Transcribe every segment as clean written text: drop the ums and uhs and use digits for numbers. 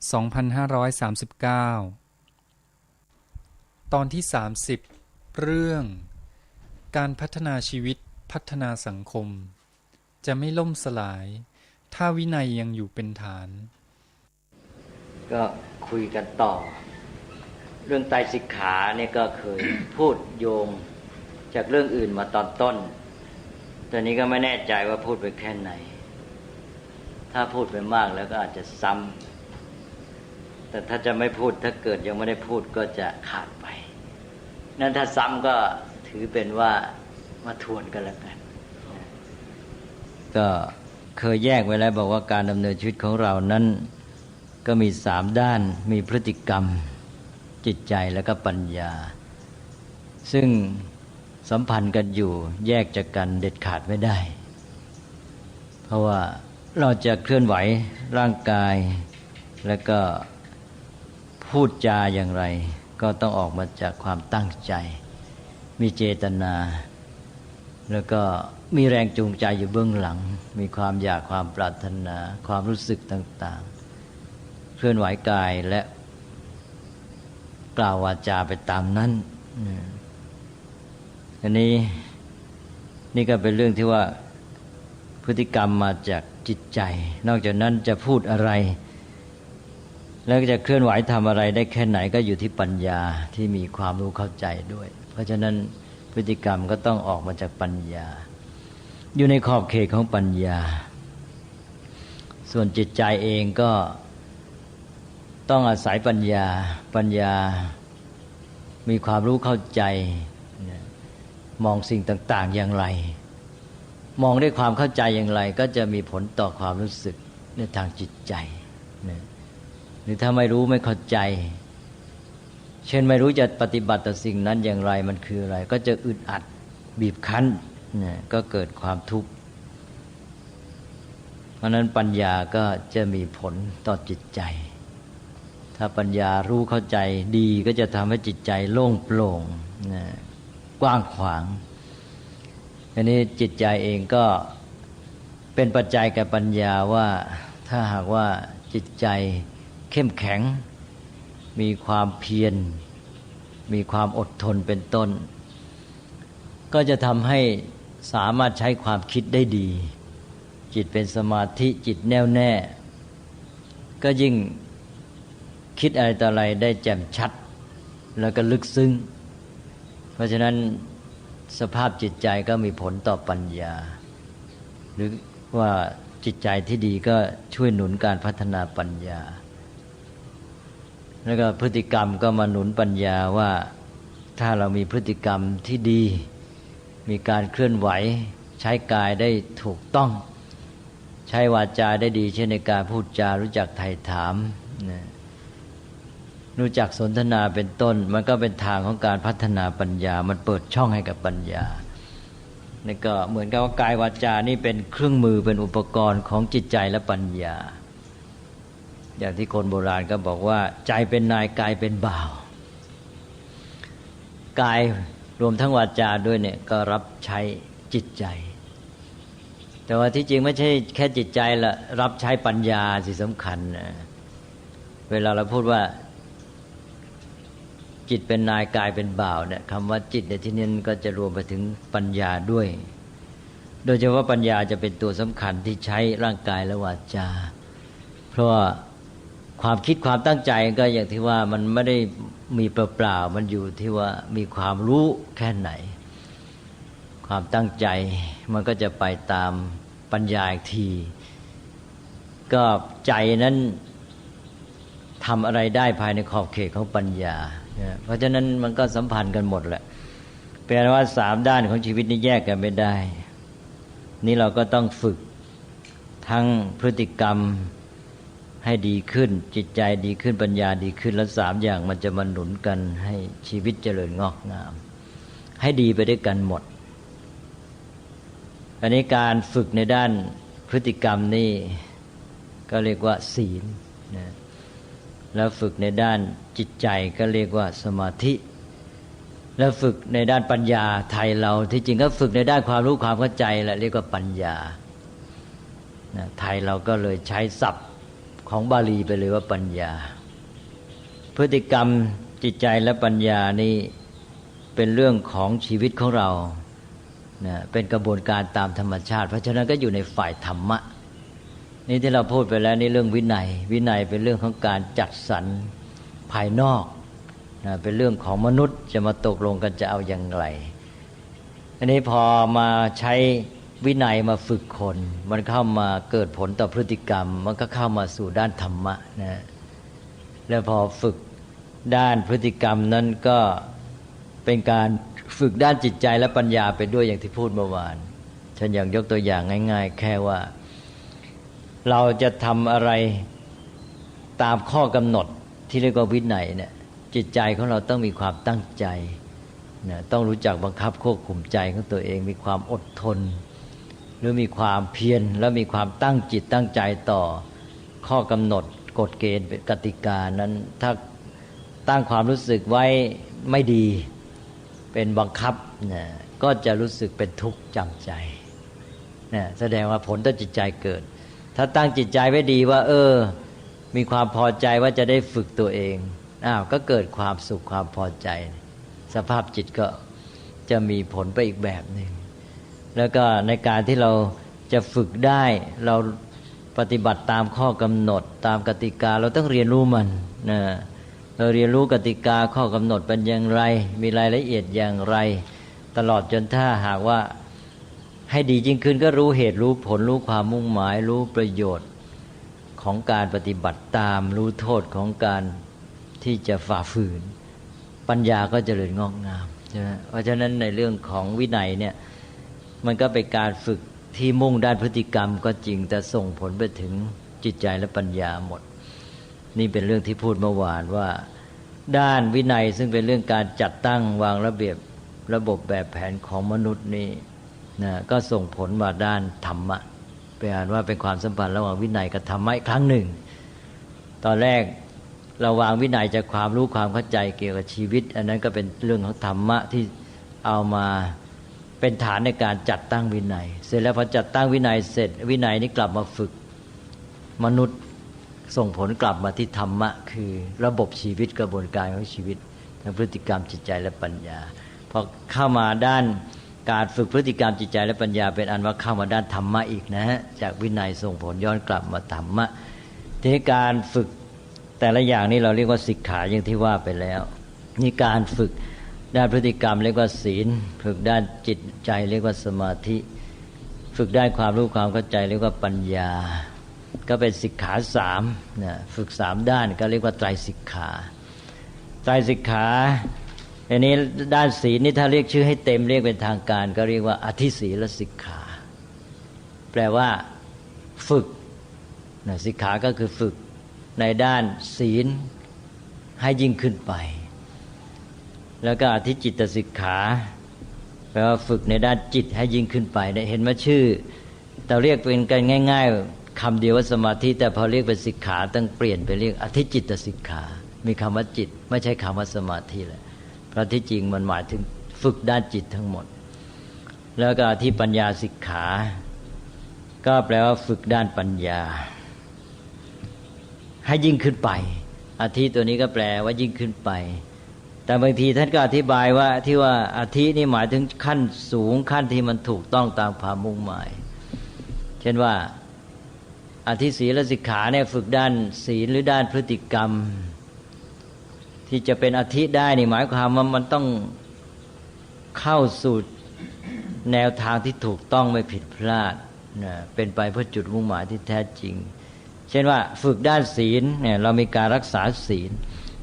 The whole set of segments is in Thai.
2539 ตอนที่30เรื่องการพัฒนาชีวิตพัฒนาสังคมจะไม่ล่มสลายถ้าวินัยยังอยู่เป็นฐานก็คุยกันต่อเรื่องไตรสิกขาเนี่ยก็เคยพูดโยงจากเรื่องอื่นมาตอนต้นตอนนี้ก็ไม่แน่ใจว่าพูดไปแค่ไหนถ้าพูดไปมากแล้วก็อาจจะซ้ำแต่ถ้าจะไม่พูดถ้าเกิดยังไม่ได้พูดก็จะขาดไปนั้นถ้าซ้ำก็ถือเป็นว่ามาทวนกันแล้วกันก็เคยแยกไว้แล้วบอกว่าการดำเนินชีวิตของเรานั้นก็มี3ด้านมีพฤติกรรมจิตใจแล้วก็ปัญญาซึ่งสัมพันธ์กันอยู่แยกจากกันเด็ดขาดไม่ได้เพราะว่าเราจะเคลื่อนไหวร่างกายแล้วก็พูดจาอย่างไรก็ต้องออกมาจากความตั้งใจมีเจตนาแล้วก็มีแรงจูงใจอยู่เบื้องหลังมีความอยากความปรารถนาความรู้สึกต่างๆเคลื่อนไหวกายและกล่าววาจาไปตามนั้นอันนี้นี่ก็เป็นเรื่องที่ว่าพฤติกรรมมาจากจิตใจนอกจากนั้นจะพูดอะไรแล้วจะเคลื่อนไหวทำอะไรได้แค่ไหนก็อยู่ที่ปัญญาที่มีความรู้เข้าใจด้วยเพราะฉะนั้นพฤติกรรมก็ต้องออกมาจากปัญญาอยู่ในขอบเขตของปัญญาส่วนจิตใจเองก็ต้องอาศัยปัญญามีความรู้เข้าใจมองสิ่งต่างๆอย่างไรมองด้วยความเข้าใจอย่างไรก็จะมีผลต่อความรู้สึกในทางจิตใจหรือถ้าไม่รู้ไม่เข้าใจเช่นไม่รู้จะปฏิบัติต่อสิ่งนั้นอย่างไรมันคืออะไรก็จะอึดอัดบีบคั้นก็เกิดความทุกข์เพราะนั้นปัญญาก็จะมีผลต่อจิตใจถ้าปัญญารู้เข้าใจดีก็จะทำให้จิตใจโล่งโปร่งกว้างขวางอันนี้จิตใจเองก็เป็นปัจจัยแก่ปัญญาว่าถ้าหากว่าจิตใจเข้มแข็งมีความเพียรมีความอดทนเป็นต้นก็จะทำให้สามารถใช้ความคิดได้ดีจิตเป็นสมาธิจิตแน่วแน่ก็ยิ่งคิดอะไรต่ออะไรได้แจ่มชัดแล้วก็ลึกซึ้งเพราะฉะนั้นสภาพจิตใจก็มีผลต่อปัญญาหรือว่าจิตใจที่ดีก็ช่วยหนุนการพัฒนาปัญญาแล้วก็พฤติกรรมก็มาหนุนปัญญาว่าถ้าเรามีพฤติกรรมที่ดีมีการเคลื่อนไหวใช้กายได้ถูกต้องใช้วาจาได้ดีเช่นในการพูดจารู้จักไถ่ถามรู้จักสนทนาเป็นต้นมันก็เป็นทางของการพัฒนาปัญญามันเปิดช่องให้กับปัญญานี่ก็เหมือนกับว่ากายวาจานี่เป็นเครื่องมือเป็นอุปกรณ์ของจิตใจและปัญญาอย่างที่คนโบราณก็บอกว่าใจเป็นนายกายเป็นบ่าวกายรวมทั้งวาจาด้วยเนี่ยก็รับใช้จิตใจแต่ว่าที่จริงไม่ใช่แค่จิตใจละรับใช้ปัญญาสิสำคัญเวลาเราพูดว่าจิตเป็นนายกายเป็นบ่าวเนี่ยคำว่าจิตในที่นี้ก็จะรวมไปถึงปัญญาด้วยโดยเฉพาะปัญญาจะเป็นตัวสำคัญที่ใช้ร่างกายและวาจาเพราะว่าความคิดความตั้งใจก็อย่างที่ว่ามันไม่ได้มีเปล่าๆมันอยู่ที่ว่ามีความรู้แค่ไหนความตั้งใจมันก็จะไปตามปัญญาอีกทีก็ใจนั้นทำอะไรได้ภายในขอบเขตของปัญญาเพราะฉะนั้นมันก็สัมพันธ์กันหมดแหละแปลว่า3ด้านของชีวิตนี้แยกกันไม่ได้นี่เราก็ต้องฝึกทั้งพฤติกรรมให้ดีขึ้นจิตใจดีขึ้นปัญญาดีขึ้นแล้ว3อย่างมันจะมาหนุนกันให้ชีวิตเจริญงอกงามให้ดีไปด้วยกันหมดอันนี้การฝึกในด้านพฤติกรรมนี่ก็เรียกว่าศีลนะแล้วฝึกในด้านจิตใจก็เรียกว่าสมาธิแล้วฝึกในด้านปัญญาไทยเราที่จริงก็ฝึกในด้านความรู้ความเข้าใจแหละเรียกว่าปัญญาไทยเราก็เลยใช้ศัพท์ ของบาลีไปเลยว่าปัญญาพฤติกรรมจิตใจและปัญญานี่เป็นเรื่องของชีวิตของเรานะเป็นกระบวนการตามธรรมชาติเพราะฉะนั้นก็อยู่ในฝ่ายธรรมะนี่ที่เราพูดไปแล้วนี่เรื่องวินัยเป็นเรื่องของการจัดสรรภายนอกนะเป็นเรื่องของมนุษย์จะมาตกลงกันจะเอาอย่างไรอันนี้พอมาใช้วินัยมาฝึกคนมันเข้ามาเกิดผลต่อพฤติกรรมมันก็เข้ามาสู่ด้านธรรมะนะแล้วพอฝึกด้านพฤติกรรมนั้นก็เป็นการฝึกด้านจิตใจและปัญญาไปด้วยอย่างที่พูดเมื่อวานฉันอย่างยกตัวอย่างง่ายๆแค่ว่าเราจะทำอะไรตามข้อกำหนดที่เรียกว่าวินัยเนี่ยจิตใจของเราต้องมีความตั้งใจนะต้องรู้จักบังคับควบคุมใจของตัวเองมีความอดทนหรือมีความเพียรและมีความตั้งจิตตั้งใจต่อข้อกำหนดกฎเกณฑ์กติกานั้นถ้าตั้งความรู้สึกไว้ไม่ดีเป็นบังคับนะก็จะรู้สึกเป็นทุกข์จำใจนะแสดงว่าผลต่อจิตใจเกิดถ้าตั้งจิตใจไว้ดีว่ามีความพอใจว่าจะได้ฝึกตัวเองก็เกิดความสุขความพอใจสภาพจิตก็จะมีผลไปอีกแบบหนึ่งแล้วก็ในการที่เราจะฝึกได้เราปฏิบัติตามข้อกำหนดตามกติกาเราต้องเรียนรู้มันนะเราเรียนรู้กติกาข้อกำหนดเป็นอย่างไรมีรายละเอียดอย่างไรตลอดจนถ้าหากว่าให้ดียิ่งขึ้นก็รู้เหตุรู้ผลรู้ความมุ่งหมายรู้ประโยชน์ของการปฏิบัติตามรู้โทษของการที่จะฝ่าฝืนปัญญาก็เจริญงอกงามใช่ไหมเพราะฉะนั้นในเรื่องของวินัยเนี่ยมันก็เป็นการฝึกที่มุ่งด้านพฤติกรรมก็จริงแต่ส่งผลไปถึงจิตใจและปัญญาหมดนี่เป็นเรื่องที่พูดเมื่อวานว่าด้านวินัยซึ่งเป็นเรื่องการจัดตั้งวางระเบียบระบบแบบแผนของมนุษย์นี่นะก็ส่งผลมาด้านธรรมะแปลว่าเป็นความสัมพันธ์ระหว่างวินัยกับธรรมะอีกครั้งหนึ่งตอนแรกเราวางวินัยจากความรู้ความเข้าใจเกี่ยวกับชีวิตอันนั้นก็เป็นเรื่องของธรรมะที่เอามาเป็นฐานในการจัดตั้งวินัยเสร็จแล้วพอจัดตั้งวินัยเสร็จวินัยนี้กลับมาฝึกมนุษย์ส่งผลกลับมาที่ธรรมะคือระบบชีวิตกระบวนการของชีวิตทั้งพฤติกรรมจิตใจและปัญญาพอเข้ามาด้านการฝึกพฤติกรรมจิตใจและปัญญาเป็นอันว่าเข้ามาด้านธรรมะอีกนะฮะจากวินัยส่งผลย้อนกลับมาธรรมะทีนี้การฝึกแต่ละอย่างนี้เราเรียกว่าสิกขาอย่างที่ว่าไปแล้วนี่การฝึกด้านพฤติกรรมเรียกว่าศีลฝึกด้านจิตใจเรียกว่าสมาธิฝึกด้านความรู้ความเข้าใจเรียกว่าปัญญาก็เป็นสิกขาสามนะฝึกสามด้านก็เรียกว่าไตรสิกขาไตรสิกขาอันนี้ด้านศีลนี่ถ้าเรียกชื่อให้เต็มเรียกเป็นทางการก็เรียกว่าอธิศีลสิกขาแปลว่าฝึกนะสิกขาก็คือฝึกในด้านศีลให้ยิ่งขึ้นไปแล้วก็อธิจิตสิกขาแปลว่าฝึกในด้านจิตให้ยิ่งขึ้นไปได้เห็นไหมชื่อเราเรียกเป็นกันง่ายๆคำเดียวว่าสมาธิแต่พอเรียกเป็นสิกขาต้องเปลี่ยนไปเรียกอธิจิตสิกขามีคำว่าจิตไม่ใช่คำว่าสมาธิแหละเพราะที่จริงมันหมายถึงฝึกด้านจิตทั้งหมดแล้วก็อธิปัญญาสิกขาก็แปลว่าฝึกด้านปัญญาให้ยิ่งขึ้นไปอธิตัวนี้ก็แปลว่ายิ่งขึ้นไปแต่บางทีท่านก็อธิบายว่าที่ว่าอธินี่หมายถึงขั้นสูงขั้นที่มันถูกต้องตามความมุ่งหมายเช่นว่าอธิศีลสิกขาเนี่ยฝึกด้านศีลหรือด้านพฤติกรรมที่จะเป็นอธิได้นี่หมายความว่ามันต้องเข้าสู่แนวทางที่ถูกต้องไม่ผิดพลาดนะเป็นไปเพื่อจุดมุ่งหมายที่แท้จริงเช่นว่าฝึกด้านศีลเนี่ยเรามีการรักษาศีล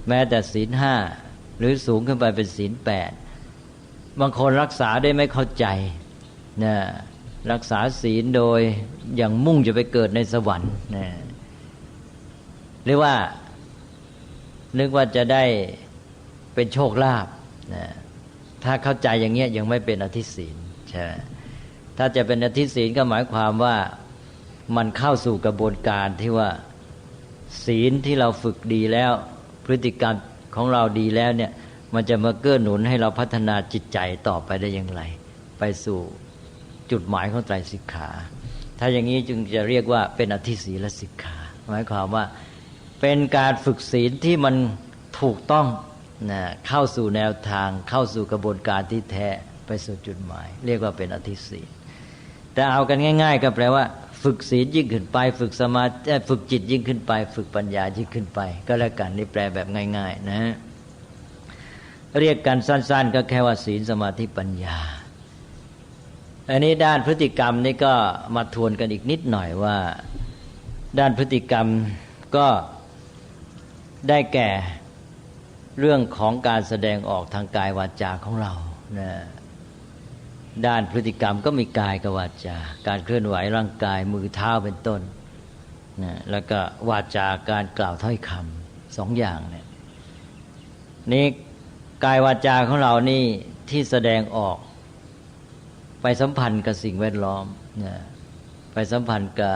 แม้แต่ศีลห้าหรือสูงขึ้นไปเป็นศีลแปดบางคนรักษาได้ไม่เข้าใจนะรักษาศีลโดยอย่างมุ่งจะไปเกิดในสวรรค์นะหรือว่านึกว่าจะได้เป็นโชคลาภนะถ้าเข้าใจอย่างเงี้ยยังไม่เป็นอธิศีลใช่ไหมถ้าจะเป็นอธิศีลก็หมายความว่ามันเข้าสู่กระบวนการที่ว่าศีลที่เราฝึกดีแล้วพฤติกรรมของเราดีแล้วเนี่ยมันจะมาเกื้อหนุนให้เราพัฒนาจิตใจต่อไปได้อย่างไรไปสู่จุดหมายของไตรสิกขาถ้าอย่างนี้จึงจะเรียกว่าเป็นอธิศีลสิกขา หมายความว่าเป็นการฝึกศีลที่มันถูกต้องนะเข้าสู่แนวทางเข้าสู่กระบวนการที่แท้ไปสู่จุดหมายเรียกว่าเป็นอธิศีลแต่เอากันง่ายๆก็แปลว่าฝึกศีลยิ่งขึ้นไปฝึกสมาธิฝึกจิตยิ่งขึ้นไปฝึกปัญญายิ่งขึ้นไปก็แล้วกันนี่แปลแบบง่ายๆนะเรียกกันสั้นๆก็แค่ว่าศีลสมาธิปัญญาอันนี้ด้านพฤติกรรมนี่ก็มาทวนกันอีกนิดหน่อยว่าด้านพฤติกรรมก็ได้แก่เรื่องของการแสดงออกทางกายวาจาของเรานะด้านพฤติกรรมก็มีกายกับวาจาการเคลื่อนไหวร่างกายมือเท้าเป็นต้นนะแล้วก็วาจาการกล่าวถ้อยคำสองอย่างเนี่ยนี่กายวาจาของเรานี่ที่แสดงออกไปสัมพันธ์กับสิ่งแวดล้อมนะไปสัมพันธ์กับ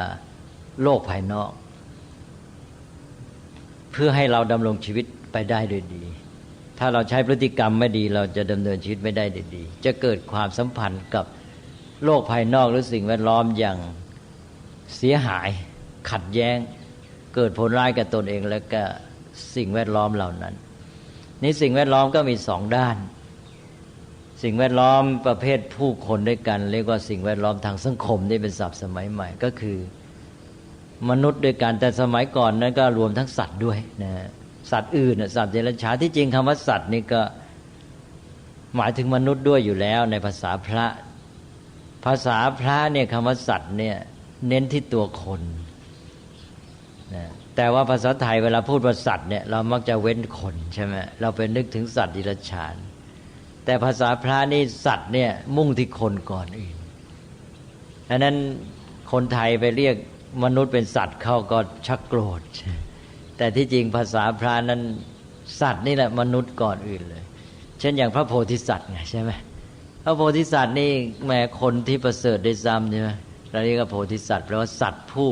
โลกภายนอกเพื่อให้เราดำรงชีวิตไปได้โดยดีถ้าเราใช้พฤติกรรมไม่ดีเราจะดำเนินชีวิตไม่ได้โดยดีจะเกิดความสัมพันธ์กับโลกภายนอกหรือสิ่งแวดล้อมอย่างเสียหายขัดแย้งเกิดผลร้ายกับตนเองและก็สิ่งแวดล้อมเหล่านั้นนี่สิ่งแวดล้อมก็มีสองด้านสิ่งแวดล้อมประเภทผู้คนด้วยกันเรียกว่าสิ่งแวดล้อมทางสังคมนี่เป็นศัพท์สมัยใหม่ก็คือมนุษย์ด้วยกันแต่สมัยก่อนนั้นก็รวมทั้งสัตว์ด้วยนะสัตว์อื่นสัตว์เดรัจฉานที่จริงคำว่าสัตว์นี่ก็หมายถึงมนุษย์ด้วยอยู่แล้วในภาษาพระเนี่ยคำว่าสัตว์เนี่ยเน้นที่ตัวคนนะแต่ว่าภาษาไทยเวลาพูดว่าสัตว์เนี่ยเรามักจะเว้นคนใช่ไหมเราไปนึกถึงสัตว์เดรัจฉานแต่ภาษาพระนี่สัตว์เนี่ยมุ่งที่คนก่อนอื่นดังนั้นคนไทยไปเรียกมนุษย์เป็นสัตว์เขาก็ชักโกรธแต่ที่จริงภาษาพระนั้นสัตว์นี่แหละมนุษย์ก่อนอื่นเลยเช่นอย่างพระโพธิสัตว์ไงใช่ไหมพระโพธิสัตว์นี่แม้คนที่ประเสริฐได้ซ้ำใช่ไหมเราเรียกว่าโพธิสัตว์แปลว่าสัตว์ผู้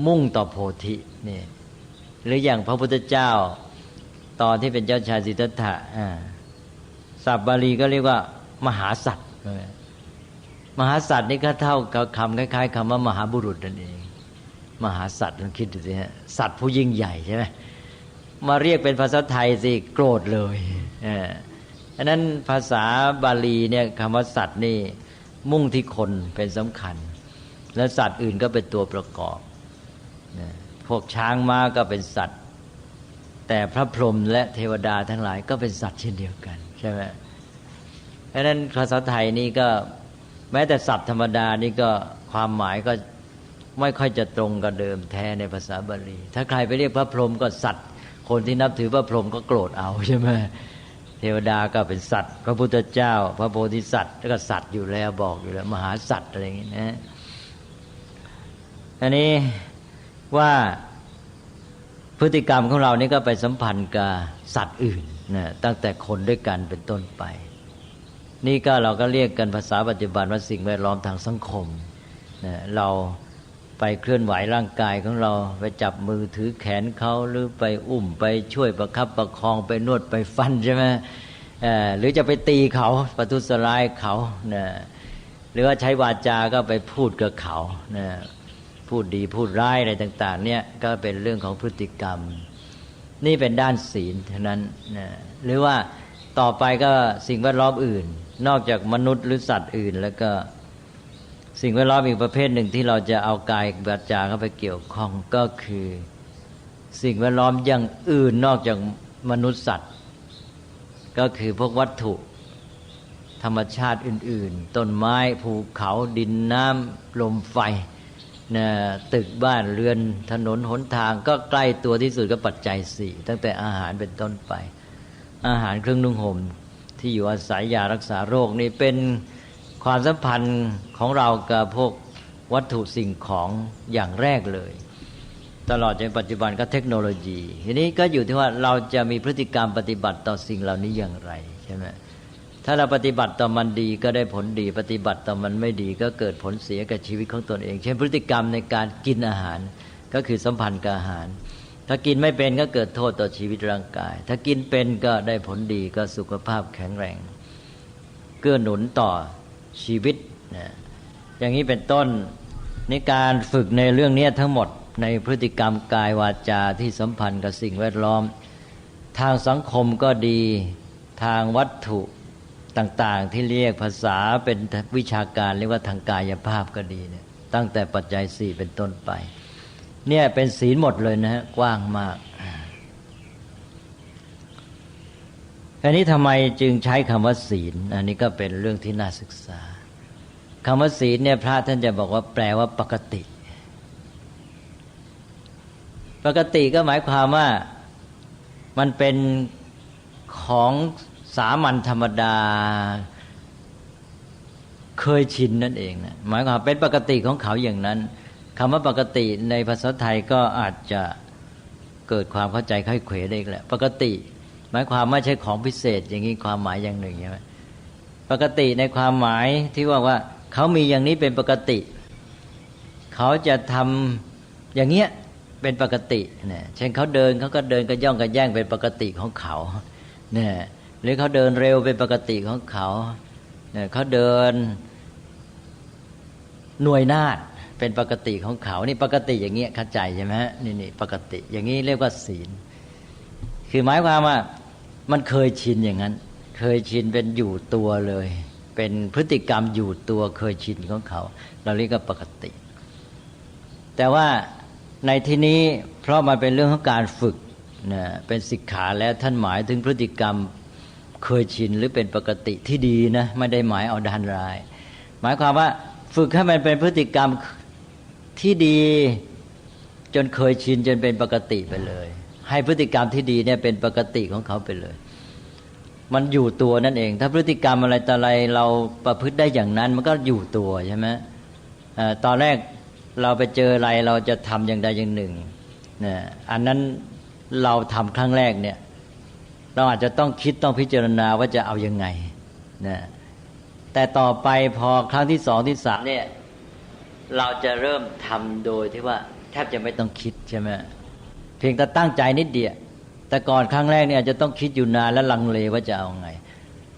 มุ่งต่อโพธินี่หรืออย่างพระพุทธเจ้าตอนที่เป็นเจ้าชายสิทธัตถะศัพท์บาลีก็เรียกว่ามหาสัตว์มหาสัตว์นี่ก็เท่ากับคำคล้ายๆคำว่ามหาบุรุษนั่นเองมหาสัตว์ลองคิดดูสิฮะสัตว์ผู้ยิ่งใหญ่ใช่ไหมมาเรียกเป็นภาษาไทยสิโกรธเลยอันนั้นภาษาบาลีเนี่ยคำว่าสัตว์นี่มุ่งที่คนเป็นสำคัญและสัตว์อื่นก็เป็นตัวประกอบพวกช้างม้าก็เป็นสัตว์แต่พระพรหมและเทวดาทั้งหลายก็เป็นสัตว์เช่นเดียวกันใช่ไหมเพราะนั้นภาษาไทยนี่ก็แม้แต่ศัพท์ธรรมดานี่ก็ความหมายก็ไม่ค่อยจะตรงกับเดิมแท้ในภาษาบาลีถ้าใครไปเรียกพระพรหมก็สัตว์คนที่นับถือพระพรหมก็โกรธเอาใช่ไหมเทวดาก็เป็นสัตว์พระพุทธเจ้าพระโพธิสัตว์ก็สัตว์อยู่แล้วบอกอยู่แล้วมหาสัตว์อะไรอย่างนี้นะอันนี้ว่าพฤติกรรมของเรานี่ก็ไปสัมพันธ์กับสัตว์อื่นนะตั้งแต่คนด้วยกันเป็นต้นไปนี่ก็เราก็เรียกกันภาษาปัจจุบันว่าสิ่งแวดล้อมทางสังคมนะเราไปเคลื่อนไหวร่างกายของเราไปจับมือถือแขนเขาหรือไปอุ้มไปช่วยประคับประคองไปนวดไปฟันใช่ไหมหรือจะไปตีเขาประทุษร้ายเขานะหรือว่าใช้วาจาก็ไปพูดกับเขานะพูดดีพูดร้ายอะไรต่างๆเนี่ยก็เป็นเรื่องของพฤติกรรมนี่เป็นด้านศีลเท่านั้นนะหรือว่าต่อไปก็สิ่งแวดล้อมอื่นนอกจากมนุษย์หรือสัตว์อื่นแล้วก็สิ่งแวดล้อมอีกประเภทหนึ่งที่เราจะเอากายวาจาเข้าไปเกี่ยวข้องก็คือสิ่งแวดล้อมอย่างอื่นนอกจากมนุษย์สัตว์ก็คือพวกวัตถุธรรมชาติอื่นๆต้นไม้ภูเขาดินน้ำลมไฟนะตึกบ้านเรือนถนนหนทางก็ใกล้ตัวที่สุดก็ปัจจัยสี่ตั้งแต่อาหารเป็นต้นไปอาหารเครื่องนุ่งห่มที่อยู่อาศัยยารักษาโรคนี่เป็นความสัมพันธ์ของเรากับพวกวัตถุสิ่งของอย่างแรกเลยตลอดจนปัจจุบันก็เทคโนโลยีทีนี้ก็อยู่ที่ว่าเราจะมีพฤติกรรมปฏิบัติต่อสิ่งเหล่านี้อย่างไรใช่ไหมถ้าเราปฏิบัติต่อมันดีก็ได้ผลดีปฏิบัติต่อมันไม่ดีก็เกิดผลเสียกับชีวิตของตนเองเช่นพฤติกรรมในการกินอาหารก็คือสัมพันธ์กับอาหารถ้ากินไม่เป็นก็เกิดโทษต่อชีวิตร่างกายถ้ากินเป็นก็ได้ผลดีก็สุขภาพแข็งแรงเกื้อหนุนต่อชีวิตนะอย่างนี้เป็นต้นในการฝึกในเรื่องนี้ทั้งหมด ในพฤติกรรมกายวาจาที่สัมพันธ์กับสิ่งแวดล้อมทางสังคมก็ดีทางวัตถุต่างๆที่เรียกภาษาเป็นวิชาการเรียกว่าทางกายภาพก็ดีเนี่ยตั้งแต่ปัจจัย4เป็นต้นไปเนี่ยเป็นศีลหมดเลยนะฮะกว้างมากอันนี้ทำไมจึงใช้คำว่าศีลอันนี้ก็เป็นเรื่องที่น่าศึกษาคำว่าศีลเนี่ยพระท่านจะบอกว่าแปลว่าปกติปกติก็หมายความว่ามันเป็นของสามัญธรรมดาเคยชินนั่นเองนะหมายความเป็นปกติของเขาอย่างนั้นคำว่าปกติในภาษาไทยก็อาจจะเกิดความเข้าใจค่อยเขวได้อีกแหละปกติหมายความไม่ใช่ของพิเศษอย่างนี้ความหมายอย่างหนึ่งใช่ไหมปกติในความหมายที่ว่าเขามีอย่างนี้เป็นปกติเขาจะทำอย่างเงี้ยเป็นปกติเนี่ยเช่นเขาเดินเขาก็เดินกระย่องกระแย่งเป็นปกติของเขาเนี่ยหรือเขาเดินเร็วเป็นปกติของเขาเนี่ยเขาเดินหน่วยนาฏเป็นปกติของเขานี่ปกติอย่างเงี้ยเข้าใจใช่ไหมนี่ปกติอย่างนี้เรียกว่าศีลคือหมายความว่ามันเคยชินอย่างนั้นเคยชินเป็นอยู่ตัวเลยเป็นพฤติกรรมอยู่ตัวเคยชินของเขาเราเรียกว่าปกติแต่ว่าในที่นี้เพราะมันเป็นเรื่องของการฝึกนะเป็นสิกขาแล้วท่านหมายถึงพฤติกรรมเคยชินหรือเป็นปกติที่ดีนะไม่ได้หมายเอาด้านร้ายหมายความว่าฝึกให้มันเป็นพฤติกรรมที่ดีจนเคยชินจนเป็นปกติไปเลยให้พฤติกรรมที่ดีเนี่ยเป็นปกติของเขาไปเลยมันอยู่ตัวนั่นเองถ้าพฤติกรรมอะไรต่ออะไรเราประพฤติได้อย่างนั้นมันก็อยู่ตัวใช่ไหมตอนแรกเราไปเจออะไรเราจะทำอย่างใดอย่างหนึ่งเนี่ยอันนั้นเราทำครั้งแรกเนี่ยเราอาจจะต้องคิดต้องพิจารณาว่าจะเอายังไงนะแต่ต่อไปพอครั้งที่สองที่สามเนี่ยเราจะเริ่มทำโดยที่ว่าแทบจะไม่ต้องคิดใช่ไหมเพียงแต่ตั้งใจนิดเดียวแต่ก่อนครั้งแรกเนี่ยอาจจะต้องคิดอยู่นานและลังเลว่าจะเอาไง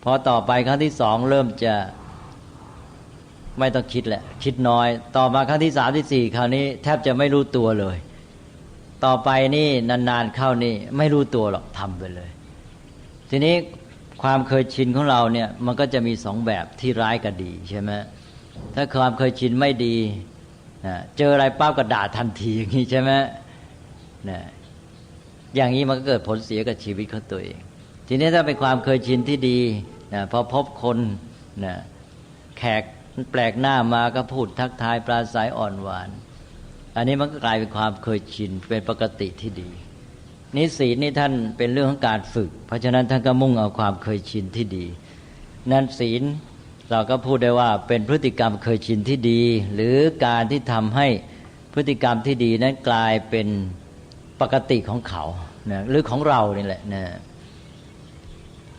พอต่อไปครั้งที่สองเริ่มจะไม่ต้องคิดแหละคิดน้อยต่อมาครั้งที่สามที่สี่คราวนี้แทบจะไม่รู้ตัวเลยต่อไปนี่นานๆเข้านี่ไม่รู้ตัวหรอกทำไปเลยทีนี้ความเคยชินของเราเนี่ยมันก็จะมีสองแบบที่ร้ายกับดีใช่ไหมถ้าความเคยชินไม่ดีเจออะไรปั๊บก็ด่าทันทีอย่างนี้ใช่ไหมอย่างนี้มันก็เกิดผลเสียกับชีวิตของตัวเองทีนี้ถ้าเป็นความเคยชินที่ดีพอพบคนแขกแปลกหน้ามาก็พูดทักทายปราศัยอ่อนหวานอันนี้มันก็กลายเป็นความเคยชินเป็นปกติที่ดีนี่ศีลนี่ท่านเป็นเรื่องของการฝึกเพราะฉะนั้นท่านก็มุ่งเอาความเคยชินที่ดีนั้นศีลเราก็พูดได้ว่าเป็นพฤติกรรมเคยชินที่ดีหรือการที่ทำให้พฤติกรรมที่ดีนั้นกลายเป็นปกติของเขาหรือของเรานี่แหละ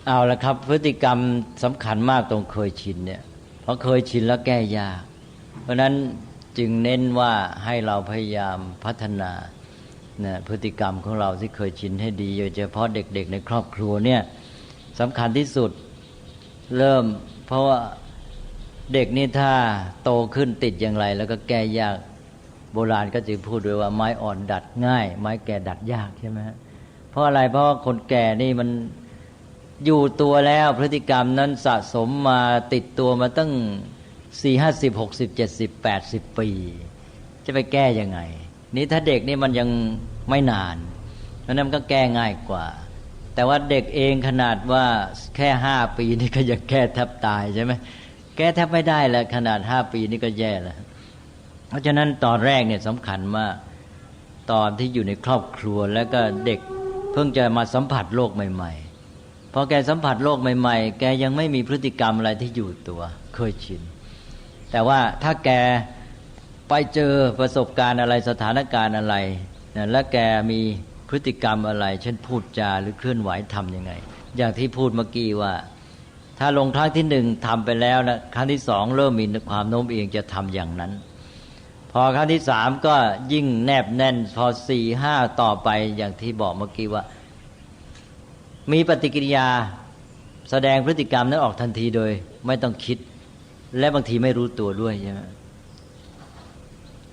เอาละครับพฤติกรรมสำคัญมากตรงเคยชินเนี่ยเพราะเคยชินแล้วแก้ยากเพราะนั้นจึงเน้นว่าให้เราพยายามพัฒนาพฤติกรรมของเราที่เคยชินให้ดีโดยเฉพาะเด็กๆในครอบครัวเนี่ยสำคัญที่สุดเริ่มเพราะว่าเด็กนี่ถ้าโตขึ้นติดอย่างไรแล้วก็แก้ยากโบราณก็จะพูดด้วยว่าไม้อ่อนดัดง่ายไม้แก่ดัดยากใช่ไหมเพราะอะไรเพราะว่าคนแก่นี่มันอยู่ตัวแล้วพฤติกรรมนั้นสะสมมาติดตัวมาตั้ง40 50 60 70 80 ปีจะไปแก้ยังไงนี่ถ้าเด็กนี่มันยังไม่นานเพราะนั้นมันก็แก้ง่ายกว่าแต่ว่าเด็กเองขนาดว่าแค่5 ปีนี่ก็ยังแก้แทบตายใช่ไหมแก้แทบไม่ได้แล้วขนาด5 ปีนี่ก็แย่แล้วเพราะฉะนั้นตอนแรกเนี่ยสำคัญมากตอนที่อยู่ในครอบครัวแล้วก็เด็กเพิ่งจะมาสัมผัสโลกใหม่ๆพอแกสัมผัสโลกใหม่ๆแกยังไม่มีพฤติกรรมอะไรที่อยู่ตัวเคยชินแต่ว่าถ้าแกไปเจอประสบการณ์อะไรสถานการณ์อะไรแล้วแกมีพฤติกรรมอะไรเช่นพูดจาหรือเคลื่อนไหวทำยังไงอย่างที่พูดเมื่อกี้ว่าถ้าลงครั้งที่ 1ทำไปแล้วนะครั้งที่ 2เริ่มมีความโน้มเอียงจะทำอย่างนั้นพอครั้งที่ 3ก็ยิ่งแนบแน่นพอ4 5ต่อไปอย่างที่บอกเมื่อกี้ว่ามีปฏิกิริยาแสดงพฤติกรรมนั้นออกทันทีโดยไม่ต้องคิดและบางทีไม่รู้ตัวด้วยใช่ไหม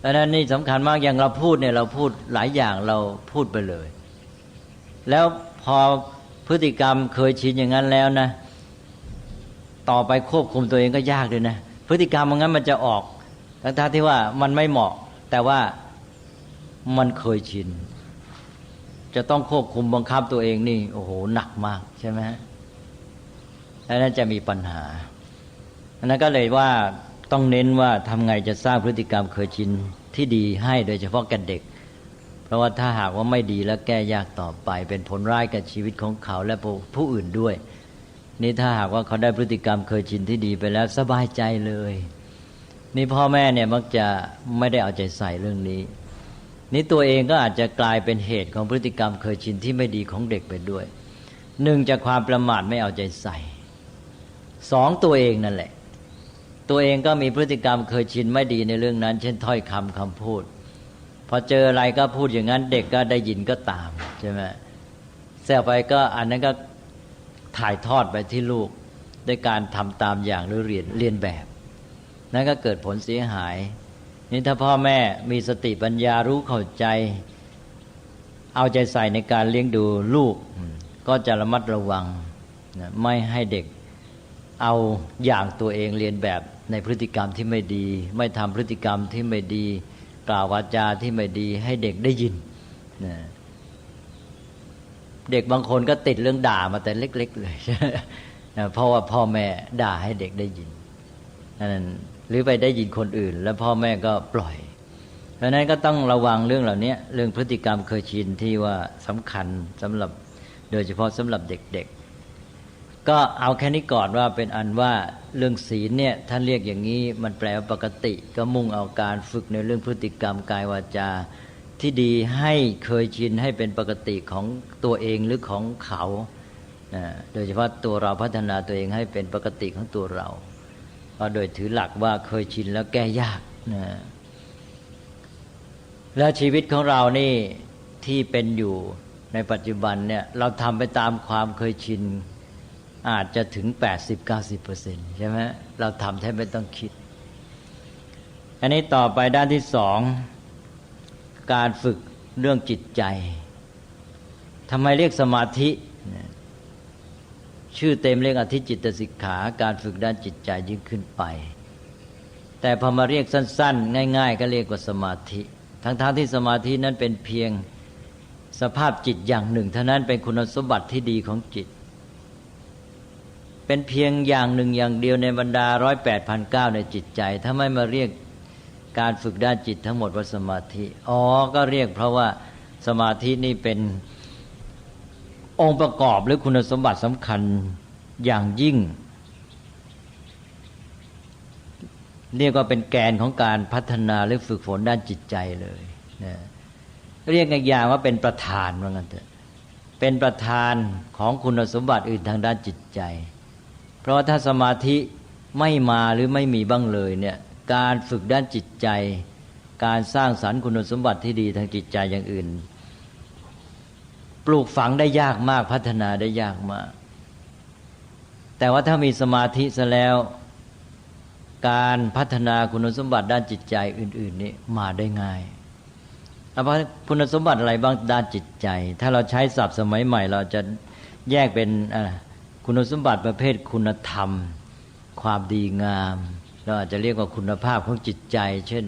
ดังนั้นนี่สำคัญมากอย่างเราพูดเนี่ยเราพูดหลายอย่างเราพูดไปเลยแล้วพอพฤติกรรมเคยชินอย่างนั้นแล้วนะต่อไปควบคุมตัวเองก็ยากเลยนะพฤติกรรมอย่างนั้นมันจะออกทั้งที่ว่ามันไม่เหมาะแต่ว่ามันเคยชินจะต้องควบคุมบังคับตัวเองนี่โอ้โหหนักมากใช่ไหมแล้วนั่นจะมีปัญหาอันนั้นก็เลยว่าต้องเน้นว่าทำไงจะสร้างพฤติกรรมเคยชินที่ดีให้โดยเฉพาะแก่เด็กเพราะว่าถ้าหากว่าไม่ดีแล้วแก้ยากต่อไปเป็นผลร้ายกับชีวิตของเขาและผู้อื่นด้วยนี่ถ้าหากว่าเขาได้พฤติกรรมเคยชินที่ดีไปแล้วสบายใจเลยนี่พ่อแม่เนี่ยมักจะไม่ได้เอาใจใส่เรื่องนี้นี่ตัวเองก็อาจจะกลายเป็นเหตุของพฤติกรรมเคยชินที่ไม่ดีของเด็กไปด้วยหนึ่งจากความประมาทไม่เอาใจใส่สองตัวเองนั่นแหละตัวเองก็มีพฤติกรรมเคยชินไม่ดีในเรื่องนั้นเช่นถ้อยคำพูดพอเจออะไรก็พูดอย่างนั้นเด็กก็ได้ยินก็ตามใช่ไหมแซวไปก็อันนั้นก็ถ่ายทอดไปที่ลูกด้วยการทำตามอย่างหรือเรียนแบบนั้นก็เกิดผลเสียหายนี่ถ้าพ่อแม่มีสติปัญญารู้เข้าใจเอาใจใส่ในการเลี้ยงดูลูกก็จะระมัดระวังไม่ให้เด็กเอาอย่างตัวเองเรียนแบบในพฤติกรรมที่ไม่ดีไม่ทำพฤติกรรมที่ไม่ดีกล่าววาจาที่ไม่ดีให้เด็กได้ยินเด็กบางคนก็ติดเรื่องด่ามาแต่เล็กๆเลยเพราะว่าพ่อแม่ด่าให้เด็กได้ยินนั่นหรือไปได้ยินคนอื่นแล้วพ่อแม่ก็ปล่อยเพราะนั้นก็ต้องระวังเรื่องเหล่านี้เรื่องพฤติกรรมเคยชินที่ว่าสำคัญสำหรับโดยเฉพาะสำหรับเด็กๆก็เอาแค่นี้ก่อนว่าเป็นอันว่าเรื่องศีลเนี่ยท่านเรียกอย่างนี้มันแปลว่าปกติก็มุ่งเอาการฝึกในเรื่องพฤติกรรมกายวาจาที่ดีให้เคยชินให้เป็นปกติของตัวเองหรือของเขาโดยเฉพาะตัวเราพัฒนาตัวเองให้เป็นปกติของตัวเราเพราะโดยถือหลักว่าเคยชินแล้วแก้ยากแล้วชีวิตของเรานี่ที่เป็นอยู่ในปัจจุบันเนี่ยเราทำไปตามความเคยชินอาจจะถึง 80-90% ใช่ไหมเราทำแทบไม่ต้องคิดอันนี้ต่อไปด้านที่สองการฝึกเรื่องจิตใจทำไมเรียกสมาธิชื่อเต็มเรียกอธิจิตสิกขาการฝึกด้านจิตใจยิ่งขึ้นไปแต่พอมาเรียกสั้นๆง่ายๆก็เรียกว่าสมาธิทั้งที่สมาธินั้นเป็นเพียงสภาพจิตอย่างหนึ่งเท่านั้นเป็นคุณสมบัติที่ดีของจิตเป็นเพียงอย่างหนึ่งอย่างเดียวในบรรดา 108,900 ในจิตใจถ้าไม่มาเรียกการฝึกด้านจิตทั้งหมดว่าสมาธิก็เรียกเพราะว่าสมาธินี่เป็นองค์ประกอบหรือคุณสมบัติสำคัญอย่างยิ่งเรียกว่าเป็นแกนของการพัฒนาหรือฝึกฝนด้านจิตใจเลยนะเรียกอีกอย่างว่าเป็นประธานว่างั้นเถอะเป็นประธานของคุณสมบัติอื่นทางด้านจิตใจเพราะถ้าสมาธิไม่มาหรือไม่มีบ้างเลยเนี่ยการฝึกด้านจิตใจการสร้างสรรค์คุณสมบัติที่ดีทางจิตใจอย่างอื่นปลูกฝังได้ยากมากพัฒนาได้ยากมากแต่ว่าถ้ามีสมาธิซะแล้วการพัฒนาคุณสมบัติด้านจิตใจอื่นๆนี่มาได้ง่ายเอาว่าคุณสมบัติอะไรบ้างด้านจิตใจถ้าเราใช้ศัพท์สมัยใหม่เราจะแยกเป็นคุณสมบัติประเภทคุณธรรมความดีงามเราอาจจะเรียกว่าคุณภาพของจิตใจเช่น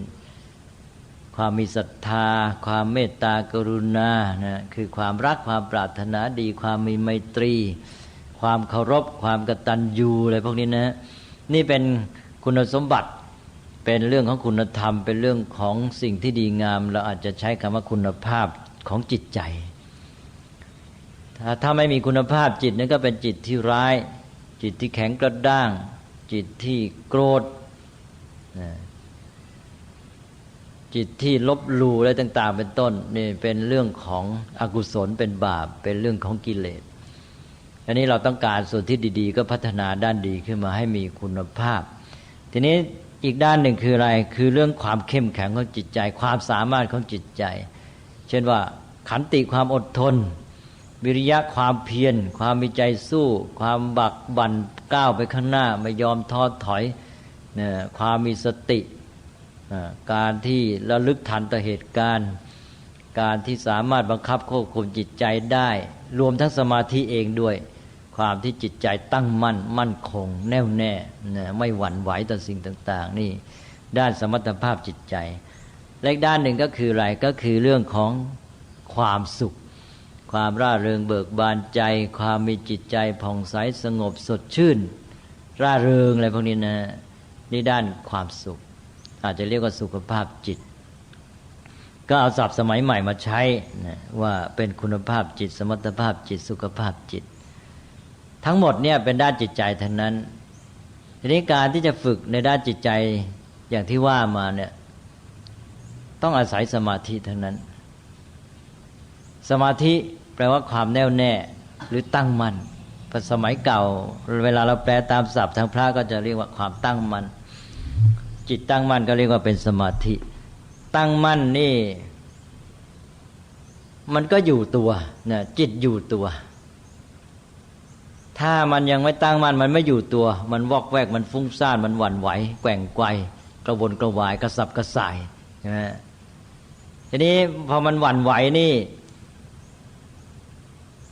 ความมีศรัทธาความเมตตากรุณานะคือความรักความปรารถนาดีความมีไมตรีความเคารพความกตัญญูอะไรพวกนี้นะนี่เป็นคุณสมบัติเป็นเรื่องของคุณธรรมเป็นเรื่องของสิ่งที่ดีงามเราอาจจะใช้คำว่าคุณภาพของจิตใจถ้าไม่มีคุณภาพจิตนั้นก็เป็นจิตที่ร้ายจิตที่แข็งกระด้างจิตที่โกรธจิตที่ลบหลู่อะไรต่างๆเป็นต้นนี่เป็นเรื่องของอกุศลเป็นบาปเป็นเรื่องของกิเลสอันนี้เราต้องการส่วนที่ดีๆก็พัฒนาด้านดีขึ้นมาให้มีคุณภาพทีนี้อีกด้านหนึ่งคืออะไรคือเรื่องความเข้มแข็งของจิตใจความสามารถของจิตใจเช่นว่าขันติความอดทนวิริยะความเพียรความมีใจสู้ความบักบั่นก้าวไปข้างหน้าไม่ยอมท้อถอยความมีสติ การที่ระลึกทันต่อเหตุการณ์การที่สามารถบังคับควบคุมจิตใจได้รวมทั้งสมาธิเองด้วยความที่จิตใจตั้งมั่นมั่นคงแน่วแน่ไม่หวั่นไหวต่อสิ่งต่างๆนี่ด้านสมรรถภาพจิตใจและอีกด้านหนึ่งก็คืออะไรก็คือเรื่องของความสุขความร่าเริงเบิกบานใจความมีจิตใจผ่องใสสงบสดชื่นร่าเริงอะไรพวกนี้นะนี่ด้านความสุขอาจจะเรียกว่าสุขภาพจิตก็เอาศัพท์สมัยใหม่มาใช้นะว่าเป็นคุณภาพจิตสมรรถภาพจิตสุขภาพจิตทั้งหมดเนี่ยเป็นด้านจิตใจทั้งนั้นทีนี้การที่จะฝึกในด้านจิตใจอย่างที่ว่ามาเนี่ยต้องอาศัยสมาธิทั้งนั้นสมาธิแปลว่าความแน่วแน่หรือตั้งมั่นสมัยเก่าเวลาเราแปลตามศัพท์ทางพระก็จะเรียกว่าความตั้งมั่นจิตตั้งมั่นก็เรียกว่าเป็นสมาธิตั้งมั่นนี่มันก็อยู่ตัวนะจิตอยู่ตัวถ้ามันยังไม่ตั้งมั่นมันไม่อยู่ตัวมันวอกแวกมันฟุ้งซ่านมันหวั่นไหวแกว่งไกวกระวนกระวายกระสับกระส่ายนะทีนี้พอมันหวั่นไหวนี่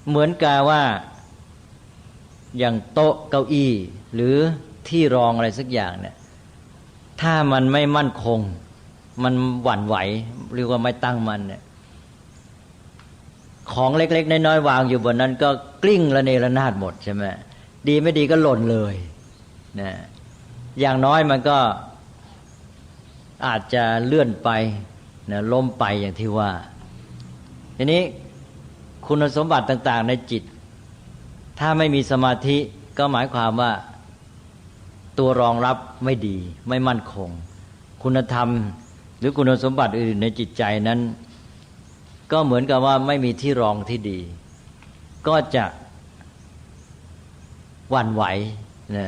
เหมือนกับว่าอย่างโต๊ะเก้าอี้หรือที่รองอะไรสักอย่างเนี่ยถ้ามันไม่มั่นคงมันหวั่นไหวเรียกว่าไม่ตั้งมั่นเนี่ยของเล็กๆน้อยๆวางอยู่บนนั้นก็กลิ้งระเนระนาดหมดใช่ไหมดีไม่ดีก็หล่นเลยนะอย่างน้อยมันก็อาจจะเลื่อนไปนะล้มไปอย่างที่ว่าทีนี้คุณสมบัติต่างๆในจิตถ้าไม่มีสมาธิก็หมายความว่าตัวรองรับไม่ดีไม่มั่นคงคุณธรรมหรือคุณสมบัติอื่นในจิตใจนั้นก็เหมือนกับว่าไม่มีที่รองที่ดีก็จะหวั่นไหวนะ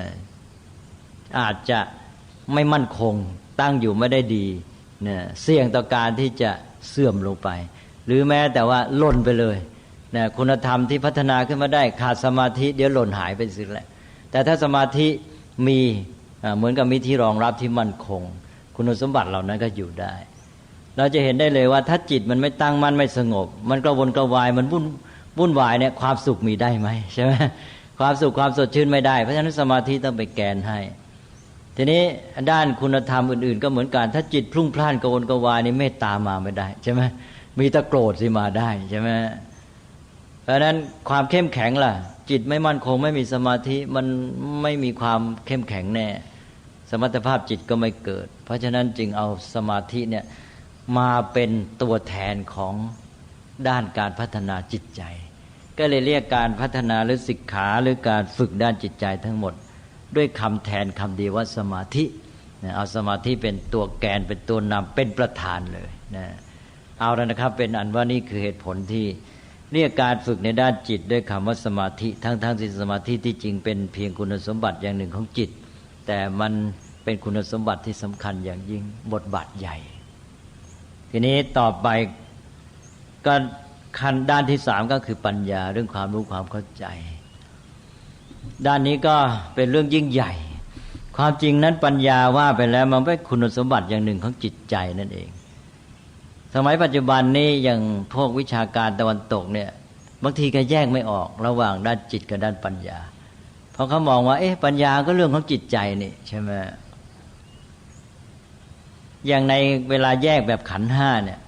อาจจะไม่มั่นคงตั้งอยู่ไม่ได้ดีนะเสี่ยงต่อการที่จะเสื่อมลงไปหรือแม้แต่ว่าหล่นไปเลยนะคุณธรรมที่พัฒนาขึ้นมาได้ขาดสมาธิเดี๋ยวหล่นหายไปสิแหละแต่ถ้าสมาธิมีเหมือนกับมีที่รองรับที่มั่นคงคุณสมบัติเหล่านั้นก็อยู่ได้เราจะเห็นได้เลยว่าถ้าจิตมันไม่ตั้งมั่นไม่สงบมันกระวนกระวายมันวุ่นวายเนี่ยความสุขมีได้ไหมใช่ไหมความสุขความสดชื่นไม่ได้เพราะฉะนั้นสมาธิต้องไปแกนให้ทีนี้ด้านคุณธรรมอื่นๆก็เหมือนกันถ้าจิตพลุ่งพล่านกระวนกระวายนี่เมตตามาไม่ได้ใช่ไหมมีแต่โกรธสิมาได้ใช่ไหมเพราะฉะนั้นความเข้มแข็งล่ะจิตไม่มั่นคงไม่มีสมาธิมันไม่มีความเข้มแข็งแน่สมรรถภาพจิตก็ไม่เกิดเพราะฉะนั้นจึงเอาสมาธิเนี่ยมาเป็นตัวแทนของด้านการพัฒนาจิตใจก็เลยเรียกการพัฒนาหรือศิกขาหรือการฝึกด้านจิตใจทั้งหมดด้วยคำแทนคำเดียวว่าสมาธิเอาสมาธิเป็นตัวแกนเป็นตัวนำเป็นประธานเลยนะเอาแล้วนะครับเป็นอันว่านี่คือเหตุผลที่เรียกการฝึกในด้านจิตด้วยคำว่าสมาธิทั้งที่สมาธิที่จริงเป็นเพียงคุณสมบัติอย่างหนึ่งของจิตแต่มันเป็นคุณสมบัติที่สำคัญอย่างยิ่งบทบาทใหญ่ทีนี้ต่อไปก็ขั้นด้านที่สามก็คือปัญญาเรื่องความรู้ความเข้าใจด้านนี้ก็เป็นเรื่องยิ่งใหญ่ความจริงนั้นปัญญาว่าไปแล้วมันเป็นคุณสมบัติอย่างหนึ่งของจิตใจนั่นเองสมัยปัจจุบันนี้อย่างพวกวิชาการตะวันตกเนี่ยบางทีก็แยกไม่ออกระหว่างด้านจิตกับด้านปัญญาเพราะเขามองว่าปัญญาก็เรื่องของจิตใจนี่ใช่ไหมอย่างในเวลาแยกแบบขันธ์ห้าเนี่ย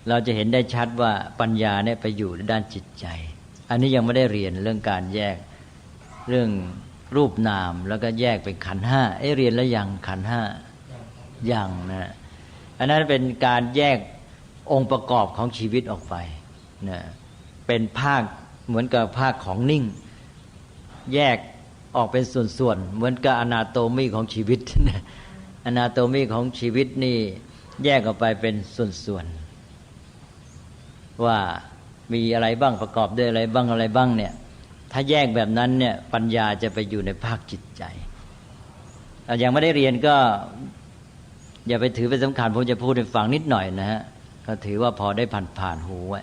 เราจะเห็นได้ชัดว่าปัญญาเนี่ยไปอยู่ในด้านจิตใจอันนี้ยังไม่ได้เรียนเรื่องการแยกเรื่องรูปนามแล้วก็แยกเป็นขันธ์ห้าเรียนแล้วยังขันธ์ห้ายังนะอันนั้นเป็นการแยกองค์ประกอบของชีวิตออกไปนะเป็นภาคเหมือนกับภาคของนิ่งแยกออกเป็นส่วนๆเหมือนกับอนาโตมีของชีวิตนะอนาโตมีของชีวิตนี่แยกออกไปเป็นส่วนๆว่ามีอะไรบ้างประกอบด้วยอะไรบ้างเนี่ยถ้าแยกแบบนั้นเนี่ยปัญญาจะไปอยู่ในภาคจิตใจยังไม่ได้เรียนก็อย่าไปถือเป็นสำคัญผมจะพูดให้ฟังนิดหน่อยนะฮะก็ถือว่าพอได้ผ่านหูไว้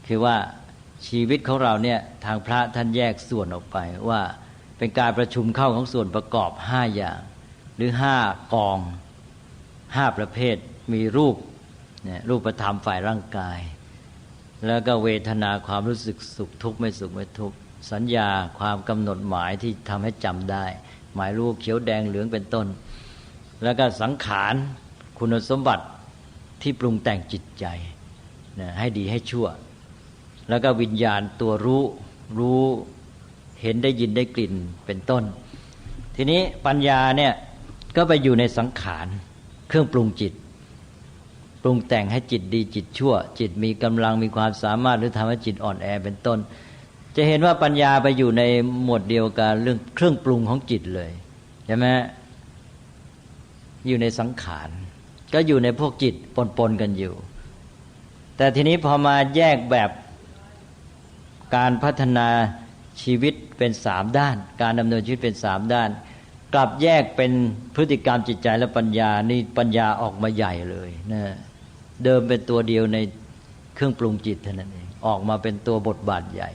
คือว่าชีวิตของเราเนี่ยทางพระท่านแยกส่วนออกไปว่าเป็นการประชุมเข้าของส่วนประกอบ5อย่างหรือ5กอง 5ประเภทมีรูปเนี่ยรูปธรรมฝ่ายร่างกายแล้วก็เวทนาความรู้สึกสุขทุกข์ไม่สุขไม่ทุกข์สัญญาความกำหนดหมายที่ทำให้จำได้หมายรูปเขียวแดงเหลืองเป็นต้นแล้วก็สังขารคุณสมบัติที่ปรุงแต่งจิตใจนะให้ดีให้ชั่วแล้วก็วิญญาณตัวรู้เห็นได้ยินได้กลิ่นเป็นต้นทีนี้ปัญญาเนี่ยก็ไปอยู่ในสังขารเครื่องปรุงจิตปรุงแต่งให้จิตดีจิตชั่วจิตมีกำลังมีความสามารถหรือทำให้จิตอ่อนแอเป็นต้นจะเห็นว่าปัญญาไปอยู่ในหมวดเดียวกันเรื่องเครื่องปรุงของจิตเลยใช่ไหมอยู่ในสังขารก็อยู่ในพวกจิตปนกันอยู่แต่ทีนี้พอมาแยกแบบการพัฒนาชีวิตเป็น3ด้านการดำเนินชีวิตเป็น3ด้านกลับแยกเป็นพฤติกรรมจิตใจและปัญญานี่ปัญญาออกมาใหญ่เลยนะเดิมเป็นตัวเดียวในเครื่องปรุงจิตเท่านั้นเองออกมาเป็นตัวบทบาทใหญ่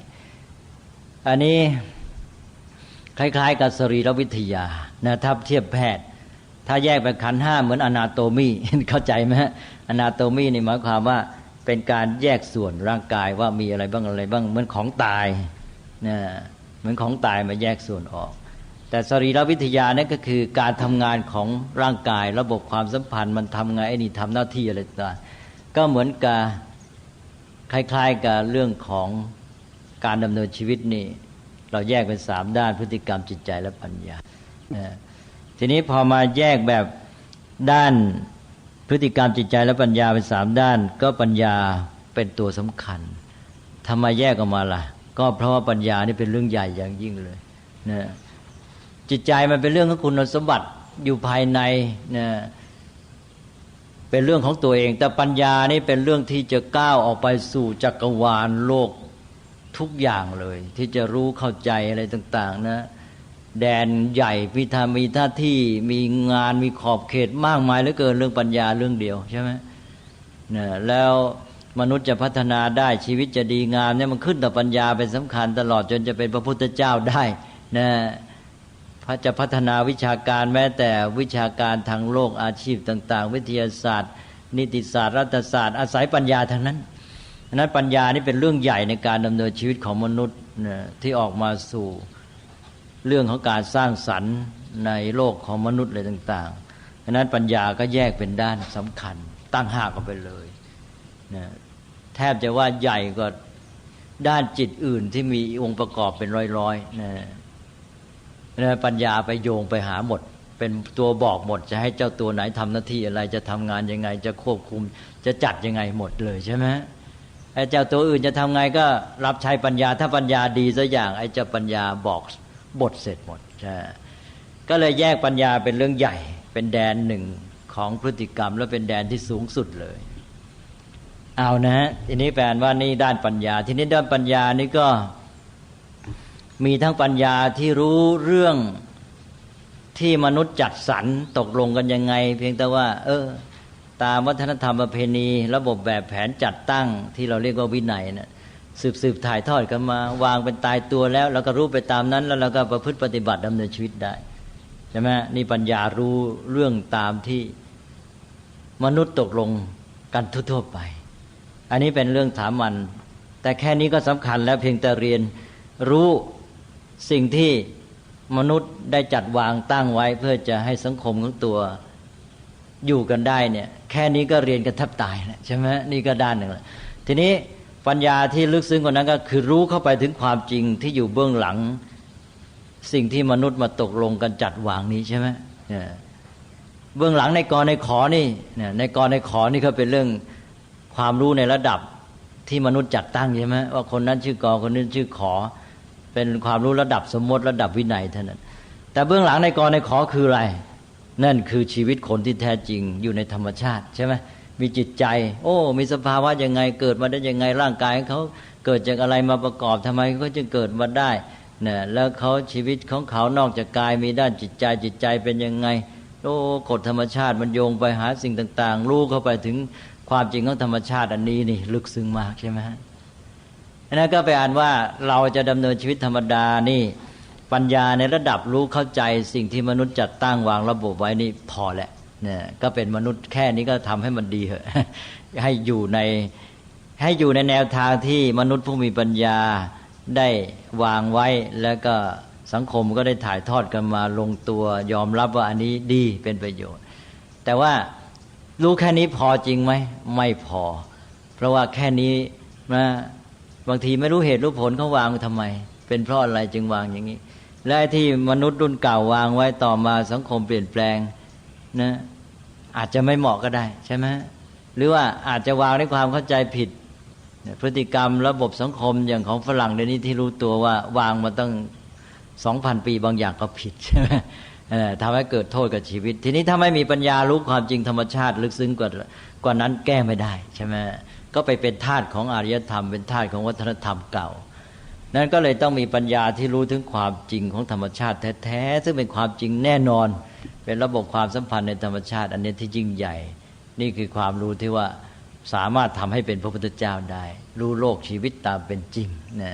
อันนี้คล้ายๆกับสรีรวิทยานะถ้าเทียบแพทย์ถ้าแยกเป็นขันธ์5เหมือนอนาโตมีเข้าใจไหมฮะอนาโตมีนี่หมายความว่าเป็นการแยกส่วนร่างกายว่ามีอะไรบ้างอะไรบ้างเหมือนของตายนะเหมือนของตายมาแยกส่วนออกแต่สรีรวิทยานั่นก็คือการทำงานของร่างกายระบบความสัมพันธ์มันทำไงไอ้นี่ทำหน้าที่อะไรต่างก็เหมือนกับคล้ายๆกับเรื่องของการดำเนินชีวิตนี่เราแยกเป็น3ด้านพฤติกรรมจิตใจและปัญญาทีนี้พอมาแยกแบบด้านพฤติกรรมจิตใจและปัญญาเป็น3ด้านก็ปัญญาเป็นตัวสำคัญทำไมแยกออกมาล่ะก็เพราะว่าปัญญานี่เป็นเรื่องใหญ่อย่างยิ่งเลยนะจิตใจมันเป็นเรื่องของคุณสมบัติอยู่ภายในนะเป็นเรื่องของตัวเองแต่ปัญญานี่เป็นเรื่องที่จะก้าวออกไปสู่จักรวาลโลกทุกอย่างเลยที่จะรู้เข้าใจอะไรต่างๆนะแดนใหญ่มีหน้าที่มีงานมีขอบเขตมากมายเหลือเกินเรื่องปัญญาเรื่องเดียวใช่ไหมนะแล้วมนุษย์จะพัฒนาได้ชีวิตจะดีงามเนี่ยมันขึ้นต่อปัญญาเป็นสำคัญตลอดจนจะเป็นพระพุทธเจ้าได้นะจะพัฒนาวิชาการแม้แต่วิชาการทางโลกอาชีพต่างๆวิทยาศาสตร์นิติศาสตร์รัฐศาสตร์อาศัยปัญญาทั้งนั้นฉะนั้นปัญญานี่เป็นเรื่องใหญ่ในการดำเนินชีวิตของมนุษย์ที่ออกมาสู่เรื่องของการสร้างสรรค์ในโลกของมนุษย์อะไรต่างๆฉะนั้นปัญญาก็แยกเป็นด้านสำคัญตั้งหากออกไปเลยนะแทบจะว่าใหญ่กว่าด้านจิตอื่นที่มีองค์ประกอบเป็นร้อยๆนะปัญญาไปโยงไปหาหมดเป็นตัวบอกหมดจะให้เจ้าตัวไหนทำหน้าที่อะไรจะทำงานยังไงจะควบคุมจะจัดยังไงหมดเลยใช่ไหมไอ้เจ้าตัวอื่นจะทำไงก็รับใช้ปัญญาถ้าปัญญาดีสักอย่างไอ้เจ้าปัญญาบอกบทเสร็จหมดใช่ก็เลยแยกปัญญาเป็นเรื่องใหญ่เป็นแดนหนึ่งของพฤติกรรมและเป็นแดนที่สูงสุดเลยเอานะฮะทีนี้แปลว่านี่ด้านปัญญาทีนี้ด้านปัญญานี่ก็มีทั้งปัญญาที่รู้เรื่องที่มนุษย์จัดสรรตกลงกันยังไงเพียงแต่ว่าตามวัฒนธรรมประเพณีระบบแบบแผนจัดตั้งที่เราเรียกว่าวินัยนะสืบถ่ายทอดกันมาวางเป็นตายตัวแล้วเราก็รู้ไปตามนั้นแล้วเราก็ประพฤติปฏิบัติดำเนินชีวิตได้ใช่ไหมนี่ปัญญารู้เรื่องตามที่มนุษย์ตกลงกันทั่วๆไปอันนี้เป็นเรื่องสามัญแต่แค่นี้ก็สำคัญแล้วเพียงแต่เรียนรู้สิ่งที่มนุษย์ได้จัดวางตั้งไว้เพื่อจะให้สังคมของตัวอยู่กันได้เนี่ยแค่นี้ก็เรียนกันแทบตายนะใช่ไหมนี่ก็ด้านหนึ่งแหละทีนี้ปัญญาที่ลึกซึ้งกว่านั้นก็คือรู้เข้าไปถึงความจริงที่อยู่เบื้องหลังสิ่งที่มนุษย์มาตกลงกันจัดวางนี้ใช่ไหมเบื้องหลังในกรในขอนี่ในกรในขอนี่ก็เป็นเรื่องความรู้ในระดับที่มนุษย์จัดตั้งใช่ไหมว่าคนนั้นชื่อกอคนนี้ชื่อขอเป็นความรู้ระดับสมมติระดับวินัยเท่านั้นแต่เบื้องหลังในกรในขอคืออะไรนั่นคือชีวิตคนที่แท้จริงอยู่ในธรรมชาติใช่ไหมมีจิตใจมีสภาวะยังไงเกิดมาได้ยังไงร่างกายเขาเกิดจากอะไรมาประกอบทำไมเขาจึงเกิดมาได้เนี่ยแล้วเขาชีวิตของเขานอกจากกายมีด้านจิตใจเป็นยังไงกฎธรรมชาติมันโยงไปหาสิ่งต่างๆรู้เข้าไปถึงความจริงของธรรมชาติอันนี้นี่ลึกซึ้งมากใช่ไหมฮะนั่นก็ไปอ่านว่าเราจะดำเนินชีวิตธรรมดานี่ปัญญาในระดับรู้เข้าใจสิ่งที่มนุษย์จัดตั้งวางระบบไว้นี่พอแหละ เนี่ยก็เป็นมนุษย์แค่นี้ก็ทำให้มันดีเถอะ ให้อยู่ในแนวทางที่มนุษย์ผู้มีปัญญาได้วางไว้แล้วก็สังคมก็ได้ถ่ายทอดกันมาลงตัวยอมรับว่าอันนี้ดีเป็นประโยชน์แต่ว่ารู้แค่นี้พอจริงไหมไม่พอเพราะว่าแค่นี้นะบางทีไม่รู้เหตุรู้ผลเขาวางทำไมเป็นเพราะอะไรจึงวางอย่างนี้และที่มนุษย์รุ่นเก่าวางไว้ต่อมาสังคมเปลี่ยนแปลงนะอาจจะไม่เหมาะก็ได้ใช่ไหมหรือว่าอาจจะวางด้วยความเข้าใจผิดพฤติกรรมระบบสังคมอย่างของฝรั่งเดี๋ยวนี้ที่รู้ตัวว่าวางมาตั้ง 2,000 ปีบางอย่างก็ผิดใช่ไหมทำให้เกิดโทษกับชีวิตทีนี้ถ้าไม่มีปัญญารู้ความจริงธรรมชาติลึกซึ้งกว่านั้นแก้ไม่ได้ใช่ไหมก็ไปเป็นทาสของอารยธรรมเป็นทาสของวัฒนธรรมเก่านั้นก็เลยต้องมีปัญญาที่รู้ถึงความจริงของธรรมชาติแท้ๆซึ่งเป็นความจริงแน่นอนเป็นระบบความสัมพันธ์ในธรรมชาติอันนี้ที่ยิ่งใหญ่นี่คือความรู้ที่ว่าสามารถทำให้เป็นพระพุทธเจ้าได้รู้โลกชีวิตตามเป็นจริงนะ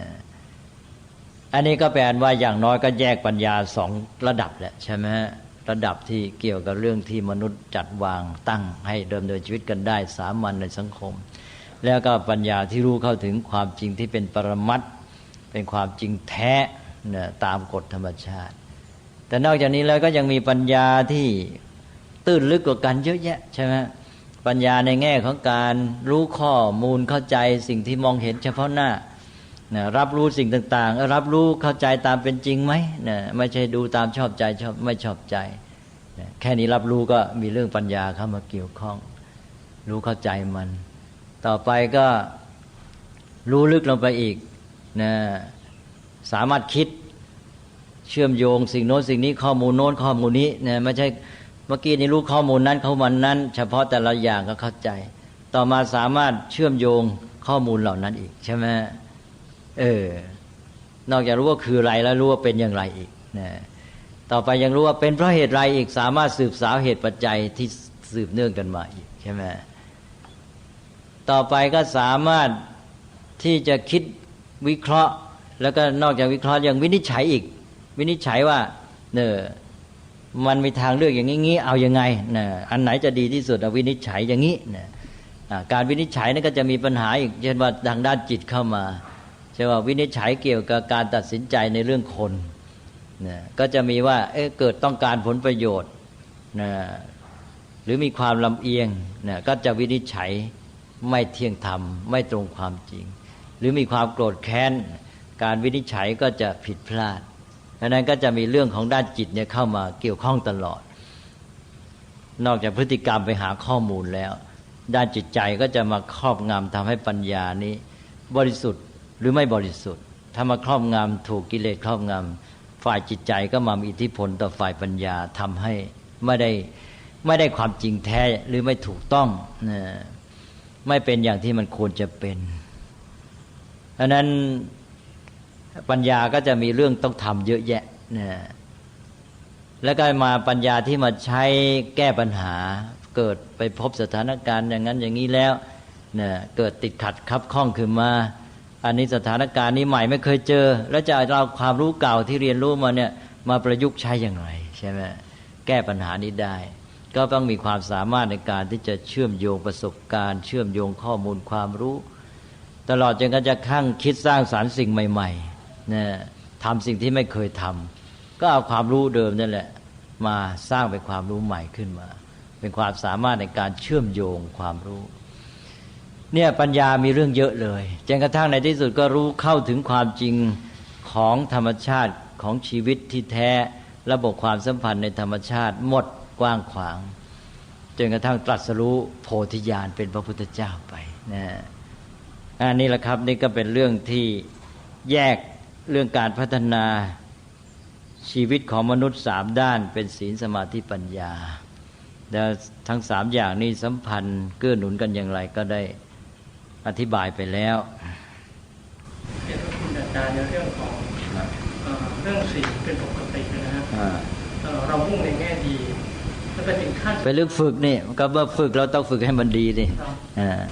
อันนี้ก็แปลว่าอย่างน้อยก็แยกปัญญาสองระดับแหละใช่ไหมระดับที่เกี่ยวกับเรื่องที่มนุษย์จัดวางตั้งให้ดำเนินชีวิตกันได้สามัญในสังคมแล้วก็ปัญญาที่รู้เข้าถึงความจริงที่เป็นปรมัตถ์เป็นความจริงแท้เนี่ยตามกฎธรรมชาติแต่นอกจากนี้แล้วก็ยังมีปัญญาที่ตื้นลึกกว่ากันเยอะแยะใช่ไหมปัญญาในแง่ของการรู้ข้อมูลเข้าใจสิ่งที่มองเห็นเฉพาะหน้ารับรู้สิ่งต่างๆรับรู้เข้าใจตามเป็นจริงไหมไม่ใช่ดูตามชอบใจชอบไม่ชอบใจแค่นี้รับรู้ก็มีเรื่องปัญญาเข้ามาเกี่ยวข้องรู้เข้าใจมันต่อไปก็รู้ลึกลงไปอีกนะสามารถคิดเชื่อมโยงสิ่งโน้นสิ่งนี้ข้อมูลโน้นข้อมูลนี้นะไม่ใช่เมื่อกี้นี้รู้ข้อมูลนั้นข้อมูลนั้นเฉพาะแต่ละอย่างก็เข้าใจต่อมาสามารถเชื่อมโยงข้อมูลเหล่านั้นอีกใช่ไหมนอกจากรู้ว่าคืออะไรแล้วรู้ว่าเป็นอย่างไรอีกนะต่อไปยังรู้ว่าเป็นเพราะเหตุไรอีกสามารถสืบสาวเหตุปัจจัยที่สืบเนื่องกันมาอีกใช่ไหมต่อไปก็สามารถที่จะคิดวิเคราะห์แล้วก็นอกจากวิเคราะห์ยังวินิจฉัยอีกวินิจฉัยว่ามันมีทางเลือกอย่างนี้เอายังไงอันไหนจะดีที่สุดเอาวินิจฉัยอย่างนี้การวินิจฉัยนั้นก็จะมีปัญหาอีกเช่นว่าทางด้านจิตเข้ามาใช่ว่าวินิจฉัยเกี่ยวกับการตัดสินใจในเรื่องคนก็จะมีว่าเกิดต้องการผลประโยชน์หรือมีความลำเอียงก็จะวินิจฉัยไม่เที่ยงธรรมไม่ตรงความจริงหรือมีความโกรธแค้นการวินิจฉัยก็จะผิดพลาดดังนั้นก็จะมีเรื่องของด้านจิตเนี่ยเข้ามาเกี่ยวข้องตลอดนอกจากพฤติกรรมไปหาข้อมูลแล้วด้านจิตใจก็จะมาครอบงำทำให้ปัญญานี้บริสุทธิ์หรือไม่บริสุทธิ์ถ้ามาครอบงำถูกกิเลสครอบงำฝ่ายจิตใจก็มามีอิทธิพลต่อฝ่ายปัญญาทำให้ไม่ได้ความจริงแท้หรือไม่ถูกต้องไม่เป็นอย่างที่มันควรจะเป็นเพราะนั้นปัญญาก็จะมีเรื่องต้องทำเยอะแยะแล้วก็มาปัญญาที่มาใช้แก้ปัญหาเกิดไปพบสถานการณ์อย่างนั้นอย่างนี้แล้วเกิดติดขัดคับข้องขึ้นมาอันนี้สถานการณ์นี้ใหม่ไม่เคยเจอแล้วจะเอาความรู้เก่าที่เรียนรู้มาเนี่ยมาประยุกต์ใช้อย่างไรใช่ไหมแก้ปัญหานี้ได้ก็ต้องมีความสามารถในการที่จะเชื่อมโยงประสบการณ์เชื่อมโยงข้อมูลความรู้ตลอดจนกระทั่งคิดสร้างสรรค์สิ่งใหม่ๆทำสิ่งที่ไม่เคยทำก็เอาความรู้เดิมนั่นแหละมาสร้างเป็นความรู้ใหม่ขึ้นมาเป็นความสามารถในการเชื่อมโยงความรู้เนี่ยปัญญามีเรื่องเยอะเลยจนกระทั่งในที่สุดก็รู้เข้าถึงความจริงของธรรมชาติของชีวิตที่แท้ระบบความสัมพันธ์ในธรรมชาติหมดกว้างขวางจนกระทั่งตรัสรู้โพธิญาณเป็นพระพุทธเจ้าไปอันนี้แหละครับนี่ก็เป็นเรื่องที่แยกเรื่องการพัฒนาชีวิตของมนุษย์3ด้านเป็นศีลสมาธิปัญญาแล้วทั้ง3อย่างนี้สัมพันธ์เกื้อหนุนกันอย่างไรก็ได้อธิบายไปแล้วเกี่ยวกับคุณอาจารย์ในเรื่องของเรื่องศีลเป็นปกตินะครับเรามุ่งในแง่ดีแล้วไปถึงขั้นไปเรื่องฝึกนี่ก็เมื่อฝึกเราต้องฝึกให้มันดีดิ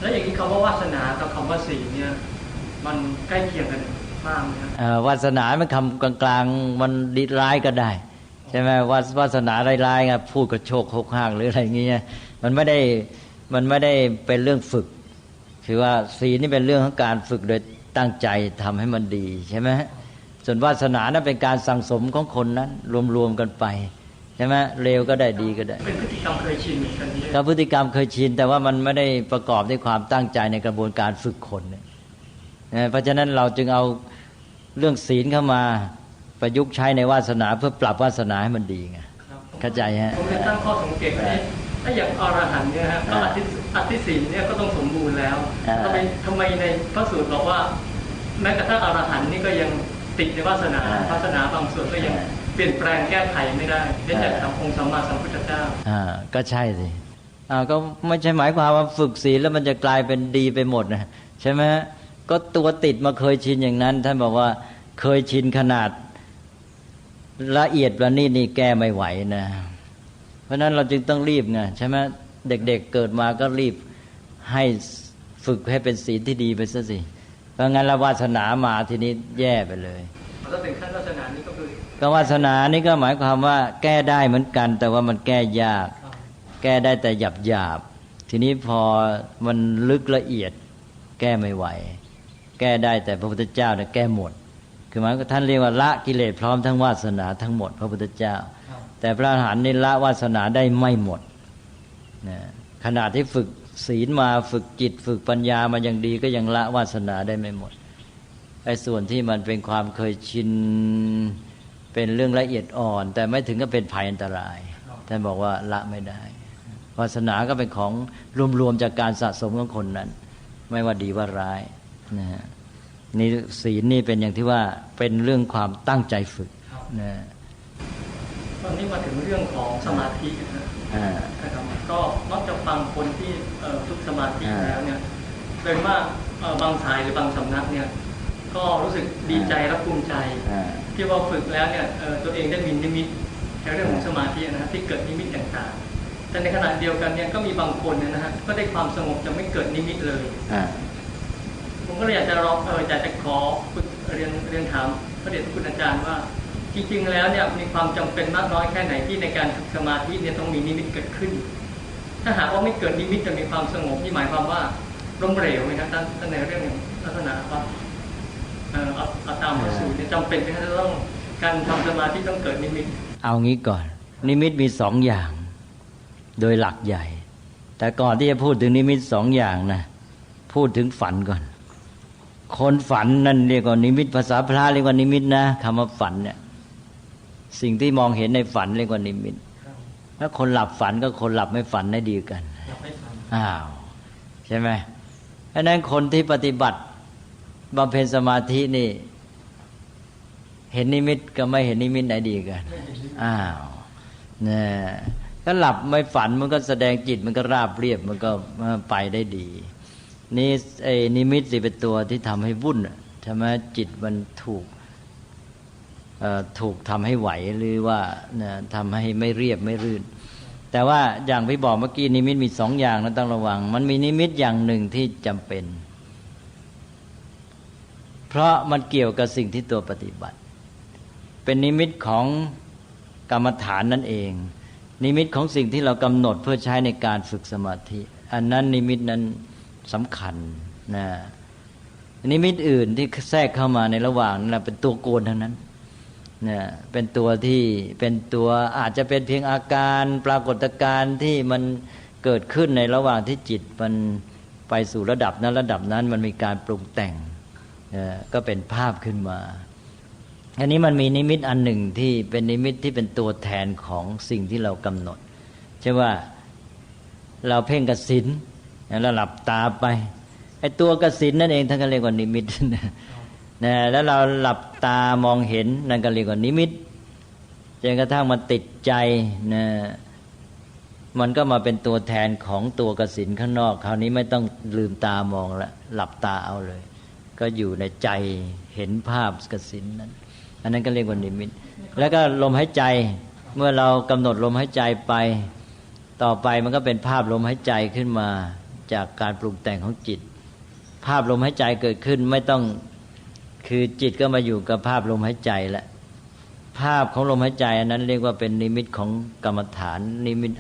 แล้วอย่างนี้คำว่าวาสนากับคำว่าศีลเนี่ยมันใกล้เคียงกันมากไหมครับวาสนามันคำกลางๆมันดีร้ายก็ได้ ช่ไหมวาสนาร้ายๆไงพูดกระโชกโคกห้างหรืออะไรเงี้ยมันไม่ได้เป็นเรื่องฝึกคือว่าศีลนี่เป็นเรื่องของการฝึกโดยตั้งใจทำให้มันดีใช่ไหมส่วนวาสนานั้นเป็นการสั่งสมของคนนั้นรวมๆกันไปใช่ไหมเลวก็ได้ดีก็ได้เป็นพฤติกรรมเคยชินเหมือนกันนี่ก็พฤติกรรมเคยชินแต่ว่ามันไม่ได้ประกอบด้วยความตั้งใจในกระบวนการฝึกคนเนี่ยเพราะฉะนั้นเราจึงเอาเรื่องศีลเข้ามาประยุกต์ใช้ในวาสนาเพื่อปรับวาสนาให้มันดีไงเข้าใจฮะผมเลยตั้งข้อสังเกตว่าถ้าอย่างอรหันต์เนี่ยฮะก็อธิศีลเนี่ยก็ต้องสมบูรณ์แล้วทำไมในพระสูตรบอกว่าแม้กระทั่งอรหันต์นี่ก็ยังติดในวาสนาบางส่วนก็ยังเปลี่ยนแปลงแก้ไขไม่ได้เนื่องจากองค์สัมมาสัมพุทธเจ้าก็ใช่สิก็ไม่ใช่หมายความว่าฝึกศีลแล้วมันจะกลายเป็นดีไปหมดนะใช่ไหมก็ตัวติดมาเคยชินอย่างนั้นท่านบอกว่าเคยชินขนาดละเอียดประณีตนี่แก้ไม่ไหวนะเพราะนั้นเราจึงต้องรีบไงใช่ไหมเด็กๆเกิดมาก็รีบให้ฝึกให้เป็นศีลที่ดีไปซะสิเพราะงั้นละวาสนามาทีนี้แย่ไปเลยแล้วถึงขั้นวาสนานี้ก็คือก็วาสนานี่ก็หมายความว่าแก้ได้เหมือนกันแต่ว่ามันแก้ยากแก้ได้แต่หยาบทีนี้พอมันลึกละเอียดแก้ไม่ไหวแก้ได้แต่พระพุทธเจ้าเนี่ยแก้หมดคือหมายท่านเรียกว่าละกิเลสพร้อมทั้งวาสนาทั้งหมดพระพุทธเจ้าแต่พระอรหันต์นี่ละวาสนาได้ไม่หมดนะขณะที่ฝึกศีลมาฝึกจิตฝึกปัญญามาอย่างดีก็ยังละวาสนาได้ไม่หมดไอ้ส่วนที่มันเป็นความเคยชินเป็นเรื่องละเอียดอ่อนแต่ไม่ถึงกับเป็นภัยอันตรายท่านบอกว่าละไม่ได้วาสนาก็เป็นของรวมๆจากการสะสมของคนนั้นไม่ว่าดีว่าร้ายนะฮะนี่ศีลนี่เป็นอย่างที่ว่าเป็นเรื่องความตั้งใจฝึกนะตอนนี้มาถึงเรื่องของสมาธินะครับก็มักจะฟังคนที่ฝึกสมาธิแล้วเนี่ยโดยมากบางสายหรือบางสำนักเนี่ยก็รู้สึกดีใจและภูมิใจที่ว่าฝึกแล้วเนี่ยตัวเองได้มีนิมิตในเรื่องของสมาธินะฮะที่เกิดนิมิตต่างๆแต่ในขณะเดียวกันเนี่ยก็มีบางคนเนี่ยนะฮะก็ได้ความสงบจะไม่เกิดนิมิตเลยผมก็เลยอยากจะขอเรียนถามพระเดชพระคุณอาจารย์ว่าจริงๆแล้วเนี่ยมีความจำเป็นมากน้อยแค่ไหนที่ในการฝึกสมาธิเนี่ยต้องมีนิมิตเกิดขึ้นถ้าหากว่าไม่เกิดนิมิตจะมีความสงบนี่หมายความว่าล้มเหลวไหมครับท่านในเรื่องลักษณะว่าเอาตามพระสูตรเนี่ยจำเป็นที่จะต้องการทำสมาธิต้องเกิดนิมิตเอางี้ก่อนนิมิตมี2 อย่างโดยหลักใหญ่แต่ก่อนที่จะพูดถึงนิมิต2 อย่างนะพูดถึงฝันก่อนคนฝันนั่นเรียกว่านิมิตภาษาพระเรียกว่านิมิตนะคำว่าฝันเนี่ยสิ่งที่มองเห็นในฝันเรียกว่านิมิตถ้าคนหลับฝันก็คนหลับไม่ฝันได้ดีกันใช่ไหมเพราะนั้นคนที่ปฏิบัติบำเพ็ญสมาธินี่เห็นนิมิตกับไม่เห็นนิมิตไหนดีกันเนี่ยถ้าหลับไม่ฝันมันก็แสดงจิตมันก็ราบเรียบมันก็ไปได้ดีนี่ไอ้นิมิตสิเป็นตัวที่ทำให้วุ่นใช่ไหมจิตมันถูกทำให้ไหวหรือว่าทำให้ไม่เรียบไม่รื่นแต่ว่าอย่างที่บอกเมื่อกี้นิมิตมี2 อย่างนะต้องระวังมันมีนิมิตอย่างหนึ่งที่จำเป็นเพราะมันเกี่ยวกับสิ่งที่ตัวปฏิบัติเป็นนิมิตของกรรมฐานนั่นเองนิมิตของสิ่งที่เรากำหนดเพื่อใช้ในการฝึกสมาธิอันนั้นนิมิตนั้นสำคัญนะนิมิตอื่นที่แทรกเข้ามาในระหว่างนั้นเป็นตัวโกนทั้งนั้นนะเป็นตัวที่เป็นตัวอาจจะเป็นเพียงอาการปรากฏการณ์ที่มันเกิดขึ้นในระหว่างที่จิตมันไปสู่ระดับนั้นมันมีการปรุงแต่งก็เป็นภาพขึ้นมาอันนี้มันมีนิมิตอันหนึ่งที่เป็นนิมิตที่เป็นตัวแทนของสิ่งที่เรากำหนดใช่ว่าเราเพ่งกสิณแล้วหลับตาไปไอ้ตัวกสิณนั่นเองท่านก็เรียกว่านิมิตนะแล้วเราหลับตามองเห็นนั่นก็เรียกว่านิมิตจนกระทั่งมันติดใจนะมันก็มาเป็นตัวแทนของตัวกสิณข้างนอกคราวนี้ไม่ต้องลืมตามองละหลับตาเอาเลยก็อยู่ในใจเห็นภาพกสิณนั้นอันนั้นก็เรียกว่านิมิตแล้วก็ลมหายใจเมื่อเรากำหนดลมหายใจไปต่อไปมันก็เป็นภาพลมหายใจขึ้นมาจากการปรุงแต่งของจิตภาพลมหายใจเกิดขึ้นไม่ต้องคือจิตก็มาอยู่กับภาพลมหายใจแล้ว ภาพของลมหายใจอันนั้นเรียกว่าเป็นนิมิตของกรรมฐานนิมิต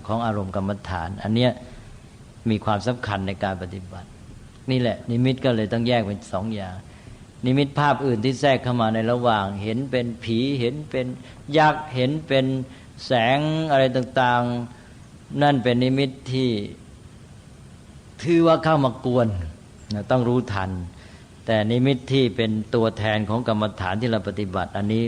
ของอารมณ์กรรมฐาน อันเนี้ยมีความสำคัญในการปฏิบัตินี่แหละนิมิตก็เลยต้องแยกเป็นสองอย่างนิมิตภาพอื่นที่แทรกเข้ามาในระหว่างเห็นเป็นผีเห็นเป็นยักษ์เห็นเป็นแสงอะไรต่างๆนั่นเป็นนิมิตที่ถือว่าเข้ามากวนต้องรู้ทันแต่นิมิตที่เป็นตัวแทนของกรรมฐานที่เราปฏิบัติอันนี้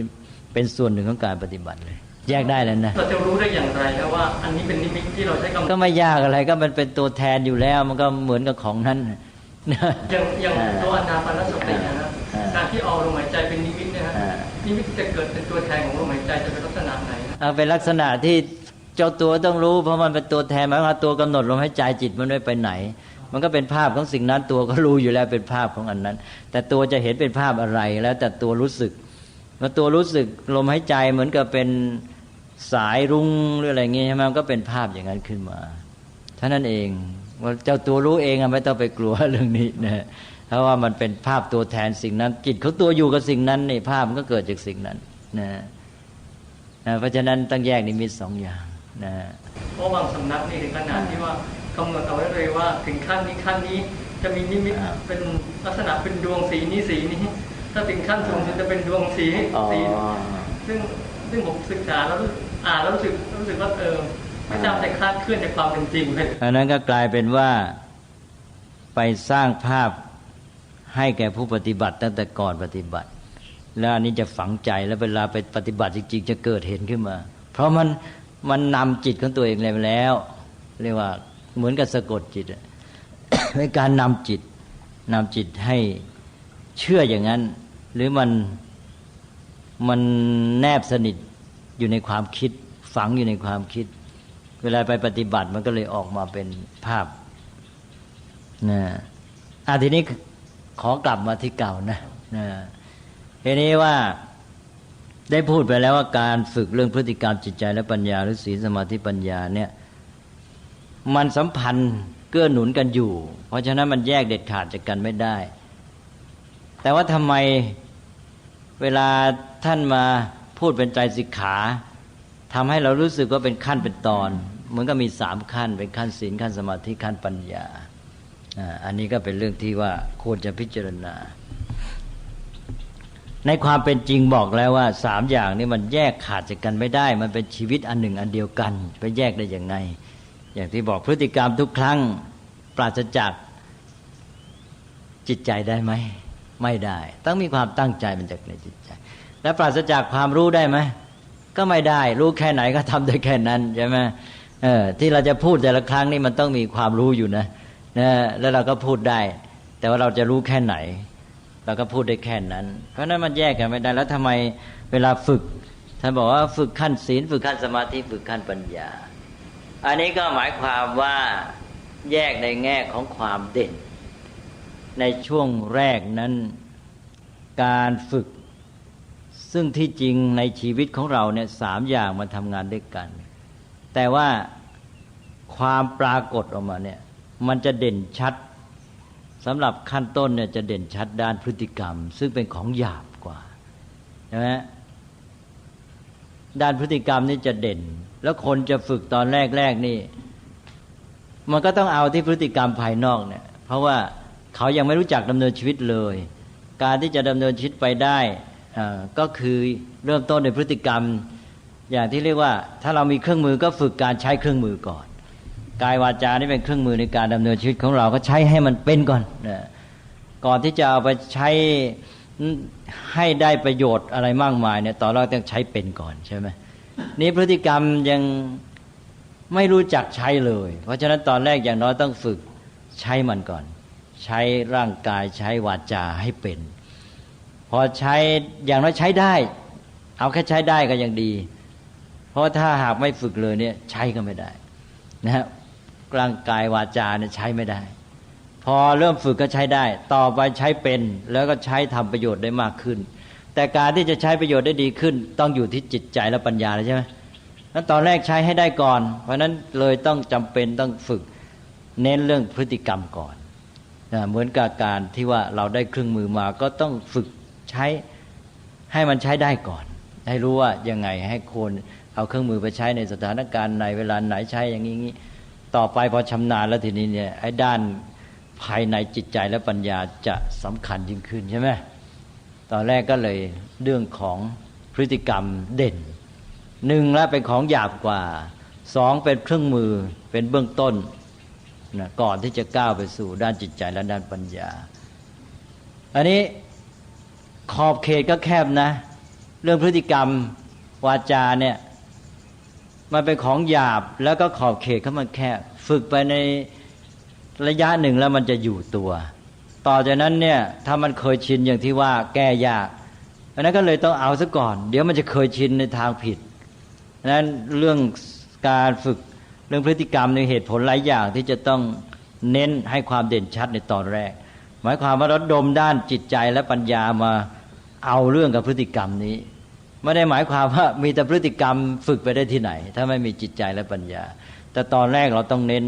เป็นส่วนหนึ่งของการปฏิบัติเลยแยกได้แล้วนะเราจะรู้ได้อย่างไรครับว่าอันนี้เป็นนิมิตที่เราใช้กรรมก็ไม่ยากอะไรก็มันเป็นตัวแทนอยู่แล้วมันก็เหมือนกับของนั้นอย่างตัวอานาปานสตินะครับการที่เอาลมหายใจเป็นนิมิตนะฮะนิมิตจะเกิดเป็นตัวแทนของลมหายใจจะเป็นลักษณะไหนเป็นลักษณะที่เจ้าตัวต้องรู้เพราะมันเป็นตัวแทนหมายความว่าตัวกำหนดลมหายใจจิตมันไม่ไปไหนมันก็เป็นภาพของสิ่งนั้นตัวก็รู้อยู่แล้วเป็นภาพของอันนั้นแต่ตัวจะเห็นเป็นภาพอะไรแล้วแต่ตัวรู้สึกเมื่อตัวรู้สึกลมหายใจเหมือนกับเป็นสายรุ้งหรืออะไรเงี้ยใช่ไหมมันก็เป็นภาพอย่างนั้นขึ้นมาเท่านั้นเองว่าเจ้าตัวรู้เองไม่ต้องไปกลัวเรื่องนี้นะเพราะว่ามันเป็นภาพตัวแทนสิ่งนั้นจิตเขาตัวอยู่กับสิ่งนั้นนี่ภาพมันก็เกิดจากสิ่งนั้นนะเพราะฉะนั้นต้องแยกนิมิตสองอย่างนะเพราะบางสำนักนี่ถึงขนาดที่ว่ากำหนดเอาไว้เลยว่าถึงขั้นนี้จะมีนิมิตเป็นลักษณะเป็นดวงสีนี้ถ้าถึงขั้นสูงจะเป็นดวงสีซึ่งผมศึกษาแล้วอ่านแล้วรู้สึกว่าไม่จำแต่คลาดเคลื่อนจากความเป็นจริงเลยอันนั้นก็กลายเป็นว่าไปสร้างภาพให้แก่ผู้ปฏิบัติตั้งแต่ก่อนปฏิบัติแล้วอันนี้จะฝังใจแล้วเวลาไปปฏิบัติจริงๆจะเกิดเห็นขึ้นมาเพราะมันนำจิตของตัวเองแล้วเรียกว่าเหมือนกับสะกดจิตในการนำจิตให้เชื่ออย่างนั้นหรือมันแนบสนิทอยู่ในความคิดฝังอยู่ในความคิดเวลาไปปฏิบัติมันก็เลยออกมาเป็นภาพทีนี้ขอกลับมาที่เก่านะทีนี้ว่าได้พูดไปแล้วว่าการฝึกเรื่องพฤติกรรมจิตใจและปัญญาหรือศีลสมาธิปัญญาเนี่ยมันสัมพันธ์เกื้อหนุนกันอยู่เพราะฉะนั้นมันแยกเด็ดขาดจากกันไม่ได้แต่ว่าทำไมเวลาท่านมาพูดเป็นไตรสิกขาทำให้เรารู้สึกว่าเป็นขั้นเป็นตอนเหมือนก็มี3ขั้นเป็นขั้นศีลขั้นสมาธิขั้นปัญญาอันนี้ก็เป็นเรื่องที่ว่าควรจะพิจารณาในความเป็นจริงบอกแล้วว่า3อย่างนี้มันแยกขาดจากกันไม่ได้มันเป็นชีวิตอันหนึ่งอันเดียวกันไปแยกได้ยังไงอย่างที่บอกพฤติกรรมทุกครั้งปราศจากจิตใจได้ไหมไม่ได้ต้องมีความตั้งใจมันจากในจิตใจและปราศจากความรู้ได้ไหมก็ไม่ได้รู้แค่ไหนก็ทำได้แค่นั้นใช่ไหมที่เราจะพูดแต่ละครั้งนี่มันต้องมีความรู้อยู่นะแล้วเราก็พูดได้แต่ว่าเราจะรู้แค่ไหนเราก็พูดได้แค่นั้นเพราะนั้นมันแยกกันไม่ได้แล้วทำไมเวลาฝึกท่านบอกว่าฝึกขั้นศีลฝึกขั้นสมาธิฝึกขั้นปัญญาอันนี้ก็หมายความว่าแยกในแง่ของความเด่นในช่วงแรกนั้นการฝึกซึ่งที่จริงในชีวิตของเราเนี่ย3อย่างมันทำงานด้วยกันแต่ว่าความปรากฏออกมาเนี่ยมันจะเด่นชัดสำหรับขั้นต้นเนี่ยจะเด่นชัดด้านพฤติกรรมซึ่งเป็นของหยาบกว่าใช่ไหมด้านพฤติกรรมนี่จะเด่นแล้วคนจะฝึกตอนแรกนี่มันก็ต้องเอาที่พฤติกรรมภายนอกเนี่ยเพราะว่าเขายังไม่รู้จักดำเนินชีวิตเลยการที่จะดำเนินชีวิตไปได้ก็คือเริ่มต้นในพฤติกรรมอย่างที่เรียกว่าถ้าเรามีเครื่องมือก็ฝึกการใช้เครื่องมือก่อนกายวาจานี่เป็นเครื่องมือในการดำเนินชีวิตของเราก็ใช้ให้มันเป็นก่อนก่อนที่จะเอาไปใช้ให้ได้ประโยชน์อะไรมากมายเนี่ยตอนแรกต้องใช้เป็นก่อนใช่ไหมนี่พฤติกรรมยังไม่รู้จักใช้เลยเพราะฉะนั้นตอนแรกอย่างน้อยต้องฝึกใช้มันก่อนใช้ร่างกายใช้วาจาให้เป็นพอใช้อย่างน้อยใช้ได้เอาแค่ใช้ได้ก็ยังดีเพราะถ้าหากไม่ฝึกเลยเนี่ยใช้ก็ไม่ได้นะฮะร่างกายวาจาเนี่ยใช้ไม่ได้พอเริ่มฝึกก็ใช้ได้ต่อไปใช้เป็นแล้วก็ใช้ทำประโยชน์ได้มากขึ้นแต่การที่จะใช้ประโยชน์ได้ดีขึ้นต้องอยู่ที่จิตใจและปัญญาเลยใช่ไหมนั้นตอนแรกใช้ให้ได้ก่อนเพราะนั้นเลยต้องจำเป็นต้องฝึกเน้นเรื่องพฤติกรรมก่อนเหมือนกับการที่ว่าเราได้เครื่องมือมาก็ต้องฝึกใช้ให้มันใช้ได้ก่อน ให้รู้ว่ายังไงให้คนเอาเครื่องมือไปใช้ในสถานการณ์ในเวลาไหนใช้อย่างนี้ต่อไปพอชำนาญแล้วทีนี้เนี่ยไอ้ด้านภายในจิตใจและปัญญาจะสำคัญยิ่งขึ้นใช่ไหมตอนแรกก็เลยเรื่องของพฤติกรรมเด่นหนึ่งแล้วเป็นของหยาบกว่าสองเป็นเครื่องมือเป็นเบื้องต้นนะก่อนที่จะก้าวไปสู่ด้านจิตใจและด้านปัญญาอันนี้ขอบเขตก็แคบนะเรื่องพฤติกรรมวาจาเนี่ยมันเป็นของหยาบแล้วก็ขอบเขตเขามันแคบฝึกไปในระยะหนึ่งแล้วมันจะอยู่ตัวต่อจากนั้นเนี่ยถ้ามันเคยชินอย่างที่ว่าแก้ยากอันนั้นก็เลยต้องเอาซะก่อนเดี๋ยวมันจะเคยชินในทางผิดนั้นเรื่องการฝึกเรื่องพฤติกรรมในเหตุผลหลายอย่างที่จะต้องเน้นให้ความเด่นชัดในตอนแรกหมายความว่าระดมด้านจิตใจและปัญญามาเอาเรื่องกับพฤติกรรมนี้ไม่ได้หมายความว่ามีแต่พฤติกรรมฝึกไปได้ที่ไหนถ้าไม่มีจิตใจและปัญญาแต่ตอนแรกเราต้องเน้น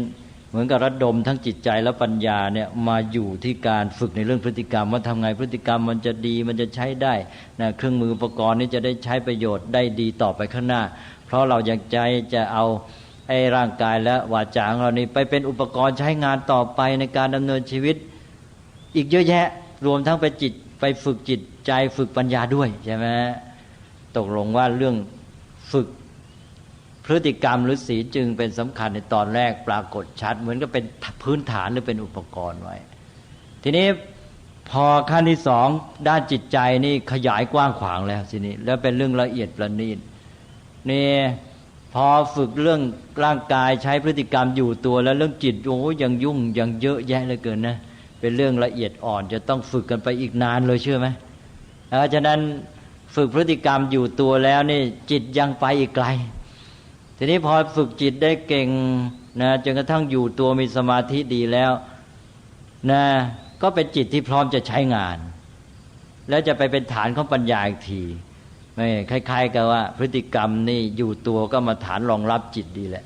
เหมือนกับระดมทั้งจิตใจและปัญญาเนี่ยมาอยู่ที่การฝึกในเรื่องพฤติกรรมว่าทำไงพฤติกรรมมันจะดีมันจะใช้ได้นะเครื่องมืออุปกรณ์นี้จะได้ใช้ประโยชน์ได้ดีต่อไปข้างหน้าเพราะเราอยากใจจะเอาไอ้ร่างกายและวาจาของเรานี่ไปเป็นอุปกรณ์ใช้งานต่อไปในการดำเนินชีวิตอีกเยอะแยะรวมทั้งไปฝึกจิตใจฝึกปัญญาด้วยใช่ไหมตกลงว่าเรื่องฝึกพฤติกรรมหรือศีลจึงเป็นสำคัญในตอนแรกปรากฏชัดเหมือนกับเป็นพื้นฐานหรือเป็นอุปกรณ์ไว้ทีนี้พอขั้นที่สองด้านจิตใจนี่ขยายกว้างขวางแล้วทีนี้แล้วเป็นเรื่องละเอียดประณีตนี่พอฝึกเรื่องร่างกายใช้พฤติกรรมอยู่ตัวแล้วเรื่องจิตโอ้ยังยุ่งยังเยอะแยะเหลือเกินนะเป็นเรื่องละเอียดอ่อนจะต้องฝึกกันไปอีกนานเลยเชื่อไหมเพราะฉะนั้นฝึกพฤติกรรมอยู่ตัวแล้วนี่จิตยังไปอีกไกลทีนี้พอฝึกจิตได้เก่งนะจนกระทั่งอยู่ตัวมีสมาธิดีแล้วนะก็เป็นจิตที่พร้อมจะใช้งานแล้วจะไปเป็นฐานของปัญญาอีกทีไม่คล้ายๆกับว่าพฤติกรรมนี่อยู่ตัวก็มาฐานรองรับจิตดีแหละ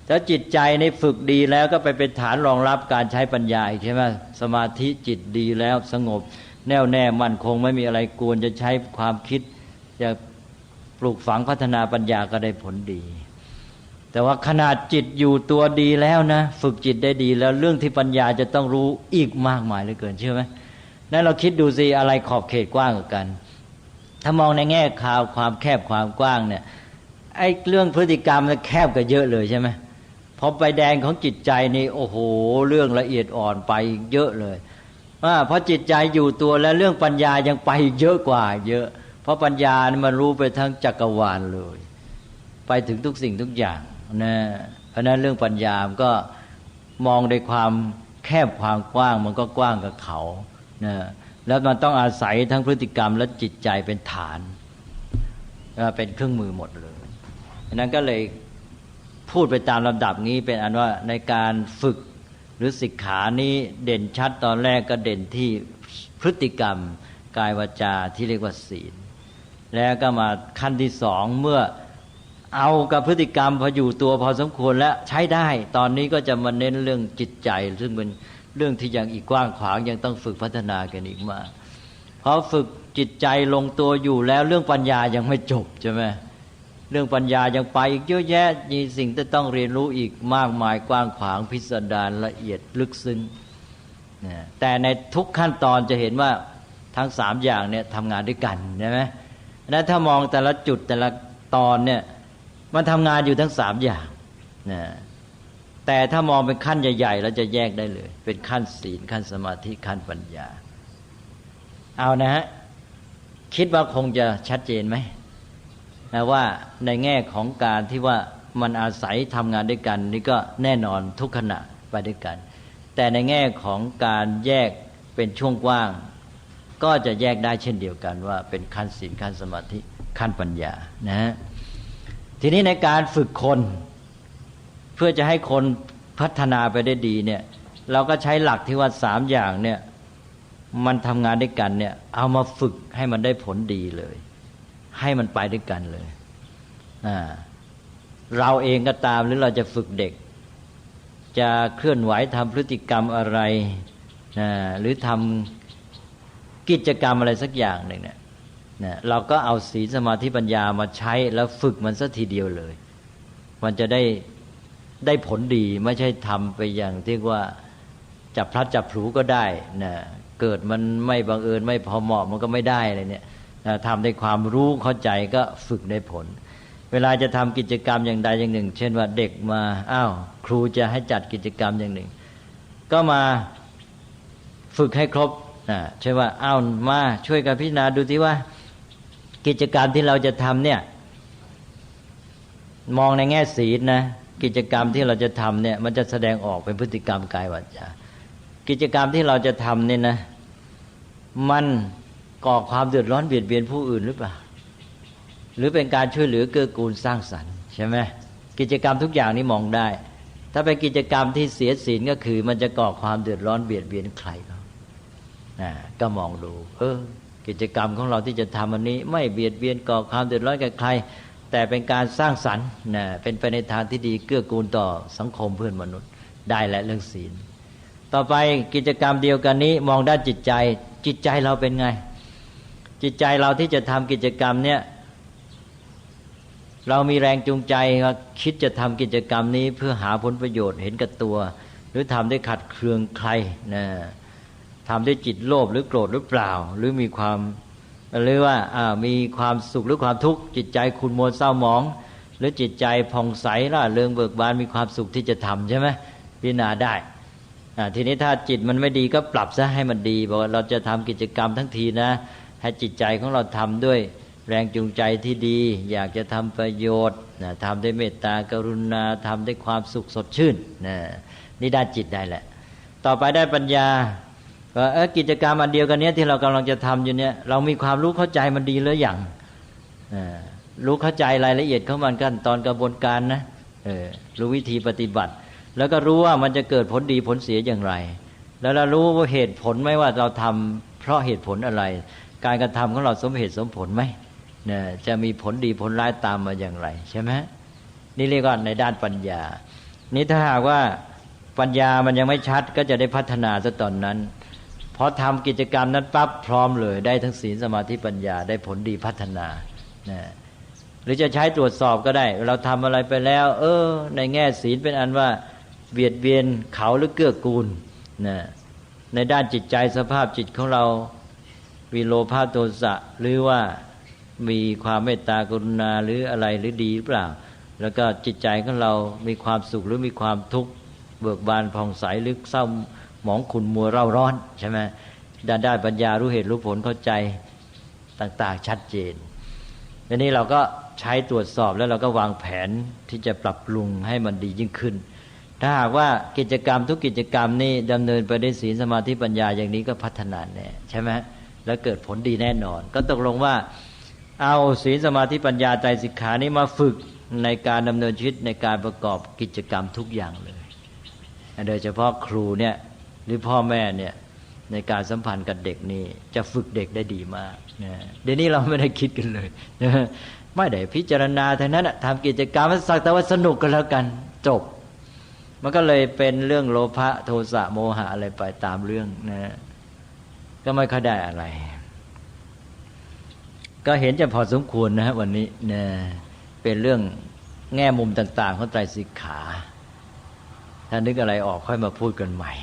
ถ้าจิตใจในฝึกดีแล้วก็ไปเป็นฐานรองรับการใช้ปัญญาอีกใช่ไหมสมาธิจิตดีแล้วสงบแน่วแน่มั่นคงไม่มีอะไรกวนจะใช้ความคิดจะปลูกฝังพัฒนาปัญญาก็ได้ผลดีแต่ว่าขนาดจิตอยู่ตัวดีแล้วนะฝึกจิตได้ดีแล้วเรื่องที่ปัญญาจะต้องรู้อีกมากมายเหลือเกินเชื่อไหมนั่นเราคิดดูสิอะไรขอบเขตกว้างกว่ากันถ้ามองในแง่ข่าวความแคบความกว้างเนี่ยไอ้เรื่องพฤติกรรมมันแคบกว่าเยอะเลยใช่ไหมพอไปแดนของจิตใจนี่โอ้โหเรื่องละเอียดอ่อนไปเยอะเลยเพราะจิตใจอยู่ตัวแล้วเรื่องปัญญายังไปเยอะกว่าเยอะเพราะปัญญานี่มันรู้ไปทั้งจักรวาลเลยไปถึงทุกสิ่งทุกอย่างนะเพราะนั้นเรื่องปัญญามันก็มองในความแคบความกว้างมันก็กว้างกับเขานะแล้วมันต้องอาศัยทั้งพฤติกรรมและจิตใจเป็นฐานเป็นเครื่องมือหมดเลยฉะนั้นก็เลยพูดไปตามลำดับนี้เป็นอันว่าในการฝึกหรือสิกขานี้เด่นชัดตอนแรกก็เด่นที่พฤติกรรมกายวาจาที่เรียกว่าศีลแล้วก็มาขั้นที่สองเมื่อเอากับพฤติกรรมพออยู่ตัวพอสมควรแล้วใช้ได้ตอนนี้ก็จะมาเน้นเรื่องจิตใจซึ่งเป็นเรื่องที่ยังอีกกว้างขวางยังต้องฝึกพัฒนากันอีกมากพอฝึกจิตใจลงตัวอยู่แล้วเรื่องปัญญายังไม่จบใช่ไหมเรื่องปัญญายังไปอีกเยอะแยะมีสิ่งที่ต้องเรียนรู้อีกมากมายกว้างขวางพิสดารละเอียดลึกซึ้งแต่ในทุกขั้นตอนจะเห็นว่าทั้งสามอย่างเนี่ยทำงานด้วยกันใช่ไหมแล้วถ้ามองแต่ละจุดแต่ละตอนเนี่ยมันทำงานอยู่ทั้งสามอย่างนะแต่ถ้ามองเป็นขั้นใหญ่ๆเราจะแยกได้เลยเป็นขั้นศีลขั้นสมาธิขั้นปัญญาเอานะฮะคิดว่าคงจะชัดเจนไหมนะว่าในแง่ของการที่ว่ามันอาศัยทำงานด้วยกันนี่ก็แน่นอนทุกขณะไปด้วยกันแต่ในแง่ของการแยกเป็นช่วงกว้างก็จะแยกได้เช่นเดียวกันว่าเป็นขั้นศีลขั้นสมาธิขั้นปัญญานะฮะทีนี้ในการฝึกคนเพื่อจะให้คนพัฒนาไปได้ดีเนี่ยเราก็ใช้หลักที่ว่าสามอย่างเนี่ยมันทำงานด้วยกันเนี่ยเอามาฝึกให้มันได้ผลดีเลยให้มันไปด้วยกันเลยเราเองก็ตามหรือเราจะฝึกเด็กจะเคลื่อนไหวทำพฤติกรรมอะไรหรือทำกิจกรรมอะไรสักอย่างหนึ่งเนี่ย นะเราก็เอาศีลสมาธิปัญญามาใช้แล้วฝึกมันซะทีเดียวเลยมันจะได้ผลดีไม่ใช่ทำไปอย่างที่ว่าจับพลัดจับผลูก็ได้นะเกิดมันไม่บังเอิญไม่พอเหมาะมันก็ไม่ได้อะไรเนี่ยทำด้วยความรู้เข้าใจก็ฝึกได้ผลเวลาจะทำกิจกรรมอย่างใดอย่างหนึ่งเช่นว่าเด็กมาครูจะให้จัดกิจกรรมอย่างหนึ่งก็มาฝึกให้ครบเช่นว่ามาช่วยกันพิจารณาดูที่ว่ากิจกรรมที่เราจะทำเนี่ยมองในแง่ศีลนะกิจกรรมที่เราจะทำเนี่ยมันจะแสดงออกเป็นพฤติกรรมกายวาจากิจกรรมที่เราจะทำเนี่ยนะมันก่อความเดือดร้อนเบียดเบียนผู้อื่นหรือเปล่าหรือเป็นการช่วยเหลือเกื้อกูลสร้างสรรค์ใช่ไหมกิจกรรมทุกอย่างนี้มองได้ถ้าเป็นกิจกรรมที่เสียศีลก็คือมันจะก่อความเดือดร้อนเบียดเบียนใครก็มองดูกิจกรรมของเราที่จะทำวันนี้ไม่เบียดเบียนก่อความเดือดร้อนแก่ใครแต่เป็นการสร้างสรรค์เป็นไปในทางที่ดีเกื้อกูลต่อสังคมเพื่อนมนุษย์ได้และเรื่องศีลต่อไปกิจกรรมเดียวกันนี้มองด้านจิตใจเราเป็นไงจิตใจเราที่จะทำกิจกรรมเนี่ยเรามีแรงจูงใจว่าคิดจะทำกิจกรรมนี้เพื่อหาผลประโยชน์เห็นกับตัวหรือทำได้ขัดเคืองใครทำด้วยจิตโลภหรือโกรธหรือเปล่าหรือมีความหรือว่ามีความสุขหรือความทุกข์จิตใจขุ่นมัวเศร้าหมองหรือจิตใจผ่องใสร่าเริงเบิกบานมีความสุขที่จะทำใช่ไหมพิจารณาได้ทีนี้ถ้าจิตมันไม่ดีก็ปรับซะให้มันดีบอกว่าเราจะทำกิจกรรมทั้งทีนะให้จิตใจของเราทำด้วยแรงจูงใจที่ดีอยากจะทำประโยชน์ทำด้วยเมตตากรุณาทำด้วยความสุขสดชื่นนี่ได้จิตได้แหละต่อไปได้ปัญญากิจกรรมอันเดียวกันนี้ที่เรากำลังจะทำอยู่เนี่ยเรามีความรู้เข้าใจมันดีหรือยังรู้เข้าใจรายละเอียดของมันขั้นตอนกระบวนการนะรู้วิธีปฏิบัติแล้วก็รู้ว่ามันจะเกิดผลดีผลเสียอย่างไรแล้วเรารู้ว่าเหตุผลไหมว่าเราทำเพราะเหตุผลอะไรการกระทำของเราสมเหตุสมผลไหมจะมีผลดีผลร้ายตามมาอย่างไรใช่ไหมนี่เรียกว่าในด้านปัญญานี่ถ้าหากว่าปัญญามันยังไม่ชัดก็จะได้พัฒนาซะตอนนั้นพอทำกิจกรรมนั้นปั๊บพร้อมเลยได้ทั้งศีลสมาธิปัญญาได้ผลดีพัฒนาหรือจะใช้ตรวจสอบก็ได้เราทำอะไรไปแล้วในแง่ศีลเป็นอันว่าเบียดเบียนเขาหรือเกื้อกูลในด้านจิตใจสภาพจิตของเรามีโลภะโทสะหรือว่ามีความเมตตากรุณาหรืออะไรหรือดีหรือเปล่าแล้วก็จิตใจของเรามีความสุขหรือมีความทุกข์เบิกบานผ่องใสหรือเศร้าหมองขุ่นมัวเร่าร้อนใช่ไหมด้านปัญญารู้เหตุรู้ผลเข้าใจต่างๆชัดเจนทีนี้เราก็ใช้ตรวจสอบแล้วเราก็วางแผนที่จะปรับปรุงให้มันดียิ่งขึ้นถ้าหากว่ากิจกรรมทุกกิจกรรมนี้ดำเนินไปด้วยศีลสมาธิปัญญาอย่างนี้ก็พัฒนาแน่ใช่ไหมแล้วเกิดผลดีแน่นอนก็ตกลงว่าเอาศีลสมาธิปัญญาไตรสิกขานี้มาฝึกในการดำเนินชีวิตในการประกอบกิจกรรมทุกอย่างเลยโดยเฉพาะครูเนี่ยหรือพ่อแม่เนี่ยในการสัมพันธ์กับเด็กนี่จะฝึกเด็กได้ดีมากเดี๋ยวนี้เราไม่ได้คิดกันเลยไม่ได้พิจารณาเท่านั้นทำกิจกรรมสักแต่ว่าสนุกกันแล้วกันจบมันก็เลยเป็นเรื่องโลภะโทสะโมหะอะไรไปตามเรื่องก็ไม่ค่อยได้อะไรก็เห็นจะพอสมควรนะวันนี้เป็นเรื่องแง่มุมต่างๆของไตรสิกขาถ้านึกอะไรออกค่อยมาพูดกันใหม่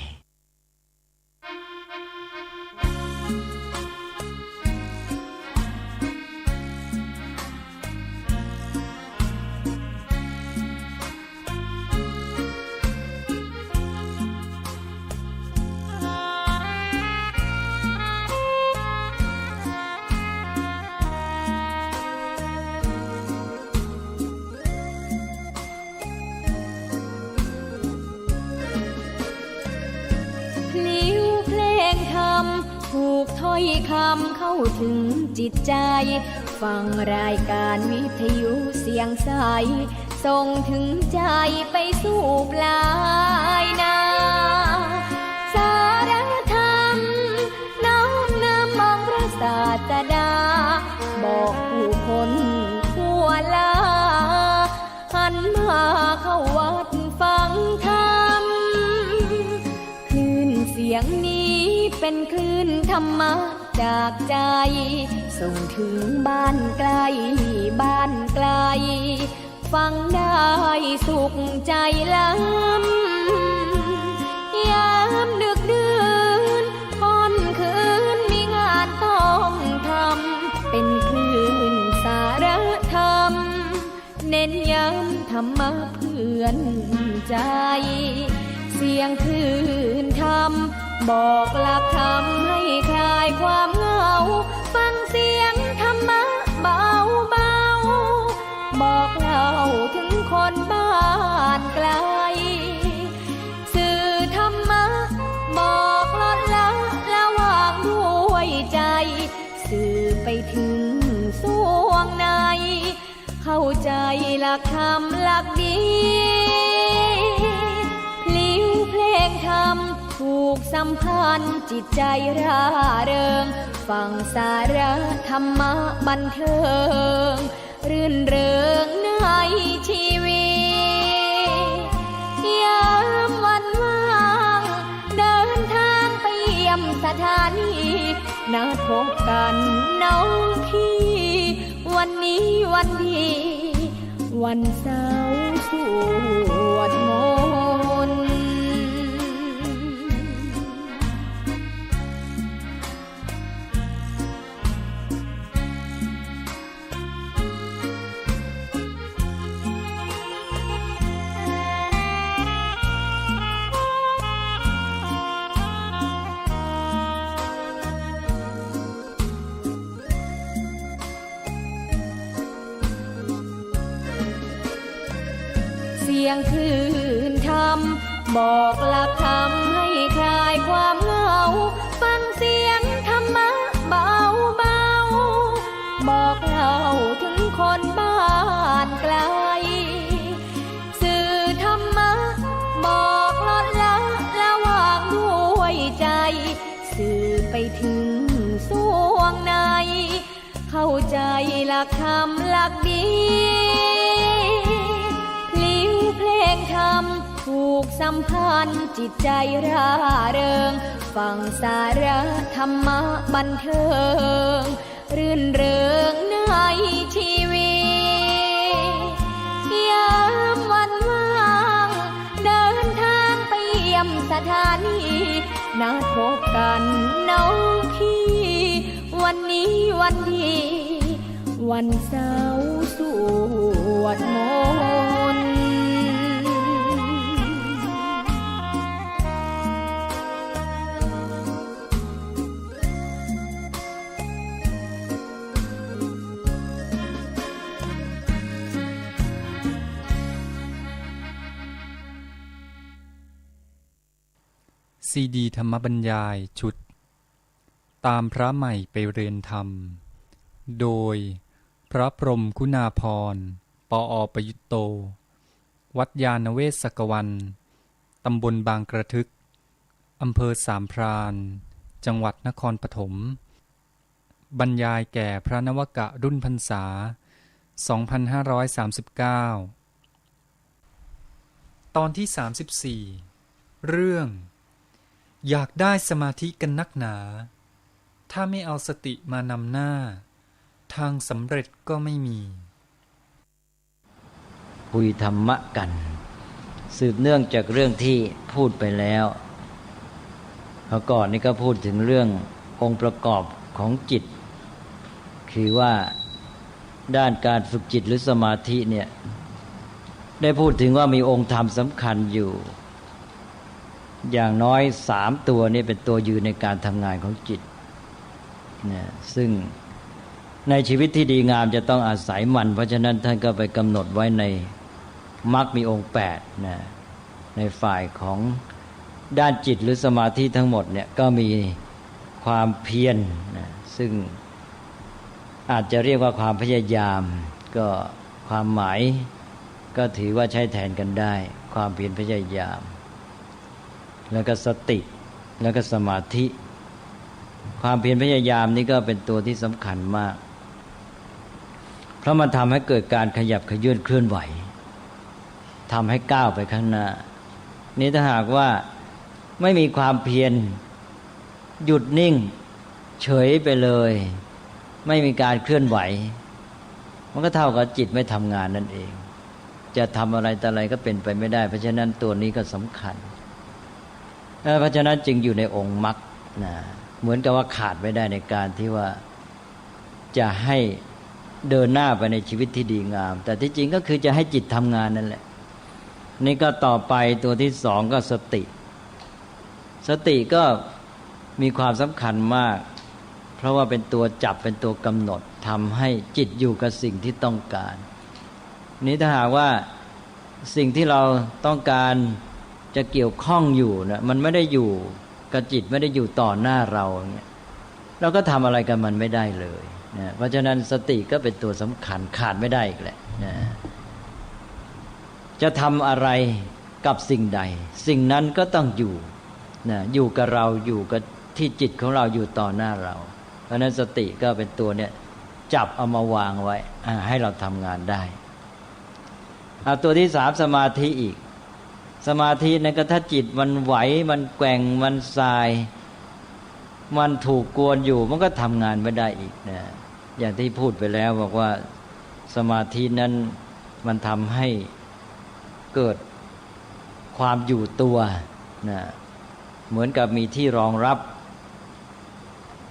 ถูกถ้อยคำเข้าถึงจิตใจฟังรายการวิทยุเสียงใสส่งถึงใจไปสู่ปลายนาสารธรรมน้อมนำมองพระศาสดาบอกผู้คนทั่วลาหันมาเข้าวัดฟังธรรมคลื่นเสียงนี้เป็นคลื่นธรรมะจากใจ ส่งถึงบ้านไกลบ้านไกลฟังได้สุขใจล้ำยามดึกดื่นค่ำคืนมีงานต้องทำเป็นคลื่นสารธรรมเน้นย้ำธรรมะเพื่อนใจเสียงคลื่นธรรมบอกหลักธรรมให้คลายความเหงาฟังเสียงธรรมะเบาเบาบอกเล่าถึงคนบ้านไกลสื่อธรรมะบอกลดละวางด้วยใจสื่อไปถึงสวงในเข้าใจหลักธรรมหลักดีพลิ้วเพลงธรรมผูกสัมพันธ์จิตใจร่าเริงฟังสาระธรรมะบันเทิงรื่นเริงในชีวิตยามวันว่างเดินทางไปเยี่ยมสถานีนัดพบกันน้องพี่วันนี้วันดีวันเสาร์สวดมนต์เสียงคลื่นธรรมบอกหลักธรรมให้คลายความเหงาฟังเสียงธรรมะเบาเบาบอกเล่าถึงคนบ้านไกลสื่อธรรมะบอกลดละวางด้วยใจสื่อไปถึงสวงในเข้าใจหลักธรรมหลักดีเพลงธรรมผูกสัมพันธ์จิตใจร่าเริงฟังสาระธรรมะบันเทิงรื่นเริงในชีวิตยามวันว่างเดินทางไปเยี่ยมสถานีนัดพบกันน้องพี่วันนี้วันดีวันเสาร์สวดมนต์ซีดีธรรมบรรยายชุดตามพระใหม่ไปเรียนธรรมโดยพระพรหมคุณาภรณ์ปอ.ประยุตโตวัดยานเวศกวันตำบลบางกระทึกอำเภอสามพรานจังหวัดนครปฐมบรรยายแก่พระนวกะรุ่นพรรษา 2539 ตอนที่ 34 เรื่องอยากได้สมาธิกันนักหนาถ้าไม่เอาสติมานำหน้าทางสำเร็จก็ไม่มีคุยธรรมะกันสืบเนื่องจากเรื่องที่พูดไปแล้วก่อนนี้ก็พูดถึงเรื่ององค์ประกอบของจิตคือว่าด้านการฝึกจิตหรือสมาธิเนี่ยได้พูดถึงว่ามีองค์ธรรมสำคัญอยู่อย่างน้อย3ตัวนี้เป็นตัวยืนในการทำงานของจิตนะซึ่งในชีวิตที่ดีงามจะต้องอาศัยมันเพราะฉะนั้นท่านก็ไปกำหนดไว้ในมรรคมีองค์8นะในฝ่ายของด้านจิตหรือสมาธิทั้งหมดเนี่ยก็มีความเพียรนะซึ่งอาจจะเรียกว่าความพยายามก็ความหมายก็ถือว่าใช้แทนกันได้ความเพียรพยายามแล้วก็สติแล้วก็สมาธิความเพียรพยายามนี่ก็เป็นตัวที่สำคัญมากเพราะมันทำให้เกิดการขยับเขยื้อนเคลื่อนไหวทำให้ก้าวไปข้างหน้านี่ถ้าหากว่าไม่มีความเพียรหยุดนิ่งเฉยไปเลย ไม่มีการเคลื่อนไหวมันก็เท่ากับจิตไม่ทำงานนั่นเองจะทำอะไรแต่อะไรก็เป็นไปไม่ได้เพราะฉะนั้นตัวนี้ก็สำคัญเพราะฉะนั้นจึงอยู่ในองค์มรรคนะเหมือนกับว่าขาดไม่ได้ในการที่ว่าจะให้เดินหน้าไปในชีวิตที่ดีงามแต่ที่จริงก็คือจะให้จิตทำงานนั่นแหละนี่ก็ต่อไปตัวที่สองก็สติสติก็มีความสำคัญมากเพราะว่าเป็นตัวจับเป็นตัวกำหนดทำให้จิตอยู่กับสิ่งที่ต้องการนี้ถ้าหากว่าสิ่งที่เราต้องการจะเกี่ยวข้องอยู่นะมันไม่ได้อยู่กับจิตไม่ได้อยู่ต่อหน้าเราเนี่ยเราก็ทำอะไรกับมันไม่ได้เลยนะเพราะฉะนั้นสติก็เป็นตัวสำคัญขาดไม่ได้อีกแหละนะจะทำอะไรกับสิ่งใดสิ่งนั้นก็ต้องอยู่นะอยู่กับเราอยู่กับที่จิตของเราอยู่ต่อหน้าเราเพราะนั้นสติก็เป็นตัวเนี่ยจับเอามาวางไว้ให้เราทำงานได้ตัวที่สามสมาธิอีกสมาธินั้นก็ถ้าจิตมันไหวมันแกว่งมันสายมันถูกกวนอยู่มันก็ทำงานไม่ได้อีกนะอย่างที่พูดไปแล้วบอกว่าสมาธินั้นมันทำให้เกิดความอยู่ตัวนะเหมือนกับมีที่รองรับ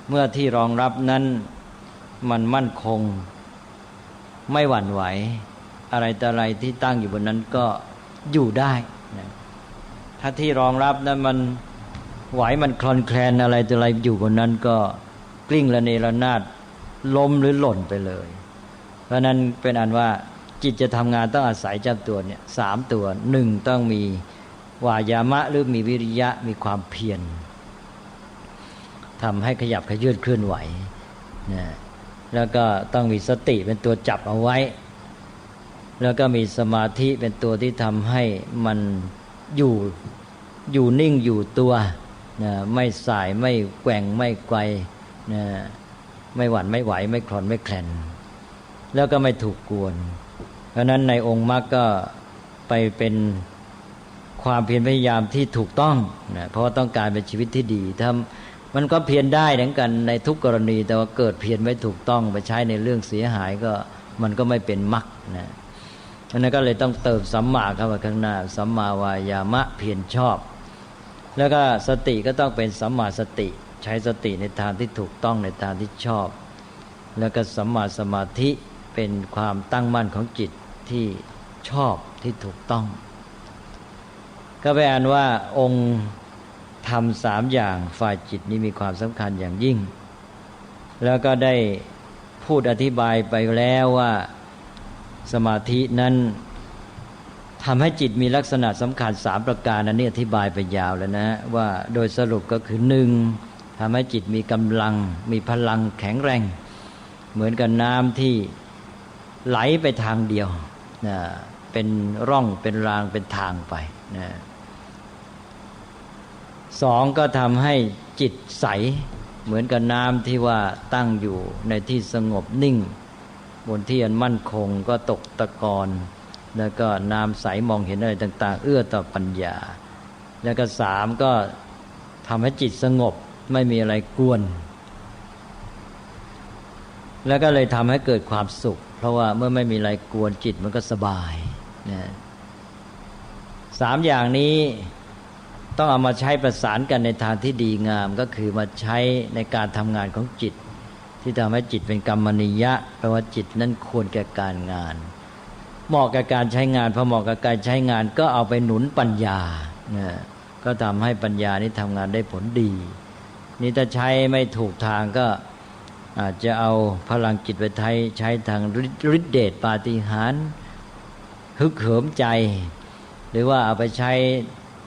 เมื่อที่รองรับนั้นมันมั่นคงไม่หวั่นไหวอะไรแต่อะไรที่ตั้งอยู่บนนั้นก็อยู่ได้นะถ้าที่รองรับนั้นมันไหวมันคลอนแคลนอะไรแต่อะไรอยู่บนนั้นก็กลิ้งระเนระนาดล้มหรือหล่นไปเลยเพราะนั้นเป็นอันว่าจิตจะทำงานต้องอาศัยเจ้าตัวเนี่ยสามตัวหนึ่งต้องมีวายามะหรือมีวิริยะมีความเพียรทำให้ขยับขยื่นเคลื่อนไหวนะแล้วก็ต้องมีสติเป็นตัวจับเอาไว้แล้วก็มีสมาธิเป็นตัวที่ทำให้มันอยู่นิ่งอยู่ตัวนะไม่สายไม่แกว่งไม่ไกวนะไม่หวั่นไม่ไหวไม่คลอนไม่แคลนแล้วก็ไม่ถูกกวนเพราะนั้นในองค์มรรคก็ไปเป็นความเพียรพยายามที่ถูกต้องนะเพราะต้องการเป็นชีวิตที่ดีถ้ามันก็เพียรได้เหมือนกันในทุกกรณีแต่ว่าเกิดเพียรไม่ถูกต้องไปใช้ในเรื่องเสียหายก็มันก็ไม่เป็นมรรคนะฉะนั้นก็เลยต้องเติมสัมมาเข้ามาข้างหน้าสัมมาวายามะเพียรชอบแล้วก็สติก็ต้องเป็นสัมมาสติใช้สติในทางที่ถูกต้องในทางที่ชอบแล้วก็สัมมาสมาธิเป็นความตั้งมั่นของจิตที่ชอบที่ถูกต้องก็แปลว่าองค์ทำสามอย่างฝ่ายจิตนี้มีความสำคัญอย่างยิ่งแล้วก็ได้พูดอธิบายไปแล้วว่าสมาธินั้นทำให้จิตมีลักษณะสำคัญ3ประการนั้นนี่อธิบายไปยาวแล้วนะว่าโดยสรุปก็คือ1ทำให้จิตมีกำลังมีพลังแข็งแรงเหมือนกับน้ำที่ไหลไปทางเดียวนะเป็นร่องเป็นรางเป็นทางไปนะ2ก็ทำให้จิตใสเหมือนกับน้ำที่ว่าตั้งอยู่ในที่สงบนิ่งบนที่อันมั่นคงก็ตกตะกอนแล้วก็น้ำใสมองเห็นอะไรต่างๆเอื้อต่อปัญญาแล้วก็3ก็ทำให้จิตสงบไม่มีอะไรกวนแล้วก็เลยทำให้เกิดความสุขเพราะว่าเมื่อไม่มีอะไรกวนจิตมันก็สบายนะ3อย่างนี้ต้องเอามาใช้ประสานกันในทางที่ดีงามก็คือมาใช้ในการทำงานของจิตที่ทำให้จิตเป็นกัมมนิยะแปลว่าจิตนั้นควรแก่การงานเหมาะกับการใช้งานพอเหมาะกับการใช้งานก็เอาไปหนุนปัญญาก็ทำให้ปัญญานี้ทำงานได้ผลดีนี่ถ้าใช้ไม่ถูกทางก็อาจจะเอาพลังจิตไปใช้ทางฤทธิเดชปาฏิหาริย์ฮึกเหิมใจหรือว่าเอาไปใช้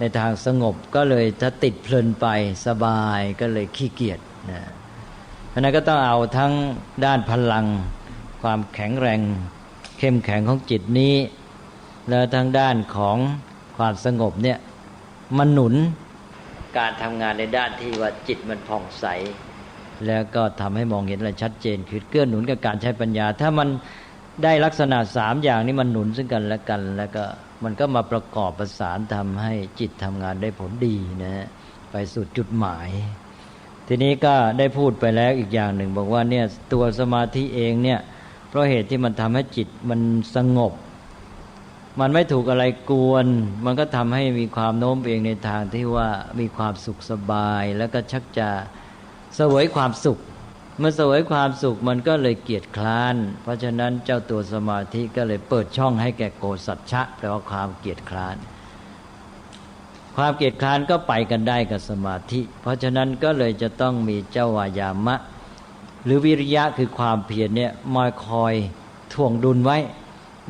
ในทางสงบก็เลยถ้าติดเพลินไปสบายก็เลยขี้เกียจนะเพราะนั้นก็ต้องเอาทั้งด้านพลังความแข็งแรงเข้มแข็งของจิตนี้แล้วทั้งด้านของความสงบเนี่ยมันหนุนการทำงานในด้านที่ว่าจิตมันผ่องใสแล้วก็ทำให้มองเห็นอะไรชัดเจนคือเกื้อหนุนกับการใช้ปัญญาถ้ามันได้ลักษณะ3อย่างนี้มันหนุนซึ่งกันและกันแล้วก็มันก็มาประกอบประสานทำให้จิตทำงานได้ผลดีนะไปสู่จุดหมาย ทีนี้ก็ได้พูดไปแล้วอีกอย่างหนึ่งบอกว่าเนี่ยตัวสมาธิเองเนี่ยเพราะเหตุที่มันทำให้จิตมันสงบมันไม่ถูกอะไรกวนมันก็ทำให้มีความโน้มเองในทางที่ว่ามีความสุขสบายแล้วก็ชักจะเสวยความสุขเมื่อเสวยความสุขมันก็เลยเกียจคร้านเพราะฉะนั้นเจ้าตัวสมาธิก็เลยเปิดช่องให้แก่โกสัจฉะแปลว่าความเกียจคร้านความเกียจคร้านก็ไปกันได้กับสมาธิเพราะฉะนั้นก็เลยจะต้องมีเจ้าวายามะหรือวิริยะคือความเพียรเนี่ยมาคอยถ่วงดุลไว้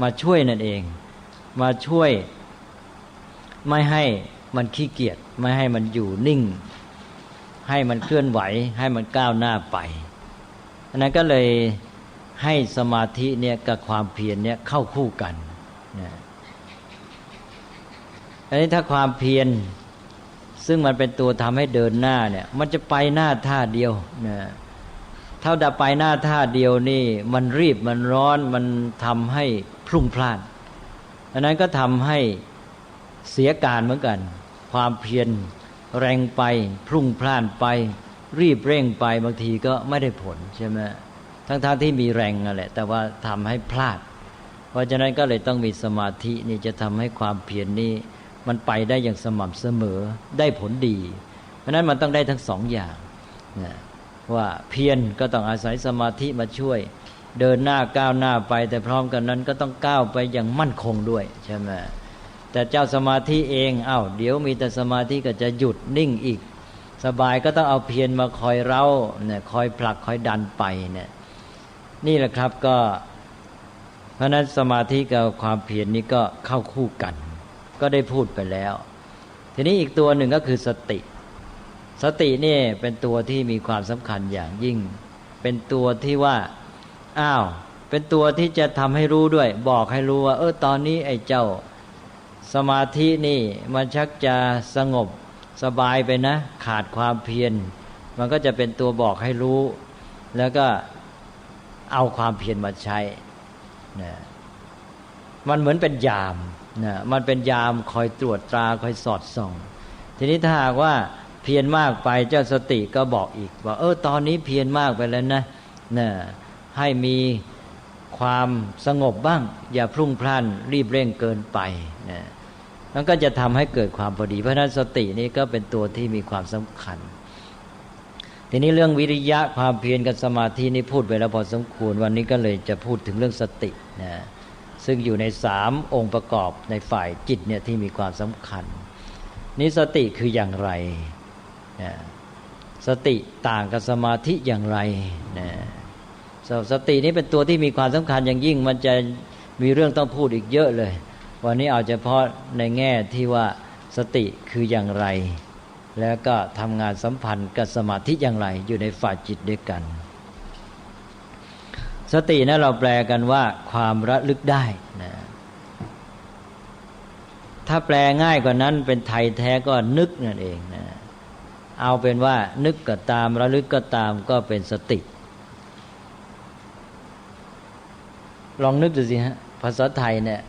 มาช่วยนั่นเองมาช่วยไม่ให้มันขี้เกียจไม่ให้มันอยู่นิ่งให้มันเคลื่อนไหวให้มันก้าวหน้าไปอันนั้นก็เลยให้สมาธิเนี่ยกับความเพียรเนี่ยเข้าคู่กันนะอันนี้ถ้าความเพียรซึ่งมันเป็นตัวทำให้เดินหน้าเนี่ยมันจะไปหน้าท่าเดียวนะเท่าแต่ไปหน้าท่าเดียวนี่มันรีบมันร้อนมันทำให้พลุ่งพล่านอันนั้นก็ทำให้เสียการเหมือนกันความเพียรแรงไปพลุ่งพล่านไปรีบเร่งไปบางทีก็ไม่ได้ผลใช่ไหมทั้งที่มีแรงนั่นแหละแต่ว่าทำให้พลาดเพราะฉะนั้นก็เลยต้องมีสมาธินี่จะทำให้ความเพียรนี้มันไปได้อย่างสม่ำเสมอได้ผลดีเพราะนั้นมันต้องได้ทั้งสองอย่างนะว่าเพียรก็ต้องอาศัยสมาธิมาช่วยเดินหน้าก้าวหน้าไปแต่พร้อมกันนั้นก็ต้องก้าวไปอย่างมั่นคงด้วยใช่ไหมแต่เจ้าสมาธิเองเดี๋ยวมีแต่สมาธิก็จะหยุดนิ่งอีกสบายก็ต้องเอาเพียรมาคอยเร้าเนี่ยคอยผลักคอยดันไปเนี่ยนี่แหละครับก็เพราะนั้นสมาธิกับความเพียรนี้ก็เข้าคู่กันก็ได้พูดไปแล้วทีนี้อีกตัวหนึ่งก็คือสติสตินี่เป็นตัวที่มีความสำคัญอย่างยิ่งเป็นตัวที่ว่าเป็นตัวที่จะทำให้รู้ด้วยบอกให้รู้ว่าตอนนี้ไอ้เจ้าสมาธินี่มันชักจะสงบสบายไปนะขาดความเพียรมันก็จะเป็นตัวบอกให้รู้แล้วก็เอาความเพียรมาใช้นะมันเหมือนเป็นยามนะมันเป็นยามคอยตรวจตราคอยสอดส่องทีนี้ถ้าหากว่าเพียรมากไปเจ้าสติก็บอกอีกว่าตอนนี้เพียรมากไปแล้วนะให้มีความสงบบ้างอย่าพลุ่งพล่านรีบเร่งเกินไปนะมันก็จะทำให้เกิดความพอดีเพราะฉะนั้นสตินี้ก็เป็นตัวที่มีความสำคัญทีนี้เรื่องวิริยะความเพียรกับสมาธินี่พูดไปแล้วพอสมควรวันนี้ก็เลยจะพูดถึงเรื่องสตินะซึ่งอยู่ใน3องค์ประกอบในฝ่ายจิตเนี่ยที่มีความสำคัญนี้สติคืออย่างไรนะสติต่างกับสมาธิอย่างไรนะสตินี้เป็นตัวที่มีความสำคัญอย่างยิ่งมันจะมีเรื่องต้องพูดอีกเยอะเลยวันนี้เอาเฉพาะในแง่ที่ว่าสติคืออย่างไรแล้วก็ทำงานสัมพันธ์กับสมาธิอย่างไรอยู่ในฝ่ายจิตด้วยกันสตินะเราแปลกันว่าความระลึกได้นะถ้าแปลง่ายกว่านั้นเป็นไทยแท้ก็นึกนั่นเองนะเอาเป็นว่านึกก็ตามระลึกก็ตามก็เป็นสติลองนึกดูสิฮะภาษาไทยเนี่ย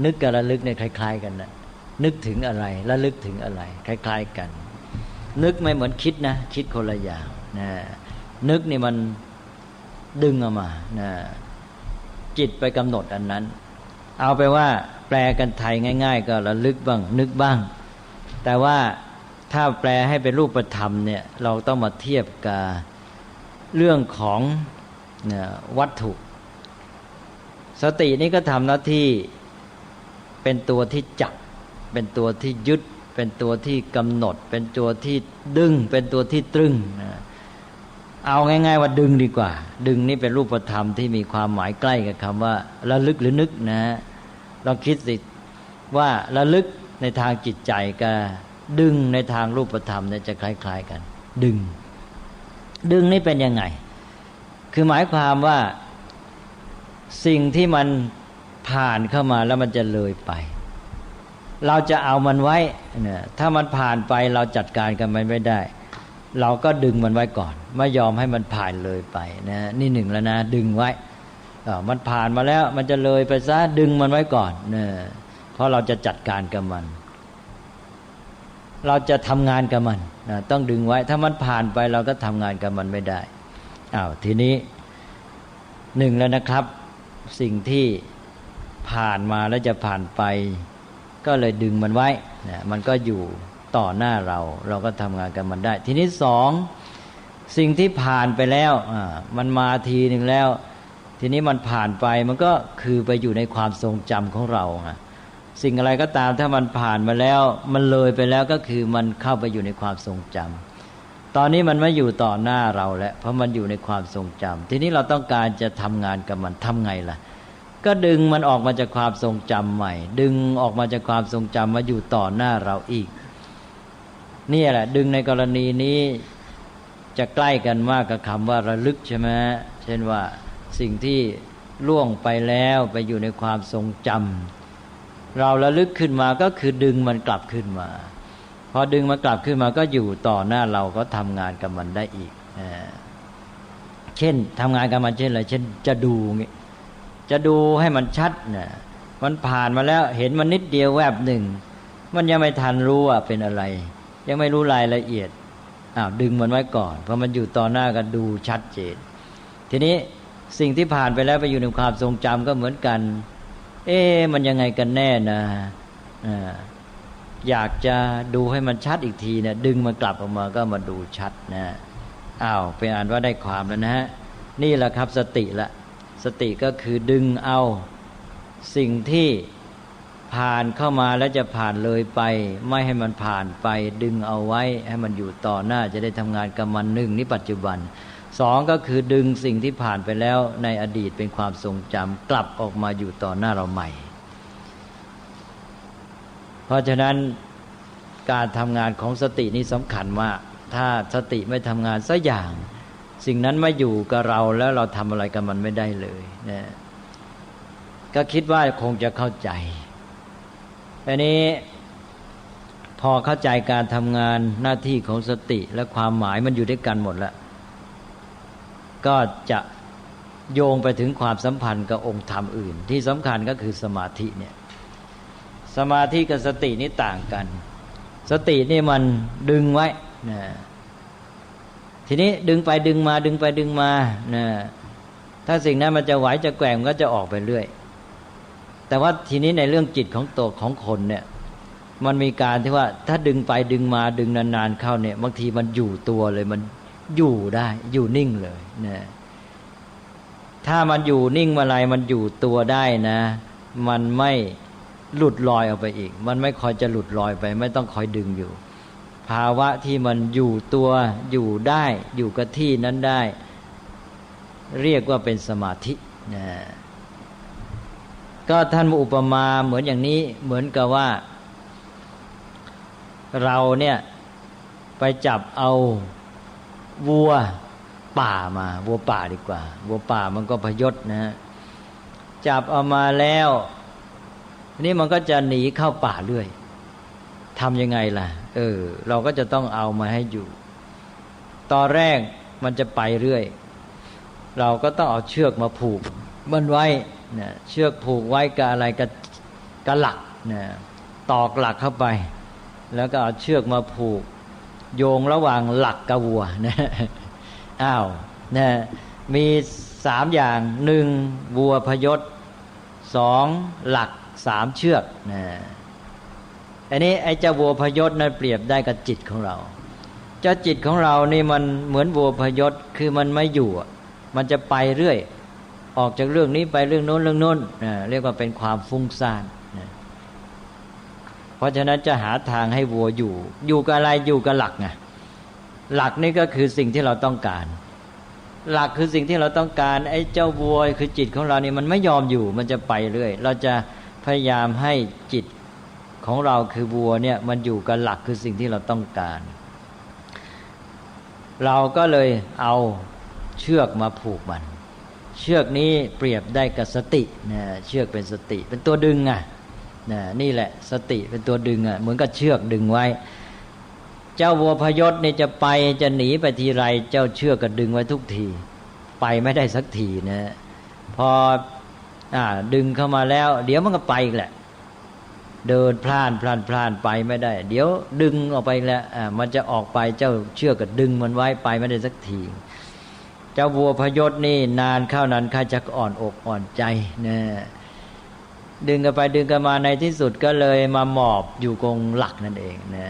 นึกกับระลึกเนี่ยคล้ายๆกันนะนึกถึงอะไรระลึกถึงอะไรคล้ายๆกันนึกไม่เหมือนคิดนะคิดคนละอย่างนะนึกนี่มันดึงออกมานะจิตไปกำหนดอันนั้นเอาไปว่าแปลกันไทยง่ายๆก็ระลึกบ้างนึกบ้างแต่ว่าถ้าแปลให้เป็นรูปธรรมเนี่ยเราต้องมาเทียบกับเรื่องของวัตถุสตินี้ก็ทำหน้าที่เป็นตัวที่จับเป็นตัวที่ยึดเป็นตัวที่กำหนดเป็นตัวที่ดึงเป็นตัวที่ตรึงเอาง่ายๆว่าดึงดีกว่าดึงนี่เป็นรูปธรรมที่มีความหมายใกล้กับคำว่าระลึกหรือนึกนะลองคิดสิว่าระลึกในทางจิตใจกับดึงในทางรูปธรรมเนี่ยจะคล้ายๆกันดึงนี่เป็นยังไงคือหมายความว่าสิ่งที่มันผ่านเข้ามาแล้วมันจะเลยไปเราจะเอามันไว้เนี่ยถ้ามันผ่านไปเราจัดการกับมันไม่ได้เราก็ดึงมันไว้ก่อนไม่ยอมให้มันผ่านเลยไปนะนี่หนึ่งแล้วนะดึงไว้มันผ่านมาแล้วมันจะเลยไปซะดึงมันไว้ก่อนเนี่ยเพราะเราจะจัดการกับมันเราจะทำงานกับมัน ต้องดึงไว้ถ้ามันผ่านไปเราก็ทำงานกับมันไม่ได้ทีนี้หนึ่งแล้วนะครับสิ่งที่ผ่านมาแล้วจะผ่านไปก็เลยดึงมันไว้มันก็อยู่ต่อหน้าเราก็ทำงานกับมันได้ทีนี้สองสิ่งที่ผ่านไปแล้วมันมาทีหนึ่งแล้วทีนี้มันผ่านไปมันก็คือไปอยู่ในความทรงจำของเราสิ่งอะไรก็ตามถ้ามันผ่านมาแล้วมันเลยไปแล้วก็คือมันเข้าไปอยู่ในความทรงจำตอนนี้มันไม่อยู่ต่อหน้าเราแล้วเพราะมันอยู่ในความทรงจำทีนี้เราต้องการจะทำงานกับมันทำไงล่ะก็ดึงมันออกมาจากความทรงจำใหม่ดึงออกมาจากความทรงจำมาอยู่ต่อหน้าเราอีกนี่แหละดึงในกรณีนี้จะใกล้กันมากกับคำว่าระลึกใช่ไหมเช่นว่าสิ่งที่ล่วงไปแล้วไปอยู่ในความทรงจำเราระลึกขึ้นมาก็คือดึงมันกลับขึ้นมาพอดึงมันกลับขึ้นมาก็อยู่ต่อหน้าเราก็ทำงานกับมันได้อีกเช่นทำงานกับมันเช่นอะไรเช่นจะดูงี้จะดูให้มันชัดมันผ่านมาแล้วเห็นมันนิดเดียวแวบหนึ่งมันยังไม่ทันรู้ว่าเป็นอะไรยังไม่รู้รายละเอียดดึงมันไว้ก่อนเพราะมันอยู่ต่อหน้าก็ดูชัดเจนทีนี้สิ่งที่ผ่านไปแล้วไปอยู่ในความทรงจำก็เหมือนกันมันยังไงกันแน่นะอยากจะดูให้มันชัดอีกทีนะดึงมันกลับออกมาก็มาดูชัดนะเป็นอันว่าได้ความแล้วนะฮะนี่แหละครับสติละสติก็คือดึงเอาสิ่งที่ผ่านเข้ามาแล้วจะผ่านเลยไปไม่ให้มันผ่านไปดึงเอาไว้ให้มันอยู่ต่อหน้าจะได้ทำงานกับมันหนึ่งนี่ปัจจุบันสองก็คือดึงสิ่งที่ผ่านไปแล้วในอดีตเป็นความทรงจำกลับออกมาอยู่ต่อหน้าเราใหม่เพราะฉะนั้นการทำงานของสตินี่สำคัญมากถ้าสติไม่ทำงานสักอย่างสิ่งนั้นไม่อยู่กับเราแล้วเราทำอะไรกับมันไม่ได้เลยนะก็คิดว่าคงจะเข้าใจอันนี้พอเข้าใจการทำงานหน้าที่ของสติและความหมายมันอยู่ด้วยกันหมดแล้วก็จะโยงไปถึงความสัมพันธ์กับองค์ธรรมอื่นที่สำคัญก็คือสมาธิเนี่ยสมาธิกับสตินี่ต่างกันสตินี่มันดึงไว้นะทีนี้ดึงไปดึงมาดึงไปดึงมานะถ้าสิ่งนั้นมันจะไหวจะแกว่งก็จะออกไปเรื่อยแต่ว่าทีนี้ในเรื่องจิตของตัวของคนเนี่ยมันมีการที่ว่าถ้าดึงไปดึงมาดึงนานๆเข้าเนี่ยบางทีมันอยู่ตัวเลยมันอยู่ได้อยู่นิ่งเลยนะถ้ามันอยู่นิ่งเมื่อไรมันอยู่ตัวได้นะมันไม่หลุดลอยออกไปอีกมันไม่คอยจะหลุดลอยไปไม่ต้องคอยดึงอยู่ภาวะที่มันอยู่ตัวอยู่ได้อยู่กับที่นั้นได้เรียกว่าเป็นสมาธินะก็ท่านอุปมาเหมือนอย่างนี้เหมือนกับว่าเราเนี่ยไปจับเอาวัวป่ามาวัวป่าดีกว่าวัวป่ามันก็พยศนะฮะจับเอามาแล้วนี่มันก็จะหนีเข้าป่าเรื่อยทำยังไงล่ะเราก็จะต้องเอามาให้อยู่ตอนแรกมันจะไปเรื่อยเราก็ต้องเอาเชือกมาผูกมันไว้นะเชือกผูกไว้กับอะไรกับหลักนะตอกหลักเข้าไปแล้วก็เอาเชือกมาผูกโยงระหว่างหลักกับวัวนะนะมี3อย่าง1วัวพยศ2หลัก3เชือกนะอันนี้ไอ้เจ้าวัวพยศนั้นเปรียบได้กับจิตของเราเจ้าจิตของเรานี่มันเหมือนวัวพยศคือมันไม่อยู่มันจะไปเรื่อยออกจากเรื่องนี้ไปเรื่องโน้นเรื่องโน้นเรียกว่าเป็นความฟุ้งซ่านเพราะฉะนั้นจะหาทางให้วัวอยู่กับอะไรอยู่กับหลักไงหลักนี่ก็คือสิ่งที่เราต้องการหลักคือสิ่งที่เราต้องการไอ้เจ้าวัวคือจิตของเรานี่มันไม่ยอมอยู่มันจะไปเรื่อยเราจะพยายามให้จิตของเราคือวัวเนี่ยมันอยู่กับหลักคือสิ่งที่เราต้องการเราก็เลยเอาเชือกมาผูกมันเชือกนี้เปรียบได้กับสตินะเชือกเป็นสติเป็นตัวดึงนี่แหละสติเป็นตัวดึงเหมือนกับเชือกดึงไว้เจ้าวัวพยศนี่จะไปจะหนีไปทีไรเจ้าเชือกก็ดึงไว้ทุกทีไปไม่ได้สักทีนะพอดึงเข้ามาแล้วเดี๋ยวมันก็ไปอีกแหละ เดินพล่านไปไม่ได้เดี๋ยวดึงออกไปแล้วมันจะออกไปเจ้าเชือกก็ดึงมันไว้ไปไม่ได้สักทีเจ้าวัวพยศนี่นานเข้านานข้าจะอ่อนอกอ่อนใจนะดึงกันไปดึงกันมาในที่สุดก็เลยมาหมอบอยู่กงหลักนั่นเองนะ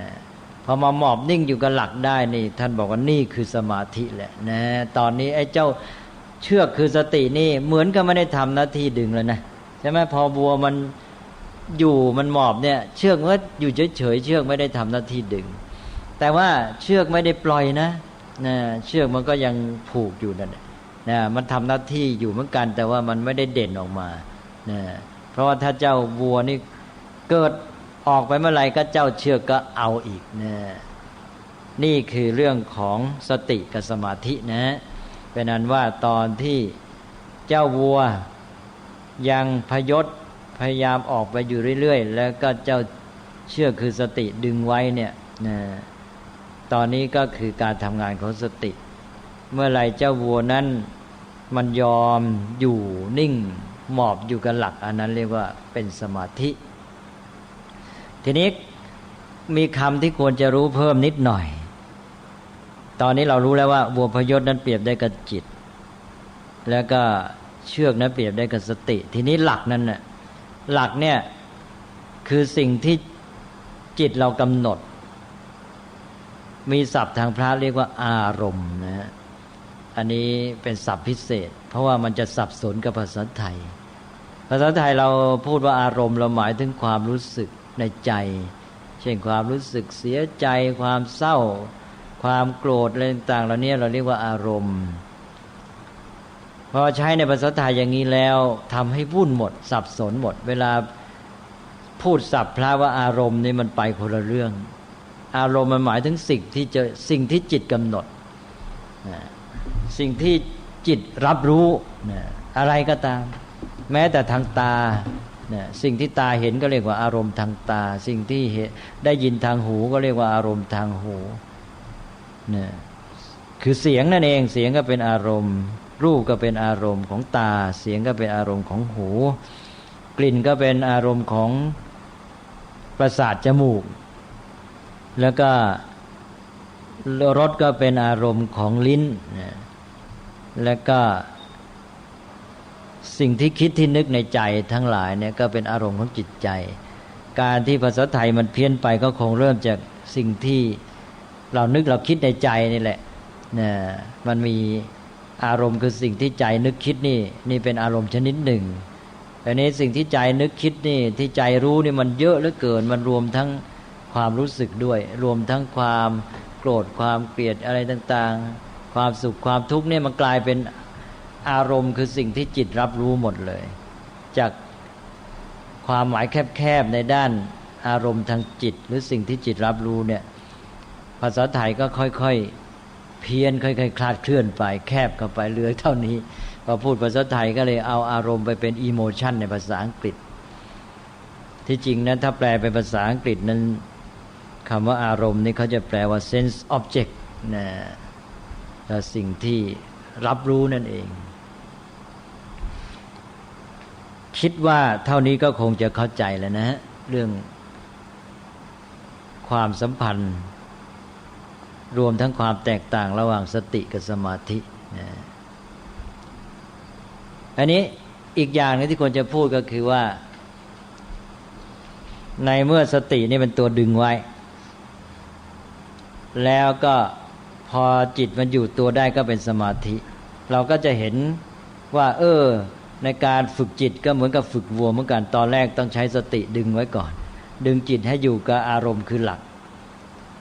พอมาหมอบนิ่งอยู่กับหลักได้นี่ท่านบอกว่านี่คือสมาธิแหละนะตอนนี้ไอ้เจ้าเชือกคือสตินี่เหมือนกับไม่ได้ทำหน้าที่ดึงแล้วนะใช่ไหมพอวัวมันอยู่มันหมอบเนี่ยเชือกก็อยู่เฉยๆเชือกไม่ได้ทำหน้าที่ดึงแต่ว่าเชือกไม่ได้ปล่อยนะเชือกมันก็ยังผูกอยู่นั่นนะมันทำหน้าที่อยู่เหมือนกันแต่ว่ามันไม่ได้เด่นออกมานะเพราะว่าถ้าเจ้าวัวนี่เกิดออกไปเมื่อไหร่ก็เจ้าเชือกก็เอาอีกนะนี่คือเรื่องของสติกับสมาธินะเป็นนั้นว่าตอนที่เจ้าวัวยังพยศพยายามออกไปอยู่เรื่อยๆแล้วก็เจ้าเชือกคือสติดึงไว้เนี่ยนะตอนนี้ก็คือการทำงานของสติเมื่อไหร่เจ้าวัวนั้นมันยอมอยู่นิ่งหมอบอยู่กับหลักอันนั้นเรียกว่าเป็นสมาธิทีนี้มีคำที่ควรจะรู้เพิ่มนิดหน่อยตอนนี้เรารู้แล้วว่าวัวพยศนั้นเปรียบได้กับจิตแล้วก็เชือกนั้นเปรียบได้กับสติทีนี้หลักนั้นน่ะหลักเนี่ยคือสิ่งที่จิตเรากำหนดมีศัพท์ทางพระเรียกว่าอารมณ์นะอันนี้เป็นศัพท์พิเศษเพราะว่ามันจะสับสนกับภาษาไทยภาษาไทยเราพูดว่าอารมณ์เราหมายถึงความรู้สึกในใจเช่นความรู้สึกเสียใจความเศร้าความโกรธอะไรต่างๆเหล่านี้เราเรียกว่าอารมณ์พอใช้ในภาษาไทยอย่างนี้แล้วทำให้วุ่นหมดสับสนหมดเวลาพูดศัพท์พระว่าอารมณ์นี่มันไปคนละเรื่องอารมณ์มันหมายถึงสิ่งที่จิตกำหนดสิ่งที่จิตรับรู้อะไรก็ตามแม้แต่ทางตาสิ่งที่ตาเห็นก็เรียกว่าอารมณ์ทางตาสิ่งที่ได้ยินทางหูก็เรียกว่าอารมณ์ทางหูคือเสียงนั่นเองเสียงก็เป็นอารมณ์รูปก็เป็นอารมณ์ของตาเสียงก็เป็นอารมณ์ของหูกลิ่นก็เป็นอารมณ์ของประสาทจมูกแล้วก็รสก็เป็นอารมณ์ของลิ้นแล้วก็สิ่งที่คิดที่นึกในใจทั้งหลายเนี่ยก็เป็นอารมณ์ของจิตใจการที่ภาษาไทยมันเพี้ยนไปก็คงเริ่มจากสิ่งที่เรานึกเราคิดในใจนี่แหละมันมีอารมณ์คือสิ่งที่ใจนึกคิดนี่เป็นอารมณ์ชนิดหนึ่งแต่นี้สิ่งที่ใจนึกคิดนี่ที่ใจรู้นี่มันเยอะเหลือเกินมันรวมทั้งความรู้สึกด้วยรวมทั้งความโกรธความเกลียดอะไรต่างๆความสุขความทุกข์เนี่ยมันกลายเป็นอารมณ์คือสิ่งที่จิตรับรู้หมดเลยจากความหมายแคบๆในด้านอารมณ์ทางจิตหรือสิ่งที่จิตรับรู้เนี่ยภาษาไทยก็ค่อยๆเพี้ยนค่อยๆคลาดเคลื่อนไปแคบเข้าไปเหลือเท่านี้พอพูดภาษาไทยก็เลยเอาอารมณ์ไปเป็นอีโมชันในภาษาอังกฤษที่จริงนั้นถ้าแปลเป็นภาษาอังกฤษนั้นคำว่าอารมณ์นี่เขาจะแปลว่า sense object นะแต่สิ่งที่รับรู้นั่นเองคิดว่าเท่านี้ก็คงจะเข้าใจแล้วนะเรื่องความสัมพันธ์รวมทั้งความแตกต่างระหว่างสติกับสมาธินะอันนี้อีกอย่างนึงที่ควรจะพูดก็คือว่าในเมื่อสตินี่เป็นตัวดึงไว้แล้วก็พอจิตมันอยู่ตัวได้ก็เป็นสมาธิเราก็จะเห็นว่าในการฝึกจิตก็เหมือนกับฝึกวัวเหมือนกันตอนแรกต้องใช้สติดึงไว้ก่อนดึงจิตให้อยู่กับอารมณ์คือหลัก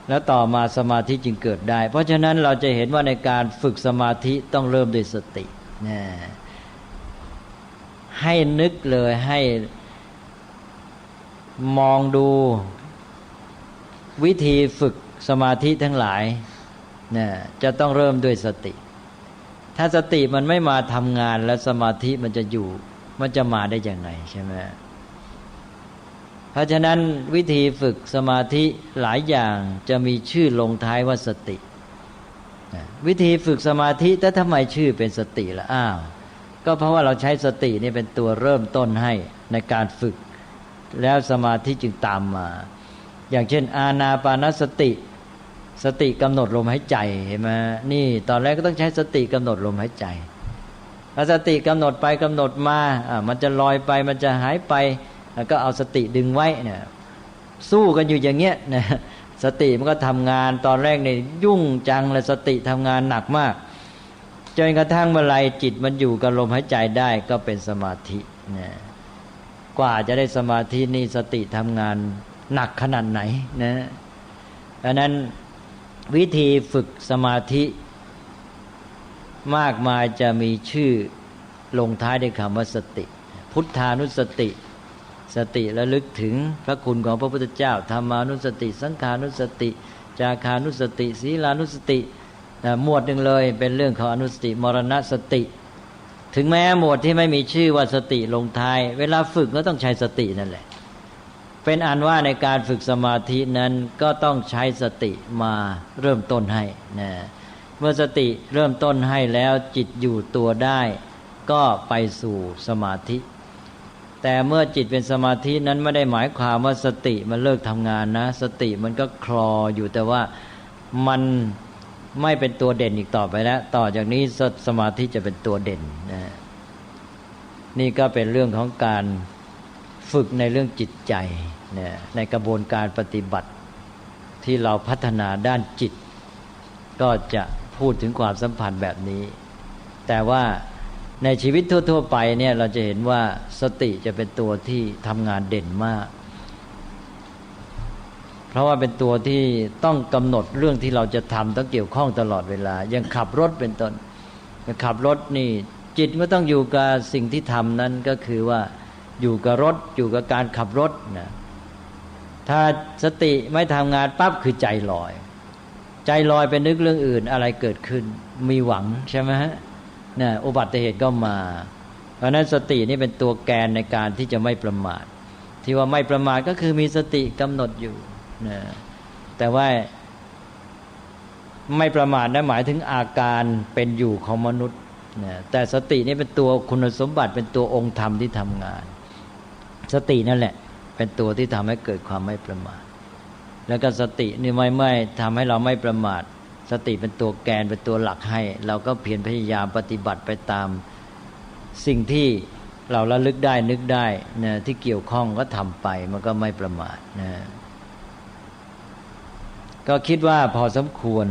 แล้วต่อมาสมาธิจึงเกิดได้เพราะฉะนั้นเราจะเห็นว่าในการฝึกสมาธิต้องเริ่มด้วยสติให้นึกเลยให้มองดูวิธีฝึกสมาธิทั้งหลายจะต้องเริ่มด้วยสติถ้าสติมันไม่มาทำงานแล้วสมาธิมันจะอยู่มันจะมาได้ยังไงใช่ไหมเพราะฉะนั้นวิธีฝึกสมาธิหลายอย่างจะมีชื่อลงท้ายว่าสติวิธีฝึกสมาธิแต่ทำไมชื่อเป็นสติล่ะก็เพราะว่าเราใช้สตินี่เป็นตัวเริ่มต้นให้ในการฝึก แล้วสมาธิจึงตามมา อย่างเช่นอานาปานสติสติกำหนดลมหายใจเห็นไหมนี่ตอนแรกก็ต้องใช้สติกำหนดลมหายใจพอสติกำหนดไปกำหนดมามันจะลอยไปมันจะหายไปก็เอาสติดึงไว้เนี่ยสู้กันอยู่อย่างเงี้ยนะสติมันก็ทำงานตอนแรกเนี่ยยุ่งจังเลยสติทำงานหนักมากจนกระทั่งเมื่อไรจิตมันอยู่กับลมหายใจได้ก็เป็นสมาธินะกว่าจะได้สมาธินี่สติทำงานหนักขนาดไหนนะดังนั้นวิธีฝึกสมาธิมากมายจะมีชื่อลงท้ายด้วยคำว่าสติพุทธานุสติสติระลึกถึงพระคุณของพระพุทธเจ้าธรรมานุสติสังฆานุสติจาคานุสติศีลานุสติหมวดหนึ่งเลยเป็นเรื่องของอนุสติมรณสติถึงแม้หมวดที่ไม่มีชื่อว่าสติลงท้ายเวลาฝึกก็ต้องใช้สตินั่นแหละเป็นอันว่าในการฝึกสมาธินั้นก็ต้องใช้สติมาเริ่มต้นให้นะเมื่อสติเริ่มต้นให้แล้วจิตอยู่ตัวได้ก็ไปสู่สมาธิแต่เมื่อจิตเป็นสมาธินั้นไม่ได้หมายความว่าสติมันเลิกทำงานนะสติมันก็คลออยู่แต่ว่ามันไม่เป็นตัวเด่นอีกต่อไปแล้วต่อจากนี้สมาธิจะเป็นตัวเด่นนะนี่ก็เป็นเรื่องของการฝึกในเรื่องจิตใจนะในกระบวนการปฏิบัติที่เราพัฒนาด้านจิตก็จะพูดถึงความสัมพันธ์แบบนี้แต่ว่าในชีวิตทั่วๆไปเนี่ยเราจะเห็นว่าสติจะเป็นตัวที่ทำงานเด่นมากเพราะว่าเป็นตัวที่ต้องกำหนดเรื่องที่เราจะทำต้องเกี่ยวข้องตลอดเวลาอย่างขับรถเป็นต้นขับรถนี่จิตก็ต้องอยู่กับสิ่งที่ทำนั้นก็คือว่าอยู่กับรถอยู่กับการขับรถนะถ้าสติไม่ทำงานปั๊บคือใจลอยใจลอยไปนึกเรื่องอื่นอะไรเกิดขึ้นมีหวังใช่ไหมฮะเนี่ยอุบัติเหตุก็มาเพราะนั้นสตินี่เป็นตัวแกนในการที่จะไม่ประมาทที่ว่าไม่ประมาทก็คือมีสติกำหนดอยู่นะแต่ว่าไม่ประมาทนั้นหมายถึงอาการเป็นอยู่ของมนุษย์นะแต่สตินี่เป็นตัวคุณสมบัติเป็นตัวองค์ธรรมที่ทำงานสตินั่นแหละเป็นตัวที่ทำให้เกิดความไม่ประมาทแล้วก็สตินี่ไม่ทำให้เราไม่ประมาทสติเป็นตัวแกนเป็นตัวหลักให้เราก็เพียรพยายามปฏิบัติไปตามสิ่งที่เราระลึกได้นึกได้นะที่เกี่ยวข้องก็ทำไปมันก็ไม่ประมาทนะก็คิดว่าพอสมควร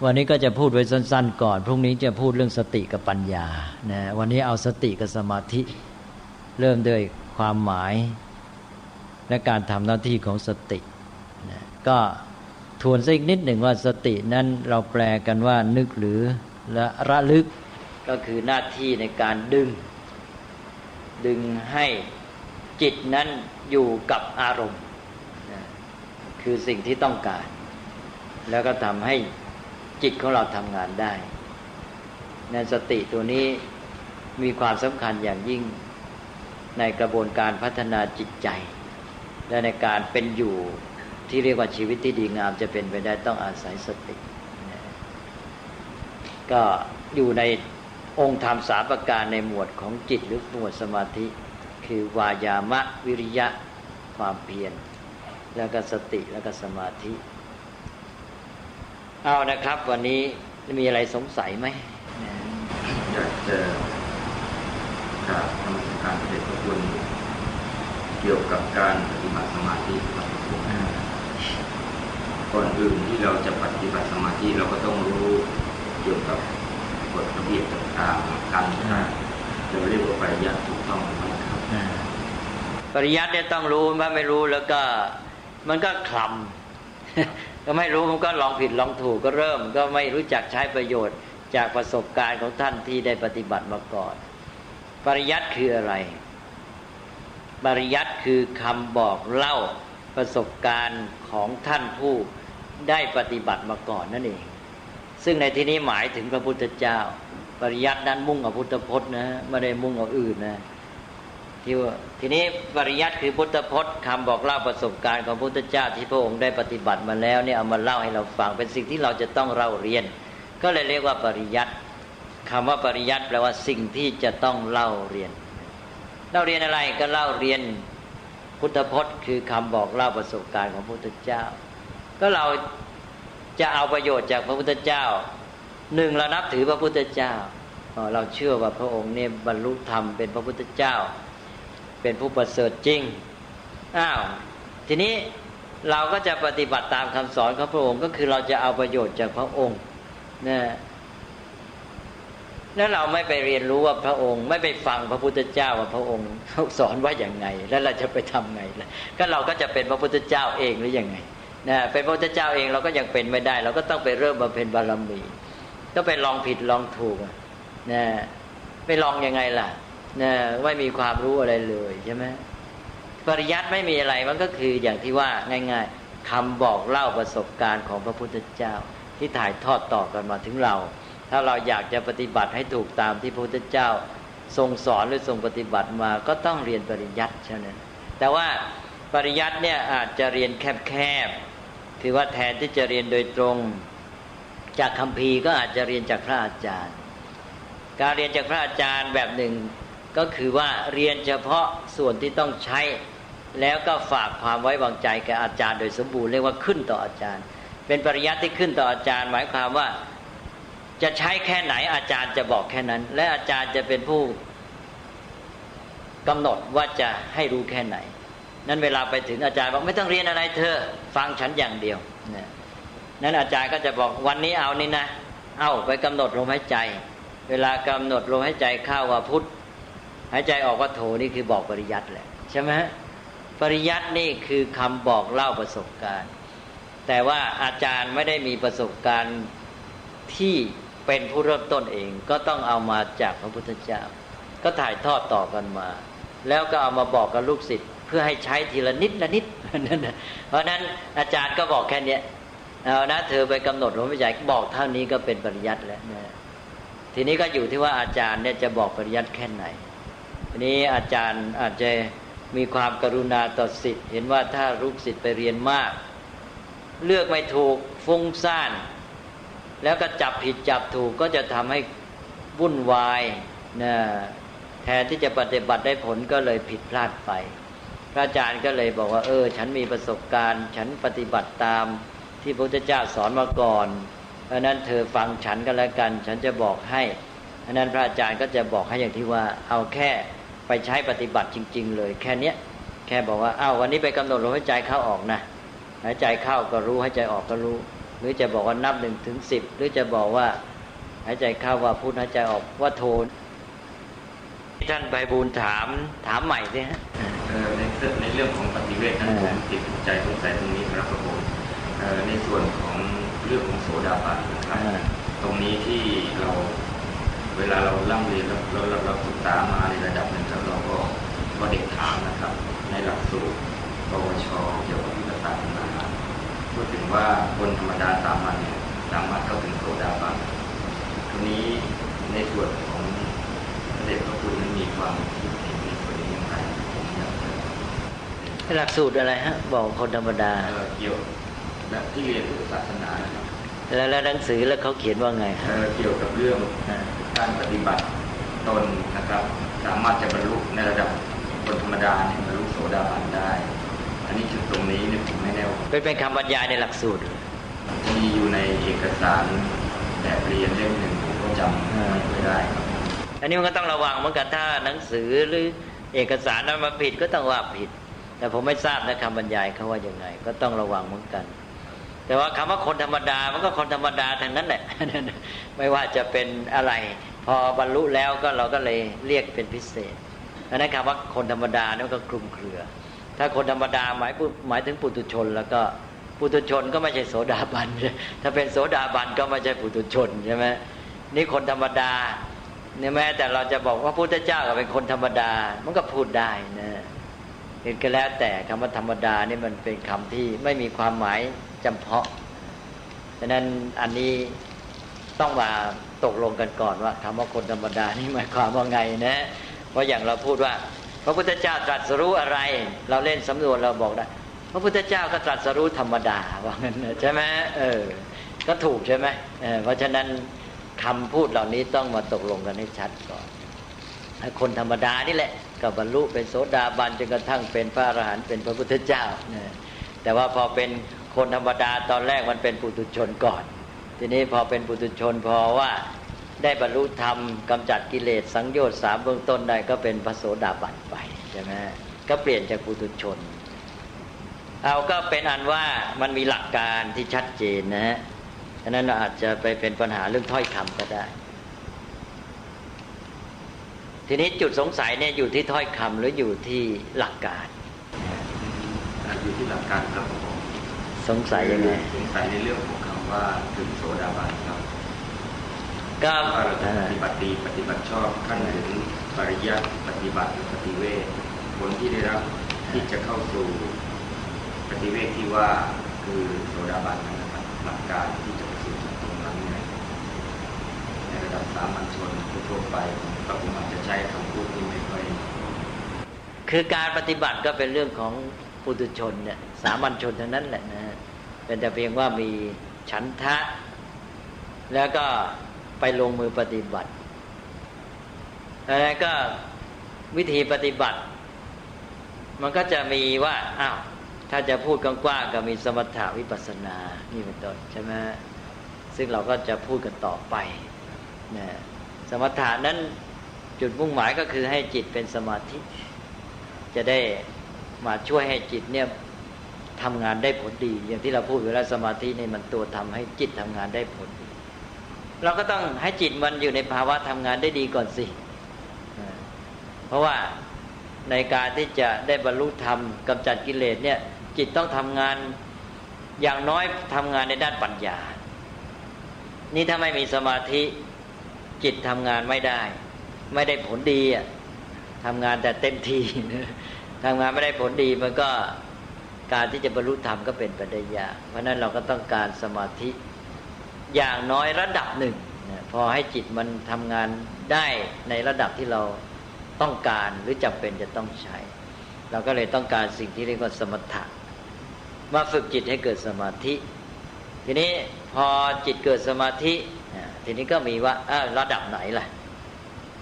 วันนี้ก็จะพูดไว้สั้นๆก่อนพรุ่งนี้จะพูดเรื่องสติกับปัญญานะวันนี้เอาสติกับสมาธิเริ่มด้วยความหมายและการทำหน้าที่ของสตินะก็ทวนสักนิดหนึ่งว่าสตินั้นเราแปลกันว่านึกหรือระลึกก็คือหน้าที่ในการดึงให้จิตนั้นอยู่กับอารมณ์นะคือสิ่งที่ต้องการแล้วก็ทำให้จิตของเราทำงานได้ในสติตัวนี้มีความสำคัญอย่างยิ่งในกระบวนการพัฒนาจิตใจและในการเป็นอยู่ที่เรียกว่าชีวิตที่ดีงามจะเป็นไปได้ต้องอาศัยสติก็อยู่ในองค์ธรรม3ประการในหมวดของจิตหรือหมวดสมาธิคือวายามะวิริยะความเพียรแล้วก็สติแล้วก็สมาธิเอานะครับวันนี้มีอะไรสงสัยไหมอยากจะกราบนมัสการพระเดชพระคุณเกี่ยวกับการปฏิบัติสมาธิครับก่อนอื่นที่เราจะปฏิบัติสมาธิเราก็ต้องรู้เกี่ยวกับกฎระเบียบต่างๆการจะเรียกว่าปริยัติถูกต้องไหมครับปริยัติเนี่ยต้องรู้ถ้าไม่รู้แล้วก็มันก็คลำก็ไม่รู้มันก็ลองผิดลองถูกก็เริ่มก็ไม่รู้จักใช้ประโยชน์จากประสบการณ์ของท่านที่ได้ปฏิบัติมาก่อนปริยัติคืออะไรปริยัติคือคำบอกเล่าประสบการณ์ของท่านผู้ได้ปฏิบัติมาก่อนนั่นเองซึ่งในที่นี้หมายถึงพระพุทธเจ้าปริยัตินั้นมุ่งเอาพุทธพจน์นะไม่ได้มุ่งเอาอื่นนะทีนี้ปริยัติคือพุทธพจน์คำบอกเล่าประสบการณ์ของพระพุทธเจ้าที่พระองค์ได้ปฏิบัติมาแล้วเนี่ยเอามาเล่าให้เราฟังเป็นสิ่งที่เราจะต้องเล่าเรียนก็เลยเรียกว่าปริยัติคำว่าปริยัติแปลว่าสิ่งที่จะต้องเล่าเรียน เราเรียนอะไรก็เล่าเรียนพุทธพจน์คือคำบอกเล่าประสบการณ์ของพระพุทธเจ้าก็เราจะเอาประโยชน์จากพระพุทธเจ้าหนึ่งเรานับถือพระพุทธเจ้าเราเชื่อว่าพระองค์เนี่ยบรรลุธรรมเป็นพระพุทธเจ้าเป็นผู้ประเสริฐจริงทีนี้เราก็จะปฏิบัติตามคำสอนของพระองค์ก็คือเราจะเอาประโยชน์จากพระองค์นะแล้วเราไม่ไปเรียนรู้ว่าพระองค์ไม่ไปฟังพระพุทธเจ้าว่าพระองค์เขาสอนว่าอย่างไงแล้วเราจะไปทำไงล่ะก็เราก็จะเป็นพระพุทธเจ้าเองหรือยังไงนะเป็นพระพุทธเจ้าเองเราก็ยังเป็นไม่ได้เราก็ต้องไปเริ่มบำเพ็ญบารมีก็ไปลองผิดลองถูกนะไปลองยังไงล่ะนะไม่มีความรู้อะไรเลยใช่ไหมปริยัติไม่มีอะไรมันก็คืออย่างที่ว่าง่ายๆคำบอกเล่าประสบการณ์ของพระพุทธเจ้าที่ถ่ายทอดต่อกันมาถึงเราถ้าเราอยากจะปฏิบัติให้ถูกตามที่พระพุทธเจ้าทรงสอนหรือทรงปฏิบัติมาก็ต้องเรียนปริยัติใช่ไหมแต่ว่าปริยัติเนี่ยอาจจะเรียนแคบๆคือว่าแทนที่จะเรียนโดยตรงจากคัมภีร์ก็อาจจะเรียนจากพระอาจารย์การเรียนจากพระอาจารย์แบบหนึ่งก็คือว่าเรียนเฉพาะส่วนที่ต้องใช้แล้วก็ฝากความไว้วางใจแก่อาจารย์โดยสมบูรณ์เรียกว่าขึ้นต่ออาจารย์เป็นปริยัติที่ขึ้นต่ออาจารย์หมายความว่าจะใช้แค่ไหนอาจารย์จะบอกแค่นั้นและอาจารย์จะเป็นผู้กำหนดว่าจะให้รู้แค่ไหนนั้นเวลาไปถึงอาจารย์บอกไม่ต้องเรียนอะไรเธอฟังฉันอย่างเดียวนั้นอาจารย์ก็จะบอกวันนี้เอานี่นะเอาไปกำหนดลมหายใจเวลากำหนดลมหายใจเข้าว่าพุทธหายใจออกว่าโธนี่คือบอกปริยัติแหละใช่ไหมปริยัตินี่คือคำบอกเล่าประสบการณ์แต่ว่าอาจารย์ไม่ได้มีประสบการณ์ที่เป็นผู้เริ่มต้นเองก็ต้องเอามาจากพระพุทธเจ้าก็ถ่ายทอดต่อกันมาแล้วก็เอามาบอกกับลูกศิษย์เพื่อให้ใช้ทีละนิดละนิดเพราะนั้นอาจารย์ก็บอกแค่นี้เอานะเธอไปกำหนดลมหายใจบอกเท่านี้ก็เป็นปริยัติแล้วนะทีนี้ก็อยู่ที่ว่าอาจารย์เนี่ยจะบอกปริยัติแค่ไหนทีนี้อาจารย์อาจจะมีความกรุณาต่อศิษย์เห็นว่าถ้าลูกศิษย์ไปเรียนมากเลือกไม่ถูกฟุ้งซ่านแล้วก็จับผิดจับถูกก็จะทำให้วุ่นวายนะแทนที่จะปฏิบัติได้ผลก็เลยผิดพลาดไปพระอาจารย์ก็เลยบอกว่าฉันมีประสบการณ์ฉันปฏิบัติตามที่พระพุทธเจ้าสอนมาก่อนเพราะนั้นเธอฟังฉันก็แล้วกันฉันจะบอกให้เพราะนั้นพระอาจารย์ก็จะบอกให้อย่างที่ว่าเอาแค่ไปใช้ปฏิบัติจริงๆเลยแค่เนี้ยแค่บอกว่าวันนี้ไปกำหนดลมหายใจเข้าออกนะหายใจเข้าก็รู้หายใจออกก็รู้หรือจะบอกว่านับ1 ถึง 10หรือจะบอกว่าหายใจเข้าว่าพุทธหายใจออกว่าโทท่านไพบูลย์ถามใหม่สิฮะในเรื่องของปฏิเวทนั้นผมติดใจสงสัยตรงนี้ครับผมในส่วนของเรื่องของโสดาบันนะครับตรงนี้ที่เราเวลาเราเล่าเรียนเราศึกษามาในระดับหนึ่งแล้วเราก็เด็กถามนะครับในหลักสูตรปวชเกี่ยวกับวิปัสสนาพูดถึงว่าคนธรรมดาสามัญเนี่ยสามารถเข้าถึงโสดาบันทีนี้ในส่วนของเด็กพระคุณนั้นมีความคิดเห็นในส่วนนี้อย่างไรหลักสูตรอะไรฮะบอกคนธรรมดาเกี่ยวกับที่เรียนศาสนานะครับแล้วหนังสือแล้วเขาเขียนว่าไงเกี่ยวกับเรื่องการปฏิบัติตนนะครับสามารถจะบรรลุในระดับคนธรรมดาเนี่ยบรรลุโสดาบันได้อันนี้จุดตรงนี้เนี่ยผมไม่แน่เป็นคำบรรยายในหลักสูตรมีอยู่ในเอกสารแบบเรียนเล่มหนึ่งผมก็จำไม่ได้ครับอันนี้มันก็ต้องระวังเหมือนกันถ้าหนังสือหรือเอกสารนั้นมาผิดก็ต้องว่าผิดแต่ผมไม่ทราบนะคำบรรยายเขาว่ายังไงก็ต้องระวังเหมือนกันแต่ว่าคำว่าคนธรรมดามันก็คนธรรมดาทั้งนั้นแหละไม่ว่าจะเป็นอะไรพอบรรลุแล้วก็เราก็เลยเรียกเป็นพิเศษดังนั้นคำว่าคนธรรมดานี่ก็คลุมเครือถ้าคนธรรมดาหมายถึงปุถุชนแล้วก็ปุถุชนก็ไม่ใช่โสดาบันถ้าเป็นโสดาบันก็ไม่ใช่ปุถุชนใช่ไหมนี่คนธรรมดาเนี่ยแม้แต่เราจะบอกว่าพระพุทธเจ้าก็เป็นคนธรรมดามันก็พูดได้นะเห็นก็แล้วแต่คำว่าธรรมดานี่มันเป็นคำที่ไม่มีความหมายจำเพาะฉะนั้นอันนี้ต้องมาตกลงกันก่อนว่าคำว่าคนธรรมดานี่หมายความว่าไงนะเพราะอย่างเราพูดว่าพระพุทธเจ้าตรัสรู้อะไรเราเล่นสำนวนเราบอกได้พระพุทธเจ้าก็ตรัสรู้ธรรมดาว่างั้นใช่ไหมก็ถูกใช่ไหมเพราะฉะนั้นคำพูดเหล่านี้ต้องมาตกลงกันให้ชัดก่อน คนธรรมดานี่แหละก็บรรลุเป็นโสดาบันจนกระทั่งเป็นพระอรหันต์เป็นพระพุทธเจ้าแต่ว่าพอเป็นคนธรรมดาตอนแรกมันเป็นปุถุชนก่อนทีนี้พอเป็นปุถุชนพอว่าได้บรรลุธรรมกำจัดกิเลสสังโยชน์3เบื้องต้นได้ก็เป็นพระโสดาบันไปใช่ไหมก็เปลี่ยนจากปุถุชนเอาก็เป็นอันว่ามันมีหลักการที่ชัดเจนนะฮะฉะนั้นเราอาจจะไปเป็นปัญหาเรื่องถ้อยคำก็ได้ทีนี้จุดสงสัยเนี่ยอยู่ที่ถ้อยคำหรืออยู่ที่หลักการอยู่ที่หลักการครับผมสงสัยยังไงสงสัยในเรื่องของคำว่าถึงโสดาบันครับก็เราจะปฏิบัติดีปฏิบัติชอบขั้นถึงปริยัติปฏิบัติปฏิเวทผลที่ได้รับที่จะเข้าสู่ปฏิเวทที่ว่าคือโสดาบันนะครับหลักการที่จะสู่ตรงนั้นในระดับสามัญชนทั่วไปก็คงอาจจะใช้คำพูดที่ไม่ค่อยคือการปฏิบัติก็เป็นเรื่องของปุถุชนเนี่ยสามัญชนเท่านั้นแหละนะเป็นแต่เพียงว่ามีฉันทะแล้วก็ไปลงมือปฏิบัติแล้วก็วิธีปฏิบัติมันก็จะมีว่าอ้าวถ้าจะพูดกว้างๆก็มีสมถะวิปัสสนานี่เป็นต้นใช่ไหมซึ่งเราก็จะพูดกันต่อไปนะสมถะนั้นจุดมุ่งหมายก็คือให้จิตเป็นสมาธิจะได้มาช่วยให้จิตเนี่ยทำงานได้ผลดีอย่างที่เราพูดอยู่แล้วสมาธินี่มันตัวทำให้จิตทำงานได้ผลดีเราก็ต้องให้จิตมันอยู่ในภาวะทำงานได้ดีก่อนสิเพราะว่าในการที่จะได้บรรลุธรรมกำจัดกิเลสเนี่ยจิตต้องทำงานอย่างน้อยทำงานในด้านปัญญานี่ถ้าไม่มีสมาธิจิตทำงานไม่ได้ผลดีอ่ะทำงานแต่เต็มที่ทำงานไม่ได้ผลดีมันก็การที่จะบรรลุธรรมก็เป็นไปได้ยากเพราะนั้นเราก็ต้องการสมาธิอย่างน้อยระดับหนึ่งพอให้จิตมันทำงานได้ในระดับที่เราต้องการหรือจำเป็นจะต้องใช้เราก็เลยต้องการสิ่งที่เรียกว่าสมถะมาฝึกจิตให้เกิดสมาธิทีนี้พอจิตเกิดสมาธิทีนี้ก็มีว่าระดับไหนล่ะ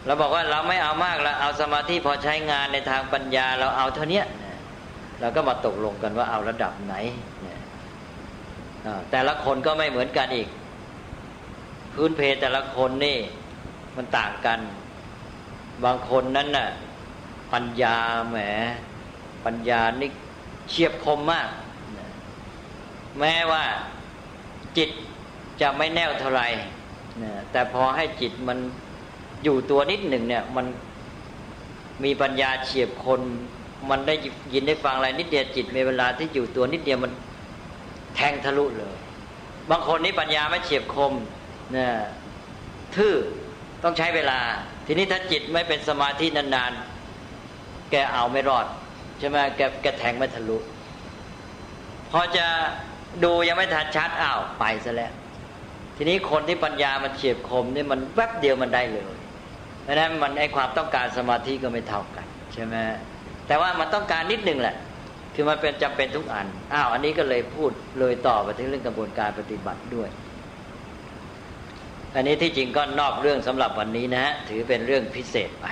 เราบอกว่าเราไม่เอามากแล้วเอาสมาธิพอใช้งานในทางปัญญาเราเอาเท่านี้เราก็มาตกลงกันว่าเอาระดับไหนแต่ละคนก็ไม่เหมือนกันอีกพื้นเพแต่ละคนนี่มันต่างกันบางคนนั้นน่ะปัญญาแหมปัญญานี่เฉียบคมมากแม้ว่าจิตจะไม่แน่วเท่าไหร่แต่พอให้จิตมันอยู่ตัวนิดหนึ่งเนี่ยมันมีปัญญาเฉียบคมมันได้ยินได้ฟังอะไรนิดเดียวจิตมีเวลาที่อยู่ตัวนิดเดียวมันแทงทะลุเลยบางคนนี่ปัญญาไม่เฉียบคมเนี่ยทื่อต้องใช้เวลาทีนี้ถ้าจิตไม่เป็นสมาธินานๆแกเอาไม่รอดใช่ไหมแกแทงไม่ทะลุพอจะดูยังไม่ทันชัดอ้าวไปซะแล้วทีนี้คนที่ปัญญามันเฉียบคมนี่มันแวบเดียวมันได้เลยเพราะฉะนั้นมันไอ้ความต้องการสมาธิก็ไม่เท่ากันใช่ไหมแต่ว่ามันต้องการนิดนึงแหละคือมันเป็นจำเป็นทุกอันอันนี้ก็เลยพูดเลยต่อไปถึงเรื่องกระบวนการปฏิบัติด้วยอันนี้ที่จริงก็นอกเรื่องสำหรับวันนี้นะฮะถือเป็นเรื่องพิเศษไป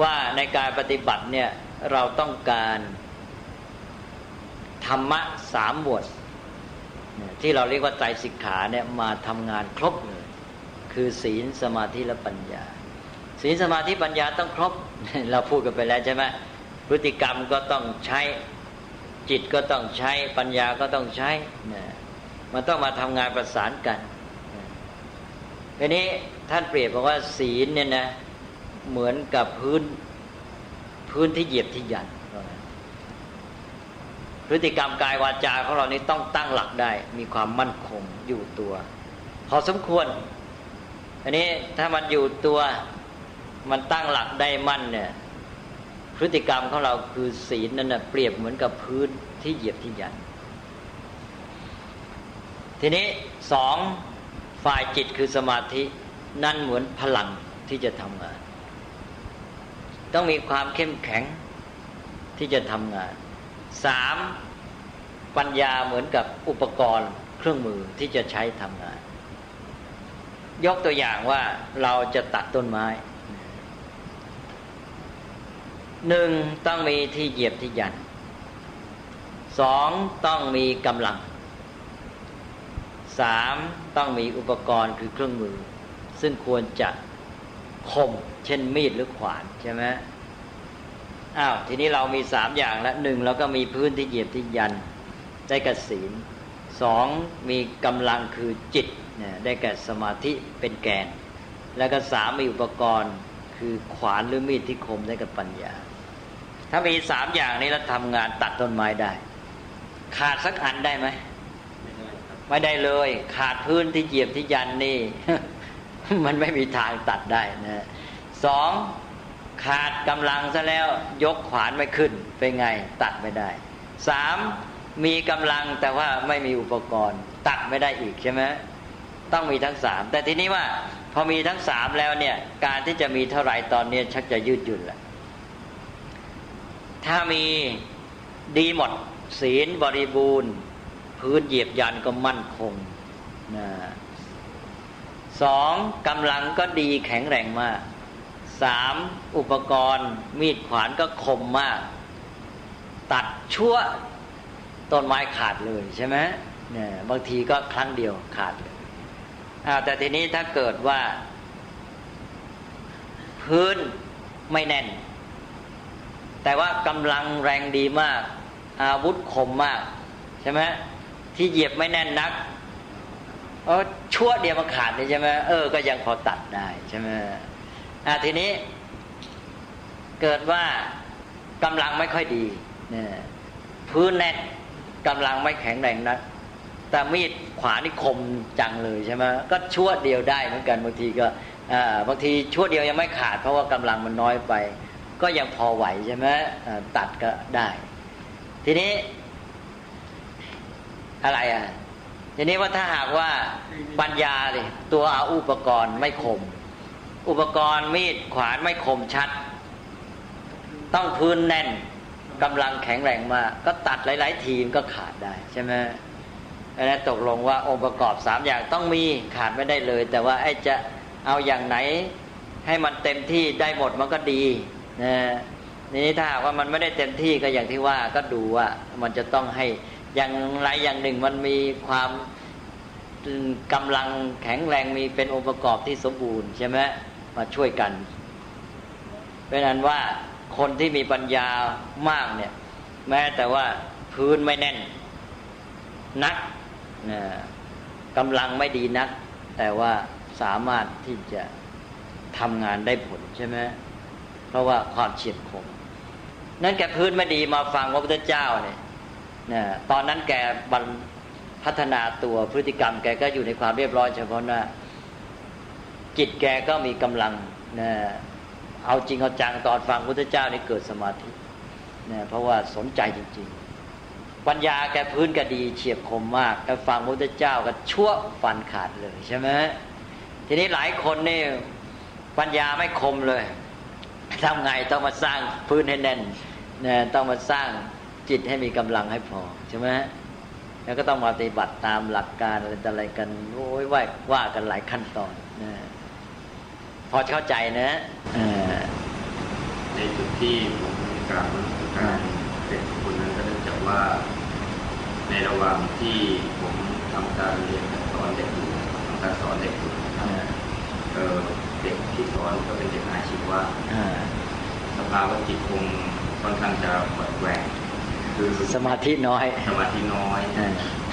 ว่าในการปฏิบัติเนี่ยเราต้องการธรรมะ3หมวดที่เราเรียกว่าไตรสิกขาเนี่ยมาทำงานครบเลยคือศีลสมาธิและปัญญาศีลสมาธิปัญญาต้องครบเราพูดกันไปแล้วใช่ไหมพฤติกรรมก็ต้องใช้จิตก็ต้องใช้ปัญญาก็ต้องใช้มันต้องมาทำงานประสานกันทีนี้ท่านเปรียบบอกว่าศีลเนี่ยนะเหมือนกับพื้นที่เหยียบที่ยันพฤติกรรมกายวาจาของเรานี้ต้องตั้งหลักได้มีความมั่นคงอยู่ตัวพอสมควรอันนี้ถ้ามันอยู่ตัวมันตั้งหลักได้มั่นเนี่ยพฤติกรรมของเราคือศีลนั่นน่ะเปรียบเหมือนกับพื้นที่เหยียบที่ยันทีนี้2ฝ่ายจิตคือสมาธินั่นเหมือนพลังที่จะทำงานต้องมีความเข้มแข็งที่จะทำงาน3ปัญญาเหมือนกับอุปกรณ์เครื่องมือที่จะใช้ทำงานยกตัวอย่างว่าเราจะตัดต้นไม้ 1ต้องมีที่เหยียบที่ยัน2ต้องมีกำลัง3ต้องมีอุปกรณ์คือเครื่องมือซึ่งควรจะคมเช่นมีดหรือขวานใช่ไหมทีนี้เรามี3อย่างแล้ว1เราก็มีพื้นที่เหยียบที่ยันได้แก่ศีล2มีกำลังคือจิตได้แก่สมาธิเป็นแกนแล้วก็3มีอุปกรณ์คือขวานหรือมีดที่คมได้แก่ปัญญาถ้ามี3อย่างนี้แล้วทำงานตัดต้นไม้ได้ขาดสักอันได้ไหมไม่ได้เลยขาดพื้นที่เหยียบที่ยันนี่ มันไม่มีทางตัดได้นะ2ขาดกำลังซะแล้วยกขวานไม่ขึ้นเป็นไงตัดไม่ได้3มีกำลังแต่ว่าไม่มีอุปกรณ์ตัดไม่ได้อีกใช่ไหมต้องมีทั้ง3แต่ทีนี้ว่าพอมีทั้ง3แล้วเนี่ยการที่จะมีเท่าไหร่ตอนนี้ชักจะยืดหยุ่นแล้วถ้ามีดีหมดศีลบริบูรณ์พื้นเหยียบยันก็มั่นคงนะ2กำลังก็ดีแข็งแรงมาก3อุปกรณ์มีดขวานก็คมมากตัดชั่วต้นไม้ขาดเลยใช่ไหมเนี่ยบางทีก็ครั้งเดียวขาดเลยแต่ทีนี้ถ้าเกิดว่าพื้นไม่แน่นแต่ว่ากำลังแรงดีมากอาวุธคมมากใช่ไหมที่เหยียบไม่แน่นนักชั่วเดียวมันขาดเลยใช่ไหมก็ยังพอตัดได้ใช่ไหมทีนี้เกิดว่ากำลังไม่ค่อยดีเนี่ยพื้นแน่นกำลังไม่แข็งแรงนักแต่มีดขวานี่คมจังเลยใช่ไหมก็ชั่วเดียวได้เหมือนกันบางทีก็บางทีชั่วเดียวยังไม่ขาดเพราะว่ากำลังมันน้อยไปก็ยังพอไหวใช่ไหมตัดก็ได้ทีนี้อะไรทีนี้ว่าถ้าหากว่าปัญญาเลยตัวเอาอุปกรณ์ไม่คมอุปกรณ์มีดขวานไม่คมชัดต้องพื้นแน่นกำลังแข็งแรงมากก็ตัดหลายๆทีมก็ขาดได้ใช่ไหมแล้วตกลงว่าองค์ประกอบ3อย่างต้องมีขาดไม่ได้เลยแต่ว่าจะเอาอย่างไหนให้มันเต็มที่ได้หมดมันก็ดีนะนี่ถ้าหากว่ามันไม่ได้เต็มที่ก็อย่างที่ว่าก็ดูว่ามันจะต้องให้อย่างไรอย่างหนึ่งมันมีความกำลังแข็งแรงมีเป็นองค์ประกอบที่สมบูรณ์ใช่ไหมมาช่วยกันเพราะนั้นว่าคนที่มีปัญญามากเนี่ยแม้แต่ว่าพื้นไม่แน่นนักกำลังไม่ดีนักแต่ว่าสามารถที่จะทำงานได้ผลใช่ไหมเพราะว่าความเฉียบคมนั่นแกพื้นไม่ดีมาฟังพระพุทธเจ้าเนี่ยตอนนั้นแกพัฒนาตัวพฤติกรรมแกก็อยู่ในความเรียบร้อยเฉพาะหน้าจิตแกก็มีกำลังเอาจริงเอาจังตอนฟังพระพุทธเจ้านี่เกิดสมาธิเพราะว่าสนใจจริงๆปัญญาแกพื้นก็ดีเฉียบคมมากแกฟังพระพุทธเจ้าก็ชั่วฟันขาดเลยใช่ไหมทีนี้หลายคนนี่ปัญญาไม่คมเลยทำไงต้องมาสร้างพื้นให้แน่นต้องมาสร้างจิตให้มีกำลังให้พอใช่ไหมแล้วก็ต้องมาปฏิบัติตามหลักการอะไรกันโอ้ยว่ากันหลายขั้นตอนพอเข้าใจนะในจุดที่ผมกล่าวเรื่องการเป็นคนนั้นก็เนื่องจากว่าในระหว่างที่ผมทำการเรียนสอนเด็กอยู่ทำการสอนเด็กอยู่เด็กที่สอนก็เป็นเด็กอาชีวะสภาวะจิตคงค่อนข้างจะหดแหว่งคือสมาธิน้อย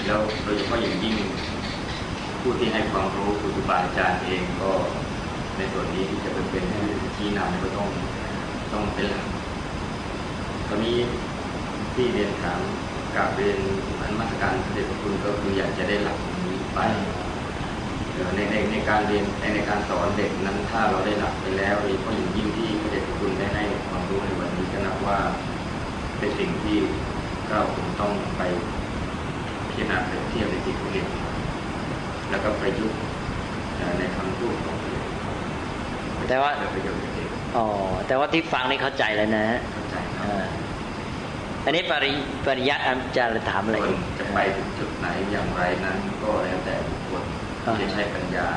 แล้วโดยเฉพาะอย่างยิ่งผู้ที่ให้ความรู้คือครูบาอาจารย์เองก็ในส่วนนี้ที่จะเป็นชี้นำก็ต้องเป็นหลักตอนนี้ที่เรียนถามกับเรียนอันมาตรการเสด็จพระคุณก็คืออยากจะได้หลักนี้ไปในการเรียนในการสอนเด็กนั้นถ้าเราได้หลักไปแล้วโดยเฉพาะอย่างยิ่งที่เสด็จพระคุณได้ให้ความรู้ในวันนี้ก็นับว่าเป็นสิ่งที่เราคงต้องไปพิจารณาเปรียบเทียบในสิ่งที่เรียนแล้วก็ประยุกต์ในคำพูดของแต่ว่าแต่ว่าที่ฟังนี่เข้าใจแล้วนะเข้าใจอันนี้ปริยัติอาจารย์ถามอะไรจะไปถึงจุดไหนอย่างไรนั้นก็แล้วแต่บุคคลที่ใช้ปัญญา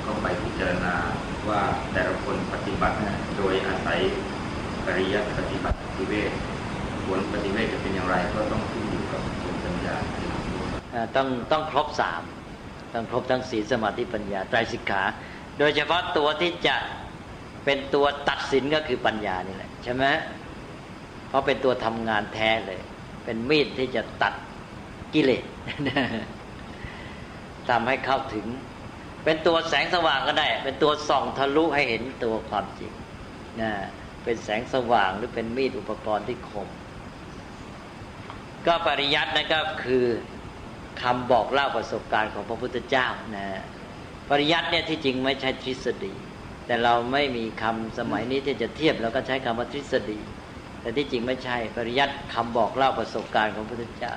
ก็ไปพิจารณาว่าแต่ละคนปฏิบัติโดยอาศัย ปริยัติปฏิบัติปฏิเวทผลปฏิเวทจะเป็นอย่างไรก็ต้องขึ้นอยู่กับตัวปัญญาต้องครบสามต้องครบทั้งศีลสมาธิปัญญาไตรสิกขาโดยเฉพาะตัวที่จะเป็นตัวตัดสินก็คือปัญญานี่แหละใช่ไหมเพราะเป็นตัวทำงานแท้เลยเป็นมีดที่จะตัดกิเลสทำให้เข้าถึงเป็นตัวแสงสว่างก็ได้เป็นตัวส่องทะลุให้เห็นตัวความจริงนะเป็นแสงสว่างหรือเป็นมีดอุปกรณ์ที่คมก็ปริยัตินั่นก็คือคำบอกเล่าประสบการณ์ของพระพุทธเจ้านะปริยัติเนี่ยที่จริงไม่ใช่ทฤษฎีแต่เราไม่มีคำสมัยนี้ที่จะเทียบเราก็ใช้คำว่าทฤษฎีแต่ที่จริงไม่ใช่ปริยัติคำบอกเล่าประสบการณ์ของพระพุทธเจ้า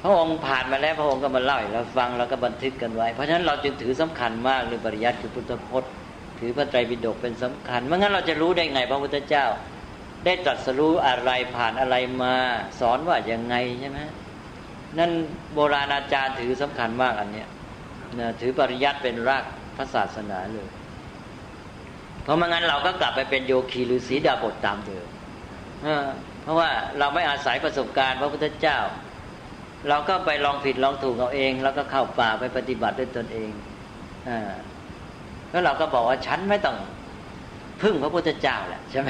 พระองค์ผ่านมาแล้วพระองค์ก็มาเล่าให้เราฟังแล้วก็บันทึกกันไว้เพราะฉะนั้นเราจึงถือสำคัญมากในปริยัติคือพุทธพจน์ถือพระไตรปิฎกเป็นสำคัญไม่งั้นเราจะรู้ได้ไงพระพุทธเจ้าได้ตรัสรู้อะไรผ่านอะไรมาสอนว่ายังไงใช่ไหมนั่นโบราณอาจารย์ถือสำคัญมากอันเนี้ยนะถือปริยัติเป็นรากพระศาสนาเลยเพราะไม่งั้นเราก็กลับไปเป็นโยคีฤาษีดาบทตามเดิมเพราะว่าเราไม่อาศัยประสบการณ์พระพุทธเจ้าเราก็ไปลองผิดลองถูกเอาเองแล้วก็เข้าป่าไปปฏิบัติด้วยตนเองแล้วเราก็บอกว่าฉันไม่ต้องพึ่งพระพุทธเจ้าแหละใช่ไหม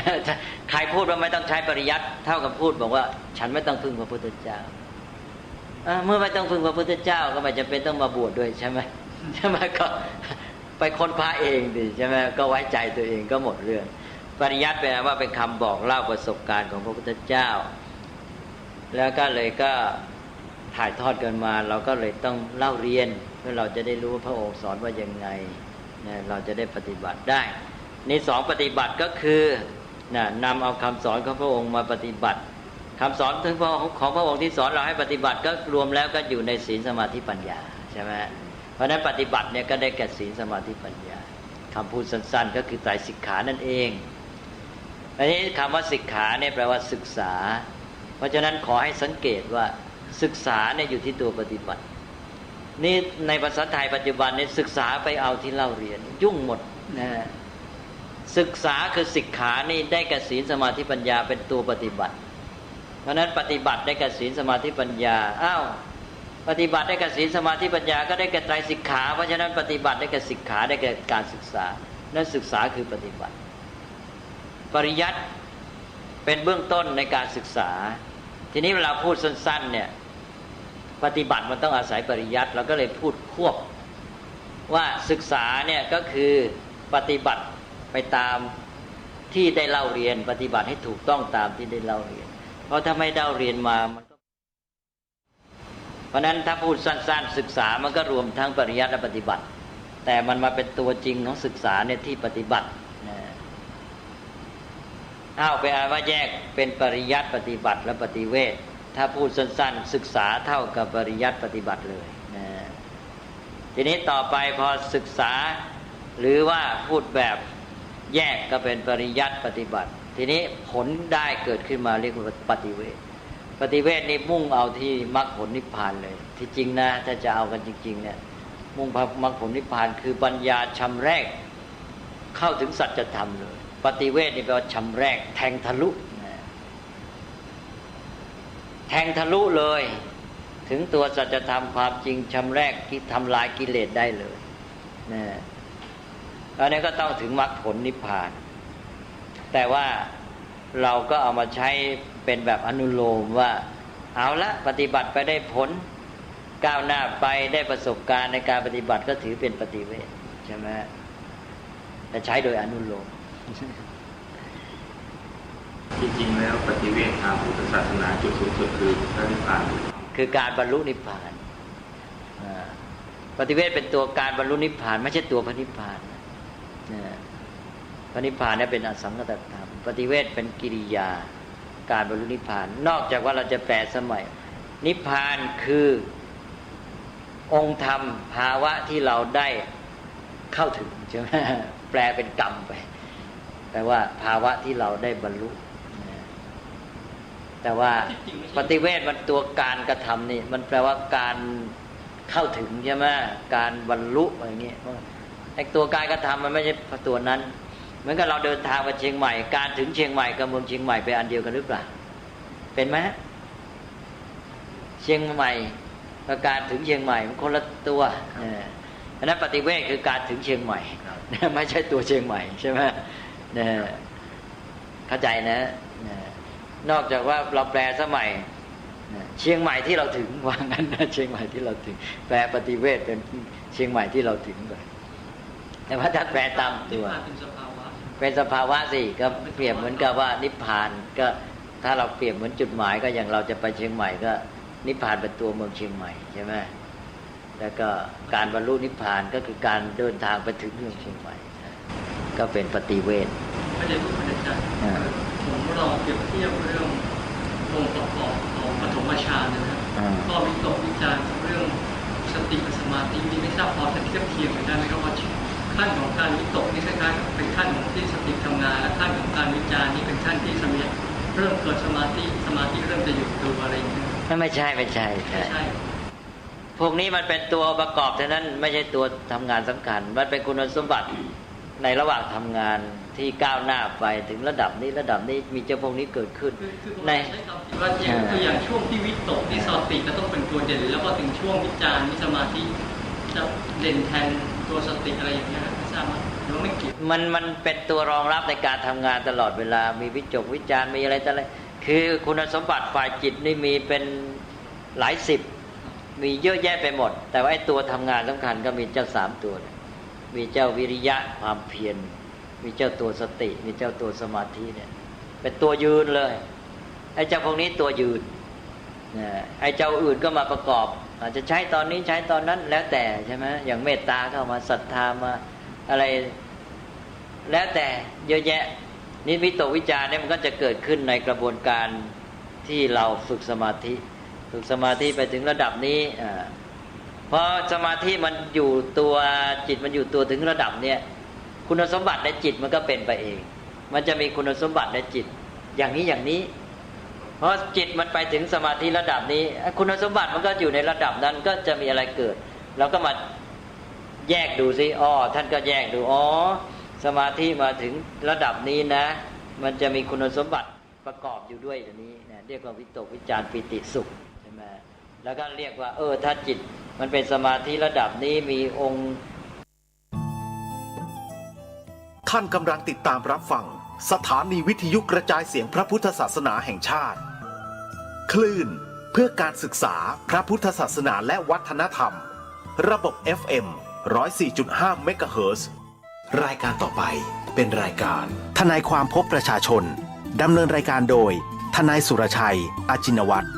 ใครพูดว่าไม่ต้องใช้ปริยัติเท่ากับพูดบอกว่าฉันไม่ต้องพึ่งพระพุทธเจ้าเมื่อไม่ต้องพึ่งพระพุทธเจ้าก็ไม่จำเป็นต้องมาบวชด้วยใช่ไหมก็ไปค้นพระเองดิใช่ไหมก็ไว้ใจตัวเองก็หมดเรื่องปริยัติแปลว่าเป็นคำบอกเล่าประสบการณ์ของพระพุทธเจ้าแล้วก็เลยก็ถ่ายทอดกันมาเราก็เลยต้องเล่าเรียนเพื่อเราจะได้รู้ว่าพระองค์สอนว่ายังไงเราจะได้ปฏิบัติได้ในสองปฏิบัติก็คือนำเอาคำสอนของพระองค์มาปฏิบัติคำสอนถึงของพระองค์ที่สอนเราให้ปฏิบัติก็รวมแล้วก็อยู่ในศีลสมาธิปัญญาใช่ไหมเพราะนั้นปฏิบัติเนี่ยก็ได้แก่ศีลสมาธิปัญญาคำพูดสั้นๆก็คือไตรสิกขานั่นเองอันนี้คำว่าสิกขาเนี่ยแปลว่าศึกษาเพราะฉะนั้นขอให้สังเกตว่าศึกษาเนี่ยอยู่ที่ตัวปฏิบัตินี่ในภาษาไทยปัจจุบันเนี่ยศึกษาไปเอาที่เล่าเรียนยุ่งหมดนะศึกษาคือสิกขานี่ได้แก่ศีลสมาธิปัญญาเป็นตัวปฏิบัติเพราะนั้นปฏิบัติได้แก่ศีลสมาธิปัญญาปฏิบัติได้แก่ศีลสมาธิปัญญาก็ได้แก่ไตรสิกขาเพราะฉะนั้นปฏิบัติได้แก่สิกขาได้แก่การศึกษานั่นศึกษาคือปฏิบัติปริยัติเป็นเบื้องต้นในการศึกษาทีนี้เวลาพูดสั้นๆเนี่ยปฏิบัติมันต้องอาศัยปริยัติเราก็เลยพูดควบว่าศึกษาเนี่ยก็คือปฏิบัติไปตามที่ได้เล่าเรียนปฏิบัติให้ถูกต้องตามที่ได้เล่าเรียนเพราะถ้าไม่ได้เรียนมามันก็เพราะนั้นถ้าพูดสั้นๆศึกษามันก็รวมทั้งปริยัติและปฏิบัติแต่มันมาเป็นตัวจริงของศึกษาเนี่ยที่ปฏิบัติไปอ่านว่าแยกเป็นปริยัติปฏิบัติและปฏิเวทถ้าพูดสั้นๆศึกษาเท่ากับปริยัติปฏิบัติเลยนะทีนี้ต่อไปพอศึกษาหรือว่าพูดแบบแยกก็เป็นปริยัติปฏิบัติทีนี้ผลได้เกิดขึ้นมาเรียกว่าปฏิเวทปฏิเวทนี่มุ่งเอาที่มรรคผลนิพพานเลยที่จริงนะถ้าจะเอากันจริงๆเนี่ยมุ่งมรรคผลนิพพานคือปัญญาชำแรกเข้าถึงสัจธรรมเลยปฏิเวทนี่แปลว่าชำแรกแทงทะลุแทงทะลุเลยถึงตัวสัจธรรมความจริงชำแรกที่ทำลายกิเลสได้เลยอันนี้ก็ต้องถึงมรรคผลนิพพานแต่ว่าเราก็เอามาใช้เป็นแบบอนุโลมว่าเอาละปฏิบัติไปได้ผลก้าวหน้าไปได้ประสบการณ์ในการปฏิบัติก็ถือเป็นปฏิเวทใช่ไหมแต่ใช้โดยอนุโลมจริงๆแล้วปฏิเวททางพุทธศาสนาจุดสูงสุดคือพระนิพพานคือการบรรลุนิพพานปฏิเวทเป็นตัวการบรรลุนิพพานไม่ใช่ตัวพระนิพพานพระนิพพานนี่เป็นอสังขตธรรมปฏิเวทเป็นกิริยาการบรรลุนิพพานนอกจากว่าเราจะแปลสมัยนิพพานคือองค์ธรรมภาวะที่เราได้เข้าถึงใช่ไหมแปลเป็นกรรมไปแปลว่าภาวะที่เราได้บรรลุแต่ว่าปฏิเวทมันตัวการกระทำนี่มันแปลว่าการเข้าถึงใช่ไหมการบรรลุอะไรเงี้ยไอ้ตัวการกระทำมันไม่ใช่ตัวนั้น เหมือนกับเราเดินทางไปเชียงใหม่การถึงเชียงใหม่กับเมืองเชียงใหม่เป็นอันเดียวกันหรือเปล่าเป็นไหมเชียงใหม่กับการถึงเชียงใหม่มันคนละตัวอันนั้นปฏิเวทคือการถึงเชียงใหม่ไม่ใช่ตัวเชียงใหม่ใช่ไหมเข้าใจนะนอกจากว่าเราแปลสมัยเชียงใหม่ที่เราถึงว่างั้นนะเชียงใหม่ที่เราถึงแปลปฏิเวทเป็นเชียงใหม่ที่เราถึงไปแต่ว่าถ้าแปลตามตัวเป็นสภาวะสิก็เปรียบเหมือนกับว่านิพพานก็ถ้าเราเปรียบเหมือนจุดหมายก็อย่างเราจะไปเชียงใหม่ก็นิพพานเป็นตัวเมืองเชียงใหม่ใช่ไหมแล้วก็การบรรลุนิพพานก็คือการเดินทางไปถึงเมืองเชียงใหม่ก็เป็นปฏิเวทไม่ได้พูดในใจผมลองเปรียบเทียบเรื่ององค์ประกอบของปฐมฌานนะครับก็วิตกวิจารณ์เรื่องสติกับสมาธินี่ไม่ทราบพอจะเทียบเคียงกันได้ไหมครับว่าขั้นของการวิตกนี่คล้ายๆเป็นขั้นของที่สติทำงานและขั้นของการวิจารณ์นี่เป็นขั้นที่สมาธิเริ่มเกิดสมาธิเริ่มจะหยุดตัวอะไรอย่างเงี้ยไม่ใช่พวกนี้มันเป็นตัวประกอบเท่านั้นไม่ใช่ตัวทำงานสำคัญมันเป็นคุณสมบัติในระหว่างทำงานที่ก้าวหน้าไปถึงระดับนี้มีเจ้าพวกนี้เกิดขึ้นในว่าอย่างช่วงที่วิตกที่สติก็ต้องเป็นตัวเด่นแล้วพอถึงช่วงวิจารณ์สมาธิจะเด่นแทนตัวสติอะไรอย่างเงี้ยไม่ทราบหรือไม่เกี่ยวมันเป็นตัวรองรับในการทำงานตลอดเวลามีวิจกวิจารมีอะไรต่ออะไรคือคุณสมบัติฝ่ายจิตนี่มีเป็นหลายสิบมีเยอะแยะไปหมดแต่ว่าไอ้ตัวทำงานสำคัญก็มีเจ้า3ตัวมีเจ้าวิริยะความเพียรมีเจ้าตัวสติมีเจ้าตัวสมาธิเนี่ยเป็นตัวยืนเลยไอ้เจ้าพวกนี้ตัวยืนไอ้เจ้าอื่นก็มาประกอบอาจจะใช้ตอนนี้ใช้ตอนนั้นแล้วแต่ใช่ไหมอย่างเมตตาเข้ามาศรัทธามาอะไรแล้วแต่เยอะแยะนิวิตกวิจารเนี่ยมันก็จะเกิดขึ้นในกระบวนการที่เราฝึกสมาธิไปถึงระดับนี้เพราะสมาธิมันอยู่ตัวจิตมันอยู่ตัวถึงระดับเนี้ยคุณสมบัติในจิตมันก็เป็นไปเองมันจะมีคุณสมบัติในจิตอย่างนี้เพราะจิตมันไปถึงสมาธิระดับนี้คุณสมบัติมันก็อยู่ในระดับนั้นก็จะมีอะไรเกิดเราก็มาแยกดูซิท่านก็แยกดูสมาธิมาถึงระดับนี้นะมันจะมีคุณสมบัติประกอบอยู่ด้วยอย่างนี้นะเรียกว่าวิตกวิจารปิติสุขใช่ไหมแล้วก็เรียกว่าถ้าจิตมันเป็นสมาธิระดับนี้มีองค์ท่านกำลังติดตามรับฟังสถานีวิทยุกระจายเสียงพระพุทธศาสนาแห่งชาติคลื่นเพื่อการศึกษาพระพุทธศาสนาและวัฒนธรรมระบบ FM 104.5 เมกะเฮิรตซ์รายการต่อไปเป็นรายการทนายความพบประชาชนดำเนินรายการโดยทนายสุรชัยอาจินวัตร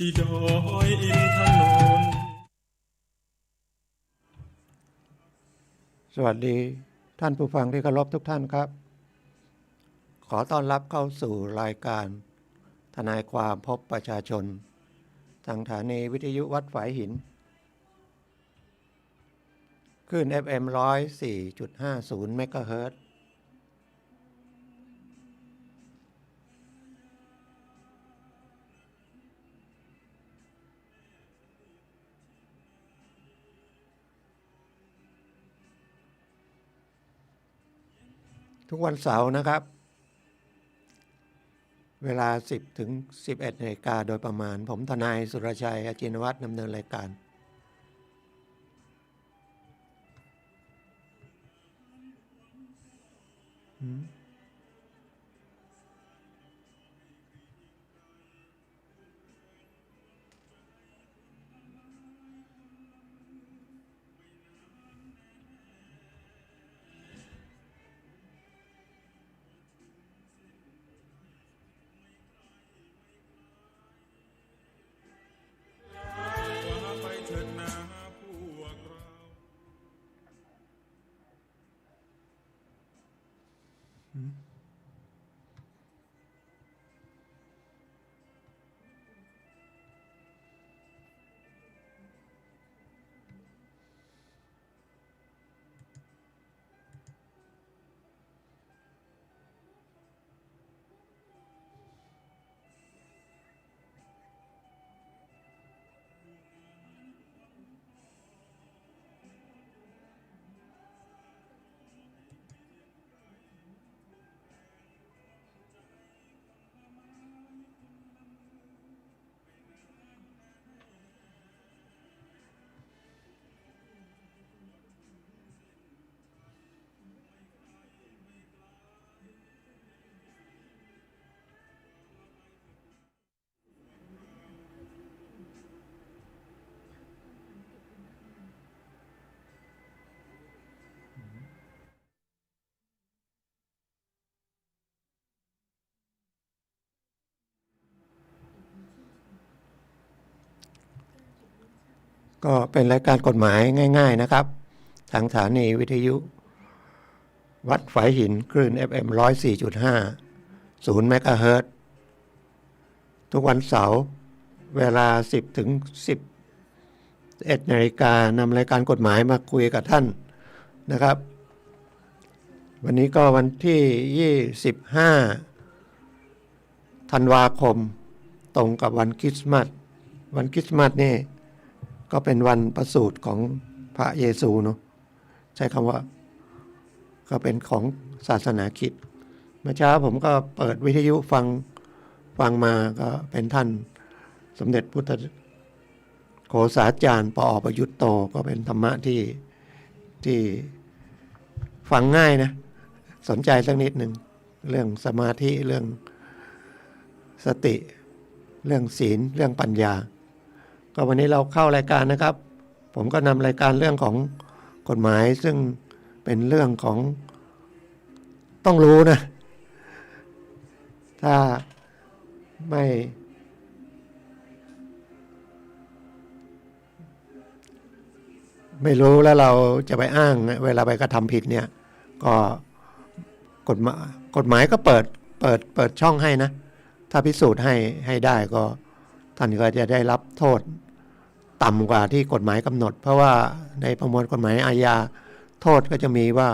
ที่ดอยอินทนนท์สวัสดีท่านผู้ฟังที่เคารพทุกท่านครับขอต้อนรับเข้าสู่รายการทนายความพบประชาชนทางสถานีวิทยุวัดฝายหินคลื่น FM 104.50 เมกะเฮิรตซ์ ทุกวันเสาร์นะครับ เวลา 10 ถึง 11 นาฬิกาโดยประมาณผมทนายสุรชัย อจินวัฒน์ดำเนินรายการก็เป็นรายการกฎหมายง่ายๆนะครับทางสถานีวิทยุวัดฝายหินคลื่น FM 104.5 0 เมกะเฮิรตซ์ทุกวันเสาร์เวลา 10 ถึง 11 นาฬิกานำรายการกฎหมายมาคุยกับท่านนะครับวันนี้ก็วันที่ 25 ธันวาคมตรงกับวันคริสต์มาสวันคริสต์มาสนี่ก็เป็นวันประสูติของพระเยซูเนาะใช้คำว่าก็เป็นของศาสนาคริสต์เมื่อเช้าผมก็เปิดวิทยุฟังมาก็เป็นท่านสมเด็จพุทธโฆษาจารย์ปอ.ประยุทธ์โตก็เป็นธรรมะที่ฟังง่ายนะสนใจสักนิดหนึ่งเรื่องสมาธิเรื่องสติเรื่องศีลเรื่องปัญญาก็วันนี้เราเข้ารายการนะครับผมก็นำรายการเรื่องของกฎหมายซึ่งเป็นเรื่องของต้องรู้นะถ้าไม่รู้แล้วเราจะไปอ้างเวลาไปกระทำผิดเนี่ยก็กฎหมายก็เปิดช่องให้นะถ้าพิสูจน์ให้ได้ก็ท่านก็จะได้รับโทษต่ำกว่าที่กฎหมายกำหนดเพราะว่าในประมวลกฎหมายอาญาโทษก็จะมีว่า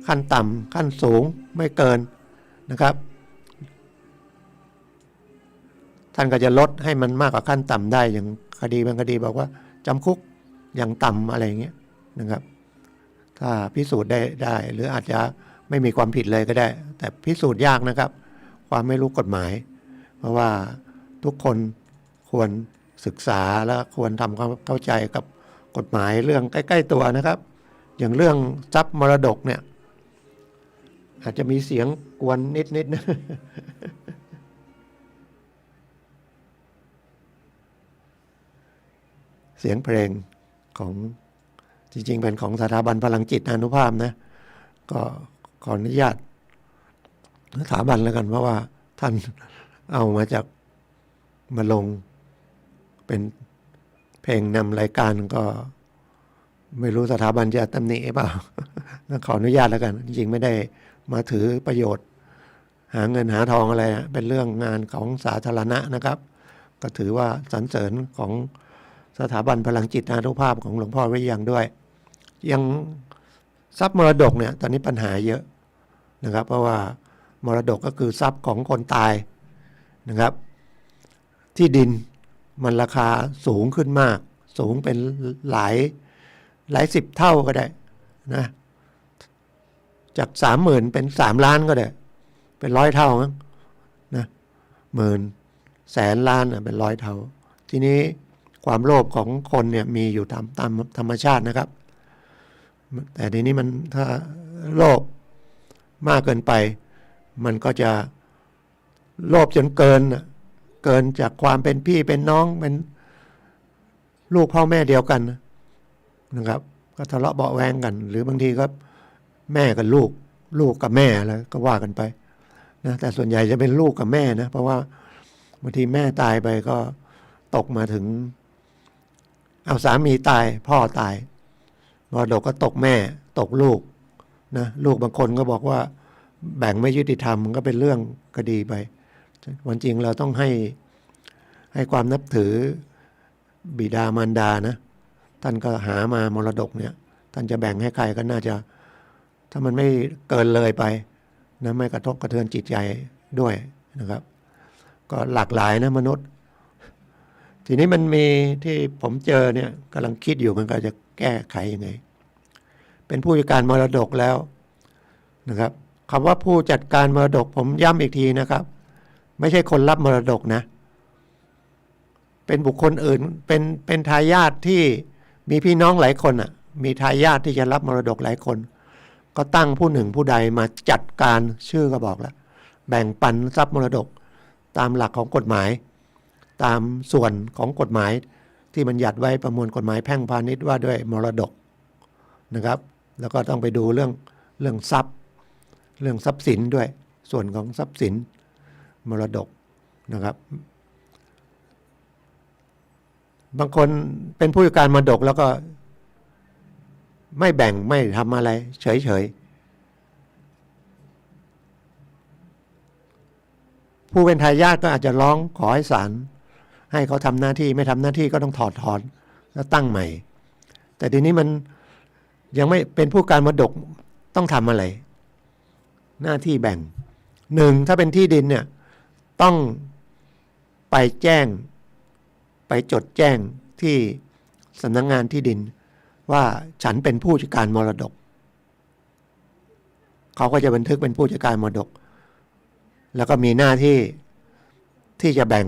ขั้นต่ำขั้นสูงไม่เกินนะครับท่านก็จะลดให้มันมากกว่าขั้นต่ำได้อย่างคดีบางคดีบอกว่าจำคุกอย่างต่ำอะไรอย่างเงี้ยนะครับถ้าพิสูจน์ได้หรืออาจจะไม่มีความผิดเลยก็ได้แต่พิสูจน์ยากนะครับความไม่รู้กฎหมายเพราะว่าทุกคนควรศึกษาและควรทำความเข้าใจกับกฎหมายเรื่องใกล้ๆตัวนะครับอย่างเรื่องทรัพย์มรดกเนี่ยอาจจะมีเสียงกวนนิดๆนะเสียงเพลงของจริงๆเป็นของสถาบันพลังจิตอานุภาพนะก็ขออนุญาตสถาบันแล้วกันเพราะว่าท่านเอามาลงเป็นเพลงนำรายการก็ไม่รู้สถาบันจะตำหนิเปล่าขออนุญาตแล้วกันจริงๆไม่ได้มาถือประโยชน์หาเงินหาทองอะไรเป็นเรื่องงานของสาธารณะนะครับก็ถือว่าสรรเสริญของสถาบันพลังจิตอานุภาพของหลวงพ่อไว้ยังด้วยยังทรัพย์มรดกเนี่ยตอนนี้ปัญหาเยอะนะครับเพราะว่ามรดกก็คือทรัพย์ของคนตายนะครับที่ดินมันราคาสูงขึ้นมากสูงเป็นหลาย10 เท่าก็ได้นะ จาก30,000เป็น3 ล้านก็ได้เป็น100 เท่านะ10,000 แสนล้านเป็น100 เท่าทีนี้ความโลภของคนเนี่ยมีอยู่ตามธรรมชาตินะครับแต่ทีนี้มันถ้าโลภมากเกินไปมันก็จะโลภจนเกินจากความเป็นพี่เป็นน้องเป็นลูกพ่อแม่เดียวกันนะครับก็ทะเลาะเบาะแว้งกันหรือบางทีก็แม่กับลูกกับแม่อะไรก็ว่ากันไปนะแต่ส่วนใหญ่จะเป็นลูกกับแม่นะเพราะว่าบางทีแม่ตายไปก็ตกมาถึงเอาสามีตายพ่อตายมรดกก็ตกแม่ตกลูกนะลูกบางคนก็บอกว่าแบ่งไม่ยุติธรรมมันก็เป็นเรื่องคดีไปวันจริงเราต้องให้ความนับถือบิดามารดานะท่านก็หามามรดกเนี่ยท่านจะแบ่งให้ใครก็น่าจะถ้ามันไม่เกินเลยไปนะไม่กระทบกระเทือนจิตใจด้วยนะครับก็หลากหลายนะมนุษย์ทีนี้มันมีที่ผมเจอเนี่ยกำลังคิดอยู่มันก็จะแก้ไขยังไงเป็นผู้จัดการมรดกแล้วนะครับคำว่าผู้จัดการมรดกผมย้ำอีกทีนะครับไม่ใช่คนรับมรดกนะเป็นบุคคลอื่นเป็นทายาทที่มีพี่น้องหลายคนอ่ะมีทายาทที่จะรับมรดกหลายคนก็ตั้งผู้หนึ่งผู้ใดมาจัดการชื่อก็บอกแล้วแบ่งปันทรัพย์มรดกตามหลักของกฎหมายตามส่วนของกฎหมายที่บัญญัติไว้ประมวลกฎหมายแพ่งพาณิชย์ว่าด้วยมรดกนะครับแล้วก็ต้องไปดูเรื่องทรัพย์สินด้วยส่วนของทรัพย์สินมรดกนะครับบางคนเป็นผู้จัดการมรดกแล้วก็ไม่แบ่งไม่ทำอะไรเฉยๆผู้เป็นทายาทก็อาจจะร้องขอให้ศาลให้เขาทำหน้าที่ไม่ทำหน้าที่ก็ต้องถอดถอนแล้วตั้งใหม่แต่ทีนี้มันยังไม่เป็นผู้การมรดกต้องทำอะไรหน้าที่แบ่ง1ถ้าเป็นที่ดินเนี่ยต้องไปจดแจ้งที่สำนักงานที่ดินว่าฉันเป็นผู้จัดการมรดกเขาก็จะบันทึกเป็นผู้จัดการมรดกแล้วก็มีหน้าที่จะแบ่ง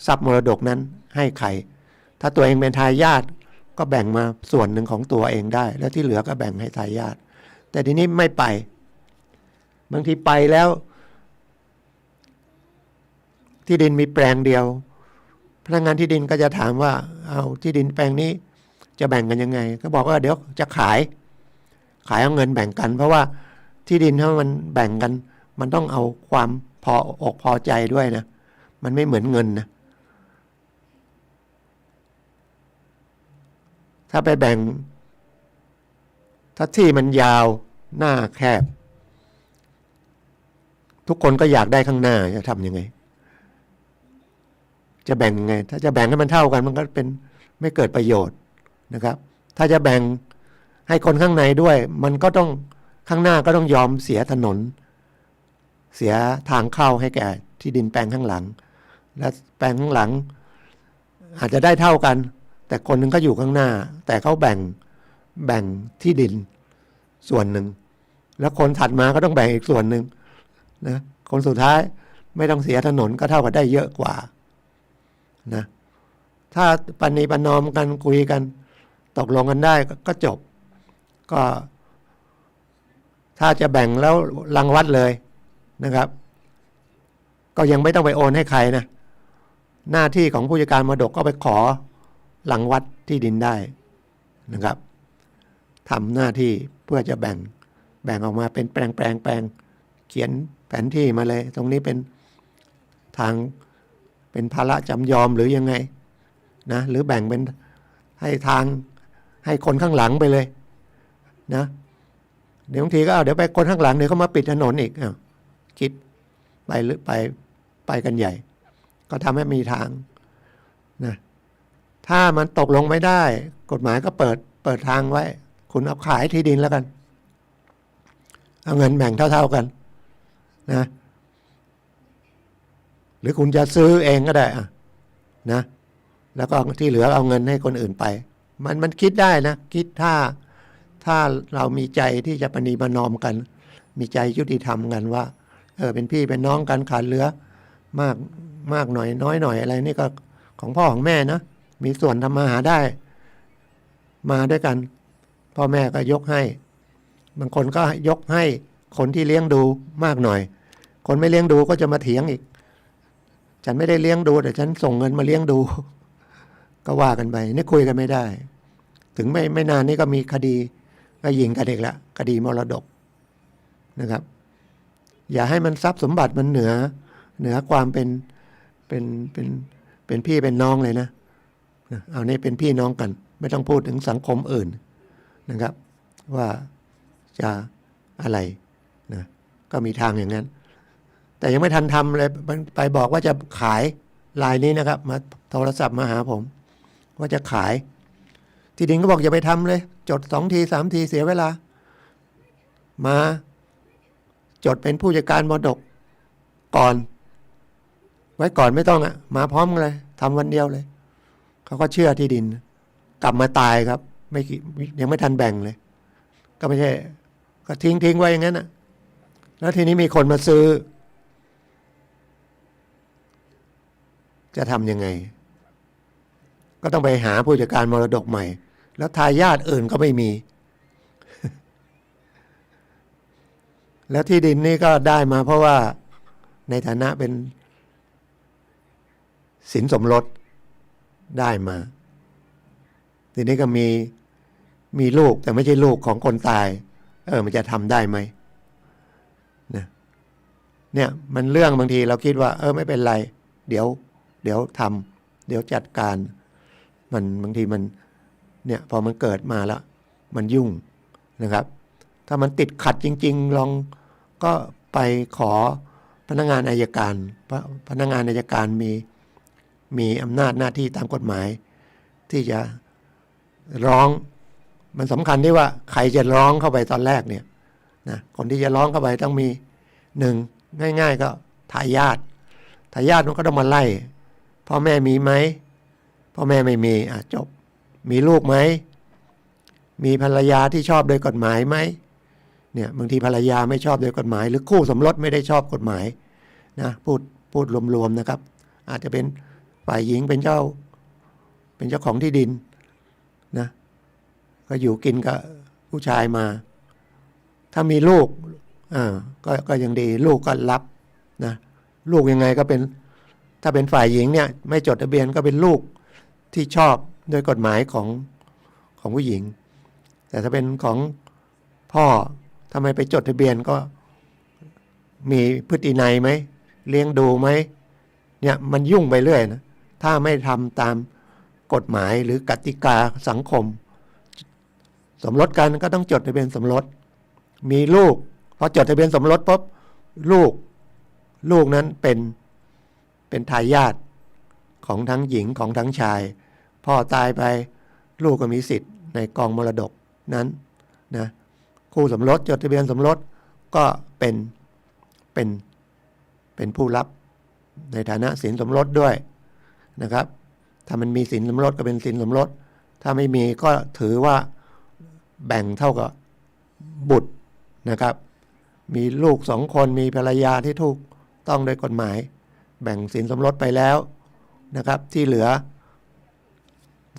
ทรัพย์มรดกนั้นให้ใครถ้าตัวเองเป็นทายาทก็แบ่งมาส่วนหนึ่งของตัวเองได้แล้วที่เหลือก็แบ่งให้ทายาทแต่ทีนี้ไม่ไปบางทีไปแล้วที่ดินมีแปลงเดียวพนักงานที่ดินก็จะถามว่าเอาที่ดินแปลงนี้จะแบ่งกันยังไงก็บอกว่าเดี๋ยวจะขายเอาเงินแบ่งกันเพราะว่าที่ดินถ้ามันแบ่งกันมันต้องเอาความพออกพอใจด้วยนะมันไม่เหมือนเงินนะถ้าไปแบ่งถ้าที่มันยาวหน้าแคบทุกคนก็อยากได้ข้างหน้าจะทำยังไงจะแบ่งยังไงถ้าจะแบ่งให้มันเท่ากันมันก็เป็นไม่เกิดประโยชน์นะครับถ้าจะแบ่งให้คนข้างในด้วยมันก็ต้องข้างหน้าก็ต้องยอมเสียถนนเสียทางเข้าให้แก่ที่ดินแปลงข้างหลังและแปลงข้างหลังอาจจะได้เท่ากันแต่คนนึงก็อยู่ข้างหน้าแต่เขาแบ่งที่ดินส่วนหนึ่งแล้วคนถัดมาก็ต้องแบ่งอีกส่วนหนึ่งนะคนสุดท้ายไม่ต้องเสียถนนก็เท่ากับได้เยอะกว่านะถ้าปณีประนอมกันคุยกันตกลงกันได้ก็จบก็ถ้าจะแบ่งแล้วรังวัดเลยนะครับก็ยังไม่ต้องไปโอนให้ใครนะหน้าที่ของผู้จัดการมรดกก็ไปขอรังวัดที่ดินได้นะครับทำหน้าที่เพื่อจะแบ่งออกมาเป็นแปลงเขียนแผนที่มาเลยตรงนี้เป็นทางเป็นภาระจำยอมหรือยังไงนะหรือแบ่งเป็นให้ทางให้คนข้างหลังไปเลยนะเดี๋ยวบางทีก็เดี๋ยวไปคนข้างหลังเดี๋ยวเขามาปิดถนนอีกคิดไปหรือไปกันใหญ่ก็ทำให้มีทางนะถ้ามันตกลงไม่ได้กฎหมายก็เปิดทางไว้คุณเอาขายที่ดินแล้วกันเอาเงินแบ่งเท่าๆกันนะหรือคุณจะซื้อเองก็ได้นะแล้วก็ที่เหลือเอาเงินให้คนอื่นไปมันคิดได้นะคิดถ้าเรามีใจที่จะประนีประนอมกัน มีใจยุติธรรมกันว่าเป็นพี่เป็นน้องกันขาดเหลือมากหน่อยน้อยหน่อยอะไรนี่ก็ของพ่อของแม่นะมีส่วนทำมาหาได้มาด้วยกันพ่อแม่ก็ยกให้บางคนก็ยกให้คนที่เลี้ยงดูมากหน่อยคนไม่เลี้ยงดูก็จะมาเถียงอีกฉันไม่ได้เลี้ยงดูแต่ฉันส่งเงินมาเลี้ยงดูก็ว่ากันไปนี่คุยกันไม่ได้ถึงไม่นานนี้ก็มีคดีก็ยิงกันอีกแล้วคดีมรดกนะครับอย่าให้มันทรัพย์สมบัติมันเหนือความเป็นพี่เป็นน้องเลยนะเอานี่เป็นพี่น้องกันไม่ต้องพูดถึงสังคมอื่นนะครับว่าจะอะไรนะก็มีทางอย่างนั้นแต่ยังไม่ทันทำเลยไปบอกว่าจะขายรายนี้นะครับมาโทรศัพท์มาหาผมว่าจะขายที่ดินก็บอกอย่าไปทำเลยจด2 ที 3 ทีเสียเวลามาจดเป็นผู้จัดการมรดกก่อนไว้ก่อนไม่ต้องมาพร้อมกันเลยทำวันเดียวเลยเขาก็เชื่อที่ดินกลับมาตายครับยังไม่ทันแบ่งเลยก็ไม่ใช่ก็ทิ้งไว้อย่างนั้นแล้วทีนี้มีคนมาซื้อจะทำยังไงก็ต้องไปหาผู้จัดการมรดกใหม่แล้วทายาทอื่นก็ไม่มี แล้วที่ดินนี่ก็ได้มาเพราะว่าในฐานะเป็นสินสมรสได้มาทีนี้ก็มีลูกแต่ไม่ใช่ลูกของคนตายมันจะทำได้ไหมเนี่ยมันเรื่องบางทีเราคิดว่าไม่เป็นไรเดี๋ยวทำเดี๋ยวจัดการมันบางทีมันเนี่ยพอมันเกิดมาแล้วมันยุ่งนะครับถ้ามันติดขัดจริงๆลองก็ไปขอพนักงานอัยการพนักงานอัยการมีอำนาจหน้าที่ตามกฎหมายที่จะร้องมันสำคัญที่ว่าใครจะร้องเข้าไปตอนแรกเนี่ยนะคนที่จะร้องเข้าไปต้องมี1ง่ายๆก็ทายาทมันก็ต้องมาไล่พ่อแม่มีไหมพ่อแม่ไม่มีจบมีลูกไหมมีภรรยาที่ชอบโดยกฎหมายไหมเนี่ยบางทีภรรยาไม่ชอบโดยกฎหมายหรือคู่สมรสไม่ได้ชอบกฎหมายนะพูดรวมๆนะครับอาจจะเป็นฝ่ายหญิงเป็นเจ้าของที่ดินนะก็อยู่กินกับผู้ชายมาถ้ามีลูกก็ยังดีลูกก็รับนะลูกยังไงก็เป็นถ้าเป็นฝ่ายหญิงเนี่ยไม่จดทะเบียนก็เป็นลูกที่ชอบโดยกฎหมายของผู้หญิงแต่ถ้าเป็นของพ่อทำไมไปจดทะเบียนก็มีพฤตินัยไหมเลี้ยงดูไหมเนี่ยมันยุ่งไปเรื่อยนะถ้าไม่ทำตามกฎหมายหรือกติกาสังคมสมรสกันก็ต้องจดทะเบียนสมรสมีลูกพอจดทะเบียนสมรสปุ๊บลูกนั้นเป็นทายาทของทั้งหญิงของทั้งชายพ่อตายไปลูกก็มีสิทธิ์ในกองมรดกนั้นนะคู่สมรสจดทะเบียนสมรสก็เป็นผู้รับในฐานะสินสมรสด้วยนะครับถ้ามันมีสินสมรสก็เป็นสินสมรสถ้าไม่มีก็ถือว่าแบ่งเท่ากับบุตรนะครับมีลูก2 คนมีภรรยาที่ถูกต้องโดยกฎหมายแบ่งสินสมรสไปแล้วนะครับที่เหลือ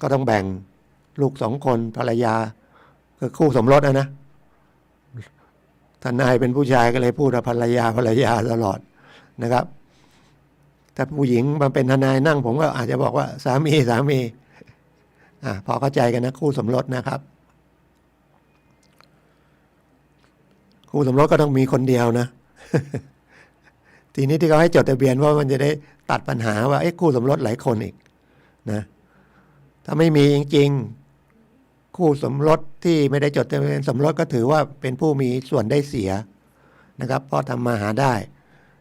ก็ต้องแบ่งลูก2 คนภรรยาคือคู่สมรสนะทนายเป็นผู้ชายก็เลยพูดว่าภรรยาตลอดนะครับถ้าผู้หญิงมาเป็นทนายนั่งผมก็อาจจะบอกว่าสามีพอเข้าใจกันนะคู่สมรสนะครับคู่สมรสก็ต้องมีคนเดียวนะ ทีนี้ที่เขาให้จดทะเบียนว่ามันจะได้ตัดปัญหาว่าคู่สมรสหลายคนอีกนะถ้าไม่มีจริงๆคู่สมรสที่ไม่ได้จดทะเบียนสมรสก็ถือว่าเป็นผู้มีส่วนได้เสียนะครับเพราะทำมาหาได้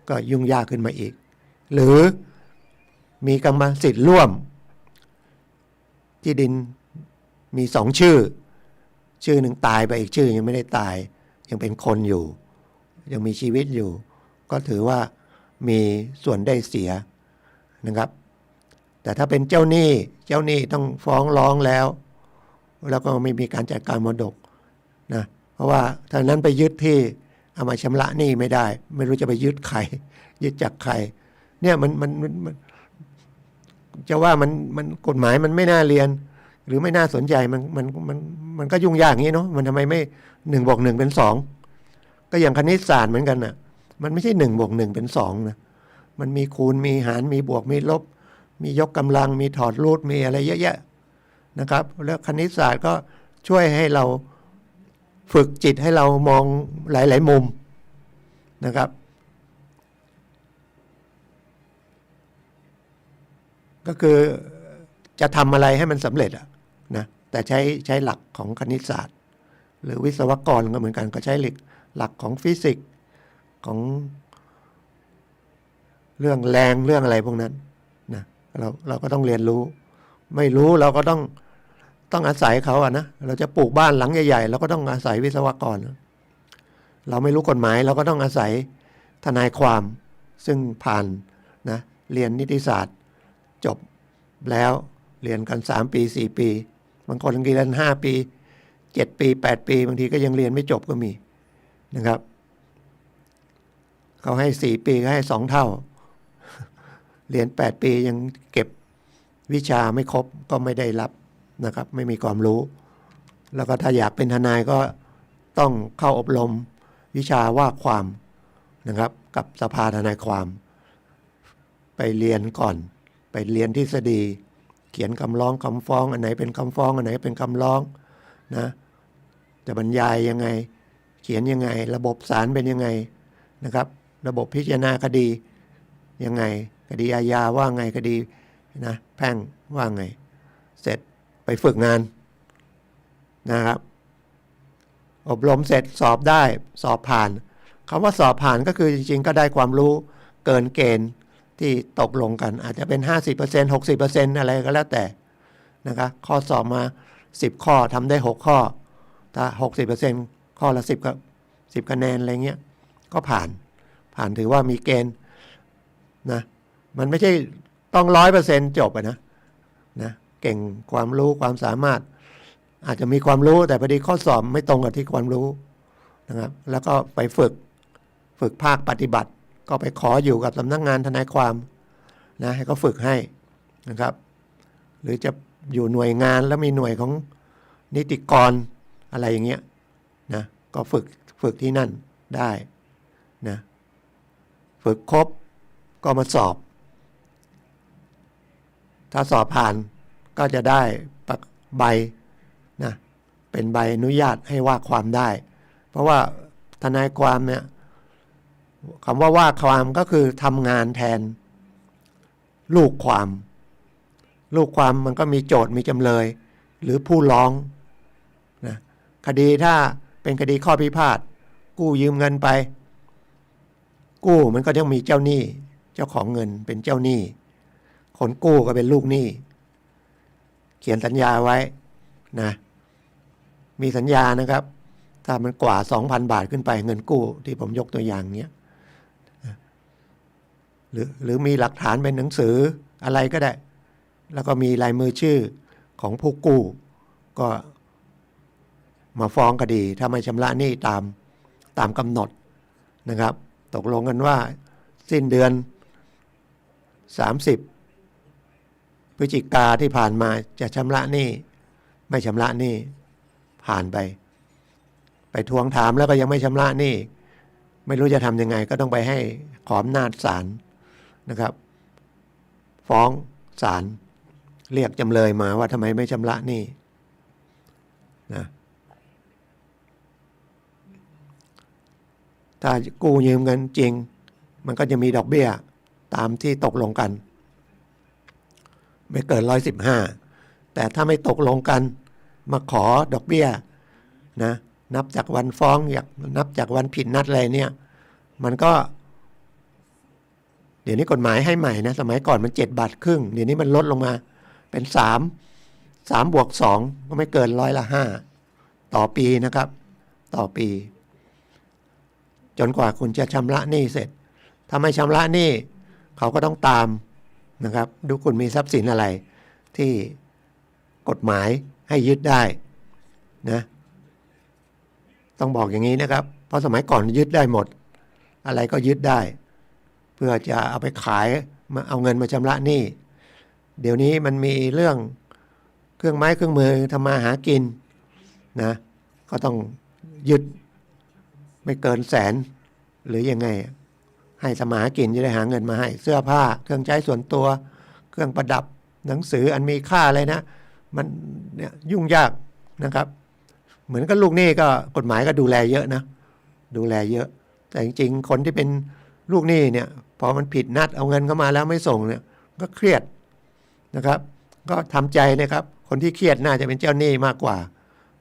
ก็ยุ่งยากขึ้นมาอีกหรือมีกรรมสิทธิ์ร่วมที่ดินมี2 ชื่อหนึ่งตายไปอีกชื่อยังไม่ได้ตายยังเป็นคนอยู่ยังมีชีวิตอยู่ก็ถือว่ามีส่วนได้เสียนะครับแต่ถ้าเป็นเจ้าหนี้ต้องฟ้องร้องแล้วก็ไม่มีการจัดการมรดกนะเพราะว่าถ้านั้นไปยึดที่ เอามาชำระหนี้ไม่ได้ ไม่รู้จะไปยึดใครยึดจากใครเนี่ยมันจะว่ามันกฎหมายมันไม่น่าเรียนหรือไม่น่าสนใจมันก็ยุ่งยากอย่างนี้เนาะมันทำไมไม่1+1เป็น2ก็อย่างคณิตศาสตร์เหมือนกันน่ะมันไม่ใช่1+1เป็น2นะมันมีคูณมีหารมีบวกมีลบมียกกำลังมีถอดรูทมีอะไรเยอะแยะนะครับแล้วคณิตศาสตร์ก็ช่วยให้เราฝึกจิตให้เรามองหลายๆมุมนะครับก็คือจะทำอะไรให้มันสำเร็จนะแต่ใช้หลักของคณิตศาสตร์หรือวิศวกรก็เหมือนกันก็ใช้หลักของฟิสิกส์ของเรื่องแรงเรื่องอะไรพวกนั้นนะเราก็ต้องเรียนรู้ไม่รู้เราก็ต้องอาศัยเขานะเราจะปลูกบ้านหลังใหญ่ๆเราก็ต้องอาศัยวิศวกรเราไม่รู้กฎหมายเราก็ต้องอาศัยทนายความซึ่งผ่านนะเรียนนิติศาสตร์จบแล้วเรียนกัน3 ปี4 ปีบางคนเรียน5 ปี7 ปี8 ปีบางทีก็ยังเรียนไม่จบก็มีนะครับเขาให้4 ปีก็ให้2 เท่าเรียน8 ปียังเก็บวิชาไม่ครบก็ไม่ได้รับนะครับไม่มีความรู้แล้วก็ถ้าอยากเป็นทนายก็ต้องเข้าอบรมวิชาว่าความนะครับกับสภาทนายความไปเรียนก่อนไปเรียนทฤษฎีเขียนคำร้องคำฟ้องอันไหนเป็นคำฟ้องอันไหนเป็นคำร้องนะจะบรรยายยังไงเขียนยังไงระบบศาลเป็นยังไงนะครับระบบพิจารณาคดียังไงคดีอาญาว่าไงคดีนะแพ่งว่าไงเสร็จไปฝึกงานนะครับอบรมเสร็จสอบได้สอบผ่านคำว่าสอบผ่านก็คือจริงๆก็ได้ความรู้เกินเกณฑ์ที่ตกลงกันอาจจะเป็น 50% 60% อะไรก็แล้วแต่นะครับข้อสอบมา10 ข้อทำได้6 ข้อถ้า 60% ข้อละ10 คะแนนอะไรเงี้ยก็ผ่านถือว่ามีเกณฑ์นะมันไม่ใช่ต้อง 100% จบนะเก่งความรู้ความสามารถอาจจะมีความรู้แต่พอดีข้อสอบไม่ตรงกับที่ความรู้นะครับแล้วก็ไปฝึกภาคปฏิบัติก็ไปขออยู่กับสำนักงานทนายความนะให้เขาฝึกให้นะครับหรือจะอยู่หน่วยงานแล้วมีหน่วยของนิติกรอะไรอย่างเงี้ยนะก็ฝึกที่นั่นได้นะฝึกครบก็มาสอบถ้าสอบผ่านก็จะได้ใบนะเป็นใบอนุญาตให้ว่าความได้เพราะว่าทนายความเนี่ยคำว่าความก็คือทำงานแทนลูกความมันก็มีโจทย์มีจำเลยหรือผู้ร้องนะคดีถ้าเป็นคดีข้อพิพาทกู้ยืมเงินไปกู้มันก็ต้องมีเจ้าหนี้เจ้าของเงินเป็นเจ้าหนี้คนกู้ก็เป็นลูกหนี้เขียนสัญญาไว้นะมีสัญญานะครับถ้ามันกว่า 2,000 บาทขึ้นไปเงินกู้ที่ผมยกตัวอย่างเนี้ยหรือมีหลักฐานเป็นหนังสืออะไรก็ได้แล้วก็มีลายมือชื่อของผู้กู้ก็มาฟ้องคดีถ้าไม่ชำระหนี้ตามกำหนดนะครับตกลงกันว่าสิ้นเดือน30 พฤศจิกาที่ผ่านมาจะชำระหนี้ไม่ชำระหนี้ผ่านไปทวงถามแล้วก็ยังไม่ชำระหนี้ไม่รู้จะทำยังไงก็ต้องไปให้ขออำนาจศาลนะครับฟ้องศาลเรียกจำเลยมาว่าทำไมไม่ชำระหนี้นะถ้ากู้ยืมเงินจริงมันก็จะมีดอกเบี้ยตามที่ตกลงกันไม่เกิน115แต่ถ้าไม่ตกลงกันมาขอดอกเบี้ยนะนับจากวันฟ้องอยากนับจากวันผิดนัดอะไรเนี่ยมันก็เดี๋ยวนี้กฎหมายให้ใหม่นะสมัยก่อนมัน7 บาทครึ่งเดี๋ยวนี้มันลดลงมาเป็น3+2ก็ไม่เกิน5%ต่อปีนะครับต่อปีจนกว่าคุณจะชำระหนี้เสร็จถ้าไม่ชำระหนี้เขาก็ต้องตามนะครับดูคุณมีทรัพย์สินอะไรที่กฎหมายให้ยึดได้นะต้องบอกอย่างนี้นะครับ เพราะสมัยก่อนยึดได้หมดอะไรก็ยึดได้เพื่อจะเอาไปขายมาเอาเงินมาชำระหนี้เดี๋ยวนี้มันมีเรื่องเครื่องไม้เครื่องมือทำมาหากินนะก็ต้องยึดไม่เกินแสนหรือยังไงให้สมาหากินจะได้หาเงินมาให้เสื้อผ้าเครื่องใช้ส่วนตัวเครื่องประดับหนังสืออันมีค่าอะไรนะมันเนี่ยยุ่งยากนะครับเหมือนกับลูกหนี้ก็กฎหมายก็ดูแลเยอะนะดูแลเยอะแต่จริงๆคนที่เป็นลูกหนี้เนี่ยพอมันผิดนัดเอาเงินเข้ามาแล้วไม่ส่งเนี่ยก็เครียดนะครับก็ทำใจนะครับคนที่เครียดน่าจะเป็นเจ้าหนี้มากกว่า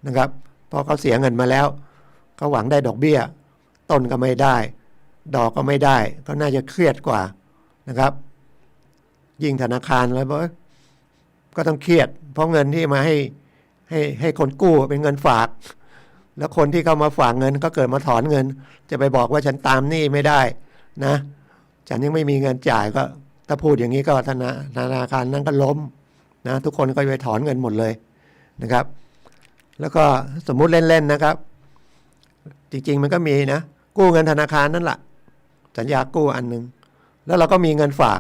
นะครับเพราะเขาเสียเงินมาแล้วเขาหวังได้ดอกเบี้ยต้นก็ไม่ได้ดอกก็ไม่ได้ก็น่าจะเครียดกว่านะครับยิ่งธนาคารแล้วก็ต้องเครียดเพราะเงินที่มาให้คนกู้เป็นเงินฝากแล้วคนที่เข้ามาฝากเงินก็เกิดมาถอนเงินจะไปบอกว่าฉันตามหนี้ไม่ได้นะฉันยังไม่มีเงินจ่ายก็ถ้าพูดอย่างนี้ก็ธนาคารนั้นก็ล้มนะทุกคนก็ไปถอนเงินหมดเลยนะครับแล้วก็สมมุติเล่นๆนะครับจริงๆมันก็มีนะกู้เงินธนาคารนั่นแหละสัญญากู้อันนึงแล้วเราก็มีเงินฝาก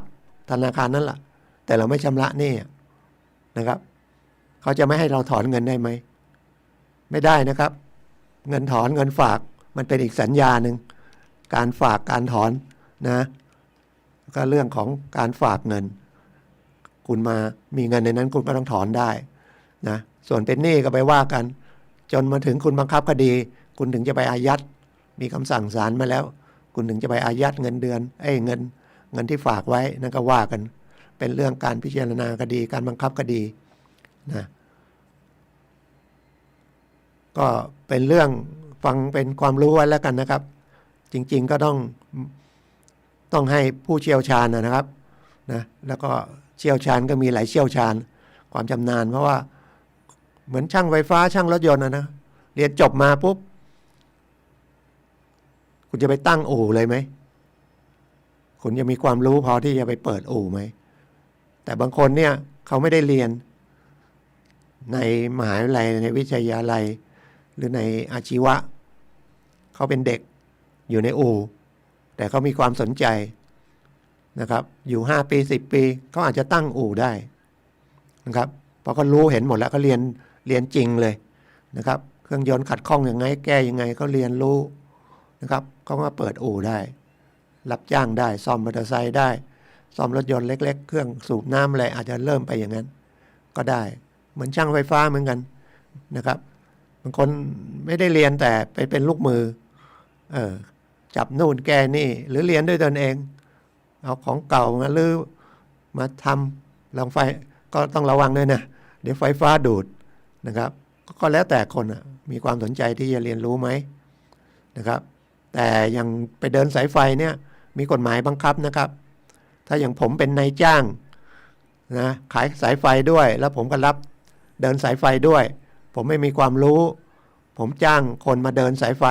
ธนาคารนั่นแหละแต่เราไม่ชำระหนี้นะครับเขาจะไม่ให้เราถอนเงินได้ไหมไม่ได้นะครับเงินถอนเงินฝากมันเป็นอีกสัญญาหนึ่งการฝากการถอนนะก็เรื่องของการฝากเงินคุณมามีเงินในนั้นคุณก็ต้องถอนได้นะส่วนเป็นหนี้ก็ไปว่ากันจนมาถึงคุณบังคับคดีคุณถึงจะไปอายัดมีคำสั่งศาลมาแล้วคุณถึงจะไปอายัดเงินเดือนเงินที่ฝากไว้นั่นก็ว่ากันเป็นเรื่องการพิจารณาคดีการบังคับคดีนะก็เป็นเรื่องฟังเป็นความรู้ไว้แล้วกันนะครับจริงๆก็ต้องให้ผู้เชี่ยวชาญนะครับนะแล้วก็เชี่ยวชาญก็มีหลายเชี่ยวชาญความชำนาญเพราะว่าเหมือนช่างไฟฟ้าช่างรถยนต์นะเรียนจบมาปุ๊บคุณจะไปตั้งอู่เลยไหมคุณจะมีความรู้พอที่จะไปเปิดอู่ไหมแต่บางคนเนี่ยเขาไม่ได้เรียนในมหาวิทยาลัยในวิทยาลัยหรือในอาชีวะเขาเป็นเด็กอยู่ในอู่แต่เขามีความสนใจนะครับอยู่5ปี10ปีเขาอาจจะตั้งอู่ได้นะครับเพราะเขารู้เห็นหมดแล้วเขาเรียนจริงเลยนะครับเครื่องยนต์ขัดข้องยังไงแก้ยังไงเขาเรียนรู้นะครับเขาก็เปิดอู่ได้รับจ้างได้ซ่อมมอเตอร์ไซค์ได้ซ่อมรถยนต์เล็กๆเครื่องสูบน้ำอะไรอาจจะเริ่มไปอย่างนั้นก็ได้เหมือนช่างไฟฟ้าเหมือนกันนะครับบางคนไม่ได้เรียนแต่ไปเป็นลูกมือจับนู่นแก้นี่หรือเรียนด้วยตนเองเอาของเก่ามาลื้อมาทำลองไฟก็ต้องระวังด้วยนะเดี๋ยวไฟฟ้าดูดนะครับก็แล้วแต่คนมีความสนใจที่จะเรียนรู้ไหมนะครับแต่อย่างไปเดินสายไฟเนี่ยมีกฎหมายบังคับนะครับถ้าอย่างผมเป็นนายจ้างนะขายสายไฟด้วยแล้วผมก็รับเดินสายไฟด้วยผมไม่มีความรู้ผมจ้างคนมาเดินสายไฟ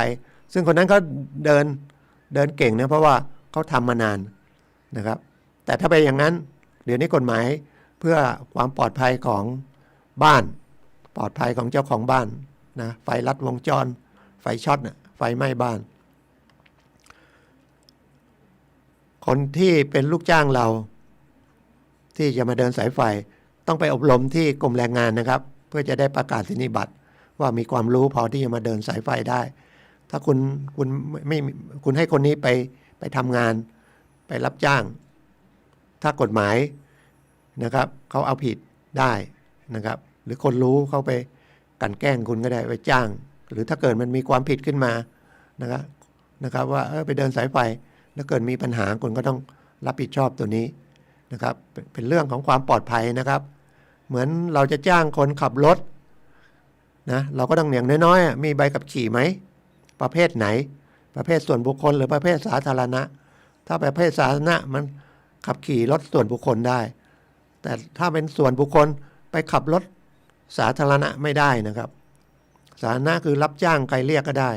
ซึ่งคนนั้นเขาเดินเก่งนะเพราะว่าเขาทำมานานนะครับแต่ถ้าไปอย่างนั้นเดี๋ยวนี้กฎหมายเพื่อความปลอดภัยของบ้านปลอดภัยของเจ้าของบ้านนะไฟลัดวงจรไฟช็อตนะไฟไหม้บ้านคนที่เป็นลูกจ้างเราที่จะมาเดินสายไฟต้องไปอบรมที่กรมแรงงานนะครับเพื่อจะได้ประกาศนียบัตรว่ามีความรู้พอที่จะมาเดินสายไฟได้ถ้าคุณให้คนนี้ไปทำงานไปรับจ้างถ้ากฎหมายนะครับเขาเอาผิดได้นะครับหรือคนรู้เขาไปกลั่นแกล้งคุณก็ได้ไปจ้างหรือถ้าเกิดมันมีความผิดขึ้นมานะครับว่าไปเดินสายไฟแล้วเกิดมีปัญหาคุณก็ต้องรับผิดชอบตัวนี้นะครับเป็นเรื่องของความปลอดภัยนะครับเหมือนเราจะจ้างคนขับรถนะเราก็ต้องอย่างน้อยๆมีใบขับขี่ไหมประเภทไหนประเภทส่วนบุคคลหรือประเภทสาธารณะถ้าประเภทสาธารณะมันขับขี่รถส่วนบุคคลได้แต่ถ้าเป็นส่วนบุคคลไปขับรถสาธารณะไม่ได้นะครับสาธารณะคือรับจ้างใครเรียกก็ได้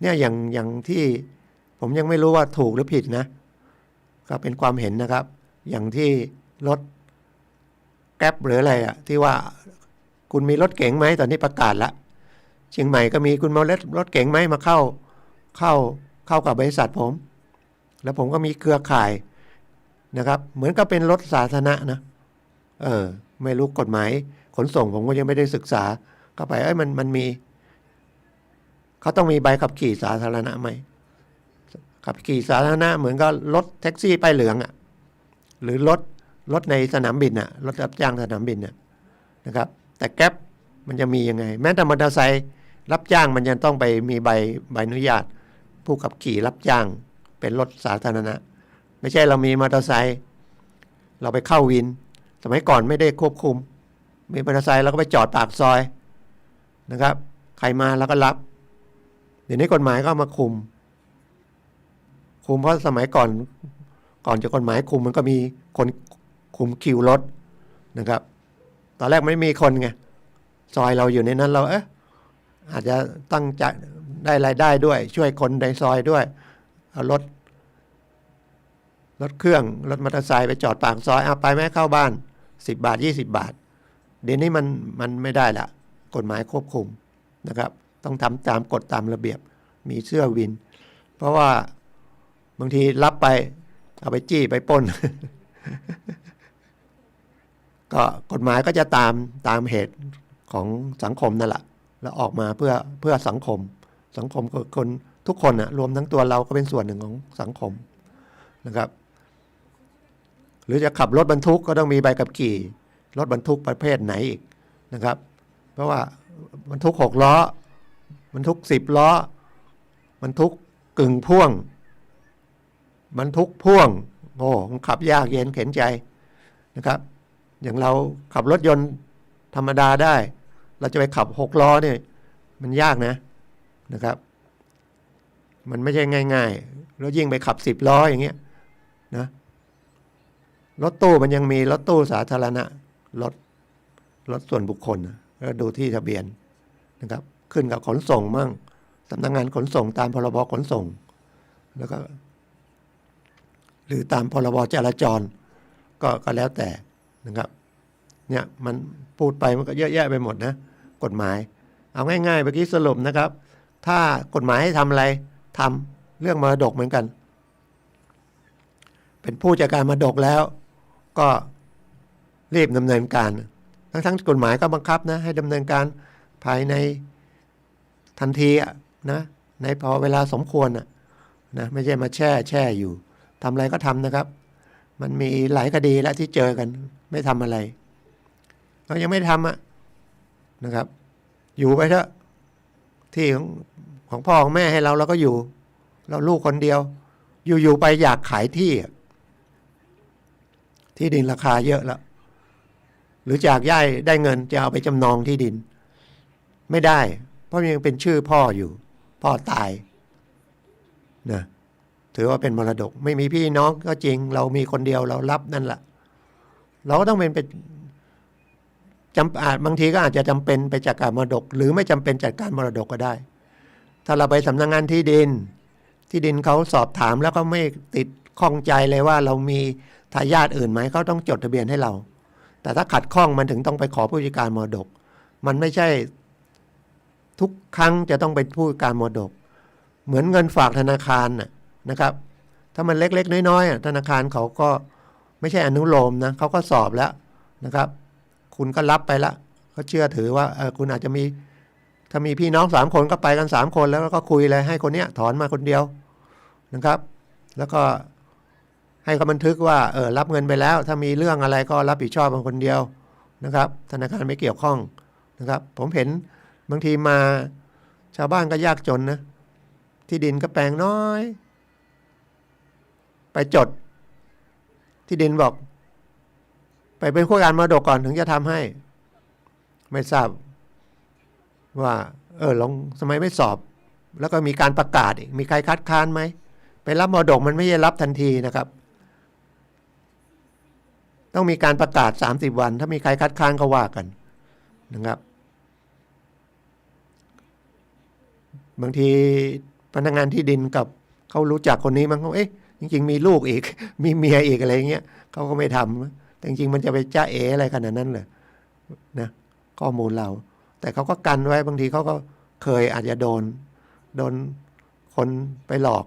เนี่ยอย่างที่ผมยังไม่รู้ว่าถูกหรือผิดนะก็เป็นความเห็นนะครับอย่างที่รถแกร็บหรืออะไรที่ว่าคุณมีรถเก๋งไหมตอนนี้ประกาศละเชียงใหม่ก็มีคุณมารถเก๋งไหมมาเข้า เข้ากับบริษัทผมแล้วผมก็มีเครือข่ายนะครับเหมือนกับเป็นรถสาธารณะนะไม่รู้กฎหมายขนส่งผมก็ยังไม่ได้ศึกษาเข้าไปมันมีเขาต้องมีใบขับขี่สาธารณะไหมขับขี่สาธารณะเหมือนกับรถแท็กซี่ป้ายเหลืองหรือรถในสนามบินรถรับจ้างสนามบินนะครับแต่แก๊ปมันจะมียังไงแม้แต่มอเตอร์ไซค์รับจ้างมันยังต้องไปมีใบอนุญาตผู้ขับขี่รับจ้างเป็นรถสาธารณะไม่ใช่เรามีมอเตอร์ไซค์เราไปเข้าวินสมัยก่อนไม่ได้ควบคุมมีมอเตอร์ไซค์เราก็ไปจอดปากซอยนะครับใครมาแล้วก็รับเดี๋ยวนี้กฎหมายก็มาคุมเพราะสมัยก่อนจะกฎหมายคุมมันก็มีคนคุมคิวรถนะครับตอนแรกไม่มีคนไงซอยเราอยู่ในนั้นเราอาจจะตั้งใจได้รายได้ด้วยช่วยคนในซอยด้วยเอารถเครื่องรถมอเตอร์ไซค์ไปจอดปากซอยเอาไปแม่เข้าบ้าน10 บาท20 บาทเดี๋ยวนี้มันไม่ได้ละกฎหมายควบคุมนะครับต้องทำตามกฎตามระเบียบมีเสื้อวินเพราะว่าบางทีรับไปเอาไปจี้ไปปล้น ก็กฎหมายก็จะตามเหตุของสังคมนั่นแหละแล้วออกมาเพื่อสังคมคนทุกคนรวมทั้งตัวเราก็เป็นส่วนหนึ่งของสังคมนะครับหรือจะขับรถบรรทุกก็ต้องมีใบขับขี่รถบรรทุกประเภทไหนอีกนะครับเพราะว่าบรรทุก6 ล้อบรรทุก10 ล้อบรรทุกกึ่งพ่วงบรรทุกพ่วงมันขับยากเย็นเข็นใจนะครับอย่างเราขับรถยนต์ธรรมดาได้เราจะไปขับ6 ล้อเนี่ยมันยากนะครับมันไม่ใช่ง่ายๆแล้วยิ่งไปขับ10 ล้ออย่างเงี้ยนะรถตู้มันยังมีรถตู้สาธารณะรถส่วนบุคคลแล้วดูที่ทะเบียนนะครับขึ้นกับขนส่งมั่งสำนักงานขนส่งตามพรบขนส่งแล้วก็หรือตามพรบจราจรก็แล้วแต่นะครับเนี่ยมันพูดไปมันก็เยอะแยะไปหมดนะกฎหมายเอาง่ายๆเมื่อกี้สรุปนะครับถ้ากฎหมายให้ทำอะไรทำเรื่องมรดกเหมือนกันเป็นผู้จัดการมรดกแล้วก็รีบดำเนินการทั้งกฎหมายก็บังคับนะให้ดำเนินการภายในทันทีนะในพอเวลาสมควรนะไม่ใช่มาแช่อยู่ทำอะไรก็ทำนะครับมันมีหลายคดีแล้วที่เจอกันไม่ทำอะไรเรายังไม่ทำนะครับอยู่ไปเถอะที่ของพ่อของแม่ให้เราก็อยู่เราลูกคนเดียวอยู่ไปอยากขายที่ดินราคาเยอะแล้วหรือจากย่ายได้เงินจะเอาไปจำนองที่ดินไม่ได้เพราะยังเป็นชื่อพ่ออยู่พ่อตายนะถือว่าเป็นมรดกไม่มีพี่น้องก็จริงเรามีคนเดียวเรารับนั่นแหละเราก็ต้องเป็นบางทีก็อาจจะจำเป็นไปจัดการมรดกหรือไม่จำเป็นจัดการมรดกก็ได้ถ้าเราไปสำนักงานที่ดินเขาสอบถามแล้วก็ไม่ติดข้องใจเลยว่าเรามีทายาทอื่นไหมเขาต้องจดทะเบียนให้เราแต่ถ้าขัดข้องมันถึงต้องไปขอผู้จัดการมรดกมันไม่ใช่ทุกครั้งจะต้องเป็นผู้จัดการมรดกเหมือนเงินฝากธนาคารนะครับถ้ามันเล็กๆน้อยๆธนาคารเขาก็ไม่ใช่อนุโลมนะเขาก็สอบแล้วนะครับคุณก็รับไปแล้วเขาเชื่อถือว่าคุณอาจจะมีถ้ามีพี่น้อง3 คนก็ไปกัน3 คนแล้วก็คุยเลยให้คนเนี้ยถอนมาคนเดียวนะครับแล้วก็ให้เขาบันทึกว่ารับเงินไปแล้วถ้ามีเรื่องอะไรก็รับผิดชอบเป็นคนเดียวนะครับธนาคารไม่เกี่ยวข้องนะครับผมเห็นบางทีมาชาวบ้านก็ยากจนนะที่ดินก็แปลงน้อยไปจดที่ดินบอกไปเป็นผู้การมรดกก่อนถึงจะทำให้ไม่ทราบว่าลองสมัยไม่สอบแล้วก็มีการประกาศอีกมีใครคัดค้านไหมไปรับมรดกมันไม่ใช่รับทันทีนะครับต้องมีการประกาศ30 วันถ้ามีใครคัดค้านก็ว่ากันนะครับบางทีพนักงานที่ดินกับเขารู้จักคนนี้มั้งเขาจริงๆมีลูกอีกมีเมียอีกอะไรเงี้ยเขาก็ไม่ทำแต่จริงๆมันจะไปจ้าเออะไรขนาดนั้นเลยนะข้อมูลเราแต่เขาก็กันไว้บางทีเขาก็เคยอาจจะโดนค คนไปหลอก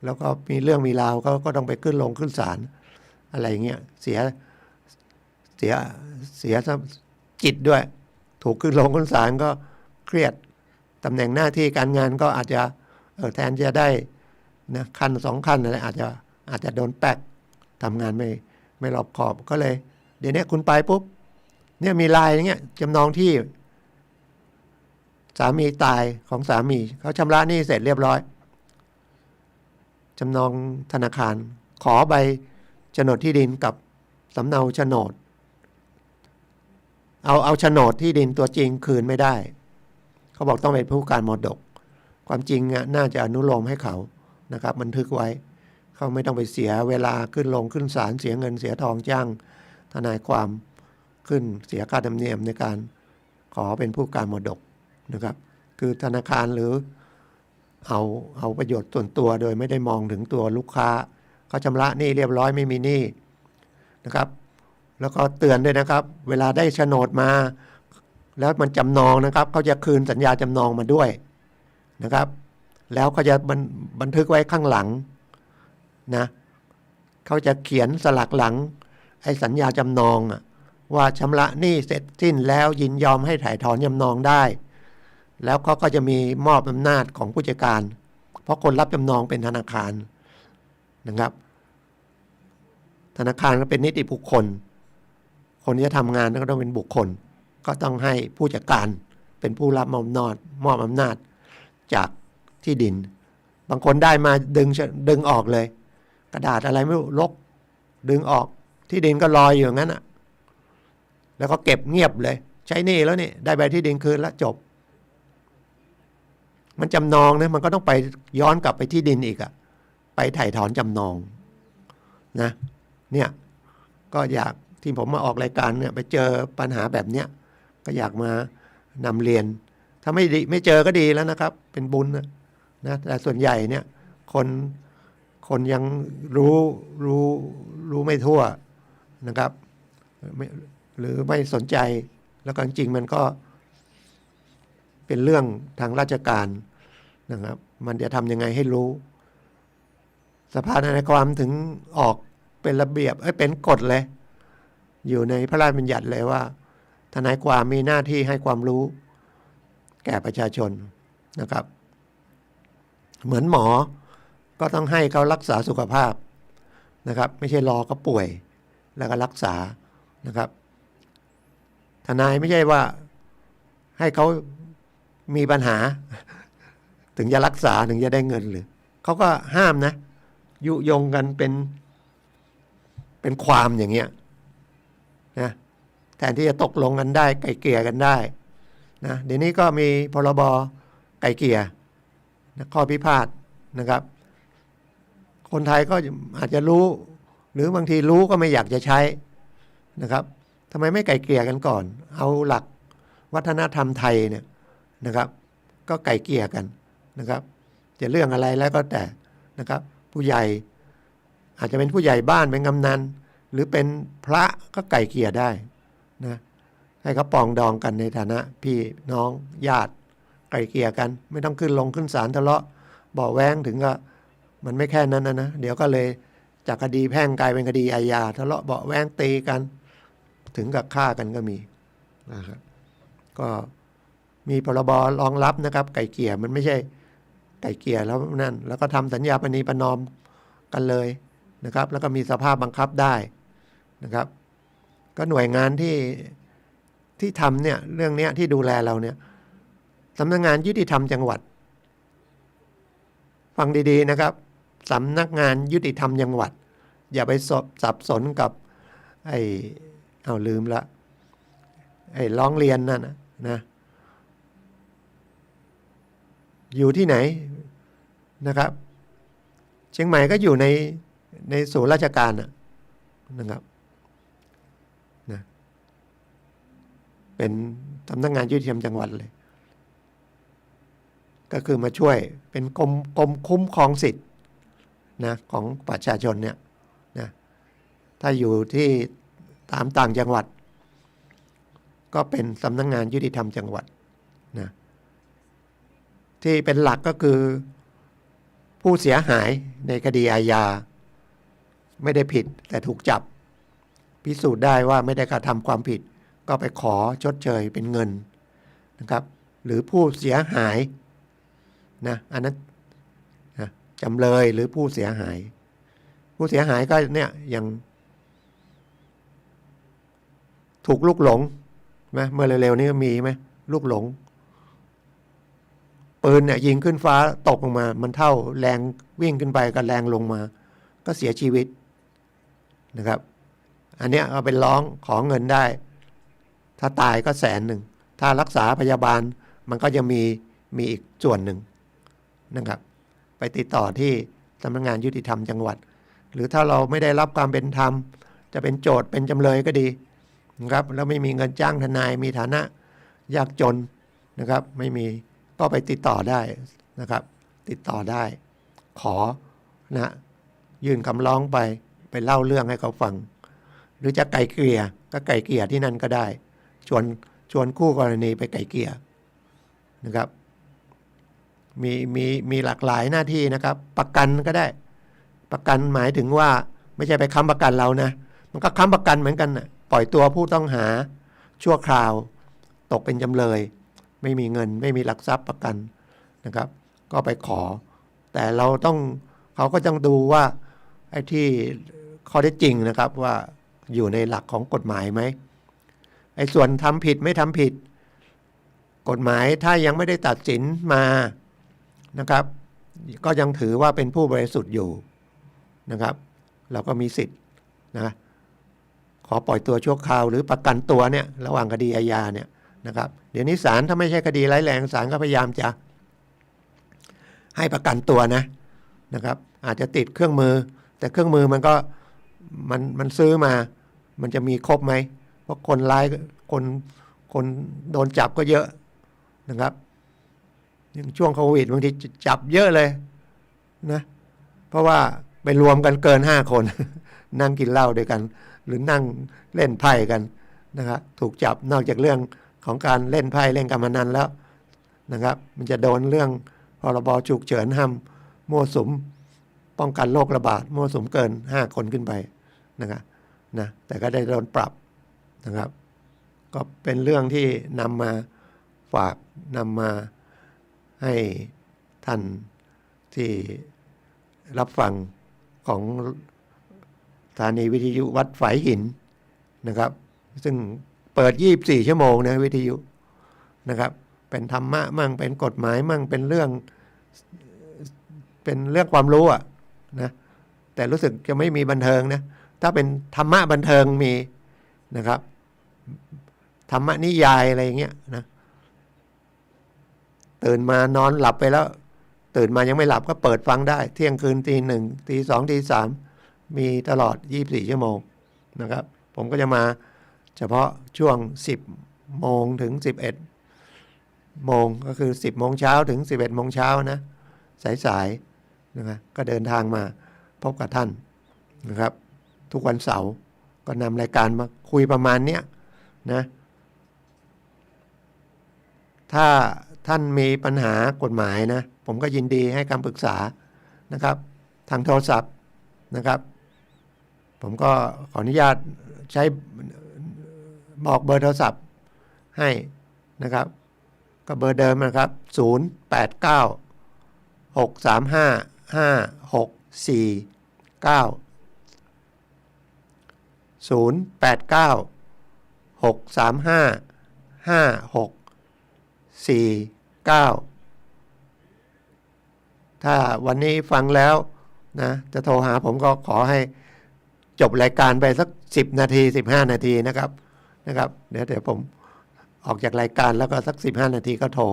แล้วก็มีเรื่องมีราวก็ต้องไปขึ้นศาลอะไรเงี้ยเสียจิตด้วย ถูกขึ้นศาลก็เครียดตำแหน่งหน้าที่การงานก็อาจจะแทนจะได้นะขั้น2ขั้นอะไรอาจจะโดนแป๊กทำงานไม่รอบคอบก็เลยเดี๋ยวนี้คุณไปปุ๊บเนี่ยมีลายอย่างเงี้ยจำนองที่สามีตายของสามีเขาชำระหนี้เสร็จเรียบร้อยจำนองธนาคารขอใบโฉนดที่ดินกับสำเนาโฉนดเอาโฉนดที่ดินตัวจริงคืนไม่ได้เขาบอกต้องเป็นผู้การมรดกความจริงน่าจะอนุโลมให้เขานะครับบันทึกไว้เขาไม่ต้องไปเสียเวลาขึ้นศาลเสียเงินเสียทองจ้างทนายความขึ้นเสียค่าธรรมเนียมในการขอเป็นผู้การมรดกนะครับคือธนาคารหรือเอาประโยชน์ส่วนตัวโดยไม่ได้มองถึงตัวลูกค้าเขาชำระหนี้เรียบร้อยไม่มีหนี้นะครับแล้วก็เตือนด้วยนะครับเวลาได้โฉนดมาแล้วมันจำนองนะครับเขาจะคืนสัญญาจำนองมาด้วยนะครับแล้วเขาจะบันทึกไว้ข้างหลังนะเขาจะเขียนสลักหลังไอ้สัญญาจำนองว่าชำระหนี้เสร็จสิ้นแล้วยินยอมให้ถ่ายถอนจำนองได้แล้วเขาก็จะมีมอบอำนาจของผู้จัดการเพราะคนรับจำนองเป็นธนาคารนะครับธนาคารก็เป็นนิติบุคคลคนที่จะทำงานก็ต้องเป็นบุคคลก็ต้องให้ผู้จัดการเป็นผู้รับมอบอำนาจจากที่ดินบางคนได้มาดึงออกเลยกระดาษอะไรไม่รู้ลกดึงออกที่ดินก็ลอยอยู่อย่างนั้นแล้วก็เก็บเงียบเลยใช้หนี้แล้วนี่ได้ใบที่ดินคืนแล้วจบมันจำนองนะมันก็ต้องไปย้อนกลับไปที่ดินอีกไปถ่ายถอนจำนองนะเนี่ยก็อยากที่ผมมาออกรายการเนี่ยไปเจอปัญหาแบบเนี้ยก็อยากมานำเรียนถ้าไม่เจอก็ดีแล้วนะครับเป็นบุญนะแต่ส่วนใหญ่เนี่ยคนยังรู้ไม่ทั่วนะครับหรือไม่สนใจแล้วก็จริงมันก็เป็นเรื่องทางราชการนะครับมันจะทำยังไงให้รู้สภาทนายความถึงออกเป็นระเบียบเป็นกฎเลยอยู่ในพระราชบัญญัติเลยว่าทนายความมีหน้าที่ให้ความรู้แก่ประชาชนนะครับเหมือนหมอก็ต้องให้เขารักษาสุขภาพนะครับไม่ใช่รอเขาป่วยแล้วก็รักษานะครับทนายไม่ใช่ว่าให้เขามีปัญหาถึงจะรักษาถึงจะได้เงินหรือเขาก็ห้ามนะยุยงกันเป็นความอย่างเงี้ยนะแทนที่จะตกลงกันได้ไกล่เกลี่ยกันได้นะเดี๋ยวนี้ก็มีพรบไกล่เกลี่ยนะข้อพิพาทนะครับคนไทยก็อาจจะรู้หรือบางทีรู้ก็ไม่อยากจะใช้นะครับทำไมไม่ไกล่เกลี่ยกันก่อนเอาหลักวัฒนธรรมไทยเนี่ยนะครับก็ไกล่เกลี่ยกันนะครับจะเรื่องอะไรแล้วก็แต่นะครับผู้ใหญ่อาจจะเป็นผู้ใหญ่บ้านเป็นกำนันหรือเป็นพระก็ไกล่เกลี่ยได้นะให้เขาปองดองกันในฐานะพี่น้องญาติไกล่เกลี่ยกันไม่ต้องขึ้นศาลทะเลาะเบาะแว้งถึงก็มันไม่แค่นั้นนะเดี๋ยวก็เลยจากคดีแพ่งกลายเป็นคดีอาญาทะเลาะเบาะแว้งตีกันถึงกับฆ่ากันก็มีนะครับก็มีพรบรองรับนะครับไกล่เกลี่ยมันไม่ใช่ไกล่เกลี่ยแล้วนั่นแล้วก็ทำสัญญาปณีประนอมกันเลยนะครับแล้วก็มีสภาพบังคับได้นะครับก็หน่วยงานที่ทำเนี่ยเรื่องนี้ที่ดูแลเราเนี่ยสำนักงานยุติธรรมจังหวัดฟังดีๆนะครับสำนักงานยุติธรรมจังหวัดอย่าไปสับสนกับลืมละร้องเรียนนั่นนะอยู่ที่ไหนนะครับเชียงใหม่ก็อยู่ในศูนย์ราชการนะครับนะเป็นสำนักงานยุติธรรมจังหวัดเลยก็คือมาช่วยเป็นกรมคุ้มครองสิทธิ์นะของประชาชนเนี่ยนะถ้าอยู่ที่ตามต่างจังหวัดก็เป็นสำนักงานยุติธรรมจังหวัดนะที่เป็นหลักก็คือ ผู้เสียหายในคดีอาญาไม่ได้ผิดแต่ถูกจับพิสูจน์ได้ว่าไม่ได้กระทำความผิดก็ไปขอชดเชยเป็นเงินนะครับหรือผู้เสียหายนะอันนั้นนะจำเลยหรือผู้เสียหายก็เนี่ยอย่างถูกลูกหลงไหมเมื่อเร็วๆนี้มีไหมลูกหลงปืนเนี่ยยิงขึ้นฟ้าตกลงมามันเท่าแรงวิ่งขึ้นไปกับแรงลงมาก็เสียชีวิตนะครับอันเนี้ยเอาเป็นร้องขอเงินได้ถ้าตายก็100,000ถ้ารักษาพยาบาลมันก็จะมีอีกส่วนหนึ่งนะครับไปติดต่อที่สำนักงานยุติธรรมจังหวัดหรือถ้าเราไม่ได้รับความเป็นธรรมจะเป็นโจทย์เป็นจำเลยก็ดีนะครับแล้วไม่มีเงินจ้างทนายมีฐานะยากจนนะครับไม่มีก็ไปติดต่อได้นะครับติดต่อได้ขอนะยื่นคำร้องไปเล่าเรื่องให้เขาฟังหรือจะไกลเกลี่ยก็ไกลเกลี่ยที่นั่นก็ได้ชวนคู่กรณีไปไกลเกลี่ยนะครับมีหลากหลายหน้าที่นะครับประกันก็ได้ประกันหมายถึงว่าไม่ใช่ไปค้ำประกันเรานะมันก็ค้ำประกันเหมือนกันนะปล่อยตัวผู้ต้องหาชั่วคราวตกเป็นจำเลยไม่มีเงินไม่มีหลักทรัพย์ประกันนะครับก็ไปขอแต่เขาก็ต้องดูว่าไอ้ที่ข้อเท็จจริงนะครับว่าอยู่ในหลักของกฎหมายไหมไอ้ส่วนทำผิดไม่ทำผิดกฎหมายถ้ายังไม่ได้ตัดสินมานะครับก็ยังถือว่าเป็นผู้บริสุทธิ์อยู่นะครับเราก็มีสิทธิ์นะขอปล่อยตัวชั่วคราวหรือประกันตัวเนี่ยระหว่างคดีอาญาเนี่ยนะครับเดี๋ยวนี้ศาลถ้าไม่ใช่คดีร้ายแรงศาลก็พยายามจะให้ประกันตัวนะครับอาจจะติดเครื่องมือแต่เครื่องมือมันซื้อมามันจะมีครบไหมเพราะคนร้ายคนโดนจับก็เยอะนะครับอย่างช่วงโควิดบางทีจับเยอะเลยนะเพราะว่าไปรวมกันเกิน5 คนนั่งกินเหล้าด้วยกันหรือนั่งเล่นไพ่กันนะครับถูกจับนอกจากเรื่องของการเล่นไพ่เล่นการพนันแล้วนะครับมันจะโดนเรื่องพรบฉุกเฉินห้ามมั่วสุมป้องกันโรคระบาดมั่วสุมเกิน5 คนขึ้นไปนะครับนะแต่ก็ได้โดนปรับนะครับก็เป็นเรื่องที่นำมาฝากนำมาให้ท่านที่รับฟังของสถานีวิทยุวัดฝายหินนะครับซึ่งเปิด24 ชั่วโมงนะวิทยุนะครับเป็นธรรมะมั่งเป็นกฎหมายมั่งเป็นเรื่องความรู้อ่ะนะแต่รู้สึกจะไม่มีบันเทิงนะถ้าเป็นธรรมะบันเทิงมีนะครับธรรมะนิยายอะไรอย่างเงี้ยนะตื่นมานอนหลับไปแล้วตื่นมายังไม่หลับก็เปิดฟังได้เที่ยงคืนตี 1 ตี 2 ตี 3มีตลอด24 ชั่วโมงนะครับผมก็จะมาเฉพาะช่วง10 โมงถึง11 โมงก็คือ10 โมงเช้าถึง11 โมงเช้านะสายๆนะครับก็เดินทางมาพบกับท่านนะครับทุกวันเสาร์ก็นำรายการมาคุยประมาณเนี้ยนะถ้าท่านมีปัญหากฎหมายนะผมก็ยินดีให้คำปรึกษานะครับทางโทรศัพท์นะครับผมก็ขออนุญาตใช้บอกเบอร์โทรศัพท์ให้นะครับก็เบอร์เดิมนะครับ089 635 5649 089 635 5649ถ้าวันนี้ฟังแล้วนะจะโทรหาผมก็ขอให้จบรายการไปสัก10 นาที15 นาทีนะครับเดี๋ยวผมออกจากรายการแล้วก็สัก15 นาทีก็โทร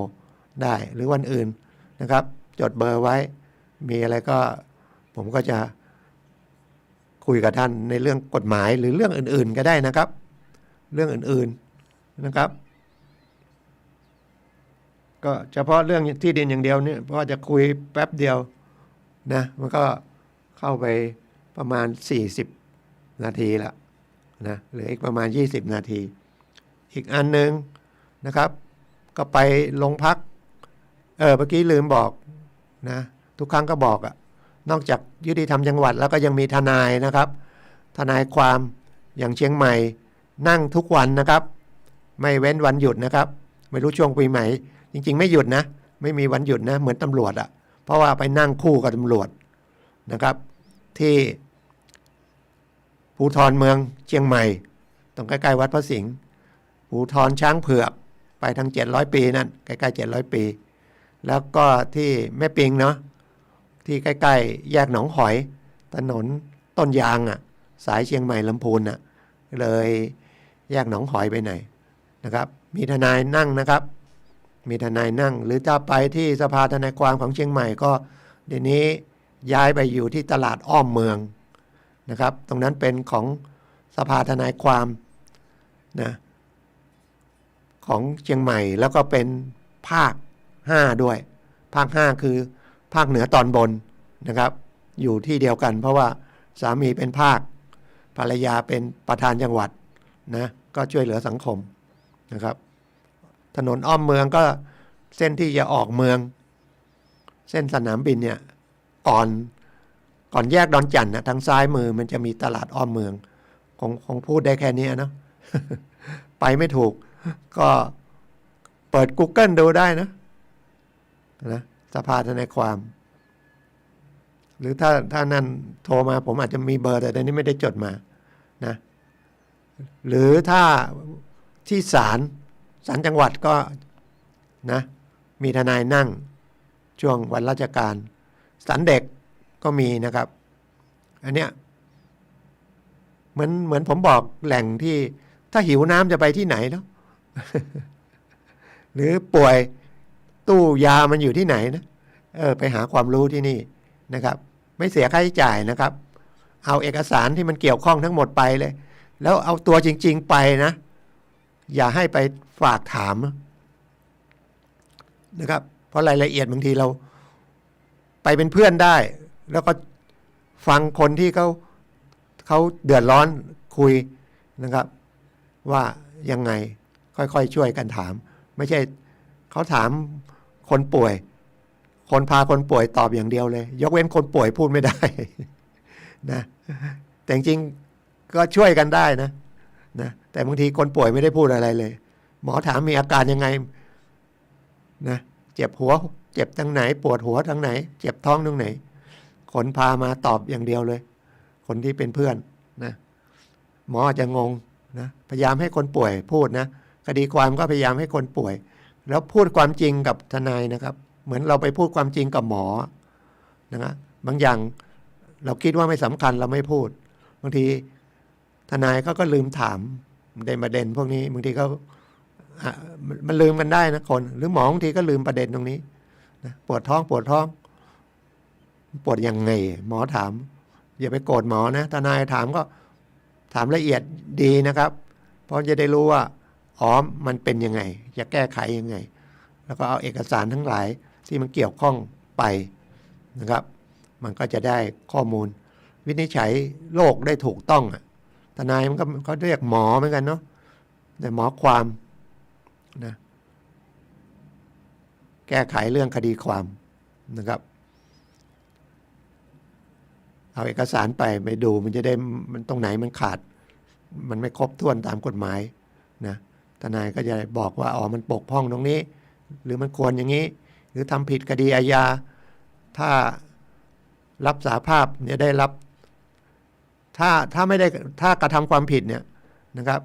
ได้หรือวันอื่นนะครับจดเบอร์ไว้มีอะไรก็ผมก็จะคุยกับท่านในเรื่องกฎหมายหรือเรื่องอื่นๆก็ได้นะครับเรื่องอื่นๆนะครับก็เฉพาะเรื่องที่ดินอย่างเดียวเนี่ยเพราะจะคุยแป๊บเดียวนะมันก็เข้าไปประมาณ40 นาทีละนะเหลืออีกประมาณ20 นาทีอีกอันนึงนะครับก็ไปโรงพักเมื่อกี้ลืมบอกนะ ทุกครั้งก็บอกนอกจากยุติธรรมจังหวัดแล้วก็ยังมีทนายนะครับทนายความอย่างเชียงใหม่นั่งทุกวันนะครับไม่เว้นวันหยุดนะครับไม่รู้ช่วงปีใหม่จริงๆไม่หยุดนะไม่มีวันหยุดนะเหมือนตำรวจเพราะว่าไปนั่งคู่กับตำรวจนะครับที่ภูธรเมืองเชียงใหม่ตรงใกล้ๆวัดพระสิงห์ภูธรช้างเผือกไปทาง700 ปีนั่นใกล้ๆ700 ปีแล้วก็ที่แม่ปิงเนาะที่ใกล้ๆแยกหนองหอยถนนต้นยางสายเชียงใหม่ลำพูนเลยแยกหนองหอยไปไหนนะครับมีทนายนั่งนะครับมีทนายนั่งหรือถ้าไปที่สภาทนายความของเชียงใหม่ก็เดี๋ยวนี้ย้ายไปอยู่ที่ตลาดอ้อมเมืองนะครับตรงนั้นเป็นของสภาทนายความนะของเชียงใหม่แล้วก็เป็นภาค5ด้วยภาค5คือภาคเหนือตอนบนนะครับอยู่ที่เดียวกันเพราะว่าสามีเป็นภาคภรรยาเป็นประธานจังหวัดนะก็ช่วยเหลือสังคมนะครับถนนอ้อมเมืองก็เส้นที่จะออกเมืองเส้นสนามบินเนี่ยก่อนแยกดอนจันทร์ทางซ้ายมือมันจะมีตลาดอ้อมเมืองของพูดได้แค่นี้เนาะ ไปไม่ถูกก็เปิด Google ดูได้นะสภาทนายความหรือถ้านั่นโทรมาผมอาจจะมีเบอร์แต่ตอนนี้ไม่ได้จดมานะหรือถ้าที่ศาลจังหวัดก็นะมีทนายนั่งช่วงวันราชการศาลเด็กก็มีนะครับอันเนี้ยเหมือนผมบอกแหล่งที่ถ้าหิวน้ำจะไปที่ไหนเนาะ หรือป่วยตู้ยามันอยู่ที่ไหนนะไปหาความรู้ที่นี่นะครับไม่เสียค่าใช้จ่ายนะครับเอาเอกสารที่มันเกี่ยวข้องทั้งหมดไปเลยแล้วเอาตัวจริงๆไปนะอย่าให้ไปฝากถามนะครับเพราะรายละเอียดบางทีเราไปเป็นเพื่อนได้แล้วก็ฟังคนที่เขาเดือดร้อนคุยนะครับว่ายังไงค่อยๆช่วยกันถามไม่ใช่เขาถามคนป่วยคนพาคนป่วยตอบอย่างเดียวเลยยกเว้นคนป่วยพูดไม่ได้ นะแต่จริงก็ช่วยกันได้นะแต่บางทีคนป่วยไม่ได้พูดอะไรเลยหมอถามมีอาการยังไงนะเจ็บหัวเจ็บทางไหนปวดหัวทางไหนเจ็บท้องตรงไหนคนพามาตอบอย่างเดียวเลยคนที่เป็นเพื่อนนะหมออาจจะงงนะพยายามให้คนป่วยพูดนะคดีความก็พยายามให้คนป่วยแล้วพูดความจริงกับทนายนะครับเหมือนเราไปพูดความจริงกับหมอนะครับบางอย่างเราคิดว่าไม่สำคัญเราไม่พูดบางทีทนายก็ลืมถามประเด็นพวกนี้บางทีก็มันลืมกันได้นะคนหรือหมอบางทีก็ลืมประเด็นตรงนี้นะปวดท้องปวดยังไงหมอถามอย่าไปโกรธหมอนะทนายถามก็ถามละเอียดดีนะครับเพราะจะได้รู้ว่ามันเป็นยังไงจะแก้ไขยังไงแล้วก็เอาเอกสารทั้งหลายที่มันเกี่ยวข้องไปนะครับมันก็จะได้ข้อมูลวินิจฉัยโรคได้ถูกต้องทนายมันก็เขาเรียกหมอเหมือนกันเนาะแต่หมอความนะแก้ไขเรื่องคดีความนะครับเอาเอกสารไปดูมันจะได้มันตรงไหนมันขาดมันไม่ครบถ้วนตามกฎหมายนะทนายก็จะบอกว่ามันปกพร่องตรงนี้หรือมันควรอย่างนี้หรือทำผิดคดีอาญาถ้ารับสารภาพเนี่ยได้รับถ้าไม่ได้ถ้ากระทำความผิดเนี่ยนะครับ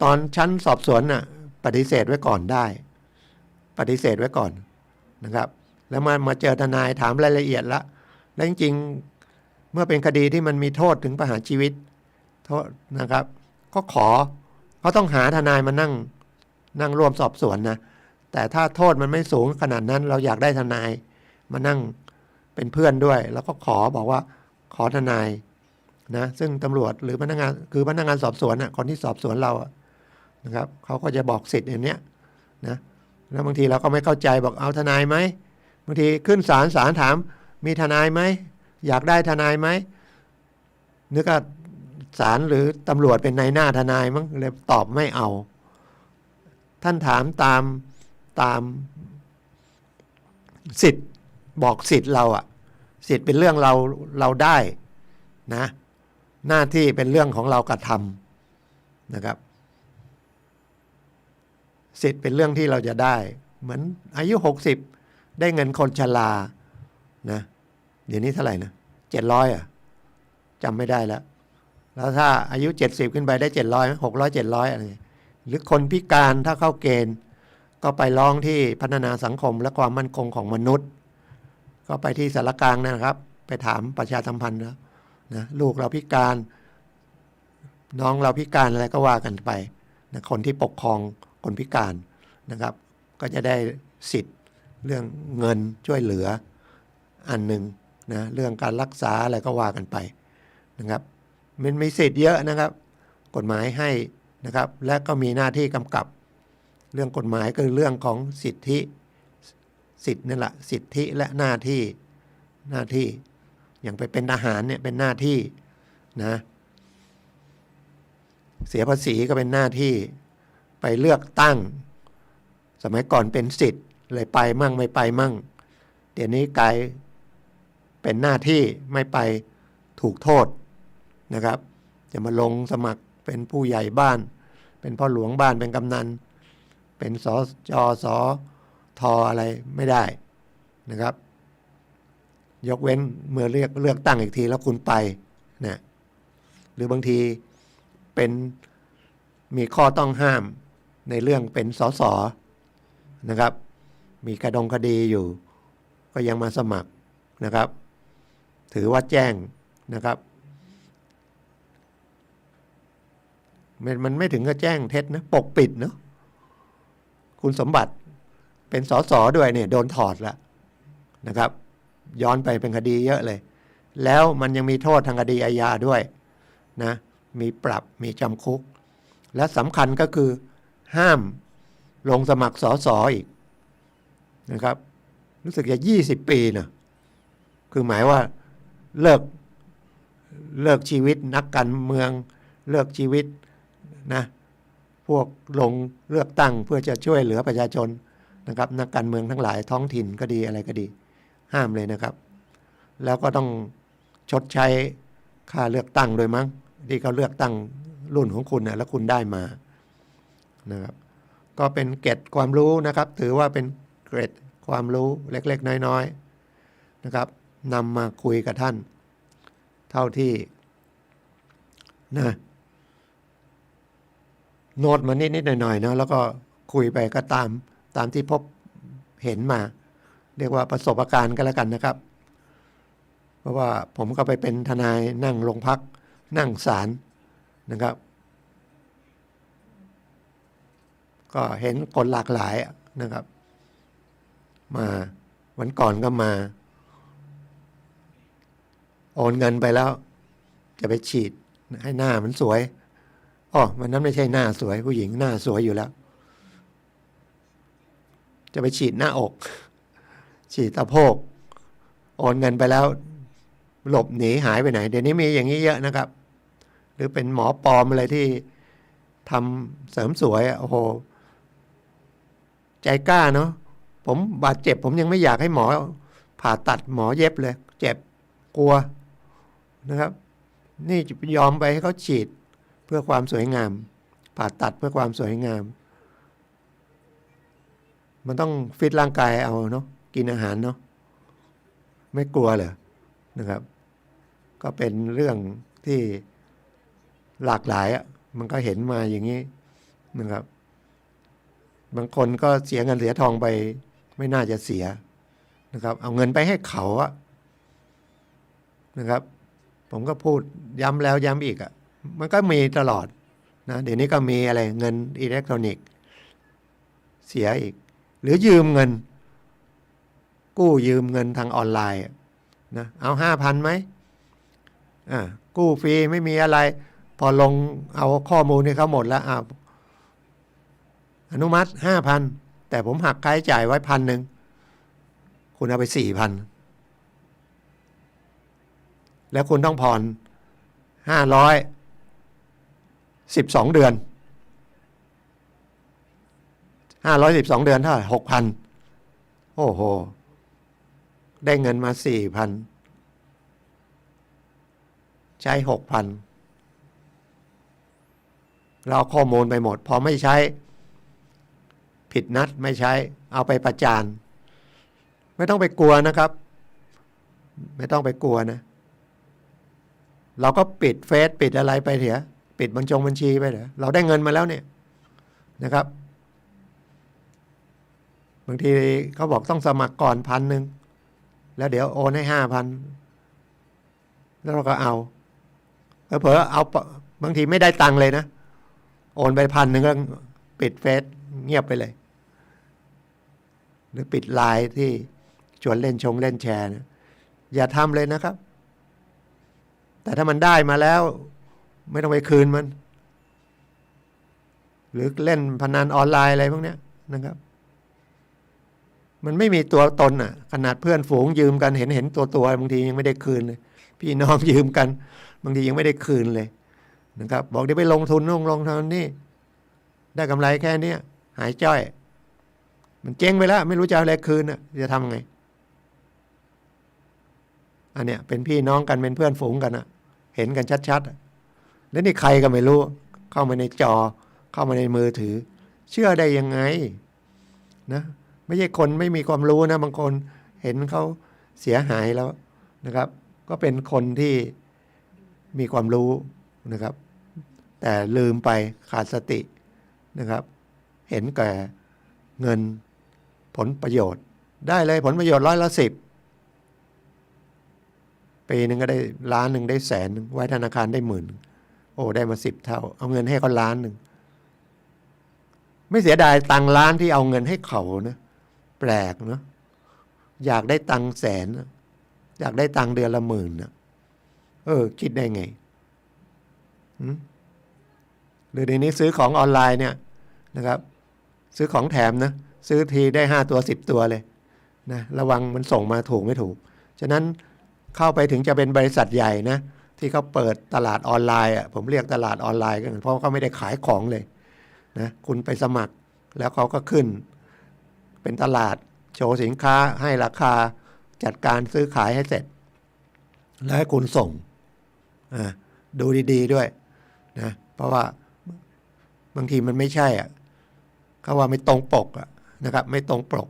ตอนชั้นสอบสวนปฏิเสธไว้ก่อนได้ปฏิเสธไว้ก่อนนะครับแล้วมาเจอทนายถามรายละเอียดแล้วจริงๆเมื่อเป็นคดีที่มันมีโทษถึงประหารชีวิตโทษนะครับก็เขาต้องหาทนายมานั่งร่วมสอบสวนนะแต่ถ้าโทษมันไม่สูงขนาดนั้นเราอยากได้ทนายมานั่งเป็นเพื่อนด้วยแล้วก็บอกว่าขอทนายนะซึ่งตำรวจหรือพนักงานสอบสวนคนที่สอบสวนเรานะครับเขาก็จะบอกสิทธิ์อย่างเนี้ยนะแล้วบางทีเราก็ไม่เข้าใจบอกเอาทนายไหมบางทีขึ้นศาลถามมีทนายไหมอยากได้ทนายไหมนึกว่าศาลหรือตำรวจเป็นนายหน้าทนายมั้งเลยตอบไม่เอาท่านถามตาม สิทธิ์บอกสิทธิ์เราอะสิทธิ์เป็นเรื่องเราได้นะหน้าที่เป็นเรื่องของเรากระทำนะครับสิทธิ์เป็นเรื่องที่เราจะได้เหมือนอายุ60ได้เงินคนชรานะเดี๋ยวนี้เท่าไหร่นะ700อ่ะจำไม่ได้แล้วถ้าอายุ70ขึ้นไปได้700 600 700อะไรหรือคนพิการถ้าเข้าเกณฑ์ก็ไปร้องที่พัฒนาสังคมและความมั่นคงของมนุษย์ก็ไปที่สารกลางนะครับไปถามประชาสัมพันธ์นะลูกเราพิการน้องเราพิการอะไรก็ว่ากันไปนะคนที่ปกครองคนพิการนะครับก็จะได้สิทธิ์เรื่องเงินช่วยเหลืออันหนึ่งนะเรื่องการรักษาอะไรก็ว่ากันไปนะครับมันมีสิทธิ์เยอะนะครับกฎหมายให้นะครับและก็มีหน้าที่กำกับเรื่องกฎหมายก็คือเรื่องของสิทธิสิทธินั่นแหละสิทธิและหน้าที่อย่างไปเป็นทหารเนี่ยเป็นหน้าที่นะเสียภาษีก็เป็นหน้าที่ไปเลือกตั้งสมัยก่อนเป็นสิทธิ์เลยไปมั่งไม่ไปมั่งเดี๋ยวนี้กลายเป็นหน้าที่ไม่ไปถูกโทษนะครับจะมาลงสมัครเป็นผู้ใหญ่บ้านเป็นพ่อหลวงบ้านเป็นกำนันเป็นสจสทอะไรไม่ได้นะครับยกเว้นเมื่อเลือกตั้งอีกทีแล้วคุณไปนะหรือบางทีเป็นมีข้อต้องห้ามในเรื่องเป็นสสนะครับมีคดีอยู่ก็ยังมาสมัครนะครับถือว่าแจ้งนะครับมันไม่ถึงกับแจ้งเท็จนะปกปิดเนาะคุณสมบัติเป็นสสด้วยเนี่ยโดนถอดแล้วนะครับย้อนไปเป็นคดีเยอะเลยแล้วมันยังมีโทษทางคดีอาญาด้วยนะมีปรับมีจำคุกและสำคัญก็คือห้ามลงสมัครสสอีกนะครับรู้สึกจะ20 ปีนะคือหมายว่าเลิกชีวิตนักการเมืองเลิกชีวิตนะพวกลงเลือกตั้งเพื่อจะช่วยเหลือประชาชนนะครับนักการเมืองทั้งหลายท้องถิ่นก็ดีอะไรก็ดีห้ามเลยนะครับแล้วก็ต้องชดใช้ค่าเลือกตั้งโดยมั้งที่เขาเลือกตั้งรุ่นของคุณนะแล้วคุณได้มานะครับก็เป็นเกร็ดความรู้นะครับถือว่าเป็นเกร็ดความรู้เล็กๆน้อยๆนะครับนำมาคุยกับท่านเท่าที่นะโน้ตมานิดๆหน่อยๆนะแล้วก็คุยไปก็ตามที่พบเห็นมาเรียกว่าประสบการณ์ก็แล้วกันนะครับเพราะว่าผมก็ไปเป็นทนายนั่งโรงพักนั่งศาลนะครับก็เห็นคนหลากหลายนะครับมาวันก่อนก็มาโอนเงินไปแล้วจะไปฉีดให้หน้ามันสวยมันนั้นไม่ใช่หน้าสวยผู้หญิงหน้าสวยอยู่แล้วจะไปฉีดหน้าอกฉีดสะโพกโอนเงินไปแล้วหลบหนีหายไปไหนเดี๋ยวนี้มีอย่างนี้เยอะนะครับหรือเป็นหมอปลอมอะไรที่ทำเสริมสวยโอ้โหใจกล้าเนาะผมบาดเจ็บผมยังไม่อยากให้หมอผ่าตัดหมอเย็บเลยเจ็บกลัวนะครับนี่จะยอมไปให้เขาฉีดเพื่อความสวยงามผ่าตัดเพื่อความสวยงามมันต้องฟิตร่างกายเอาเนาะกินอาหารเนาะไม่กลัวเหรอนะครับก็เป็นเรื่องที่หลากหลายมันก็เห็นมาอย่างนี้นะครับบางคนก็เสียเงินเสียทองไปไม่น่าจะเสียนะครับเอาเงินไปให้เขานะครับผมก็พูดย้ำแล้วย้ำอีกมันก็มีตลอดนะเดี๋ยวนี้ก็มีอะไรเงินอิเล็กทรอนิกส์เสียอีกหรือยืมเงินกู้ยืมเงินทางออนไลน์นะเอา 5,000 ไหมกู้ฟรีไม่มีอะไรพอลงเอาข้อมูลให้เขาหมดแล้วอนุมัติ 5,000 แต่ผมหักค่าใช้จ่ายไว้ 1,000 คุณเอาไป 4,000 แล้วคุณต้องผ่อน512 เดือน512 เดือนเท่าไหร่ 6,000 โอ้โห ได้เงินมา 4,000 ใช้ 6,000 เราข้อมูลไปหมดพอไม่ใช้ผิดนัดไม่ใช้เอาไปประจานไม่ต้องไปกลัวนะครับไม่ต้องไปกลัวนะเราก็ปิดเฟซปิดอะไรไปเถอะปิดบัญชีไปเถอะเราได้เงินมาแล้วเนี่ยนะครับบางทีเขาบอกต้องสมัครก่อน1,000แล้วเดี๋ยวโอนให้ 5,000แล้วเราก็เอาเผลอเอาบางทีไม่ได้ตังค์เลยนะโอนไป1,000ก็ปิดเฟซเงียบไปเลยหรือปิดไลน์ที่ชวนเล่นแชร์นะอย่าทำเลยนะครับแต่ถ้ามันได้มาแล้วไม่ต้องไปคืนมันหรือเล่นพนันออนไลน์อะไรพวกนี้นะครับมันไม่มีตัวตนอ่ะขนาดเพื่อนฝูงยืมกันเห็นตัวบางทียังไม่ได้คืนเลยพี่น้องยืมกันบางทียังไม่ได้คืนเลยนะครับบอกเดี๋ยวไปลงทุนนี่ได้กำไรแค่นี้หายจ้อยมันเจ๊งไปแล้วไม่รู้จะเอาอะไรคืนอ่ะจะทำไงอันเนี้ยเป็นพี่น้องกันเป็นเพื่อนฝูงกันอ่ะเห็นกันชัดๆแล้วนี่ใครก็ไม่รู้เข้ามาในจอเข้ามาในมือถือเชื่อได้ยังไงนะไม่ใช่คนไม่มีความรู้นะบางคนเห็นเขาเสียหายแล้วนะครับก็เป็นคนที่มีความรู้นะครับแต่ลืมไปขาดสตินะครับเห็นแก่เงินผลประโยชน์ได้เลยผลประโยชน์10%ปีนึงก็ได้1,000,000ได้100,000ไว้ธนาคารได้10,000โอ้ได้มา10 เท่าเอาเงินให้เขา1,000,000ไม่เสียดายตังค์ล้านที่เอาเงินให้เขานะแปลกเนาะอยากได้ตังค์100,000อยากได้ตังค์เดือนละ10,000นะคิดได้ไงหรือในนี้ซื้อของออนไลน์เนี่ยนะครับซื้อของแถมนะซื้อทีได้5 ตัว10 ตัวเลยนะระวังมันส่งมาถูกไม่ถูกฉะนั้นเข้าไปถึงจะเป็นบริษัทใหญ่นะที่เขาเปิดตลาดออนไลน์ผมเรียกตลาดออนไลน์กันเพราะเขาไม่ได้ขายของเลยนะคุณไปสมัครแล้วเขาก็ขึ้นเป็นตลาดโชว์สินค้าให้ราคาจัดการซื้อขายให้เสร็จแล้วให้คุณส่งดูดีๆด้วยนะเพราะว่าบางทีมันไม่ใช่เขาว่าไม่ตรงปกนะครับไม่ตรงปก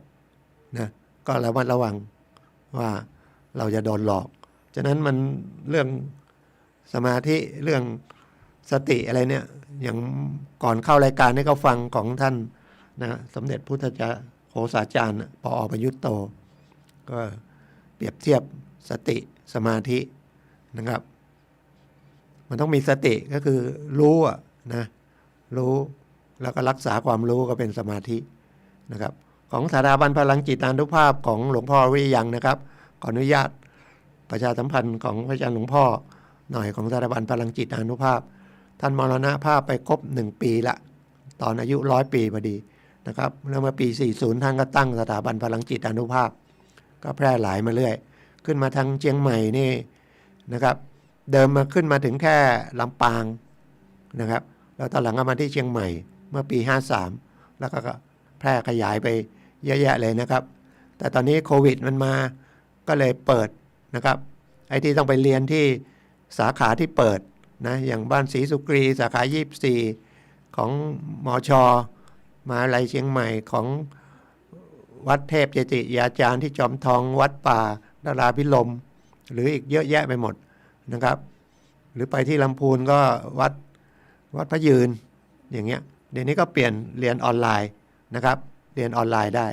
นะก็ระมัดระวังว่าเราจะโดนหลอกฉะนั้นมันเรื่องสมาธิเรื่องสติอะไรเนี่ยอย่างก่อนเข้ารายการให้เขาฟังของท่านนะสมเด็จพุทธเจ้าโฆษาจารย์ปอประยุตโตก็เปรียบเทียบสติสมาธินะครับมันต้องมีสติก็คือรู้นะรู้แล้วก็รักษาความรู้ก็เป็นสมาธินะครับของสถาบันพลังจิตอานุภาพของหลวงพ่อวิริยังนะครับขออนุญาตประชาสัมพันธ์ของพระอาจารย์หลวงพ่อหน่อยของสถาบันพลังจิตอานุภาพท่านมรณภาพไปครบ1 ปีละตอนอายุ100 ปีพอดีนะครับแล้วเมื่อปี40ท่านก็ตั้งสถาบันพลังจิตอานุภาพก็แพร่หลายมาเรื่อยขึ้นมาทางเชียงใหม่นี่นะครับเดิมมาขึ้นมาถึงแค่ลำปางนะครับแล้วตอนหลังก็มาที่เชียงใหม่เมื่อปี53แล้วก็แพร่ขยายไปเยอะแยะเลยนะครับแต่ตอนนี้โควิดมันมาก็เลยเปิดนะครับไอ้ที่ต้องไปเรียนที่สาขาที่เปิดนะอย่างบ้านศรีสุกรีสาขา24ของมช.มหาวิทยาลัยเชียงใหม่ของวัดเทพเจติยาจารย์ที่จอมทองวัดป่าดาราพิลมหรืออีกเยอะแยะไปหมดนะครับหรือไปที่ลำพูนก็วัดพระยืนอย่างเงี้ยเดี๋ยวนี้ก็เปลี่ยนเรียนออนไลน์นะครับเรียนออนไลน์ได้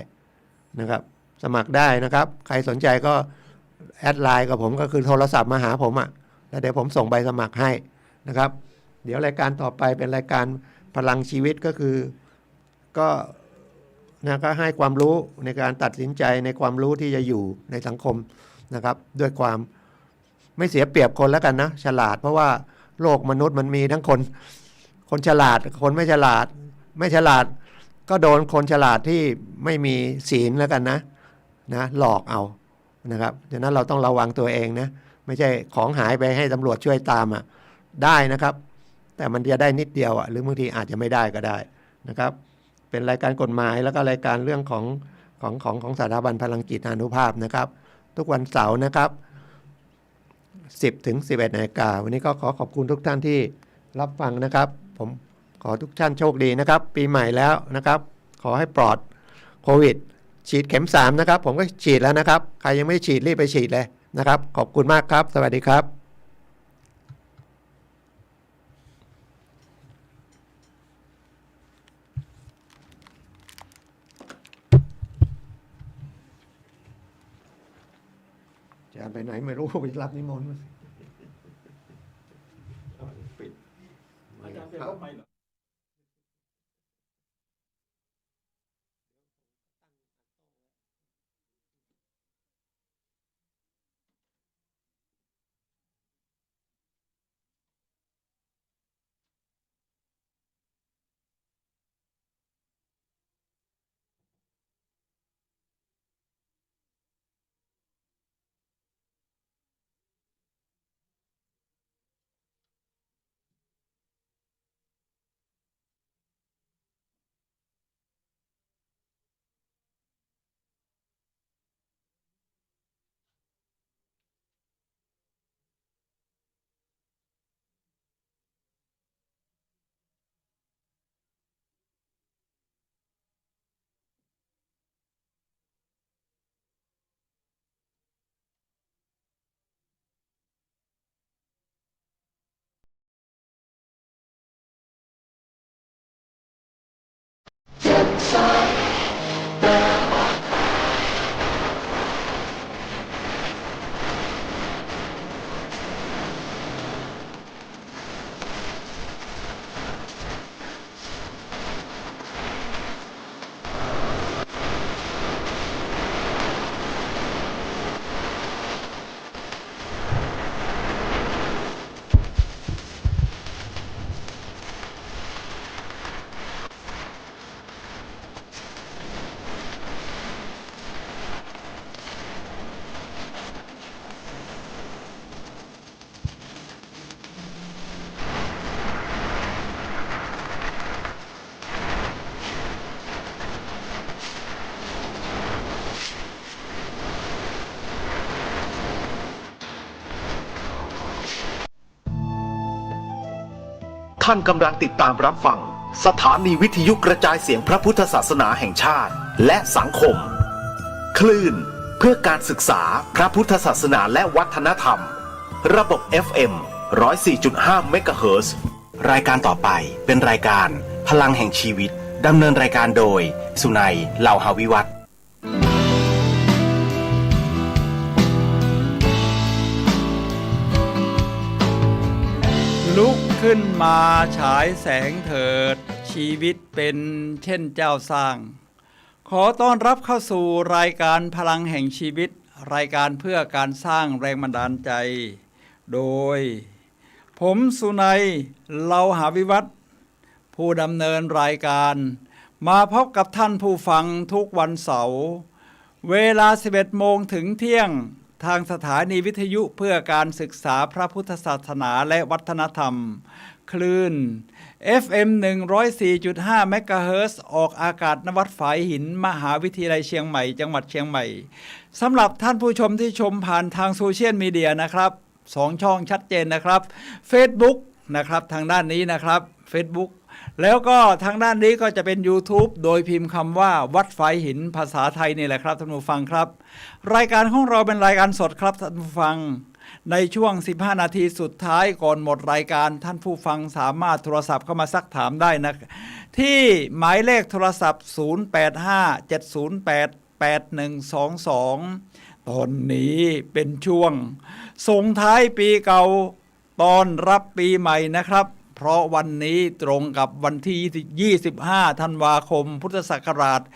นะครับสมัครได้นะครับใครสนใจก็แอดไลน์กับผมก็คือโทรศัพท์มาหาผมแล้วเดี๋ยวผมส่งใบสมัครให้นะครับเดี๋ยวรายการต่อไปเป็นรายการพลังชีวิตก็คือก็ให้ความรู้ในการตัดสินใจในความรู้ที่จะอยู่ในสังคมนะครับด้วยความไม่เสียเปรียบคนแล้วกันนะฉลาดเพราะว่าโลกมนุษย์มันมีทั้งคนฉลาดคนไม่ฉลาดก็โดนคนฉลาดที่ไม่มีศีลแล้วกันนะหลอกเอานะครับฉะนั้นเราต้องระวังตัวเองนะไม่ใช่ของหายไปให้ตำรวจช่วยตามได้นะครับแต่มันจะได้นิดเดียวหรือบางทีอาจจะไม่ได้ก็ได้นะครับเป็นรายการกฎหมายแล้วก็รายการเรื่องของสถาบันพลังจิตอานุภาพนะครับ ทุกวันเสาร์นะครับ 10 ถึง 11 นาฬิกาวันนี้ก็ขอบคุณทุกท่านที่รับฟังนะครับผมขอทุกท่านโชคดีนะครับปีใหม่แล้วนะครับขอให้ปลอดโควิดฉีดเข็ม3นะครับผมก็ฉีดแล้วนะครับใครยังไม่ฉีดรีบไปฉีดเลยนะครับขอบคุณมากครับสวัสดีครับจะไปไหนไม่รู้ไปรับนิมนต์ปิดอาจารย์เป็นไปเหรอท่านกำลังติดตามรับฟังสถานีวิทยุกระจายเสียงพระพุทธศาสนาแห่งชาติและสังคมคลื่นเพื่อการศึกษาพระพุทธศาสนาและวัฒนธรรมระบบ FM 104.5 เมกะเฮิรตซ์รายการต่อไปเป็นรายการพลังแห่งชีวิตดำเนินรายการโดยสุนัยเหล่าหาวิวัฒน์ลุกขึ้นมาฉายแสงเถิดชีวิตเป็นเช่นเจ้าสร้างขอต้อนรับเข้าสู่รายการพลังแห่งชีวิตรายการเพื่อการสร้างแรงบันดาลใจโดยผมสุนัยเหล่าหาวิวัฒน์ผู้ดำเนินรายการมาพบกับท่านผู้ฟังทุกวันเสาร์เวลา 11 โมงถึงเที่ยงทางสถานีวิทยุเพื่อการศึกษาพระพุทธศาสนาและวัฒนธรรมคลื่น FM 104.5 เมกะเฮิรตซ์ออกอากาศณวัดฝายหินมหาวิทยาลัยเชียงใหม่จังหวัดเชียงใหม่สำหรับท่านผู้ชมที่ชมผ่านทางโซเชียลมีเดียนะครับ2 ช่องชัดเจนนะครับ Facebook นะครับทางด้านนี้นะครับ Facebook แล้วก็ทางด้านนี้ก็จะเป็น YouTube โดยพิมพ์คำว่าวัดฝายหินภาษาไทยนี่แหละครับท่านผู้ฟังครับรายการของเราเป็นรายการสดครับท่านผู้ฟังในช่วง15 นาทีสุดท้ายก่อนหมดรายการท่านผู้ฟังสามารถโทรศัพท์เข้ามาซักถามได้นะที่หมายเลขโทรศัพท์0857088122ตอนนี้เป็นช่วงส่งท้ายปีเก่าต้อนรับปีใหม่นะครับเพราะวันนี้ตรงกับวันที่25 ธันวาคมพุทธศักราช 2564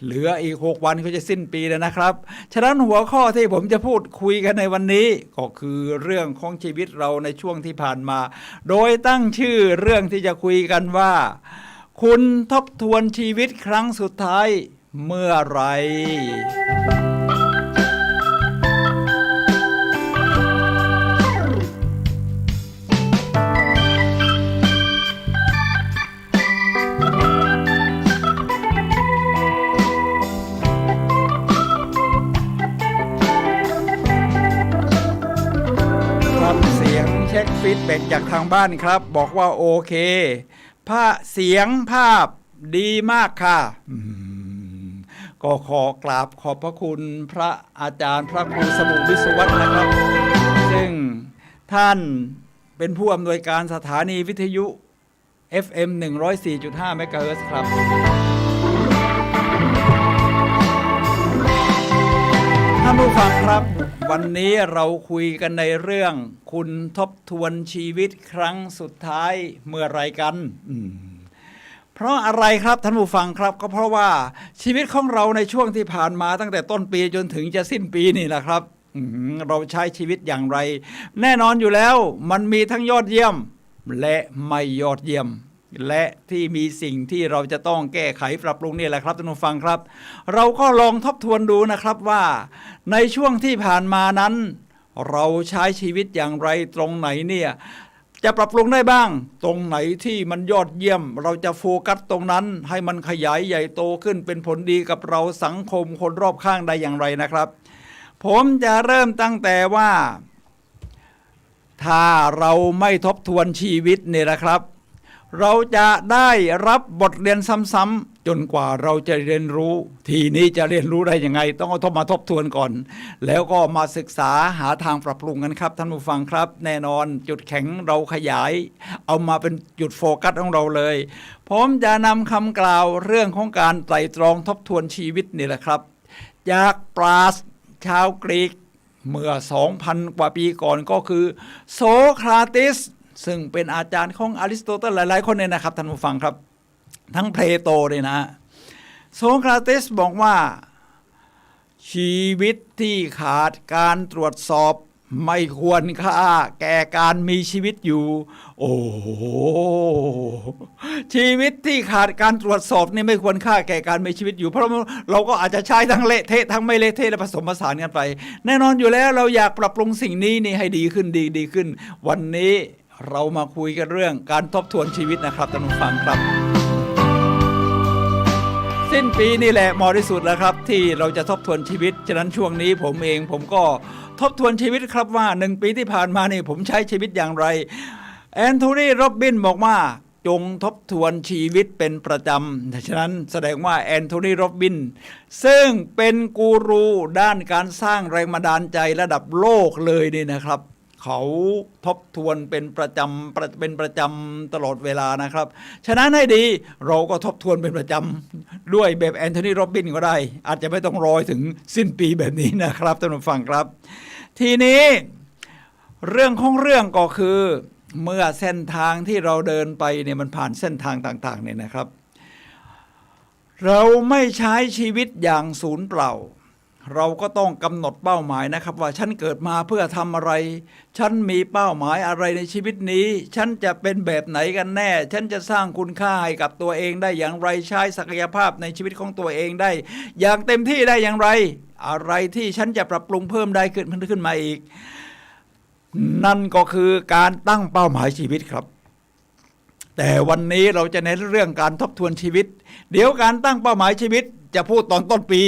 เหลืออีก6 วันก็จะสิ้นปีแล้วนะครับฉะนั้นหัวข้อที่ผมจะพูดคุยกันในวันนี้ก็คือเรื่องของชีวิตเราในช่วงที่ผ่านมาโดยตั้งชื่อเรื่องที่จะคุยกันว่าคุณทบทวนชีวิตครั้งสุดท้ายเมื่อไหร่ ฟีดแบ็กจากทางบ้านครับบอกว่าโอเคเสียงภาพดีมากค่ะก็ขอกราบขอบพระคุณพระอาจารย์พระครูสมุวิศวัฒน์นะครับซึ่งท่านเป็นผู้อำนวยการสถานีวิทยุ FM 104.5 เมกะเฮิรตซ์ครับท่านผู้ฟังครับวันนี้เราคุยกันในเรื่องคุณทบทวนชีวิตครั้งสุดท้ายเมื่อไรกันเพราะอะไรครับท่านผู้ฟังครับก็เพราะว่าชีวิตของเราในช่วงที่ผ่านมาตั้งแต่ต้นปีจนถึงจะสิ้นปีนี่แหละครับเราใช้ชีวิตอย่างไรแน่นอนอยู่แล้วมันมีทั้งยอดเยี่ยมและไม่ยอดเยี่ยมและที่มีสิ่งที่เราจะต้องแก้ไขปรับปรุงนี่แหละครับท่านผู้ฟังครับเราก็ลองทบทวนดูนะครับว่าในช่วงที่ผ่านมานั้นเราใช้ชีวิตอย่างไรตรงไหนเนี่ยจะปรับปรุงได้บ้างตรงไหนที่มันยอดเยี่ยมเราจะโฟกัสตรงนั้นให้มันขยายใหญ่โตขึ้นเป็นผลดีกับเราสังคมคนรอบข้างได้อย่างไรนะครับผมจะเริ่มตั้งแต่ว่าถ้าเราไม่ทบทวนชีวิตเนี่ยนะครับเราจะได้รับบทเรียนซ้ำๆจนกว่าเราจะเรียนรู้ทีนี้จะเรียนรู้ได้ยังไงต้องเอามาทบทวนก่อนแล้วก็มาศึกษาหาทางปรับปรุงกันครับท่านผู้ฟังครับแน่นอนจุดแข็งเราขยายเอามาเป็นจุดโฟกัสของเราเลยผมจะนำคำกล่าวเรื่องของการไตร่ตรองทบทวนชีวิตนี่แหละครับจากปราชญ์ชาวกรีกเมื่อ 2,000 กว่าปีก่อนก็คือโสเคราติสซึ่งเป็นอาจารย์ของอริสโตเติลหลายๆคนเนี่ยนะครับท่านผู้ฟังครับทั้งเพลโตเลยนะโสเคราติสบอกว่าชีวิตที่ขาดการตรวจสอบไม่ควรค่าแก่การมีชีวิตอยู่โอ้โหชีวิตที่ขาดการตรวจสอบนี่ไม่ควรค่าแก่การมีชีวิตอยู่เพราะเราก็อาจจะใช้ทั้งเละเทะทั้งไม่เละเทะและผสมผสานกันไปแน่นอนอยู่แล้วเราอยากปรับปรุงสิ่งนี้นี่ให้ดีขึ้นดีขึ้นวันนี้เรามาคุยกันเรื่องการทบทวนชีวิตนะครับท่านผู้ฟังครับสิ้นปีนี่แหละเหมาะที่สุดแล้วครับที่เราจะทบทวนชีวิตฉะนั้นช่วงนี้ผมก็ทบทวนชีวิตครับว่า1 ปีที่ผ่านมานี่ผมใช้ชีวิตอย่างไรแอนโทนีโรบบินบอกว่าจงทบทวนชีวิตเป็นประจำฉะนั้นแสดงว่าแอนโทนีโรบบินซึ่งเป็นกูรูด้านการสร้างแรงบันดาลใจระดับโลกเลยนี่นะครับเขาทบทวนเป็นประจำตลอดเวลานะครับฉะนั้นให้ดีเราก็ทบทวนเป็นประจำด้วยแบบแอนโทนีโรบบินก็ได้อาจจะไม่ต้องรอถึงสิ้นปีแบบนี้นะครับท่านผู้ฟังครับทีนี้เรื่องของเรื่องก็คือเมื่อเส้นทางที่เราเดินไปเนี่ยมันผ่านเส้นทางต่างๆเนี่ยนะครับเราไม่ใช้ชีวิตอย่างศูนย์เปล่าเราก็ต้องกำหนดเป้าหมายนะครับว่าฉันเกิดมาเพื่อทำอะไรฉันมีเป้าหมายอะไรในชีวิตนี้ฉันจะเป็นแบบไหนกันแน่ฉันจะสร้างคุณค่าให้กับตัวเองได้อย่างไรใช้ศักยภาพในชีวิตของตัวเองได้อย่างเต็มที่ได้อย่างไรอะไรที่ฉันจะปรับปรุงเพิ่มได้ขึ้นมาอีกนั่นก็คือการตั้งเป้าหมายชีวิตครับแต่วันนี้เราจะเน้นเรื่องการทบทวนชีวิตเดี๋ยวการตั้งเป้าหมายชีวิตจะพูดตอนต้นปี